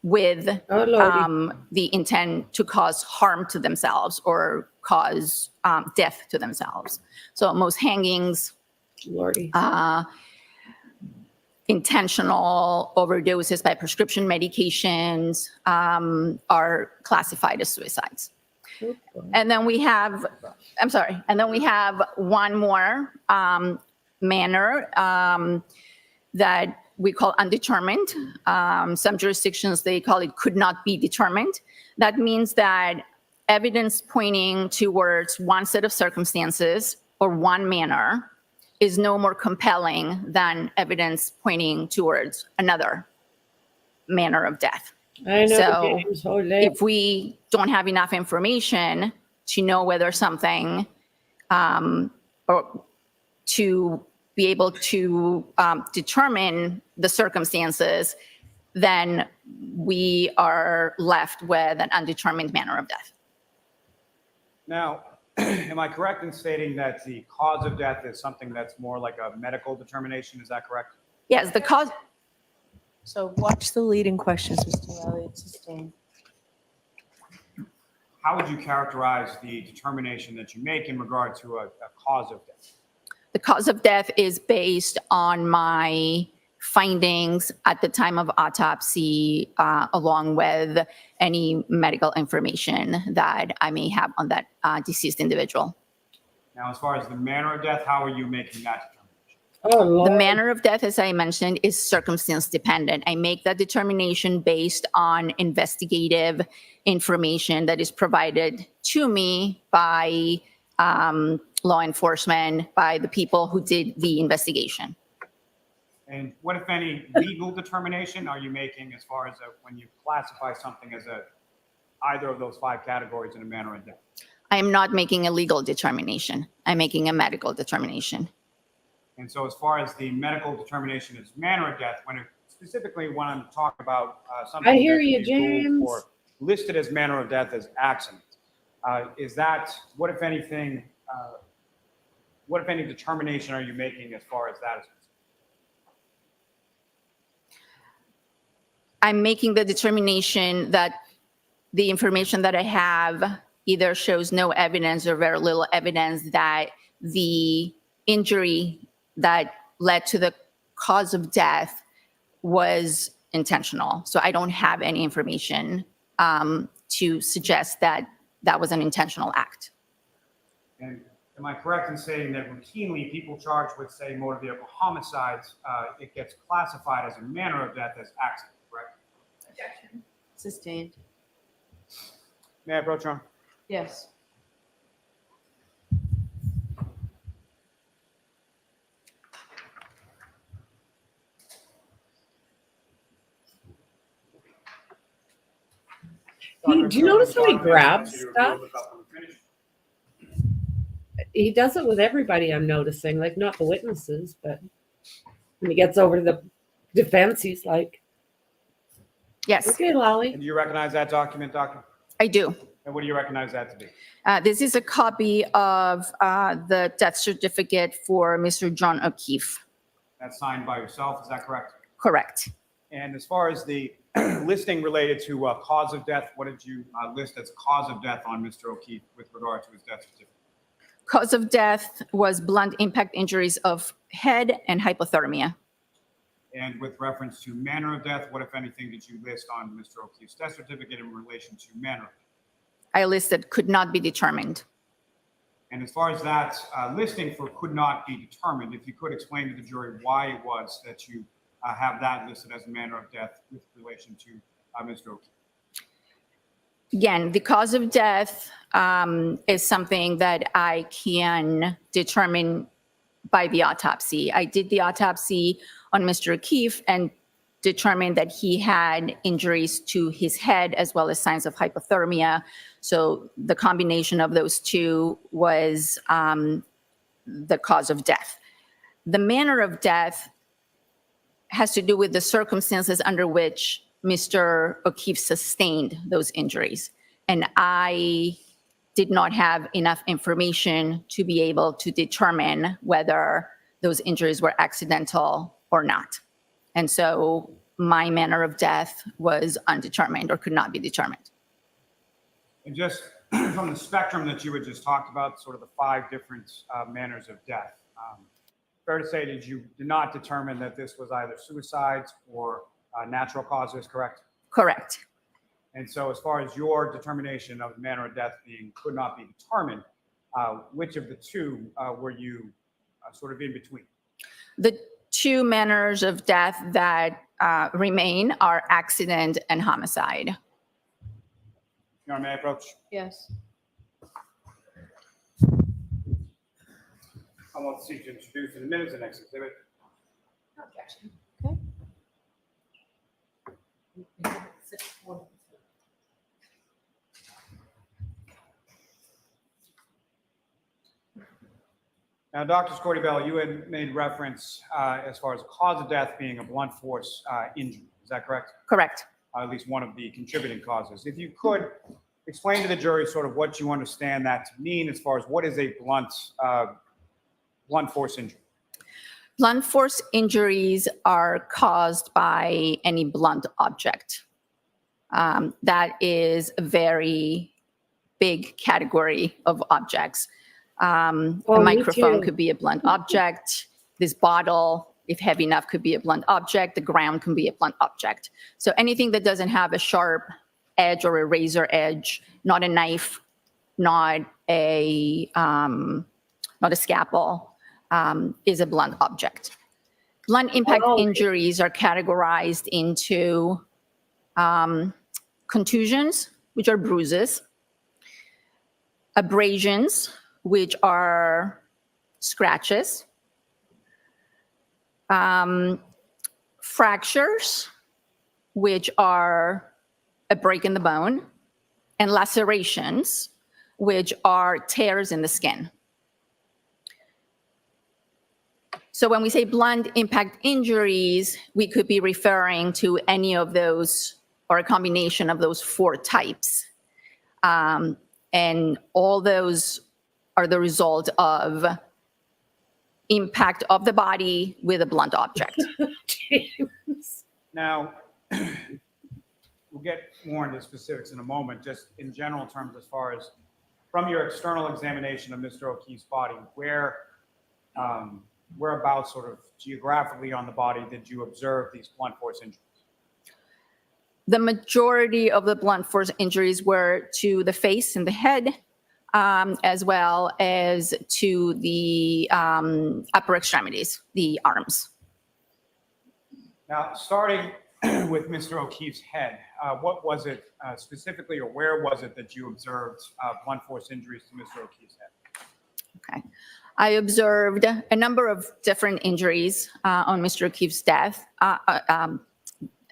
with the intent to cause harm to themselves or cause death to themselves. So most hangings, intentional overdoses by prescription medications are classified as suicides. And then we have, one more manner that we call undetermined. Some jurisdictions, they call it could not be determined. That means that evidence pointing towards one set of circumstances or one manner is no more compelling than evidence pointing towards another manner of death. I know, So James, so late. if we don't have enough information to know whether something, or to be able to determine the circumstances, then we are left with an undetermined manner of death. Now, am I correct in stating that the cause of death is something that's more like a medical determination? Is that correct? Yes, the cause. So watch the leading questions, Mr. Elliott. Sustain. How would you characterize the determination that you make in regard to a cause of death? The cause of death is based on my findings at the time of autopsy, along with any medical information that I may have on that deceased individual. Now, as far as the manner of death, how are you making that determination? The manner of death, as I mentioned, is circumstance dependent. I make that determination based on investigative information that is provided to me by law enforcement, by the people who did the investigation. And what, if any, legal determination are you making as far as when you classify something as either of those 5 categories in a manner of death? I am not making a legal determination. I'm making a medical determination. And so as far as the medical determination is manner of death, specifically when I'm talking about something I hear that you, is ruled James. for listed as manner of death as accident, is that, what if any determination are you making as far as that is concerned? I'm making the determination that the information that I have either shows no evidence or very little evidence that the injury that led to the cause of death was intentional. So I don't have any information to suggest that that was an intentional act. And am I correct in saying that routinely people charged with, say, motor vehicle homicides, it gets classified as a manner of death as accident, correct? Objection. Sustained. May I approach, Your Honor? Yes. Do you notice how he grabs stuff? He does it with everybody, I'm noticing, like not the witnesses, but when he gets over to the defense, he's like, Yes. okay, Lolly. And do you recognize that document, Doctor? I do. And what do you recognize that to be? This is a copy of the death certificate for Mr. John O'Keefe. That's signed by yourself, is that correct? Correct. And as far as the listing related to cause of death, what did you list as cause of death on Mr. O'Keefe with regard to his death certificate? Cause of death was blunt impact injuries of head and hypothermia. And with reference to manner of death, what, if anything, did you list on Mr. O'Keefe's death certificate in relation to manner of death? I listed could not be determined. And as far as that listing for could not be determined, if you could explain to the jury why it was that you have that listed as a manner of death with relation to Mr. O'Keefe. Again, the cause of death is something that I can determine by the autopsy. I did the autopsy on Mr. O'Keefe and determined that he had injuries to his head as well as signs of hypothermia. So the combination of those two was the cause of death. The manner of death has to do with the circumstances under which Mr. O'Keefe sustained those injuries. And I did not have enough information to be able to determine whether those injuries were accidental or not. And so my manner of death was undetermined or could not be determined. And just from the spectrum that you had just talked about, sort of the 5 different manners of death, fair to say that you did not determine that this was either suicides or natural causes, correct? Correct. And so as far as your determination of the manner of death being could not be determined, which of the two were you sort of in between? The 2 manners of death that remain are accident and homicide. Your Honor, may I approach? Yes. I want to seek to introduce in a minute the next exhibit. Objection. Okay. Now, Dr. Scortibello, you had made reference as far as cause of death being a blunt force injury. Is that correct? Correct. At least one of the contributing causes. If you could explain to the jury sort of what you understand that to mean as far as what is a blunt force injury. Blunt force injuries are caused by any blunt object. That is a very big category of objects. A microphone could be a blunt object. This bottle, if heavy enough, could be a blunt object. The ground can be a blunt object. So anything that doesn't have a sharp edge or a razor edge, not a knife, not a scalpel, is a blunt object. Blunt impact injuries are categorized into contusions, which are bruises, abrasions, which are scratches, fractures, which are a break in the bone, and lacerations, which are tears in the skin. So when we say blunt impact injuries, we could be referring to any of those or a combination of those 4 types. And all those are the result of impact of the body with a blunt object. Now, we'll get more into specifics in a moment, just in general terms as far as from your external examination of Mr. O'Keefe's body, whereabouts sort of geographically on the body did you observe these blunt force injuries? The majority of the blunt force injuries were to the face and the head, as well as to the upper extremities, the arms. Now, starting with Mr. O'Keefe's head, what was it specifically, or where was it that you observed blunt force injuries to Mr. O'Keefe's head? Okay. I observed a number of different injuries on Mr. O'Keefe's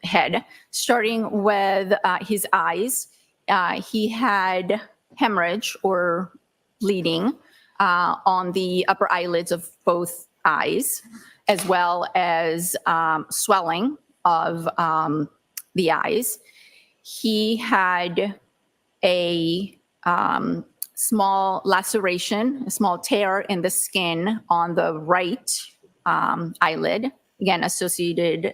head, starting with his eyes. He had hemorrhage or bleeding on the upper eyelids of both eyes, as well as swelling of the eyes. He had a small laceration, a small tear in the skin on the right eyelid, again associated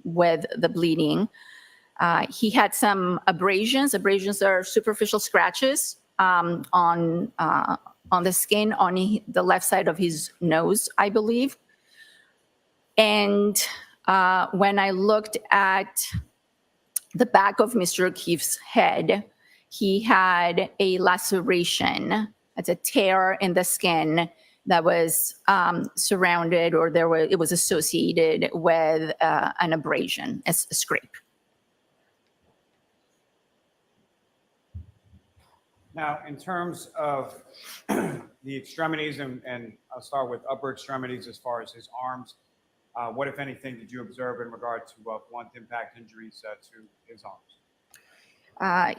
with the bleeding. He had some abrasions. Abrasions are superficial scratches on the skin on the left side of his nose, I believe. And when I looked at the back of Mr. O'Keefe's head, he had a laceration. It's a tear in the skin that was surrounded, or it was associated with an abrasion, a scrape. Now, in terms of the extremities, and I'll start with upper extremities as far as his arms, what, if anything, did you observe in regard to blunt impact injuries to his arms?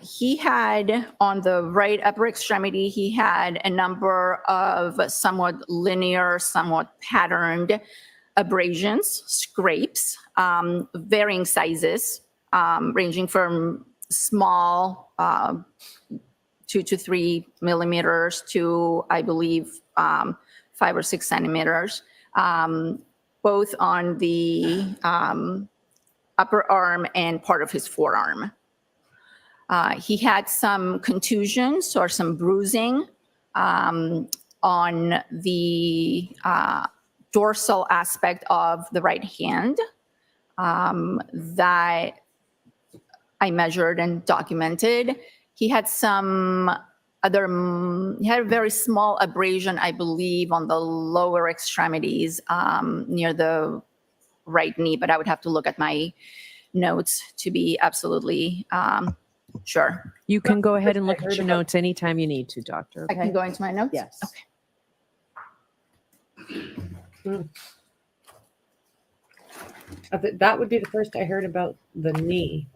He had, on the right upper extremity, he had a number of somewhat linear, somewhat patterned abrasions, scrapes, varying sizes, ranging from small 2 to 3 millimeters to, I believe, 5 or 6 centimeters, both on the upper arm and part of his forearm. He had some contusions or some bruising on the dorsal aspect of the right hand that I measured and documented. He had some other, he had a very small abrasion, I believe, on the lower extremities near the right knee, but I would have to look at my notes to be absolutely sure. You can go ahead and look at your notes anytime you need to, Doctor. I can go into my notes? Yes. Okay. That would be the first I heard about the knee.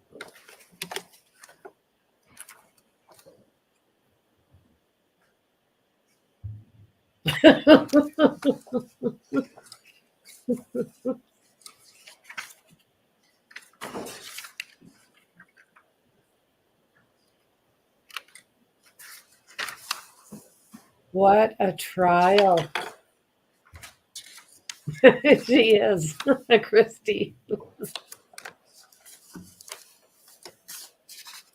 What a trial. She is, Christy.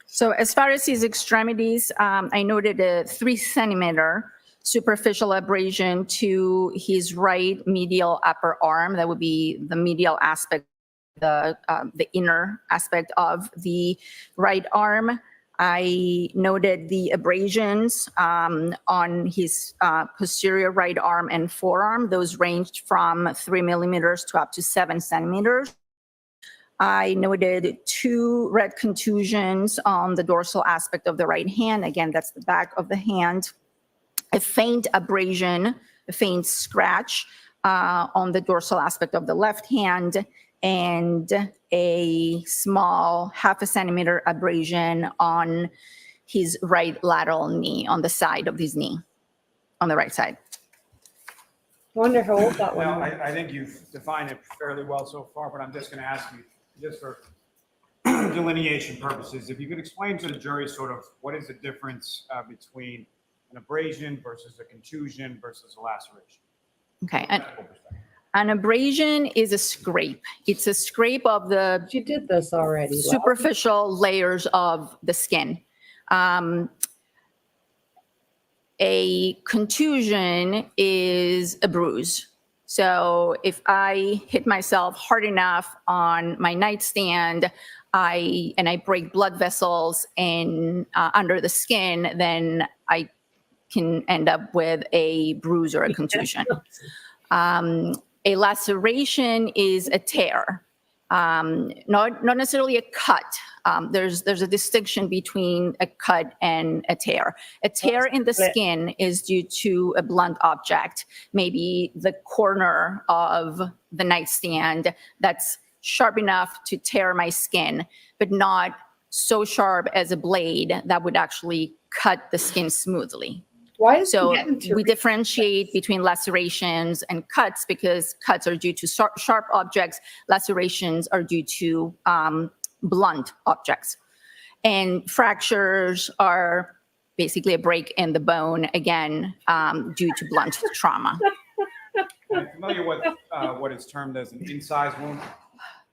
So as far as his extremities, I noted a 3 centimeter superficial abrasion to his right medial upper arm. That would be the medial aspect, the inner aspect of the right arm. I noted the abrasions on his posterior right arm and forearm. Those ranged from 3 millimeters to up to 7 centimeters. I noted 2 red contusions on the dorsal aspect of the right hand. Again, that's the back of the hand. a faint abrasion, a faint scratch on the dorsal aspect of the left hand, and a small 1/2 centimeter abrasion on his right lateral knee, on the side of his knee, on the right side. Wonder how old that one Now, was. I think you've defined it fairly well so far, but I'm just going to ask you, just for delineation purposes, if you could explain to the jury sort of what is the difference between an abrasion versus a contusion versus a laceration? Okay. An abrasion is a scrape. It's a scrape of the She did this already. Wow. superficial layers of the skin. A contusion is a bruise. So if I hit myself hard enough on my nightstand, and I break blood vessels in under the skin, then I can end up with a bruise or a contusion. A laceration is a tear, not necessarily a cut. There's a distinction between a cut and a tear. A tear in the skin is due to a blunt object, maybe the corner of the nightstand that's sharp enough to tear my skin, but not so sharp as a blade that would actually cut the skin smoothly. So we differentiate between lacerations and cuts because cuts are due to sharp objects, lacerations are due to blunt objects. And fractures are basically a break in the bone, again, due to blunt trauma. Are you familiar with what is termed as an incised wound?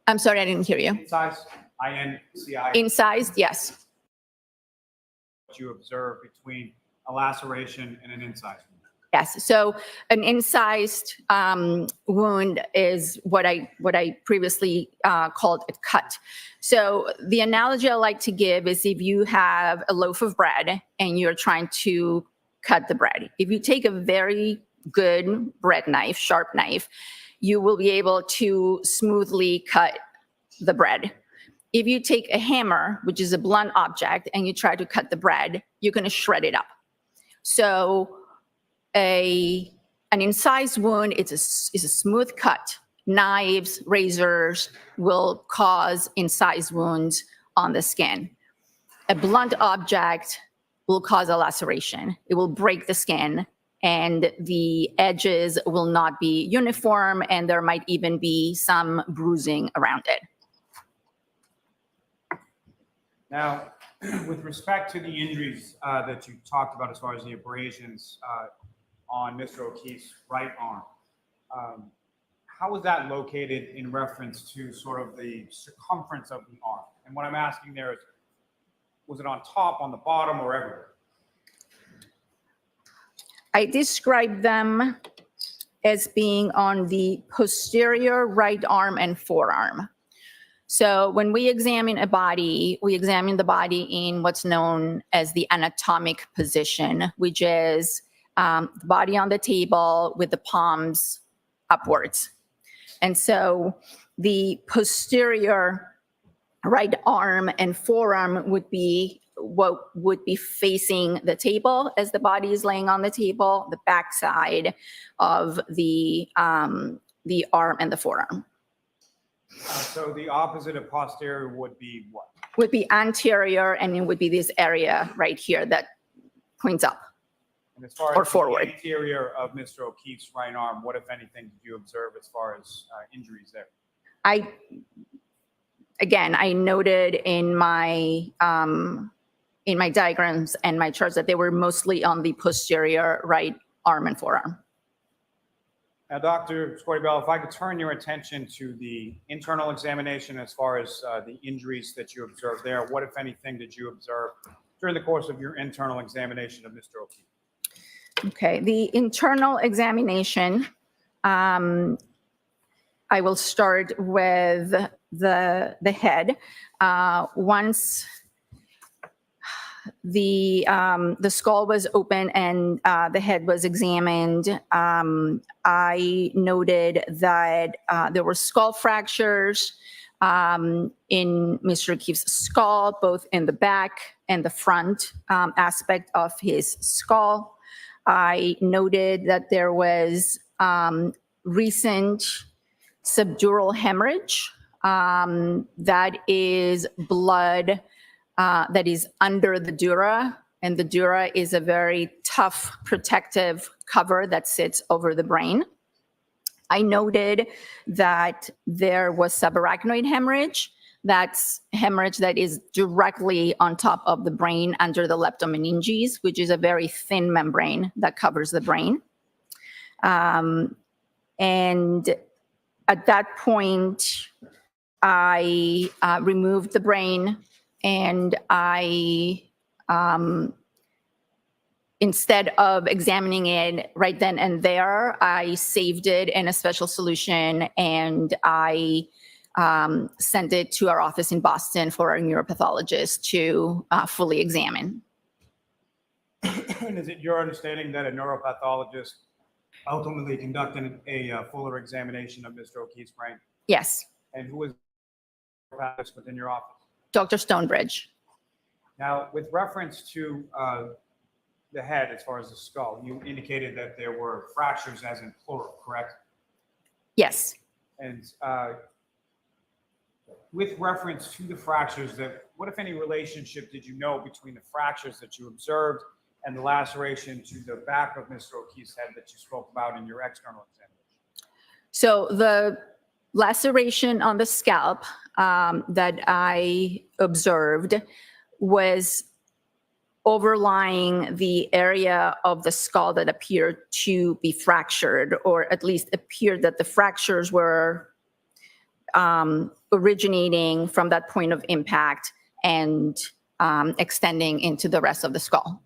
I'm sorry, I didn't hear you. Incised, I-N-C-I. Incised, yes. What you observe between a laceration and an incised wound. Yes. So an incised wound is what I previously called a cut. So the analogy I like to give is if you have a loaf of bread and you're trying to cut the bread. If you take a very good bread knife, sharp knife, you will be able to smoothly cut the bread. If you take a hammer, which is a blunt object, and you try to cut the bread, you're going to shred it up. So an incised wound is a smooth cut. Knives, razors will cause incised wounds on the skin. A blunt object will cause a laceration. It will break the skin, and the edges will not be uniform, and there might even be some bruising around it. Now, with respect to the injuries that you talked about as far as the abrasions on Mr. O'Keefe's right arm, how was that located in reference to sort of the circumference of the arm? And what I'm asking there is, was it on top, on the bottom, or everywhere? I described them as being on the posterior right arm and forearm. So when we examine a body, we examine the body in what's known as the anatomic position, which is the body on the table with the palms upwards. And so the posterior right arm and forearm would be what would be facing the table as the body is laying on the table, the back side of the arm and the forearm. So the opposite of posterior would be what? Would be anterior, and it would be this area right here that points up And as far or as forward. the interior of Mr. O'Keefe's right arm, what, if anything, did you observe as far as injuries there? I noted in my diagrams and my charts that they were mostly on the posterior right arm and forearm. Now, Dr. Squarty-Bell, if I could turn your attention to the internal examination as far as the injuries that you observed there, what, if anything, did you observe during the course of your internal examination of Mr. O'Keefe? Okay, the internal examination, I will start with the head. Once the skull was open and the head was examined, I noted that there were skull fractures in Mr. O'Keefe's skull, both in the back and the front aspect of his skull. I noted that there was recent subdural hemorrhage. That is blood that is under the dura, and the dura is a very tough protective cover that sits over the brain. I noted that there was subarachnoid hemorrhage. That's hemorrhage that is directly on top of the brain under the leptomeninges, which is a very thin membrane that covers the brain. And at that point, I removed the brain, and I, instead of examining it right then and there, I saved it in a special solution, and I sent it to our office in Boston for our neuropathologist to fully examine. And is it your understanding that a neuropathologist ultimately conducted a fuller examination of Mr. O'Keefe's brain? Yes, And who was the neuropathologist within your office? Dr. Stonebridge. Now, with reference to the head, as far as the skull, you indicated that there were fractures as in plural, correct? Yes. And with reference to the fractures, what, if any, relationship did you know between the fractures that you observed and the laceration to the back of Mr. O'Keefe's head that you spoke about in your external examination? So the laceration on the scalp that I observed was overlying the area of the skull that appeared to be fractured, or at least appeared that the fractures were originating from that point of impact and extending into the rest of the skull.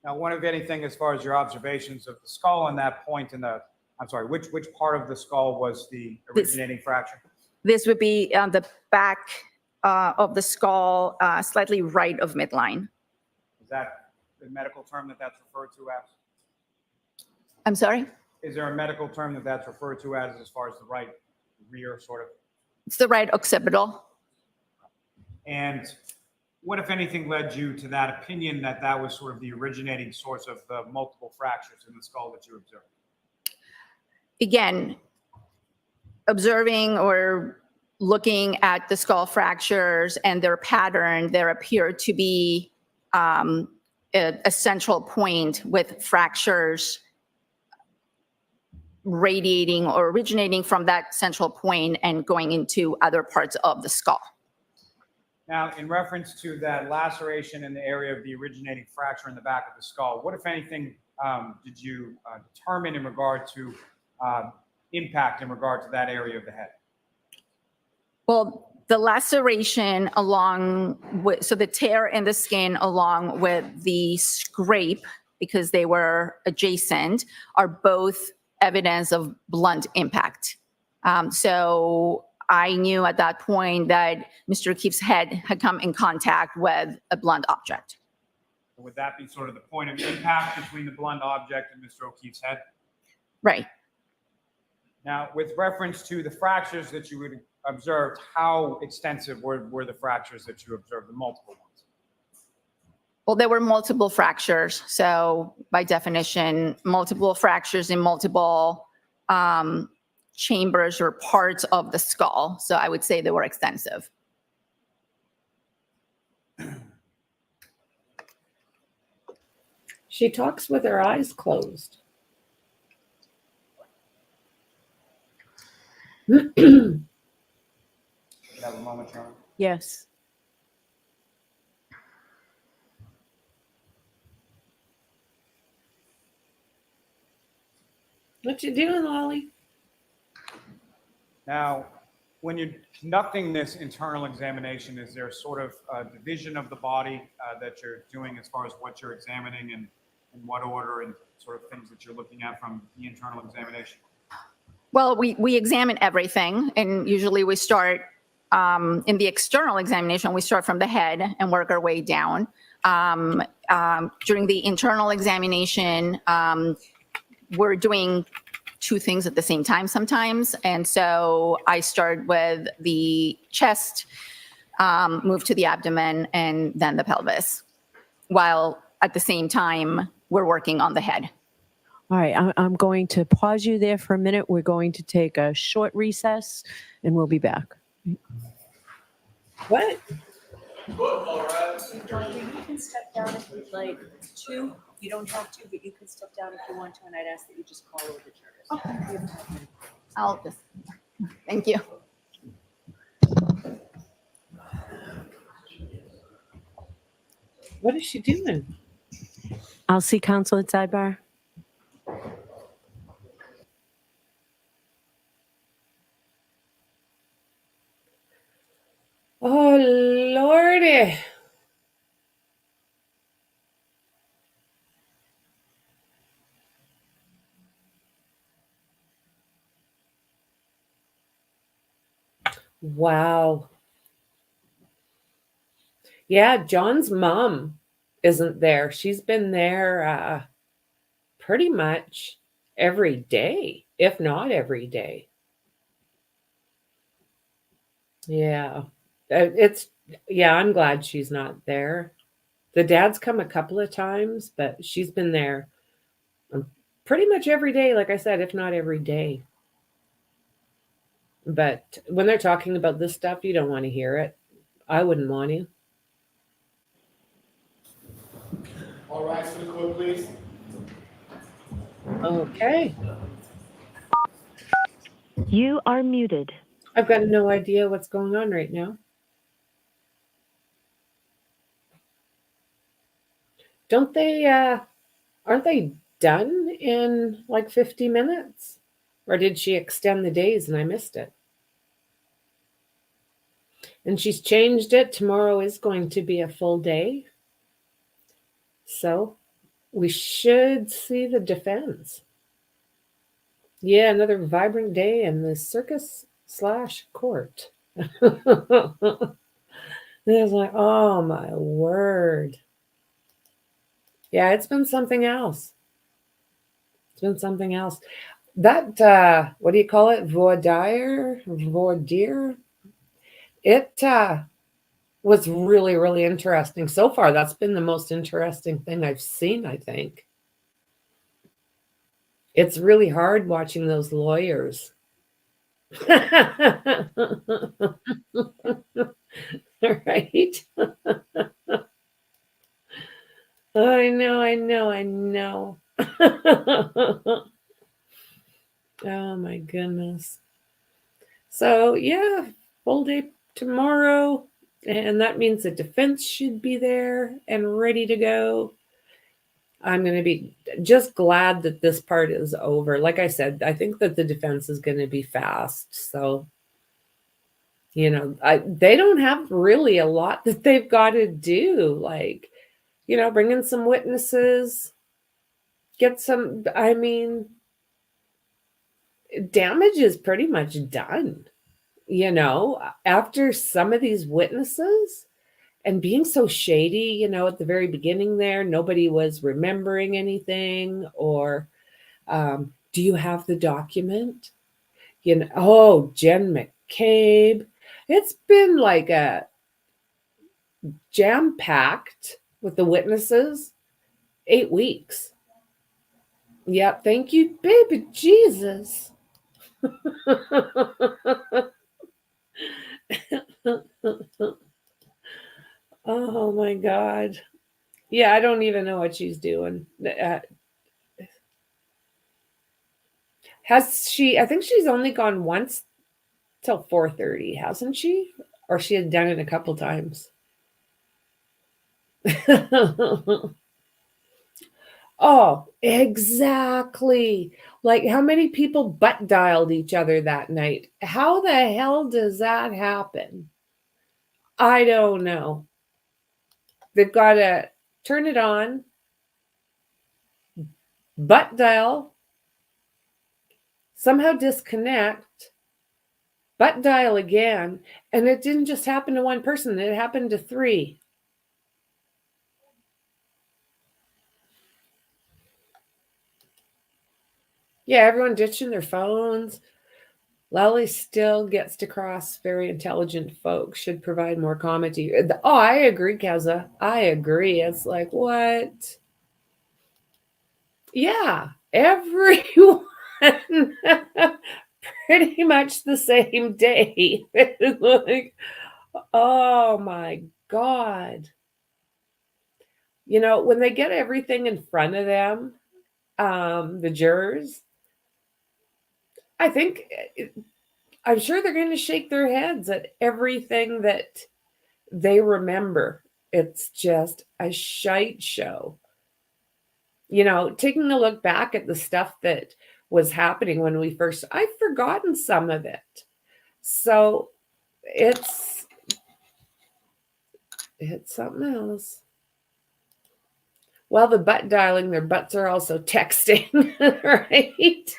Now, one of anything as far as your observations of the skull on that point in the, I'm sorry, which part of the skull was the originating fracture? This would be on the back of the skull, slightly right of midline. Is that the medical term that that's referred to as? I'm sorry? Is there a medical term that that's referred to as far as the right rear sort of? It's the right occipital. And what, if anything, led you to that opinion that that was sort of the originating source of the multiple fractures in the skull that you observed? Again, observing or looking at the skull fractures and their pattern, there appeared to be a central point with fractures radiating or originating from that central point and going into other parts of the skull. Now, in reference to that laceration in the area of the originating fracture in the back of the skull, what, if anything, did you determine in regard to impact in regard to that area of the head? Well, the laceration along with, so the tear in the skin along with the scrape, because they were adjacent, are both evidence of blunt impact. So I knew at that point that Mr. O'Keefe's head had come in contact with a blunt object. Would that be sort of the point of impact between the blunt object and Mr. O'Keefe's head? Right. Now, with reference to the fractures that you would observe, how extensive were the fractures that you observed, the multiple ones? Well, there were multiple fractures. So by definition, multiple fractures in multiple chambers or parts of the skull. So I would say they were extensive. She talks with her eyes closed. Have a moment, Sharon. Yes. What you doing, Lolly? Now, when you're conducting this internal examination, is there sort of a division of the body that you're doing as far as what you're examining and in what order and sort of things that you're looking at from the internal examination? Well, we examine everything, and usually we start in the external examination, we start from the head and work our way down. During the internal examination, we're doing two things at the same time sometimes. And so I start with the chest, move to the abdomen, and then the pelvis, while at the same time we're working on the head. All right, I'm going to pause you there for a minute. We're going to take a short recess and we'll be back. What? Dorothy, you can step down if you'd like to. You don't have to, but you can step down if you want to, and I'd ask that you just call over the jurors. We have time. I'll just, thank you. What is she doing? I'll see counsel at sidebar. Oh, Lordy. Wow. Yeah, John's mom isn't there. She's been there pretty much every day, if not every day. Yeah. Yeah, I'm glad she's not there. The dad's come a couple of times, but she's been there pretty much every day, like I said, if not every day. But when they're talking about this stuff, you don't want to hear it. I wouldn't want to. All rise for the court, please. Okay. You are muted. I've got no idea what's going on right now. Don't they, aren't they done in like 50 minutes? Or did she extend the days and I missed it? And she's changed it. Tomorrow is going to be a full day. So we should see the defense. Yeah, another vibrant day in the circus/court. It was like, oh my word. Yeah, it's been something else. It's been something else. That, what do you call it? Voir dire? It was really, really interesting. So far, that's been the most interesting thing I've seen, I think. It's really hard watching those lawyers. Right? I know. Oh my goodness. So yeah, full day tomorrow. And that means the defense should be there and ready to go. I'm going to be just glad that this part is over. Like I said, I think that the defense is going to be fast. So, you know, they don't have really a lot that they've got to do. Like, you know, bring in some witnesses, get some, I mean, damage is pretty much done. You know, after some of these witnesses and being so shady, you know, at the very beginning there, nobody was remembering anything or do you have the document? You know, oh, Jen McCabe. It's been like a jam-packed with the witnesses 8 weeks. Yep, thank you, baby Jesus. Oh my God. Yeah, I don't even know what she's doing. Has she, I think she's only gone once till 4:30, hasn't she? Or she had done it a couple times. Oh, exactly. Like how many people butt dialed each other that night? How the hell does that happen? I don't know. They've got to turn it on, butt dial, somehow disconnect, butt dial again. And it didn't just happen to one person, it happened to 3. Yeah, everyone ditching their phones. Lally still gets to cross very intelligent folks, should provide more comedy. Oh, I agree, Keza. I agree. It's like, what? Yeah, everyone pretty much the same day. It's like, oh my God. You know, when they get everything in front of them, the jurors, I think I'm sure they're going to shake their heads at everything that they remember. It's just a shite show. You know, taking a look back at the stuff that was happening when we first, I've forgotten some of it. So it's something else. While the butt dialing, their butts are also texting, right?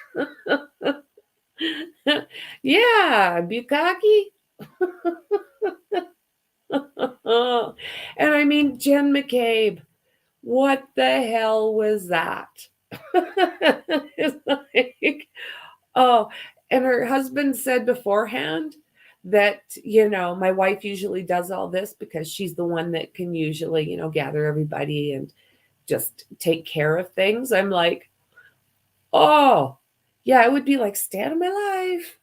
Yeah, Bukaki. And I mean, Jen McCabe, what the hell was that? It's like, oh, and her husband said beforehand that, you know, my wife usually does all this because she's the one that can usually, you know, gather everybody and just take care of things. I'm like, oh, yeah, it would be like stand in my life.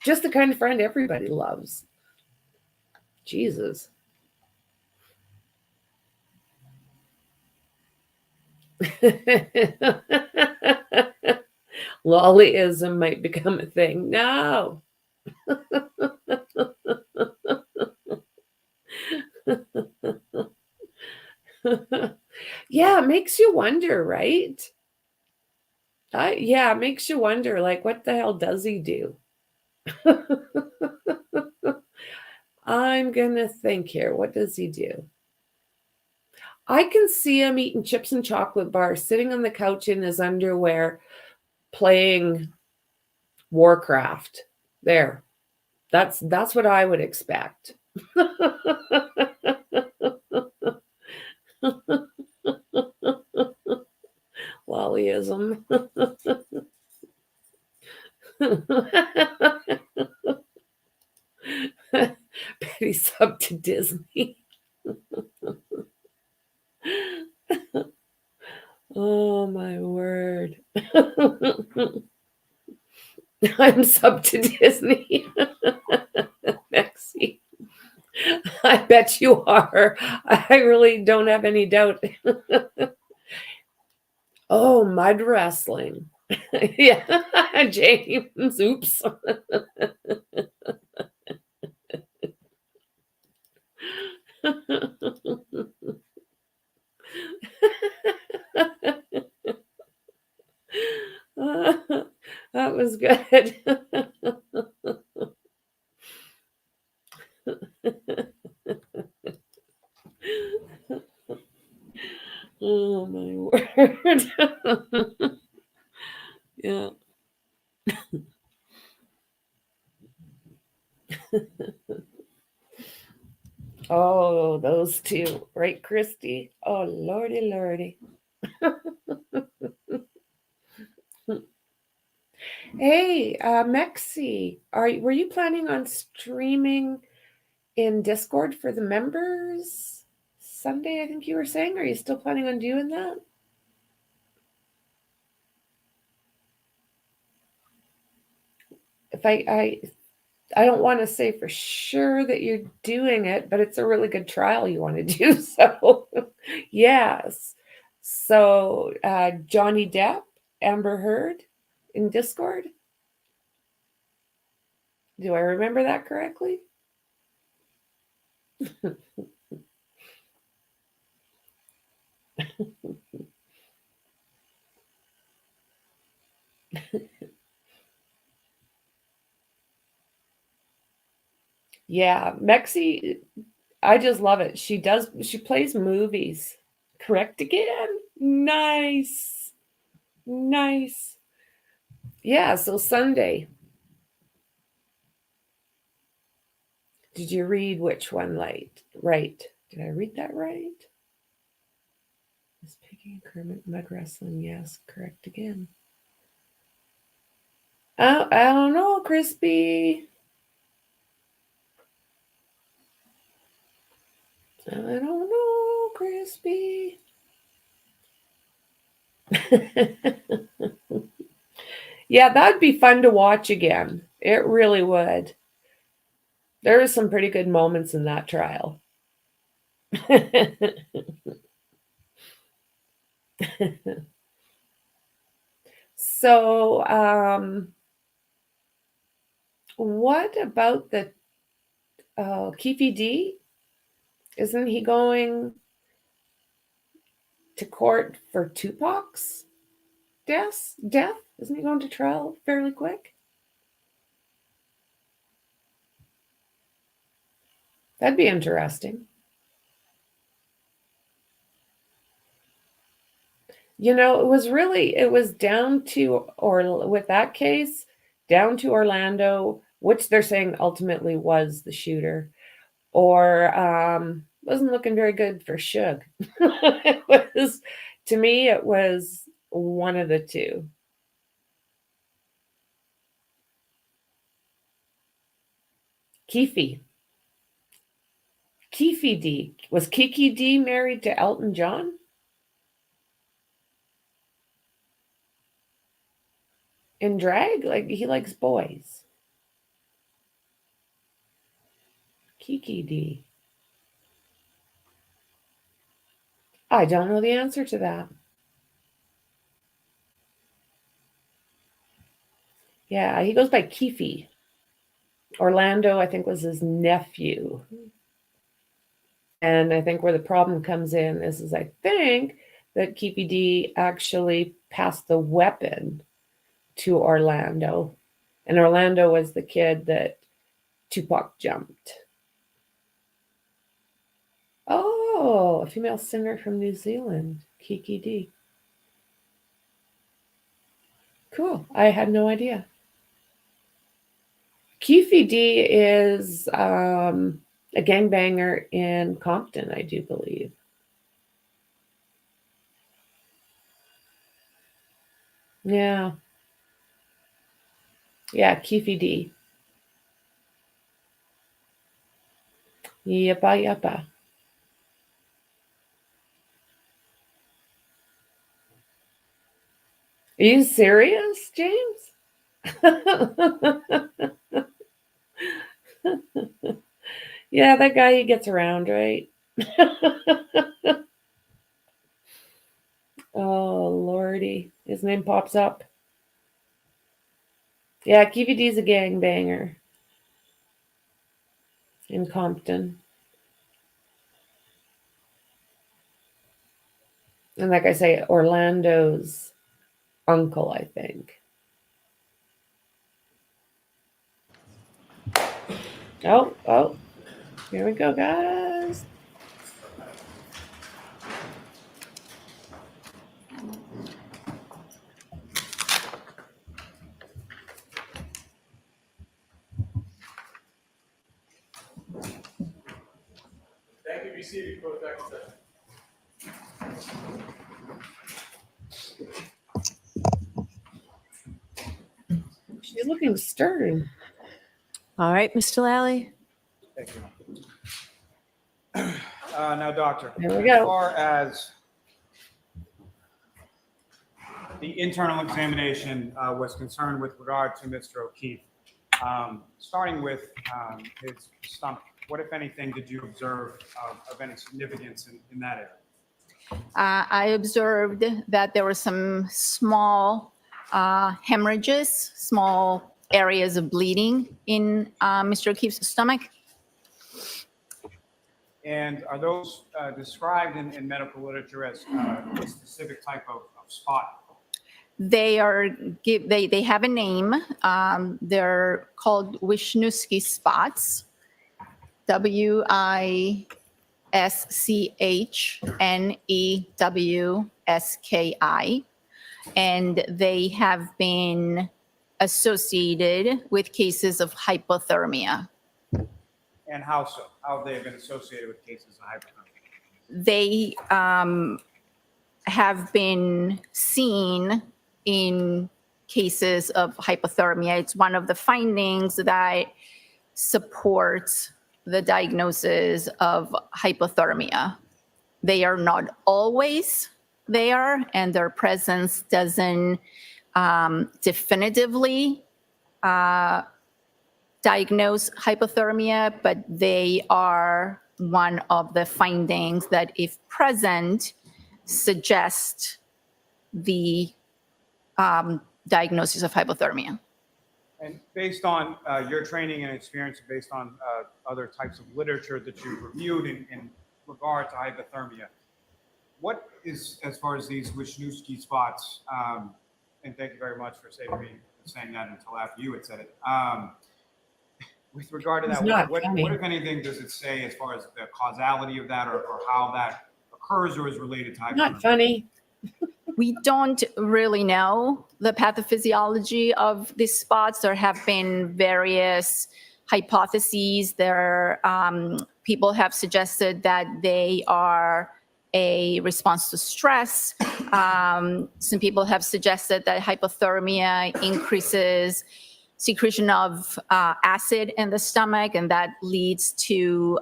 Just the kind of friend everybody loves. Jesus. Lollyism might become a thing. No. Yeah, it makes you wonder, right? Yeah, it makes you wonder, like, what the hell does he do? I'm gonna think here. What does he do? I can see him eating chips and chocolate bars, sitting on the couch in his underwear, playing Warcraft. There. That's what I would expect. Lollyism. Betty's up to Disney. Oh my word. I'm sub to Disney. Maxie. I bet you are. I really don't have any doubt. Oh, mud wrestling. Yeah, James. Oops. That was good. Oh my word. Yeah. Oh, those two, right, Christy? Oh, lordy, lordy. Hey, Mexi, were you planning on streaming in Discord for the members Sunday? I think you were saying. Are you still planning on doing that? If I don't want to say for sure that you're doing it, but it's a really good trial you want to do. So, yes. So, Johnny Depp, Amber Heard in Discord. Do I remember that correctly? Yeah, Mexi, I just love it. She plays movies. Correct again. Nice. Nice. Yeah, so Sunday. Did you read which one right? Did I read that right? Miss Piggy and Kermit Mud Wrestling. Yes, correct again. Oh, I don't know, Crispy. I don't know, Crispy. Yeah, that'd be fun to watch again. It really would. There were some pretty good moments in that trial. So, what about the KEEFE D? Isn't he going to court for Tupac's death? Isn't he going to trial fairly quick? That'd be interesting. You know, it was down to, or with that case, down to Orlando, which they're saying ultimately was the shooter, or wasn't looking very good for Suge. It was, to me, it was one of the two. KEEFE. KEEFE D. Was Kiki D married to Elton John? In drag? Like, he likes boys. Kiki D. I don't know the answer to that. Yeah, he goes by KEEFE. Orlando, I think, was his nephew. And I think where the problem comes in is I think that KEEFE D actually passed the weapon to Orlando. And Orlando was the kid that Tupac jumped. Oh, a female singer from New Zealand, KEEFE D. Cool. I had no idea. KEEFE D is a gangbanger in Compton, I do believe. Yeah. Yeah, KEEFE D. Yeppa, yeppa. Are you serious, James? Yeah, that guy, he gets around, right? Oh, Lordy. His name pops up. Yeah, KEEFE D's a gangbanger in Compton. And like I say, Orlando's uncle, I think. Oh, here we go, guys. Thank you, be seated, go back to session. She's looking stern. All right, Mr. Lally. Thank you. Now, doctor, Here we as go. far as the internal examination was concerned with regard to Mr. O'Keefe, starting with his stomach, what, if anything, did you observe of any significance in that area? I observed that there were some small hemorrhages, small areas of bleeding in Mr. O'Keefe's stomach. And are those described in medical literature as a specific type of spot? They are they have a name. They're called Wisniewski spots. Wishnewski, and they have been associated with cases of hypothermia. And how so? How have they been associated with cases of hypothermia? They have been seen in cases of hypothermia. It's one of the findings that supports the diagnosis of hypothermia. They are not always there, and their presence doesn't definitively diagnose hypothermia, but they are one of the findings that, if present, suggest the diagnosis of hypothermia. And based on your training and experience, based on other types of literature that you've reviewed in regard to hypothermia, what is, as far as these Wisniewski spots, and thank you very much for saving me from saying that until after you had said it. With regard to that, what, if anything, does it say as far as the causality of that, or how that occurs or is related to hypothermia? Not funny. We don't really know the pathophysiology of these spots. There have been various hypotheses. People have suggested that they are a response to stress. Some people have suggested that hypothermia increases secretion of acid in the stomach, and that leads to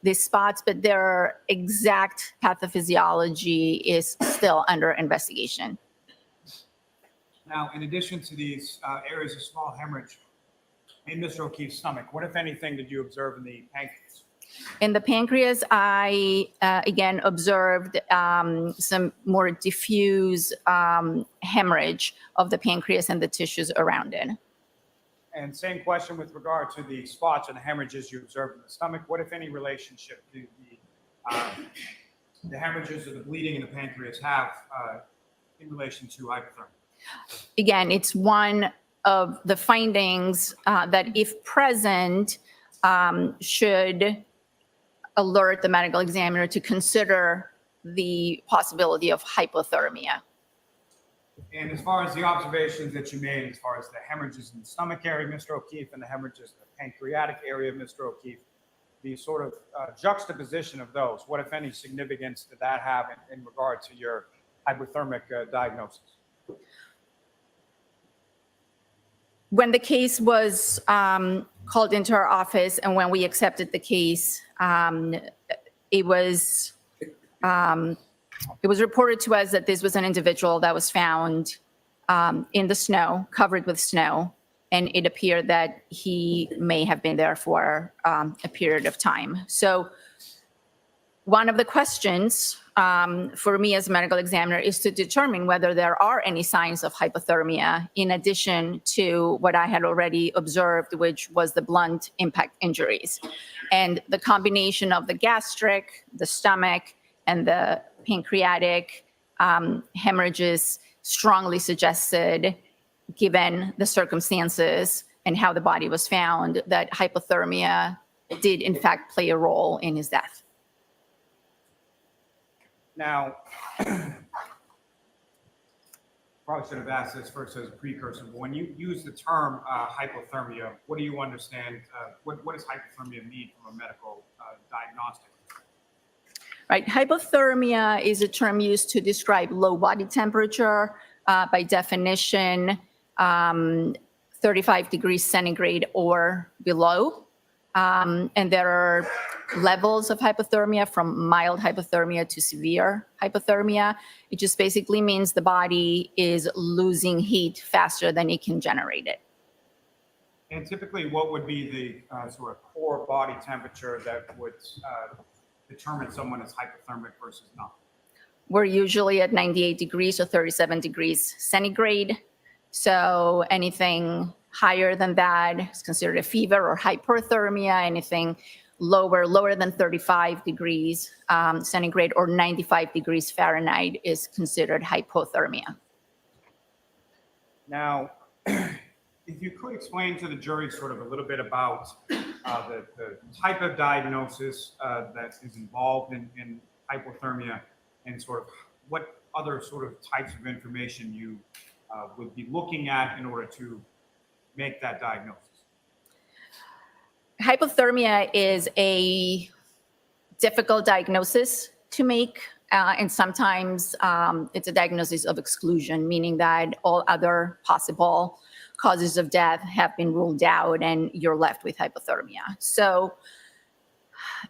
these spots, but their exact pathophysiology is still under investigation. Now, in addition to these areas of small hemorrhage in Mr. O'Keefe's stomach, what, if anything, did you observe in the pancreas? In the pancreas, I again observed some more diffuse hemorrhage of the pancreas and the tissues around it. And same question with regard to the spots and the hemorrhages you observed in the stomach. What, if any, relationship do the hemorrhages or the bleeding in the pancreas have in relation to hypothermia? Again, it's one of the findings that, if present, should alert the medical examiner to consider the possibility of hypothermia. And as far as the observations that you made, as far as the hemorrhages in the stomach area of Mr. O'Keefe and the hemorrhages in the pancreatic area of Mr. O'Keefe, the sort of juxtaposition of those, what, if any, significance did that have in regard to your hypothermic diagnosis? When the case was called into our office and when we accepted the case, it was reported to us that this was an individual that was found in the snow, covered with snow, and it appeared that he may have been there for a period of time. So one of the questions for me as a medical examiner is to determine whether there are any signs of hypothermia in addition to what I had already observed, which was the blunt impact injuries. And the combination of the gastric, the stomach, and the pancreatic hemorrhages strongly suggested, given the circumstances and how the body was found, that hypothermia did in fact play a role in his death. Now, probably should have asked this first as a precursor, but when you use the term hypothermia, what do you understand? What does hypothermia mean from a medical diagnostic? Right. Hypothermia is a term used to describe low body temperature, by definition, 35 degrees centigrade or below. And there are levels of hypothermia, from mild hypothermia to severe hypothermia. It just basically means the body is losing heat faster than it can generate it. And typically, what would be the sort of core body temperature that would determine someone as hypothermic versus not? We're usually at 98 degrees or 37 degrees centigrade. So anything higher than that is considered a fever or hyperthermia. Anything lower than 35 degrees centigrade or 95 degrees Fahrenheit is considered hypothermia. Now, if you could explain to the jury sort of a little bit about the type of diagnosis that is involved in hypothermia, and sort of what other sort of types of information you would be looking at in order to make that diagnosis. Hypothermia is a difficult diagnosis to make, and sometimes it's a diagnosis of exclusion, meaning that all other possible causes of death have been ruled out and you're left with hypothermia. So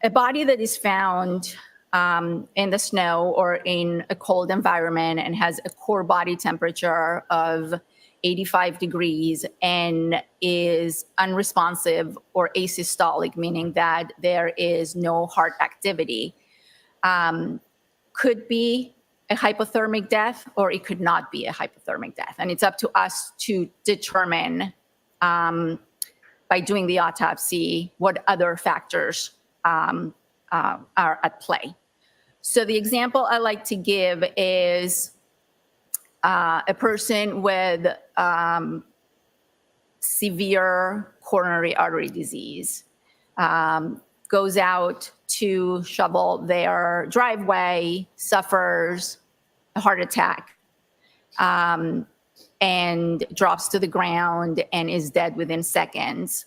a body that is found in the snow or in a cold environment and has a core body temperature of 85 degrees and is unresponsive or asystolic, meaning that there is no heart activity, could be a hypothermic death or it could not be a hypothermic death. And it's up to us to determine by doing the autopsy what other factors are at play. So the example I like to give is a person with severe coronary artery disease goes out to shovel their driveway, suffers a heart attack, and drops to the ground and is dead within seconds.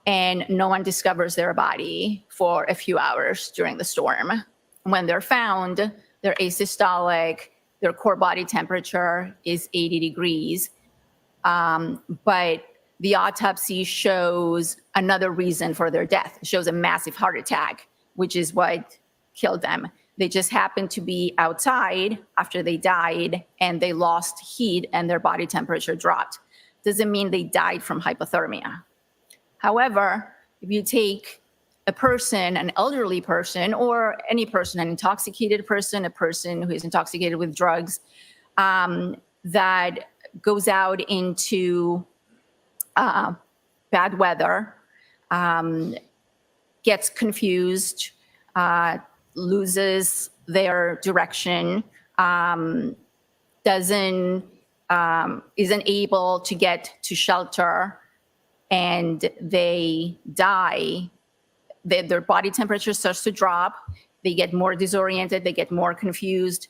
And no one discovers their body for a few hours during the storm. When they're found, they're asystolic, their core body temperature is 80 degrees. But the autopsy shows another reason for their death. It shows a massive heart attack, which is what killed them. They just happened to be outside after they died and they lost heat and their body temperature dropped. Doesn't mean they died from hypothermia. However, if you take a person, an elderly person, or any person, an intoxicated person, a person who is intoxicated with drugs, that goes out into bad weather, gets confused, loses their direction, isn't able to get to shelter, and they die, their body temperature starts to drop, they get more disoriented, they get more confused,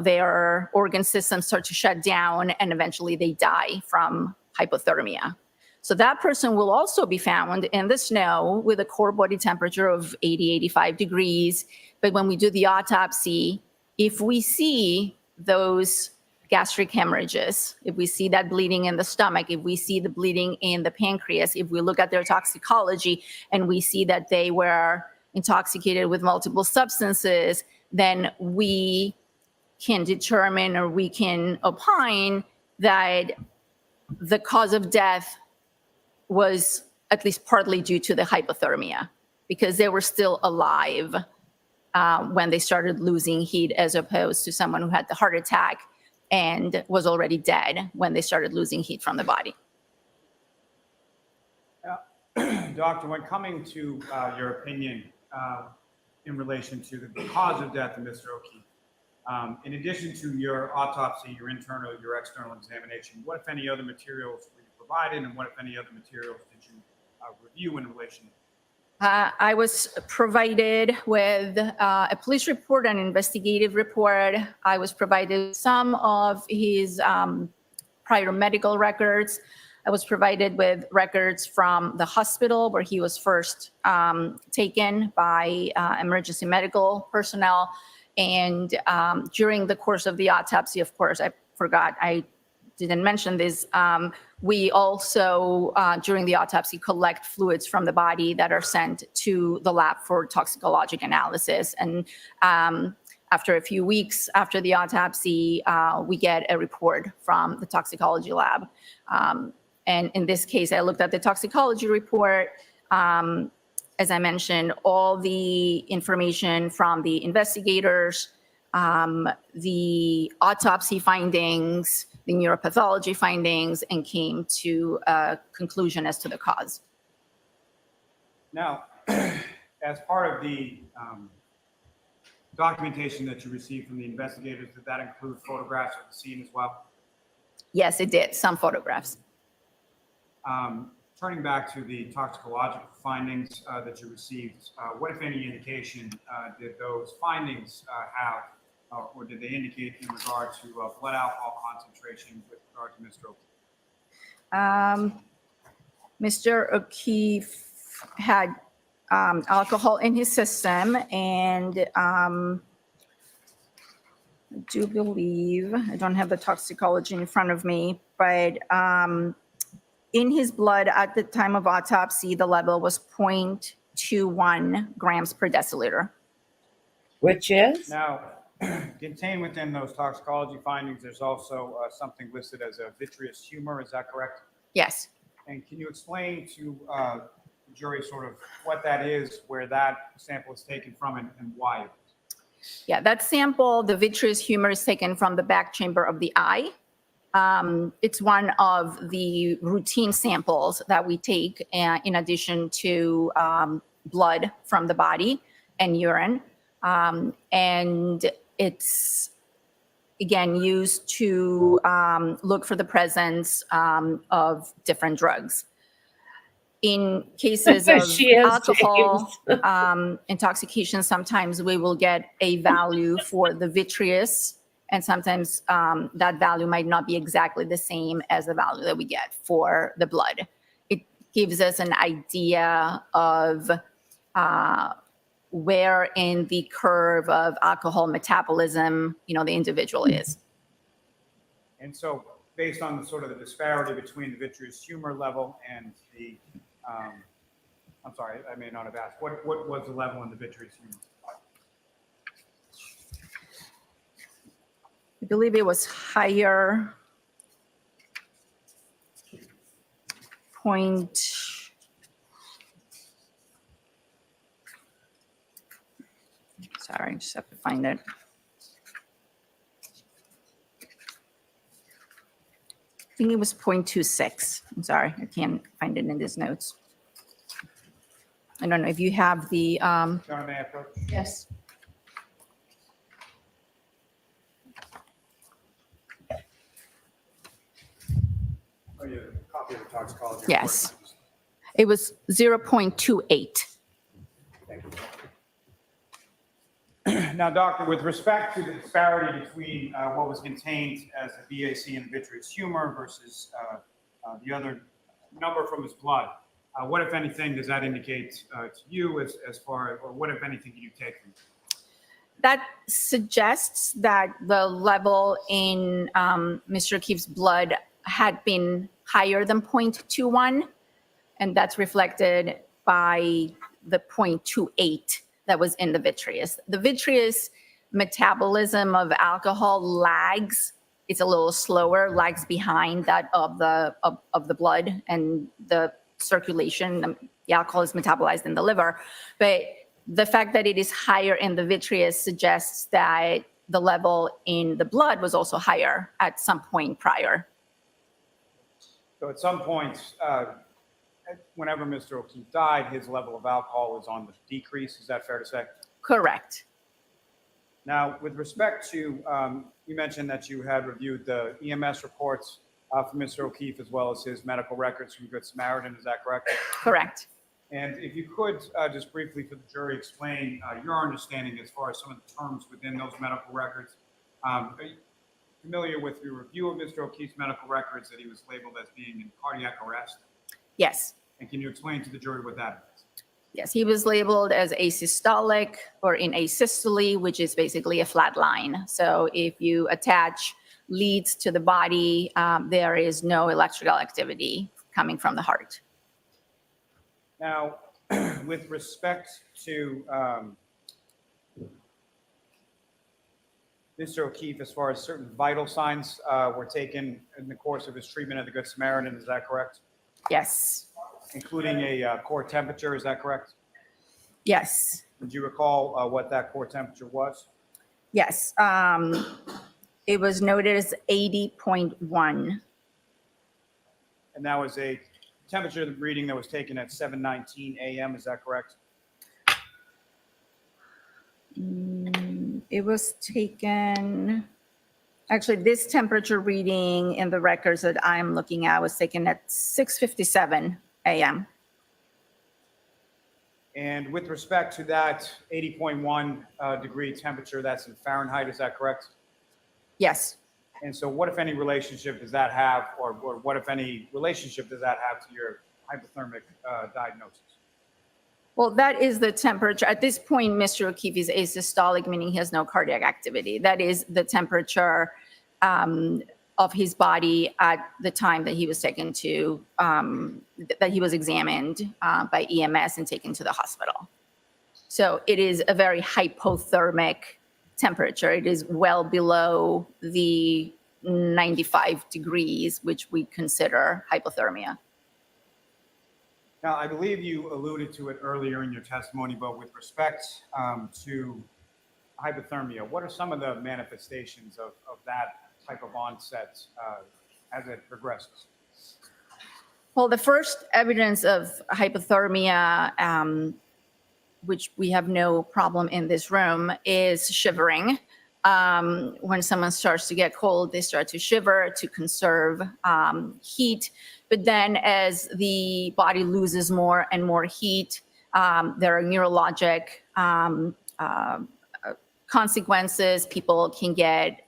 their organ systems start to shut down, and eventually they die from hypothermia. So that person will also be found in the snow with a core body temperature of 80, 85 degrees. But when we do the autopsy, if we see those gastric hemorrhages, if we see that bleeding in the stomach, if we see the bleeding in the pancreas, if we look at their toxicology and we see that they were intoxicated with multiple substances, then we can determine or we can opine that the cause of death was at least partly due to the hypothermia, because they were still alive when they started losing heat, as opposed to someone who had the heart attack and was already dead when they started losing heat from the body. Doctor, when coming to your opinion in relation to the cause of death of Mr. O'Keefe, in addition to your autopsy, your internal, your external examination, what, if any, other materials were you provided, and what, if any, other materials did you review in relation? I was provided with a police report, an investigative report. I was provided some of his prior medical records. I was provided with records from the hospital where he was first taken by emergency medical personnel. And during the course of the autopsy, of course, I didn't mention this. We also, during the autopsy, collect fluids from the body that are sent to the lab for toxicologic analysis. And after a few weeks after the autopsy, we get a report from the toxicology lab. And in this case, I looked at the toxicology report. As I mentioned, all the information from the investigators, the autopsy findings, the neuropathology findings, and came to a conclusion as to the cause. Now, as part of the documentation that you received from the investigators, did that include photographs of the scene as well? Yes, it did, some photographs. Turning back to the toxicological findings that you received, what, if any, indication did those findings have, or did they indicate in regard to blood alcohol concentration with regard to Mr. O'Keefe? Mr. O'Keefe had alcohol in his system, and I do believe, I don't have the toxicology in front of me, but in his blood at the time of autopsy, the level was 0.21 grams per deciliter. Which is? Now, contained within those toxicology findings, there's also something listed as a vitreous humor. Is that correct? Yes. And can you explain to the jury sort of what that is, where that sample is taken from, and why? Yeah, that sample, the vitreous humor, is taken from the back chamber of the eye. It's one of the routine samples that we take in addition to blood from the body and urine. And it's, again, used to look for the presence of different drugs. In cases of alcohol intoxication, sometimes we will get a value for the vitreous, and sometimes that value might not be exactly the same as the value that we get for the blood. It gives us an idea of where in the curve of alcohol metabolism, the individual is. And so based on sort of the disparity between the vitreous humor level and the, I'm sorry, I may not have asked, what was the level in the vitreous humor? I believe it was higher. Sorry, I just have to find it. I think it was 0.26. I'm sorry, I can't find it in these notes. I don't know if you have the. Sharon, may I approach? Yes. Oh, yeah, copy of the toxicology. Yes. It was 0.28. Now, doctor, with respect to the disparity between what was contained as a BAC in vitreous humor versus the other number from his blood, what, if anything, does that indicate to you as far, or what, if anything, do you take from it? That suggests that the level in Mr. Keefe's blood had been higher than 0.21, and that's reflected by the 0.28 that was in the vitreous. The vitreous metabolism of alcohol lags. It's a little slower, lags behind that of the blood and the circulation. The alcohol is metabolized in the liver, but the fact that it is higher in the vitreous suggests that the level in the blood was also higher at some point prior. So at some point, whenever Mr. O'Keefe died, his level of alcohol was on the decrease. Is that fair to say? Correct. Now, with respect to, you mentioned that you had reviewed the EMS reports for Mr. O'Keefe as well as his medical records from Good Samaritan. Is that correct? Correct. And if you could just briefly for the jury explain your understanding as far as some of the terms within those medical records. Are you familiar with your review of Mr. O'Keefe's medical records that he was labeled as being in cardiac arrest? Yes. And can you explain to the jury what that is? Yes, he was labeled as asystolic or in asystole, which is basically a flat line. So if you attach leads to the body, there is no electrical activity coming from the heart. Now, with respect to Mr. O'Keefe, as far as certain vital signs were taken in the course of his treatment at the Good Samaritan, is that correct? Yes. Including a core temperature, is that correct? Yes. Did you recall what that core temperature was? Yes. It was noted as 80.1. And that was a temperature reading that was taken at 7:19 a.m., is that correct? It was taken, actually, this temperature reading in the records that I'm looking at was taken at 6:57 a.m. And with respect to that 80.1 degree temperature, that's in Fahrenheit, is that correct? Yes. And so what, if any, relationship does that have, or what, if any, relationship does that have to your hypothermic diagnosis? Well, that is the temperature. At this point, Mr. O'Keefe is asystolic, meaning he has no cardiac activity. That is the temperature of his body at the time that he was taken to, that he was examined by EMS and taken to the hospital. So it is a very hypothermic temperature. It is well below the 95 degrees, which we consider hypothermia. Now, I believe you alluded to it earlier in your testimony, but with respect to hypothermia, what are some of the manifestations of that type of onset as it progresses? Well, the first evidence of hypothermia, which we have no problem in this room, is shivering. When someone starts to get cold, they start to shiver to conserve heat. But then as the body loses more and more heat, there are neurologic consequences. People can get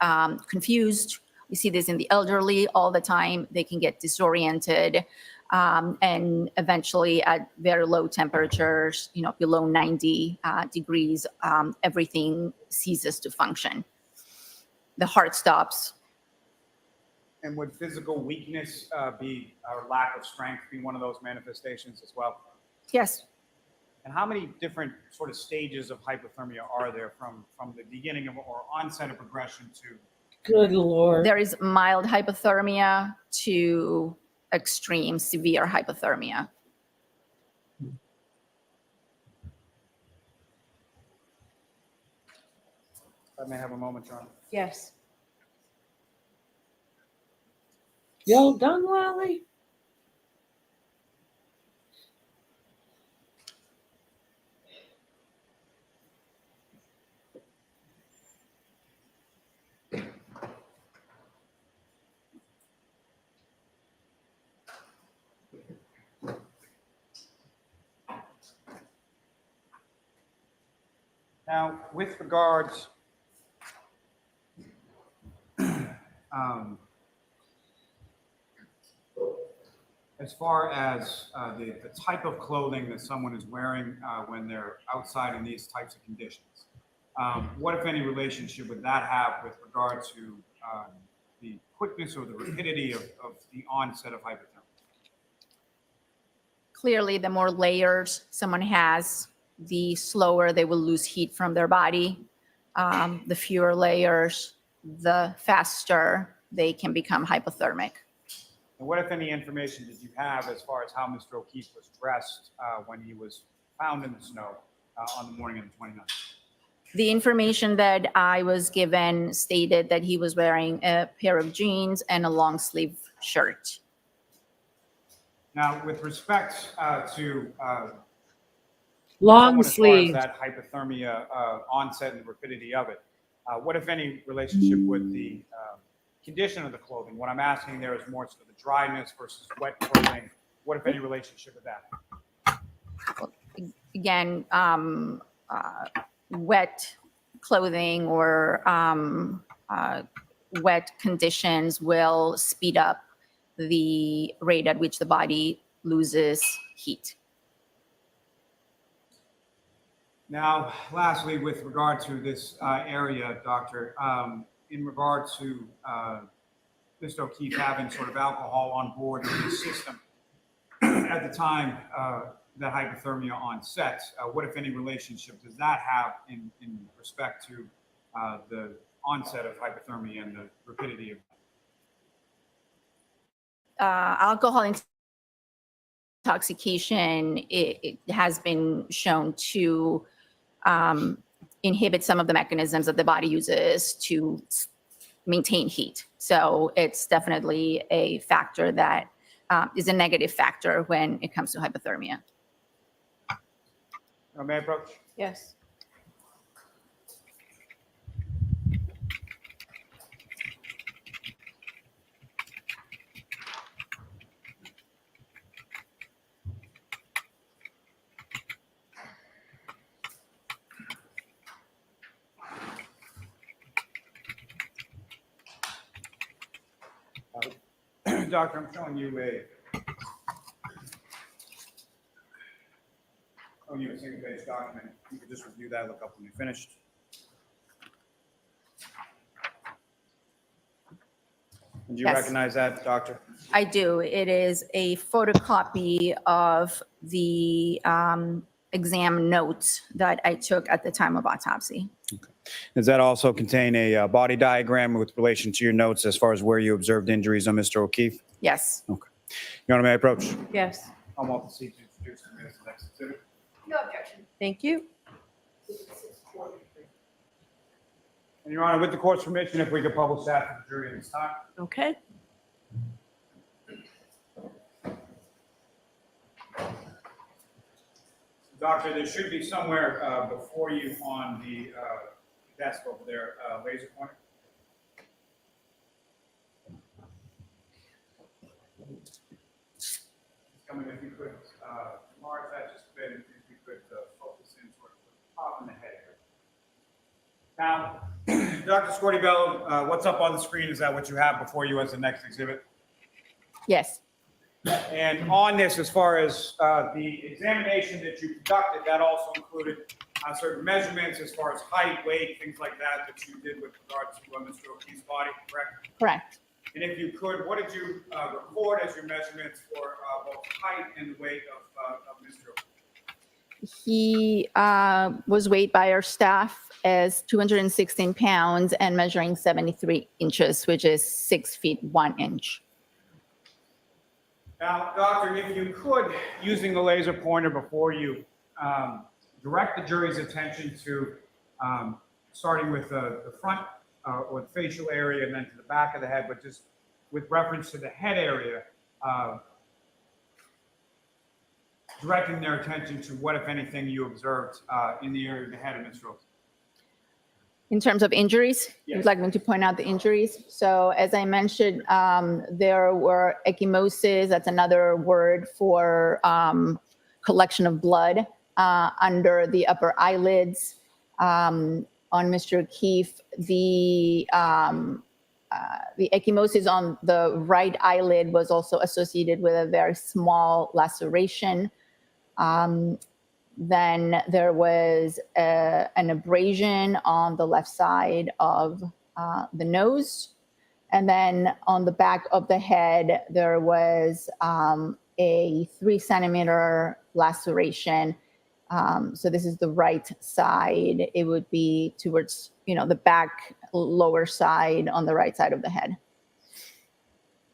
confused. We see this in the elderly all the time. They can get disoriented. And eventually at very low temperatures, below 90 degrees, everything ceases to function. The heart stops. And would physical weakness or lack of strength be one of those manifestations as well? Yes. And how many different sort of stages of hypothermia are there from the beginning of or onset of progression to? Good Lord. There is mild hypothermia to extreme severe hypothermia. I may have a moment, John. Yes. Y'all done, Wally? Now, with regards as far as the type of clothing that someone is wearing when they're outside in these types of conditions, what, if any, relationship would that have with regard to the quickness or the rapidity of the onset of hypothermia? Clearly, the more layers someone has, the slower they will lose heat from their body. The fewer layers, the faster they can become hypothermic. And what, if any, information did you have as far as how Mr. O'Keefe was dressed when he was found in the snow on the morning of the 29th? The information that I was given stated that he was wearing a pair of jeans and a long sleeve shirt. Now, with respect to Long as far as sleeve. that hypothermia onset and the rapidity of it, what, if any, relationship with the condition of the clothing? What I'm asking there is more sort of the dryness versus wet clothing. What, if any, relationship with that? Again, wet clothing or wet conditions will speed up the rate at which the body loses heat. Now, lastly, with regard to this area, Doctor, in regard to Mr. O'Keefe having sort of alcohol on board in his system at the time that hypothermia onset, what, if any, relationship does that have in respect to the onset of hypothermia and the rapidity of Alcohol intoxication, it has been shown to inhibit some of the mechanisms that the body uses to maintain heat. So it's definitely a factor that is a negative factor when it comes to hypothermia. May I approach? Yes. Doctor, I'm showing you a single-page document. You can just review that, look up when you're finished. And do you Yes. recognize that, Doctor? I do. It is a photocopy of the exam notes that I took at the time of autopsy. Does that also contain a body diagram with relation to your notes as far as where you observed injuries on Mr. O'Keefe? Yes. Okay. Your Honor, may I approach? Yes. I'm off the seat to introduce the minutes of the next exhibit. No objection. Thank you. And Your Honor, with the court's permission, if we could publish that for the jury at this time. Okay. Doctor, there should be somewhere before you on the desk over there, laser pointer. Coming, if you could, enlarge that just a bit, if you could focus in sort of the top and the head area. Now, Dr. Scortibello, what's up on the screen? Is that what you have before you as the next exhibit? Yes. And on this, as far as the examination that you conducted, that also included certain measurements as far as height, weight, things like that, that you did with regard to Mr. O'Keefe's body, correct? Correct. And if you could, what did you record as your measurements for both height and weight of Mr. O'Keefe? He was weighed by our staff as 216 pounds and measuring 73 inches, which is 6 feet 1 inch. Now, doctor, if you could, using the laser pointer before you, direct the jury's attention to starting with the front or the facial area and then to the back of the head, but just with reference to the head area, directing their attention to what, if anything, you observed in the area of the head of Mr. O'Keefe. In terms of injuries, Yes. would like me to point out the injuries. So as I mentioned, there were ecchymosis, that's another word for collection of blood under the upper eyelids. On Mr. O'Keefe, the ecchymosis on the right eyelid was also associated with a very small laceration. Then there was an abrasion on the left side of the nose. And then on the back of the head, there was a 3 centimeter laceration. So this is the right side. It would be towards, the back lower side on the right side of the head.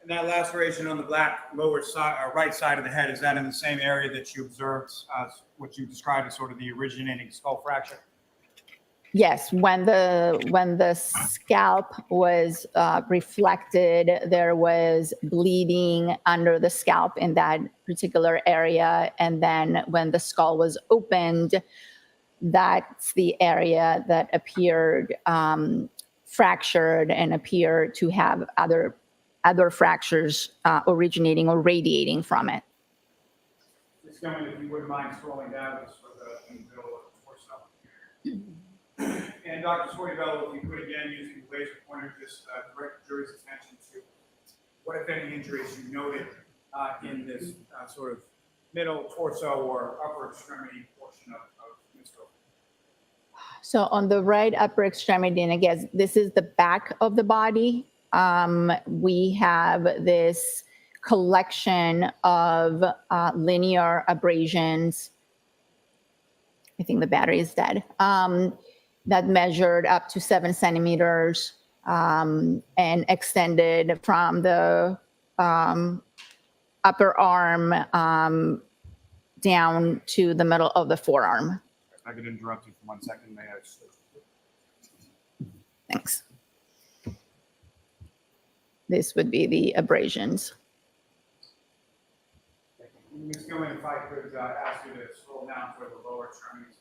And that laceration on the black lower side, right side of the head, is that in the same area that you observed what you described as sort of the originating skull fracture? Yes, when the scalp was reflected, there was bleeding under the scalp in that particular area. And then when the skull was opened, that's the area that appeared fractured and appeared to have other fractures originating or radiating from it. Just coming, if you wouldn't mind scrolling down just for the middle of the torso. And Dr. Scortibello, if you could again, using the laser pointer, just direct the jury's attention to what, if any, injuries you noted in this sort of middle torso or upper extremity portion of Mr. O'Keefe. So on the right upper extremity, and again, this is the back of the body. We have this collection of linear abrasions. I think the battery is dead. That measured up to 7 centimeters and extended from the upper arm down to the middle of the forearm. If I could interrupt you for 1 second, may I? Thanks. This would be the abrasions. Ms. Gilman, if I could ask you to scroll down for the lower extremities.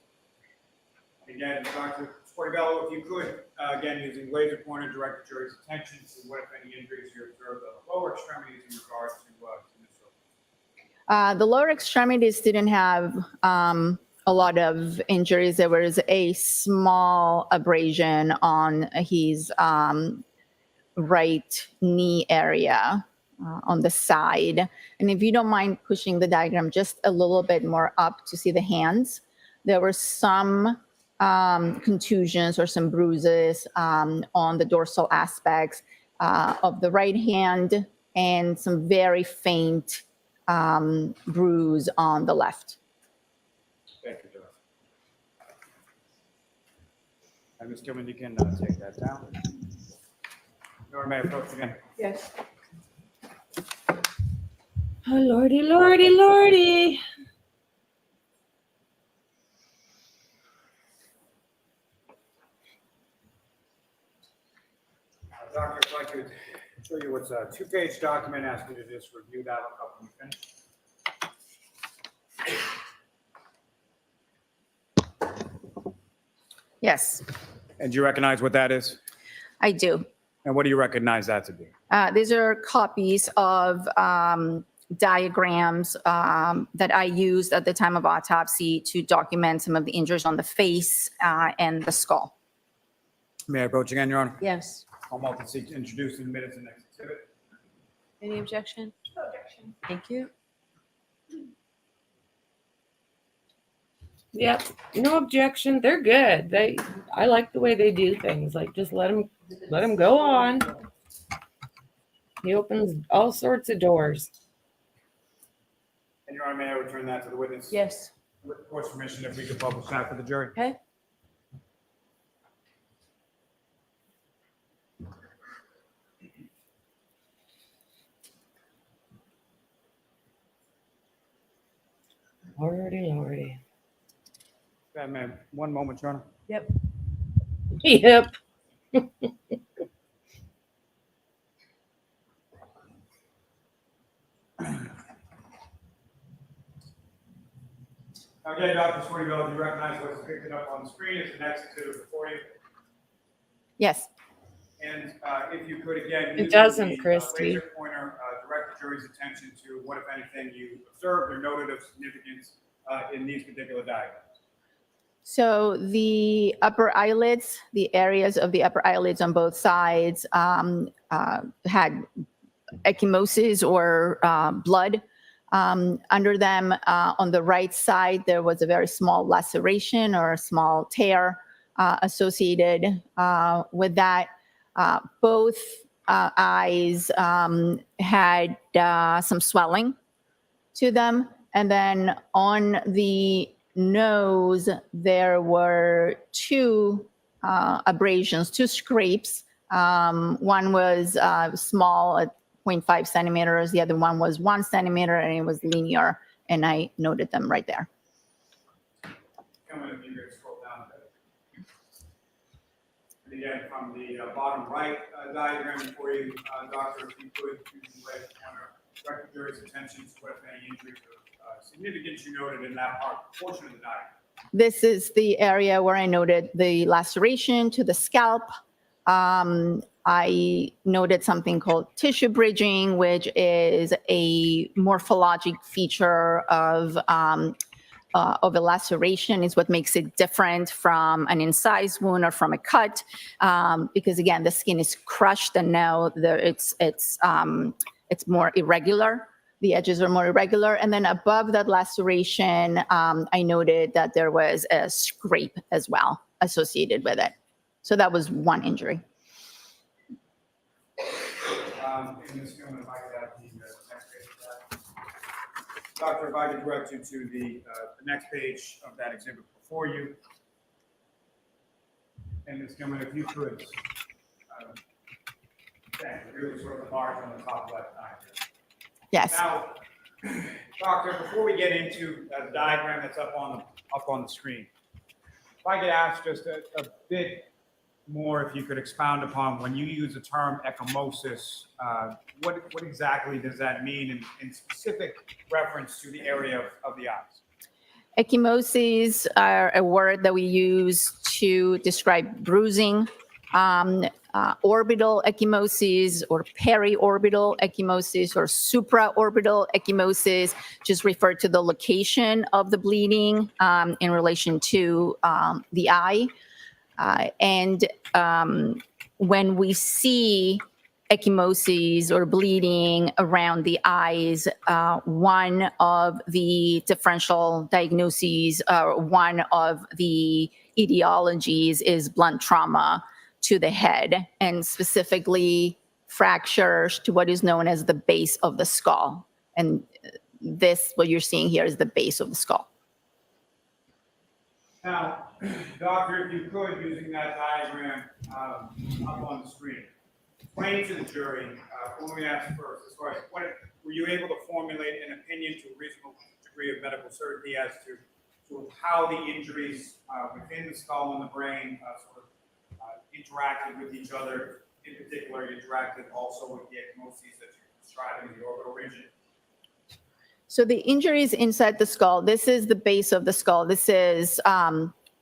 Again, Dr. Scortibello, if you could, again, using laser pointer, direct the jury's attention to what, if any, injuries you observed on the lower extremities in regards to Mr. O'Keefe. The lower extremities didn't have a lot of injuries. There was a small abrasion on his right knee area on the side. And if you don't mind pushing the diagram just a little bit more up to see the hands, there were some contusions or some bruises on the dorsal aspects of the right hand and some very faint bruise on the left. Thank you. And Ms. Gilman, you can take that down. Your Honor, may I approach again? Yes. Oh, lordy, lordy, lordy. Doctor, if I could show you what's a two-page document, ask you to just review that a couple of minutes. Yes, And do you recognize what that is? I do. And what do you recognize that to be? These are copies of diagrams that I used at the time of autopsy to document some of the injuries on the face and the skull. May I approach again, Your Honor? Yes. I'm about to seek to introduce in minutes the next exhibit. Any objection? No objection. Thank you. Yep, no objection. They're good. I like the way they do things. Like, just let them go on. He opens all sorts of doors. And Your Honor, may I return that to the witness? Yes. With the court's permission, if we could publish that for the jury. Okay. Lordy, lordy. Okay, ma'am. One moment, Your Honor. Yep. Yep. Okay, Dr. Swartyville, do you recognize what's depicted up on the screen? It's the next exhibit before you. Yes. And if you could again. It use doesn't, the, Christy. Laser pointer, direct the jury's attention to what, if anything, you observed or noted of significance in these particular diagrams. So the upper eyelids, the areas of the upper eyelids on both sides had ecchymosis or blood. Under them, on the right side, there was a very small laceration or a small tear associated with that. Both eyes had some swelling to them. And then on the nose, there were two abrasions, two scrapes. One was small at 0.5 centimeters. The other one was 1 centimeter, and it was linear. And I noted them right there. Come on, if you could scroll down a bit. And again, from the bottom right diagram before you, Doctor, if you could, use the right pointer, direct the jury's attention to what, if any, injuries of significance you noted in that portion of the diagram. This is the area where I noted the laceration to the scalp. I noted something called tissue bridging, which is a morphologic feature of a laceration. Is what makes it different from an incised wound or from a cut, because again, the skin is crushed, and now it's more irregular. The edges are more irregular. And then above that laceration, I noted that there was a scrape as well associated with it. So that was one injury. In this moment, if I could have the next page of that. Doctor, if I could direct you to the next page of that exhibit before you. And Ms. Gilman, if you could, really sort of the bars on the top left side here. Yes. Now, Doctor, before we get into the diagram that's up on the screen, if I could ask just a bit more, if you could expound upon when you use the term ecchymosis, what exactly does that mean in specific reference to the area of the eyes? Ecchymoses are a word that we use to describe bruising. Orbital ecchymosis or periorbital ecchymosis or supraorbital ecchymosis just refer to the location of the bleeding in relation to the eye. And when we see ecchymosis or bleeding around the eyes, one of the differential diagnoses, one of the etiologies is blunt trauma to the head, and specifically fractures to what is known as the base of the skull. And this, what you're seeing here, is the base of the skull. Now, doctor, if you could, using that diagram up on the screen, explain to the jury, let me ask first, as far as were you able to formulate an opinion to a reasonable degree of medical certainty as to how the injuries within the skull and the brain interacted with each other? In particular, interacted also with the ecmoses that you're describing in the orbital region. So the injuries inside the skull, this is the base of the skull. This is,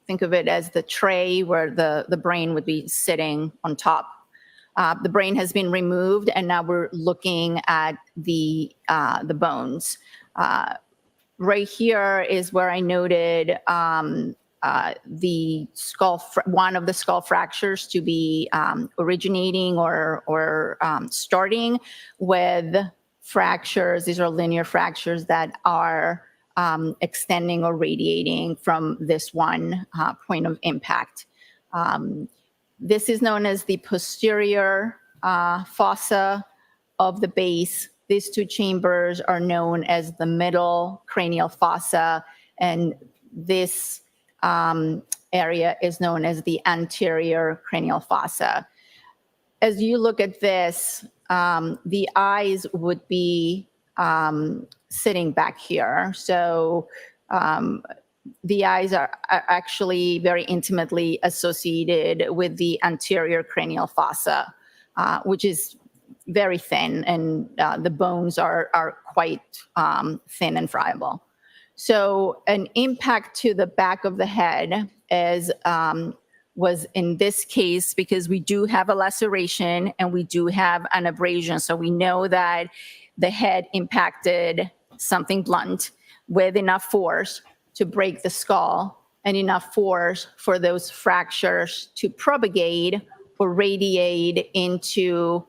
think of it as the tray where the brain would be sitting on top. The brain has been removed, and now we're looking at the bones. Right here is where I noted the skull, one of the skull fractures to be originating or starting with fractures. These are linear fractures that are extending or radiating from this one point of impact. This is known as the posterior fossa of the base. These two chambers are known as the middle cranial fossa, and this area is known as the anterior cranial fossa. As you look at this, the eyes would be sitting back here. So the eyes are actually very intimately associated with the anterior cranial fossa, which is very thin, and the bones are quite thin and friable. So an impact to the back of the head was in this case, because we do have a laceration and we do have an abrasion. So we know that the head impacted something blunt with enough force to break the skull and enough force for those fractures to propagate or radiate into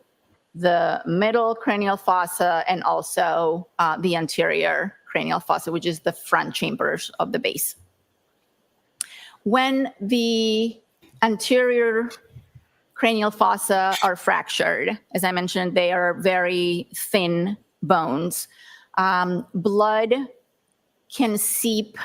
the middle cranial fossa and also the anterior cranial fossa, which is the front chambers of the base. When the anterior cranial fossa are fractured, as I mentioned, they are very thin bones. Blood can seep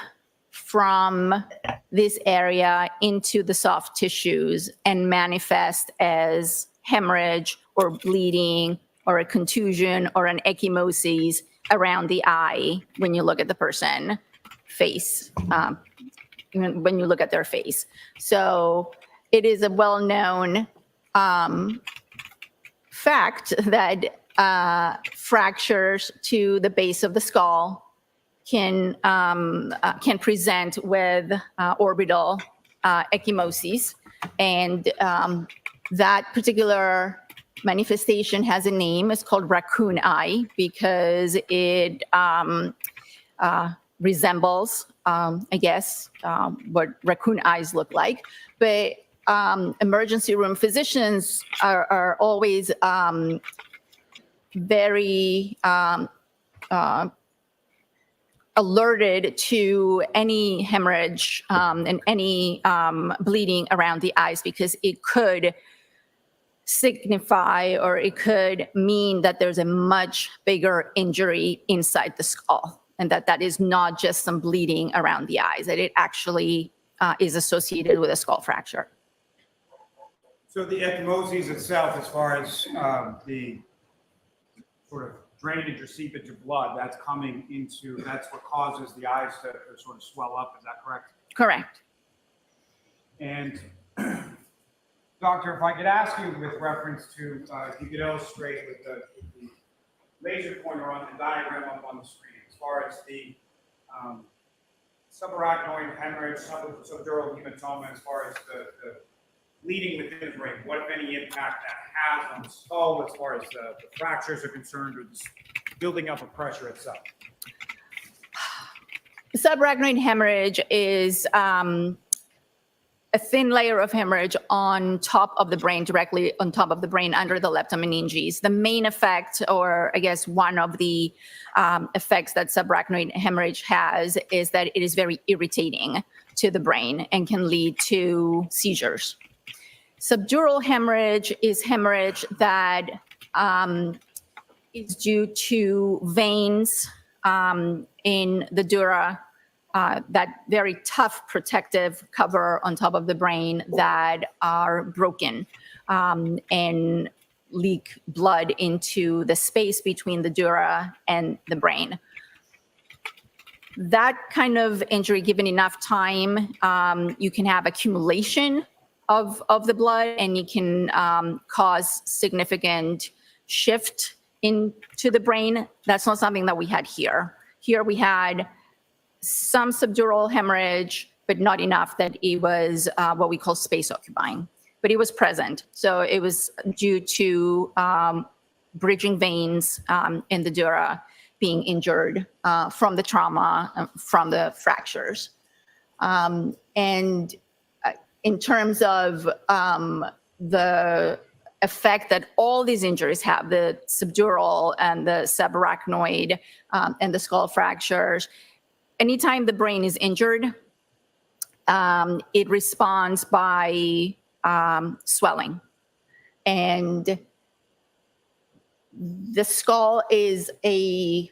from this area into the soft tissues and manifest as hemorrhage or bleeding or a contusion or an ecchymosis around the eye when you look at the person face, when you look at their face. So it is a well-known fact that fractures to the base of the skull can present with orbital ecchymosis, and that particular manifestation has a name. It's called raccoon eye because it resembles, I guess, what raccoon eyes look like. But emergency room physicians are always very alerted to any hemorrhage and any bleeding around the eyes, because it could signify or it could mean that there's a much bigger injury inside the skull, and that is not just some bleeding around the eyes, that it actually is associated with a skull fracture. So the ecchymosis itself, as far as the sort of drainage or seepage of blood, that's coming into, that's what causes the eyes to sort of swell up, is that correct? Correct. And doctor, if I could ask you with reference to, if you could illustrate with the laser pointer on the diagram up on the screen, as far as the subarachnoid hemorrhage, subdural hematoma, as far as the bleeding within the brain, what, if any, impact that has on the skull as far as the fractures are concerned, or the building up of pressure itself? Subarachnoid hemorrhage is a thin layer of hemorrhage on top of the brain, directly on top of the brain under the leptomeninges. The main effect, or I guess one of the effects that subarachnoid hemorrhage has, is that it is very irritating to the brain and can lead to seizures. Subdural hemorrhage is hemorrhage that is due to veins in the dura that very tough protective cover on top of the brain that are broken and leak blood into the space between the dura and the brain. That kind of injury, given enough time, you can have accumulation of the blood, and you can cause significant shift into the brain. That's not something that we had here. Here we had some subdural hemorrhage, but not enough that it was what we call space occupying. But it was present. So it was due to bridging veins in the dura being injured from the trauma, from the fractures. And in terms of the effect that all these injuries have, the subdural and the subarachnoid and the skull fractures, anytime the brain is injured, it responds by swelling. And the skull is a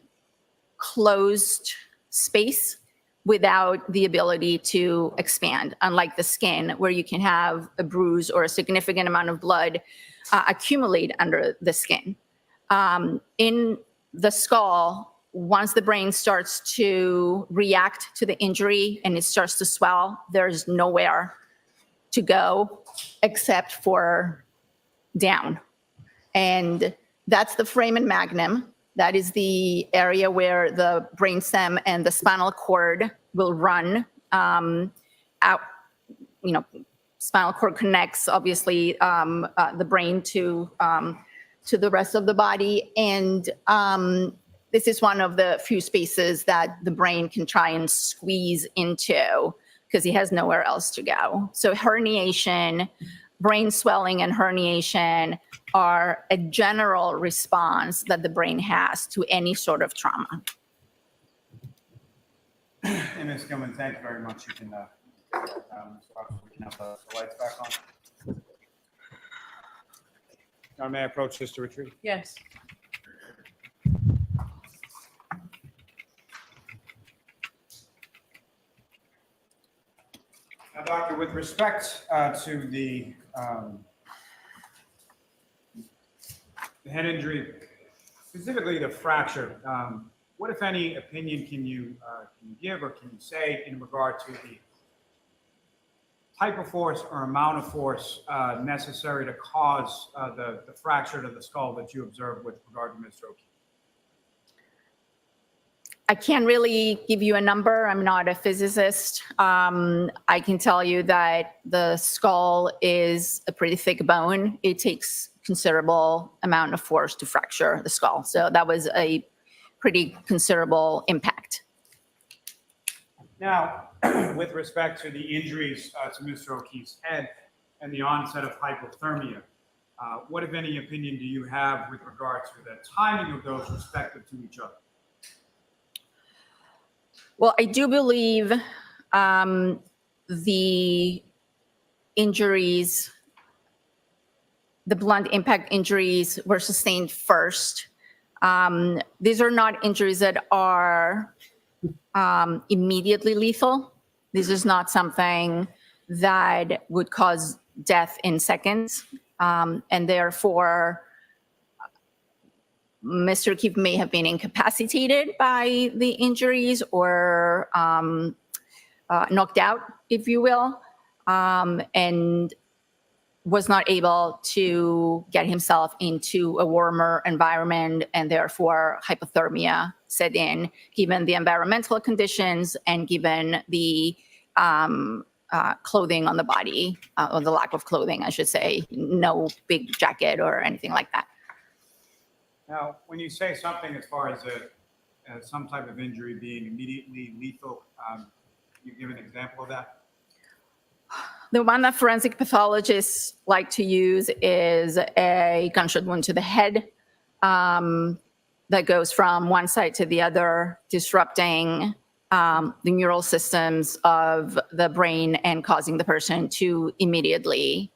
closed space without the ability to expand, unlike the skin, where you can have a bruise or a significant amount of blood accumulate under the skin. In the skull, once the brain starts to react to the injury and it starts to swell, there's nowhere to go except for down. And that's the foramen magnum. That is the area where the brainstem and the spinal cord will run out. You know, spinal cord connects, obviously, the brain to the rest of the body. And this is one of the few spaces that the brain can try and squeeze into because he has nowhere else to go. So herniation, brain swelling and herniation are a general response that the brain has to any sort of trauma. Hey, Ms. Gilman, thank you very much. You can, we can have the lights back on. Now, may I approach Sister Retreat? Yes. Now, Doctor, with respect to the head injury, specifically the fracture, what, if any, opinion can you give or can you say in regard to the type of force or amount of force necessary to cause the fracture to the skull that you observed with regard to Mr. O'Keefe? I can't really give you a number. I'm not a physicist. I can tell you that the skull is a pretty thick bone. It takes considerable amount of force to fracture the skull. So that was a pretty considerable impact. Now, with respect to the injuries to Mr. O'Keefe's head and the onset of hypothermia, what, if any, opinion do you have with regard to the timing of those respective to each other? Well, I do believe the injuries, the blunt impact injuries were sustained first. These are not injuries that are immediately lethal. This is not something that would cause death in seconds. And therefore, Mr. O'Keefe may have been incapacitated by the injuries or knocked out, if you will, and was not able to get himself into a warmer environment, and therefore hypothermia set in, given the environmental conditions and given the clothing on the body, or the lack of clothing, I should say, no big jacket or anything like that. Now, when you say something as far as some type of injury being immediately lethal, you give an example of that? The one that forensic pathologists like to use is a gunshot wound to the head that goes from one side to the other, disrupting the neural systems of the brain and causing the person to immediately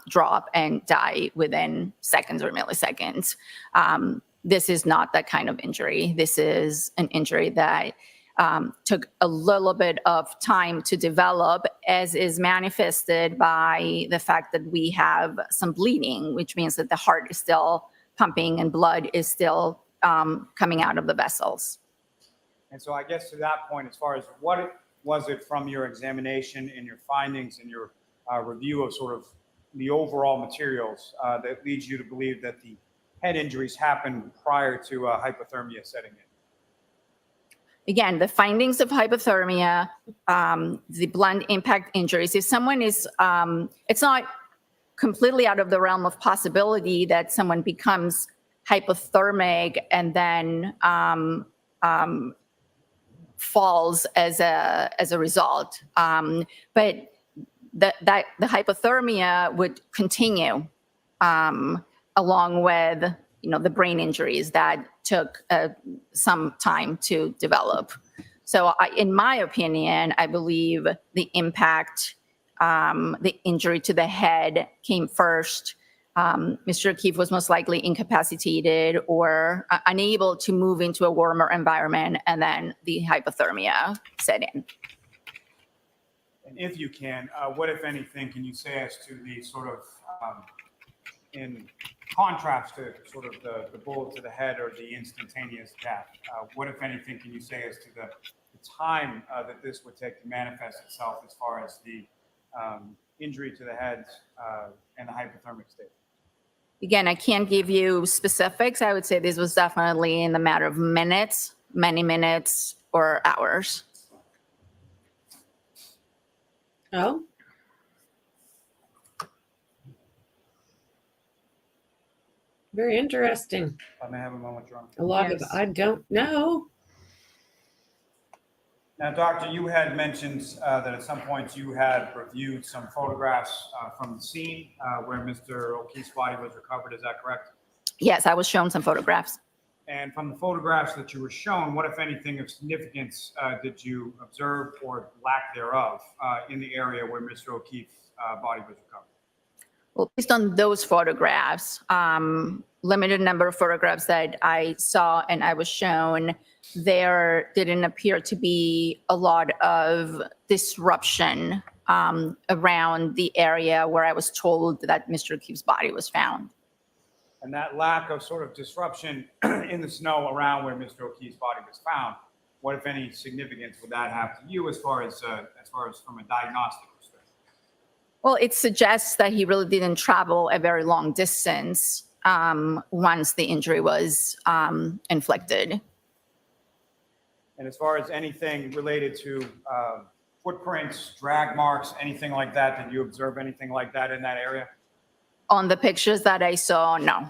drop and die within seconds or milliseconds. This is not that kind of injury. This is an injury that took a little bit of time to develop, as is manifested by the fact that we have some bleeding, which means that the heart is still pumping and blood is still coming out of the vessels. And so I guess to that point, as far as what was it from your examination and your findings and your review of sort of the overall materials that leads you to believe that the head injuries happened prior to hypothermia setting in? Again, the findings of hypothermia, the blunt impact injuries, if someone is, it's not completely out of the realm of possibility that someone becomes hypothermic and then falls as a result. But the hypothermia would continue along with, the brain injuries that took some time to develop. So in my opinion, I believe the impact, the injury to the head came first. Mr. Keefe was most likely incapacitated or unable to move into a warmer environment, and then the hypothermia set in. And if you can, what, if anything, can you say as to the sort of, in contrast to sort of the bullet to the head or the instantaneous death, what, if anything, can you say as to the time that this would take to manifest itself as far as the injury to the head and the hypothermic state? Again, I can't give you specifics. I would say this was definitely in the matter of minutes, many minutes, or hours. Oh. Very interesting. I may have a moment, Your Honor. A lot of, I don't know. Now, Doctor, you had mentioned that at some point you had reviewed some photographs from the scene where Mr. O'Keefe's body was recovered. Is that correct? Yes, I was shown some photographs. And from the photographs that you were shown, what, if anything, of significance did you observe or lack thereof in the area where Mr. O'Keefe's body was recovered? Well, based on those photographs, limited number of photographs that I saw and I was shown, there didn't appear to be a lot of disruption around the area where I was told that Mr. O'Keefe's body was found. And that lack of sort of disruption in the snow around where Mr. O'Keefe's body was found, what, if any, significance would that have to you as far as from a diagnostic perspective? Well, it suggests that he really didn't travel a very long distance once the injury was inflicted. And as far as anything related to footprints, drag marks, anything like that, did you observe anything like that in that area? On the pictures that I saw, no.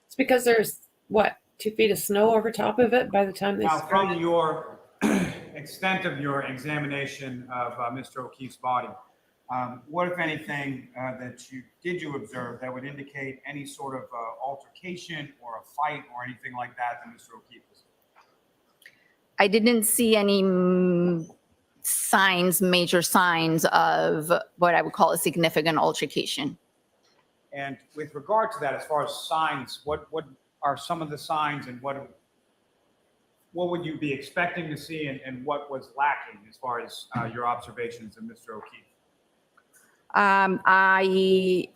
It's because there's, what, 2 feet of snow over top of it by the time they Now, started? from your extent of your examination of Mr. O'Keefe's body, what, if anything, that you observe that would indicate any sort of altercation or a fight or anything like that Mr. O'Keefe was in? I didn't see any major signs of what I would call a significant altercation. And with regard to that, as far as signs, what are some of the signs and what would you be expecting to see and what was lacking as far as your observations of Mr. O'Keefe? I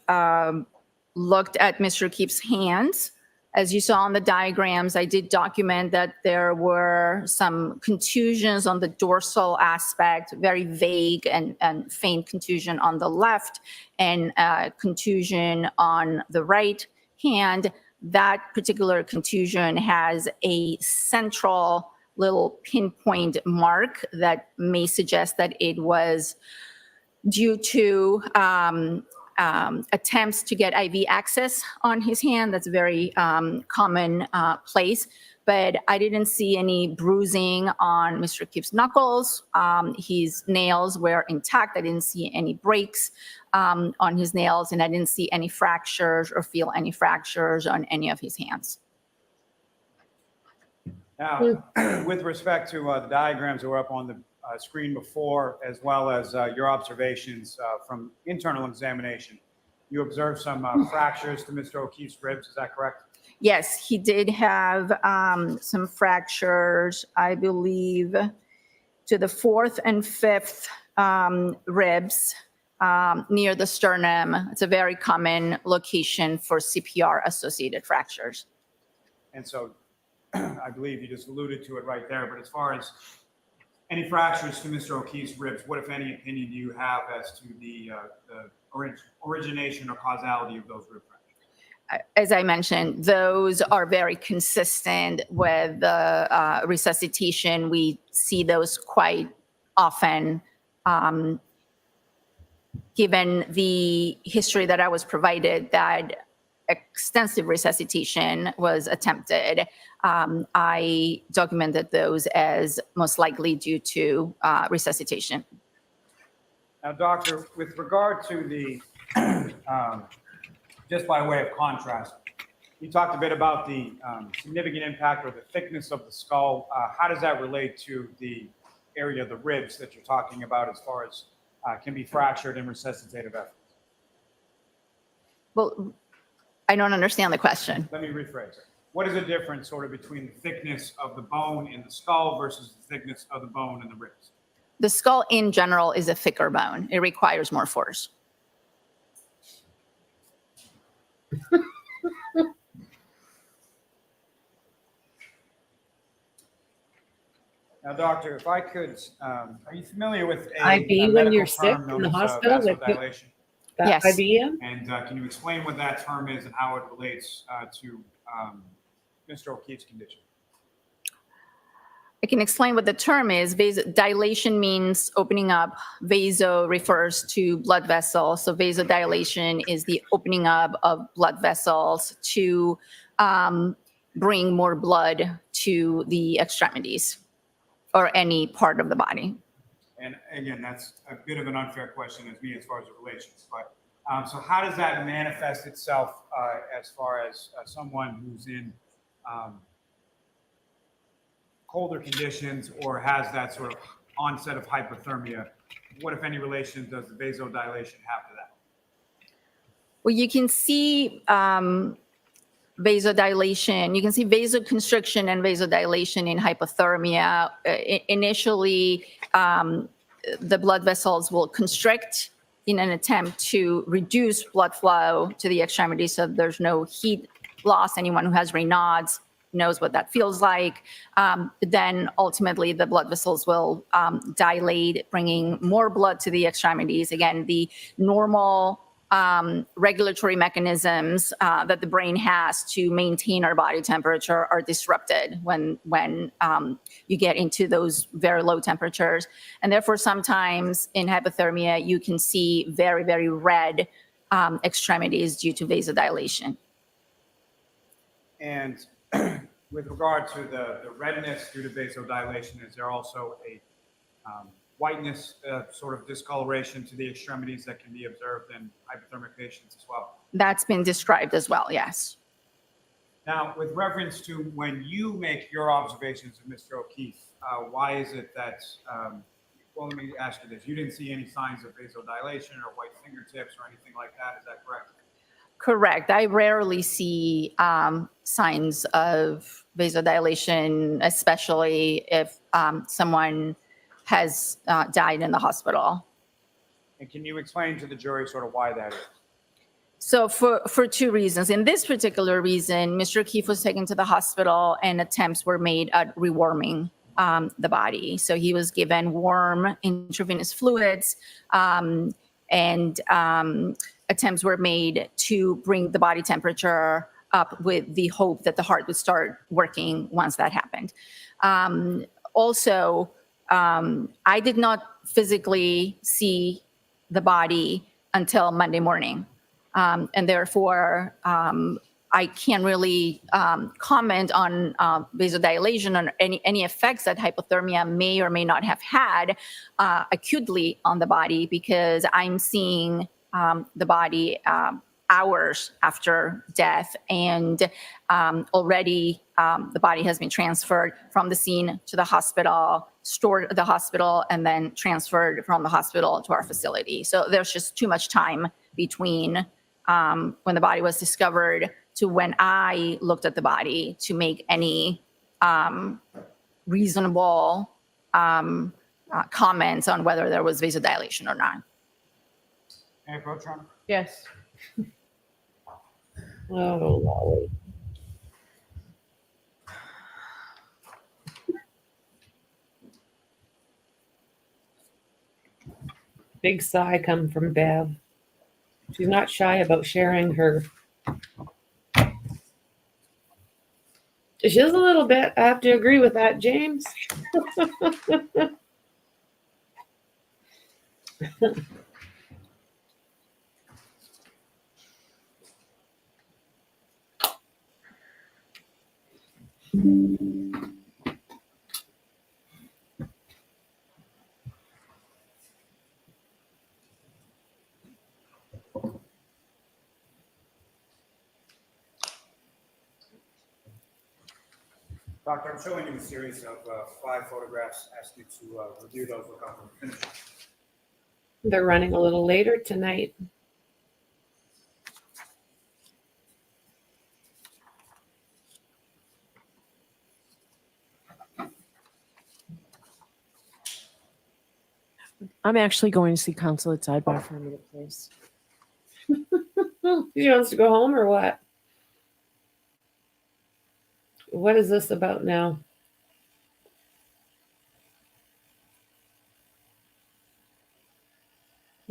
looked at Mr. O'Keefe's hands. As you saw on the diagrams, I did document that there were some contusions on the dorsal aspect, very vague and faint contusion on the left, and contusion on the right hand. That particular contusion has a central little pinpoint mark that may suggest that it was due to attempts to get IV access on his hand. That's a very common place, but I didn't see any bruising on Mr. O'Keefe's knuckles. His nails were intact. I didn't see any breaks on his nails, and I didn't see any fractures or feel any fractures on any of his hands. Now, with respect to the diagrams that were up on the screen before, as well as your observations from internal examination, you observed some fractures to Mr. O'Keefe's ribs, is that correct? Yes, he did have some fractures, I believe, to the fourth and fifth ribs near the sternum. It's a very common location for CPR-associated fractures. And so I believe you just alluded to it right there, but as far as any fractures to Mr. O'Keefe's ribs, what, if any, opinion do you have as to the origination or causality of those rib fractures? As I mentioned, those are very consistent with the resuscitation. We see those quite often. Given the history that I was provided that extensive resuscitation was attempted, I documented those as most likely due to resuscitation. Now, doctor, with regard to the, just by way of contrast, you talked a bit about the significant impact or the thickness of the skull. How does that relate to the area of the ribs that you're talking about as far as can be fractured in resuscitative efforts? Well, I don't understand the question. Let me rephrase it. What is the difference sort of between the thickness of the bone in the skull versus the thickness of the bone in the ribs? The skull in general is a thicker bone. It requires more force. Now, doctor, if I could, are you familiar with IB when you're sick in the hospital? Vasodilation? Yes. IB in? And can you explain what that term is and how it relates to Mr. O'Keefe's condition? I can explain what the term is. Vasodilation means opening up. Vaso refers to blood vessels. So vasodilation is the opening up of blood vessels to bring more blood to the extremities or any part of the body. And again, that's a bit of an unfair question as far as it relates. But so how does that manifest itself as far as someone who's in colder conditions or has that sort of onset of hypothermia? What, if any, relation does the vasodilation have to that? Well, you can see vasodilation. You can see vasoconstriction and vasodilation in hypothermia. Initially, the blood vessels will constrict in an attempt to reduce blood flow to the extremities so there's no heat loss. Anyone who has Raynaud's knows what that feels like. But then ultimately the blood vessels will dilate, bringing more blood to the extremities. Again, the normal regulatory mechanisms that the brain has to maintain our body temperature are disrupted when you get into those very low temperatures. And therefore, sometimes in hypothermia, you can see very, very red extremities due to vasodilation. And with regard to the redness due to vasodilation, is there also a whiteness, sort of discoloration to the extremities that can be observed in hypothermic patients as well? That's been described as well, yes. Now, with reference to when you make your observations of Mr. O'Keefe, why is it that, well, let me ask you this. You didn't see any signs of vasodilation or white fingertips or anything like that, is that correct? Correct. I rarely see signs of vasodilation, especially if someone has died in the hospital. And can you explain to the jury sort of why that is? So for two reasons. In this particular reason, Mr. Keefe was taken to the hospital and attempts were made at rewarming the body. So he was given warm intravenous fluids and attempts were made to bring the body temperature up with the hope that the heart would start working once that happened. Also, I did not physically see the body until Monday morning. And therefore, I can't really comment on vasodilation or any effects that hypothermia may or may not have had acutely on the body, because I'm seeing the body hours after death, and already the body has been transferred from the scene to the hospital, stored at the hospital, and then transferred from the hospital to our facility. So there's just too much time between when the body was discovered to when I looked at the body to make any reasonable comments on whether there was vasodilation or not. Mayor Courtroom? Yes. Oh, Lolly. Big sigh come from Bev. She's not shy about sharing her. She is a little bit. I have to agree with that, James. Doctor, I'm showing you a series of 5 photographs. Ask you to review those, look up and finish. They're running a little later tonight. I'm actually going to see counsel at sidebar for a minute, please. She wants to go home or what? What is this about now?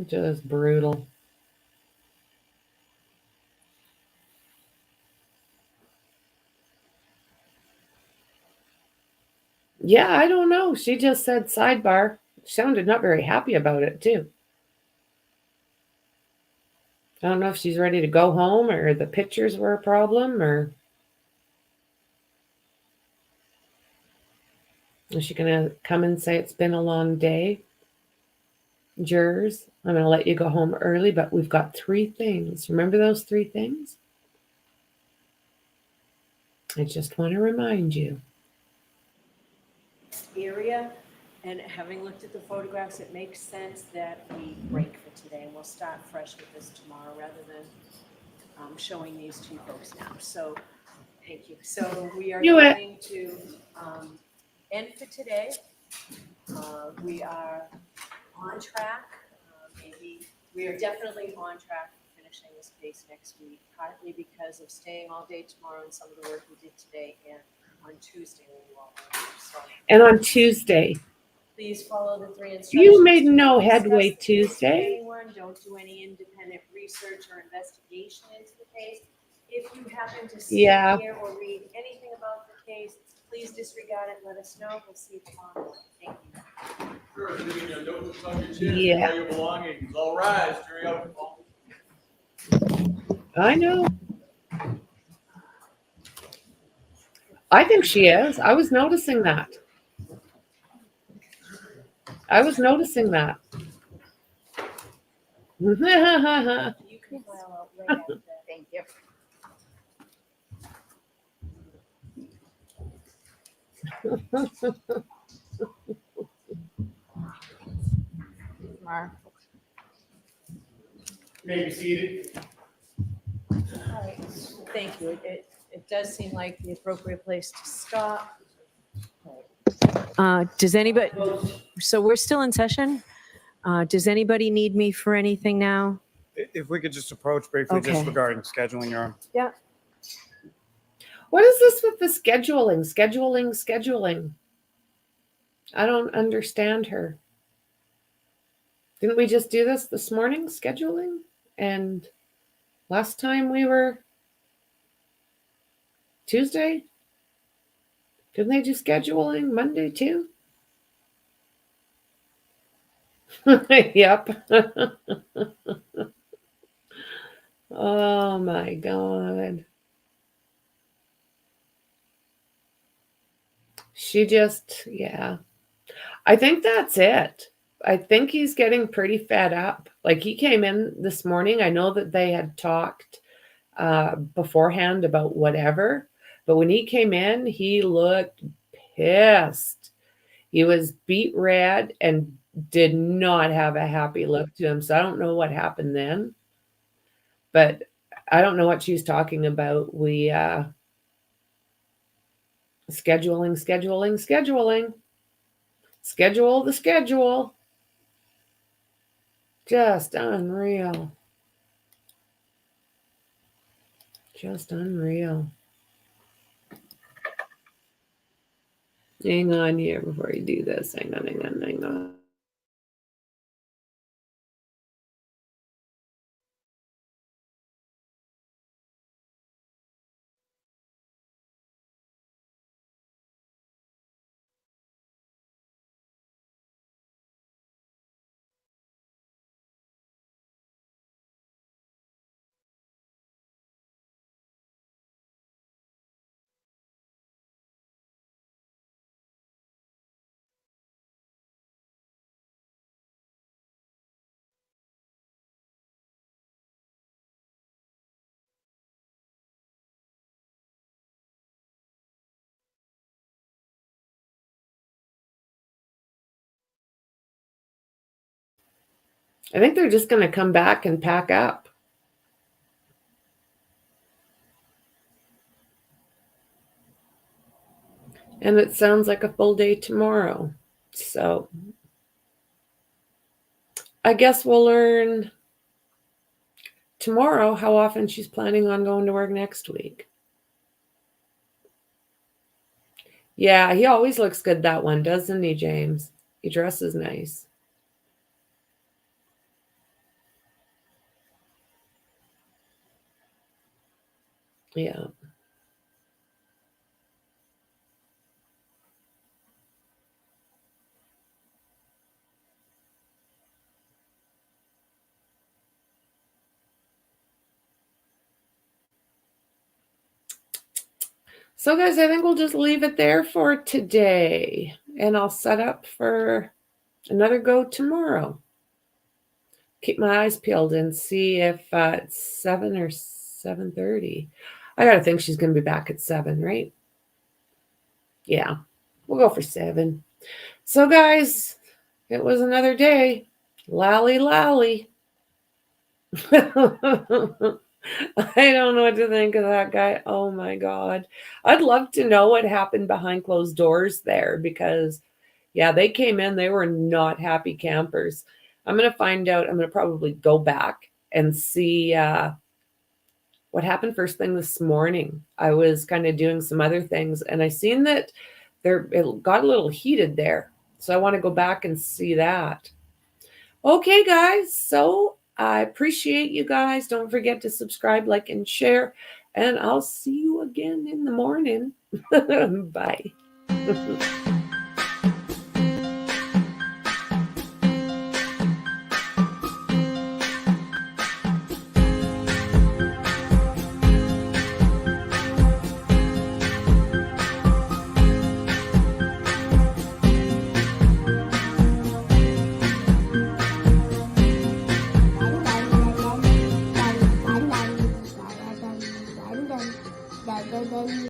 Just brutal. Yeah, I don't know. She just said sidebar. Sounded not very happy about it, too. I don't know if she's ready to go home or the pictures were a problem or is she going to come and say it's been a long day? Jurors, I'm going to let you go home early, but we've got 3 things. Remember those 3 things? I just want to remind you. Area, and having looked at the photographs, it makes sense that we break for today, and we'll start fresh with this tomorrow rather than showing these to you folks now. So, thank you. So we are going to end for today. We are on track. Maybe we are definitely on track for finishing this case next week, partly because of staying all day tomorrow and some of the work we did today, and on Tuesday when you all are here. So And on Tuesday, please follow the 3 instructions. you made no Discuss headway the case with Tuesday. anyone. Don't do any independent research or investigation into the case. If you happen to see, hear, or read anything about the case, please disregard it. Let us know. We'll see you tomorrow. Thank you. Sure, leaving your notebooks on your chin, Yeah. all your belongings. All rise, jury out. I know. I think she is. I was noticing that. I was noticing that. You can file out right after that. Thank you. Mar. You may be seated. All right. Thank you. It does seem like the appropriate place to stop. Does anybody, so we're still in session? Does anybody need me for anything now? If we could just approach briefly, just Okay. regarding scheduling, Your Honor. Yeah. What is this with the scheduling? I don't understand her. Didn't we just do this morning, scheduling? And last time we were Tuesday? Didn't they do scheduling Monday too? Yep. Oh my God. She just, yeah. I think that's it. I think he's getting pretty fed up. Like he came in this morning. I know that they had talked beforehand about whatever, but when he came in, he looked pissed. He was beet red and did not have a happy look to him. So I don't know what happened then, but I don't know what she's talking about. We scheduling. Schedule the schedule. Just unreal. Just unreal. Hang on here before you do this. Hang on. I think they're just going to come back and pack up. And it sounds like a full day tomorrow. So I guess we'll learn tomorrow how often she's planning on going to work next week. Yeah, he always looks good, that one, doesn't he, James? He dresses nice. Yeah. So guys, I think we'll just leave it there for today. And I'll set up for another go tomorrow. Keep my eyes peeled and see if it's 7 or 7:30. I got to think she's going to be back at 7, right? Yeah, we'll go for 7. So guys, it was another day. Lally. I don't know what to think of that guy. Oh my God. I'd love to know what happened behind closed doors there because, yeah, they came in. They were not happy campers. I'm going to find out. I'm going to probably go back and see what happened first thing this morning. I was kind of doing some other things and I seen that it got a little heated there. So I want to go back and see that. Okay, guys. So I appreciate you guys. Don't forget to subscribe, like, and share. And I'll see you again in the morning. Bye.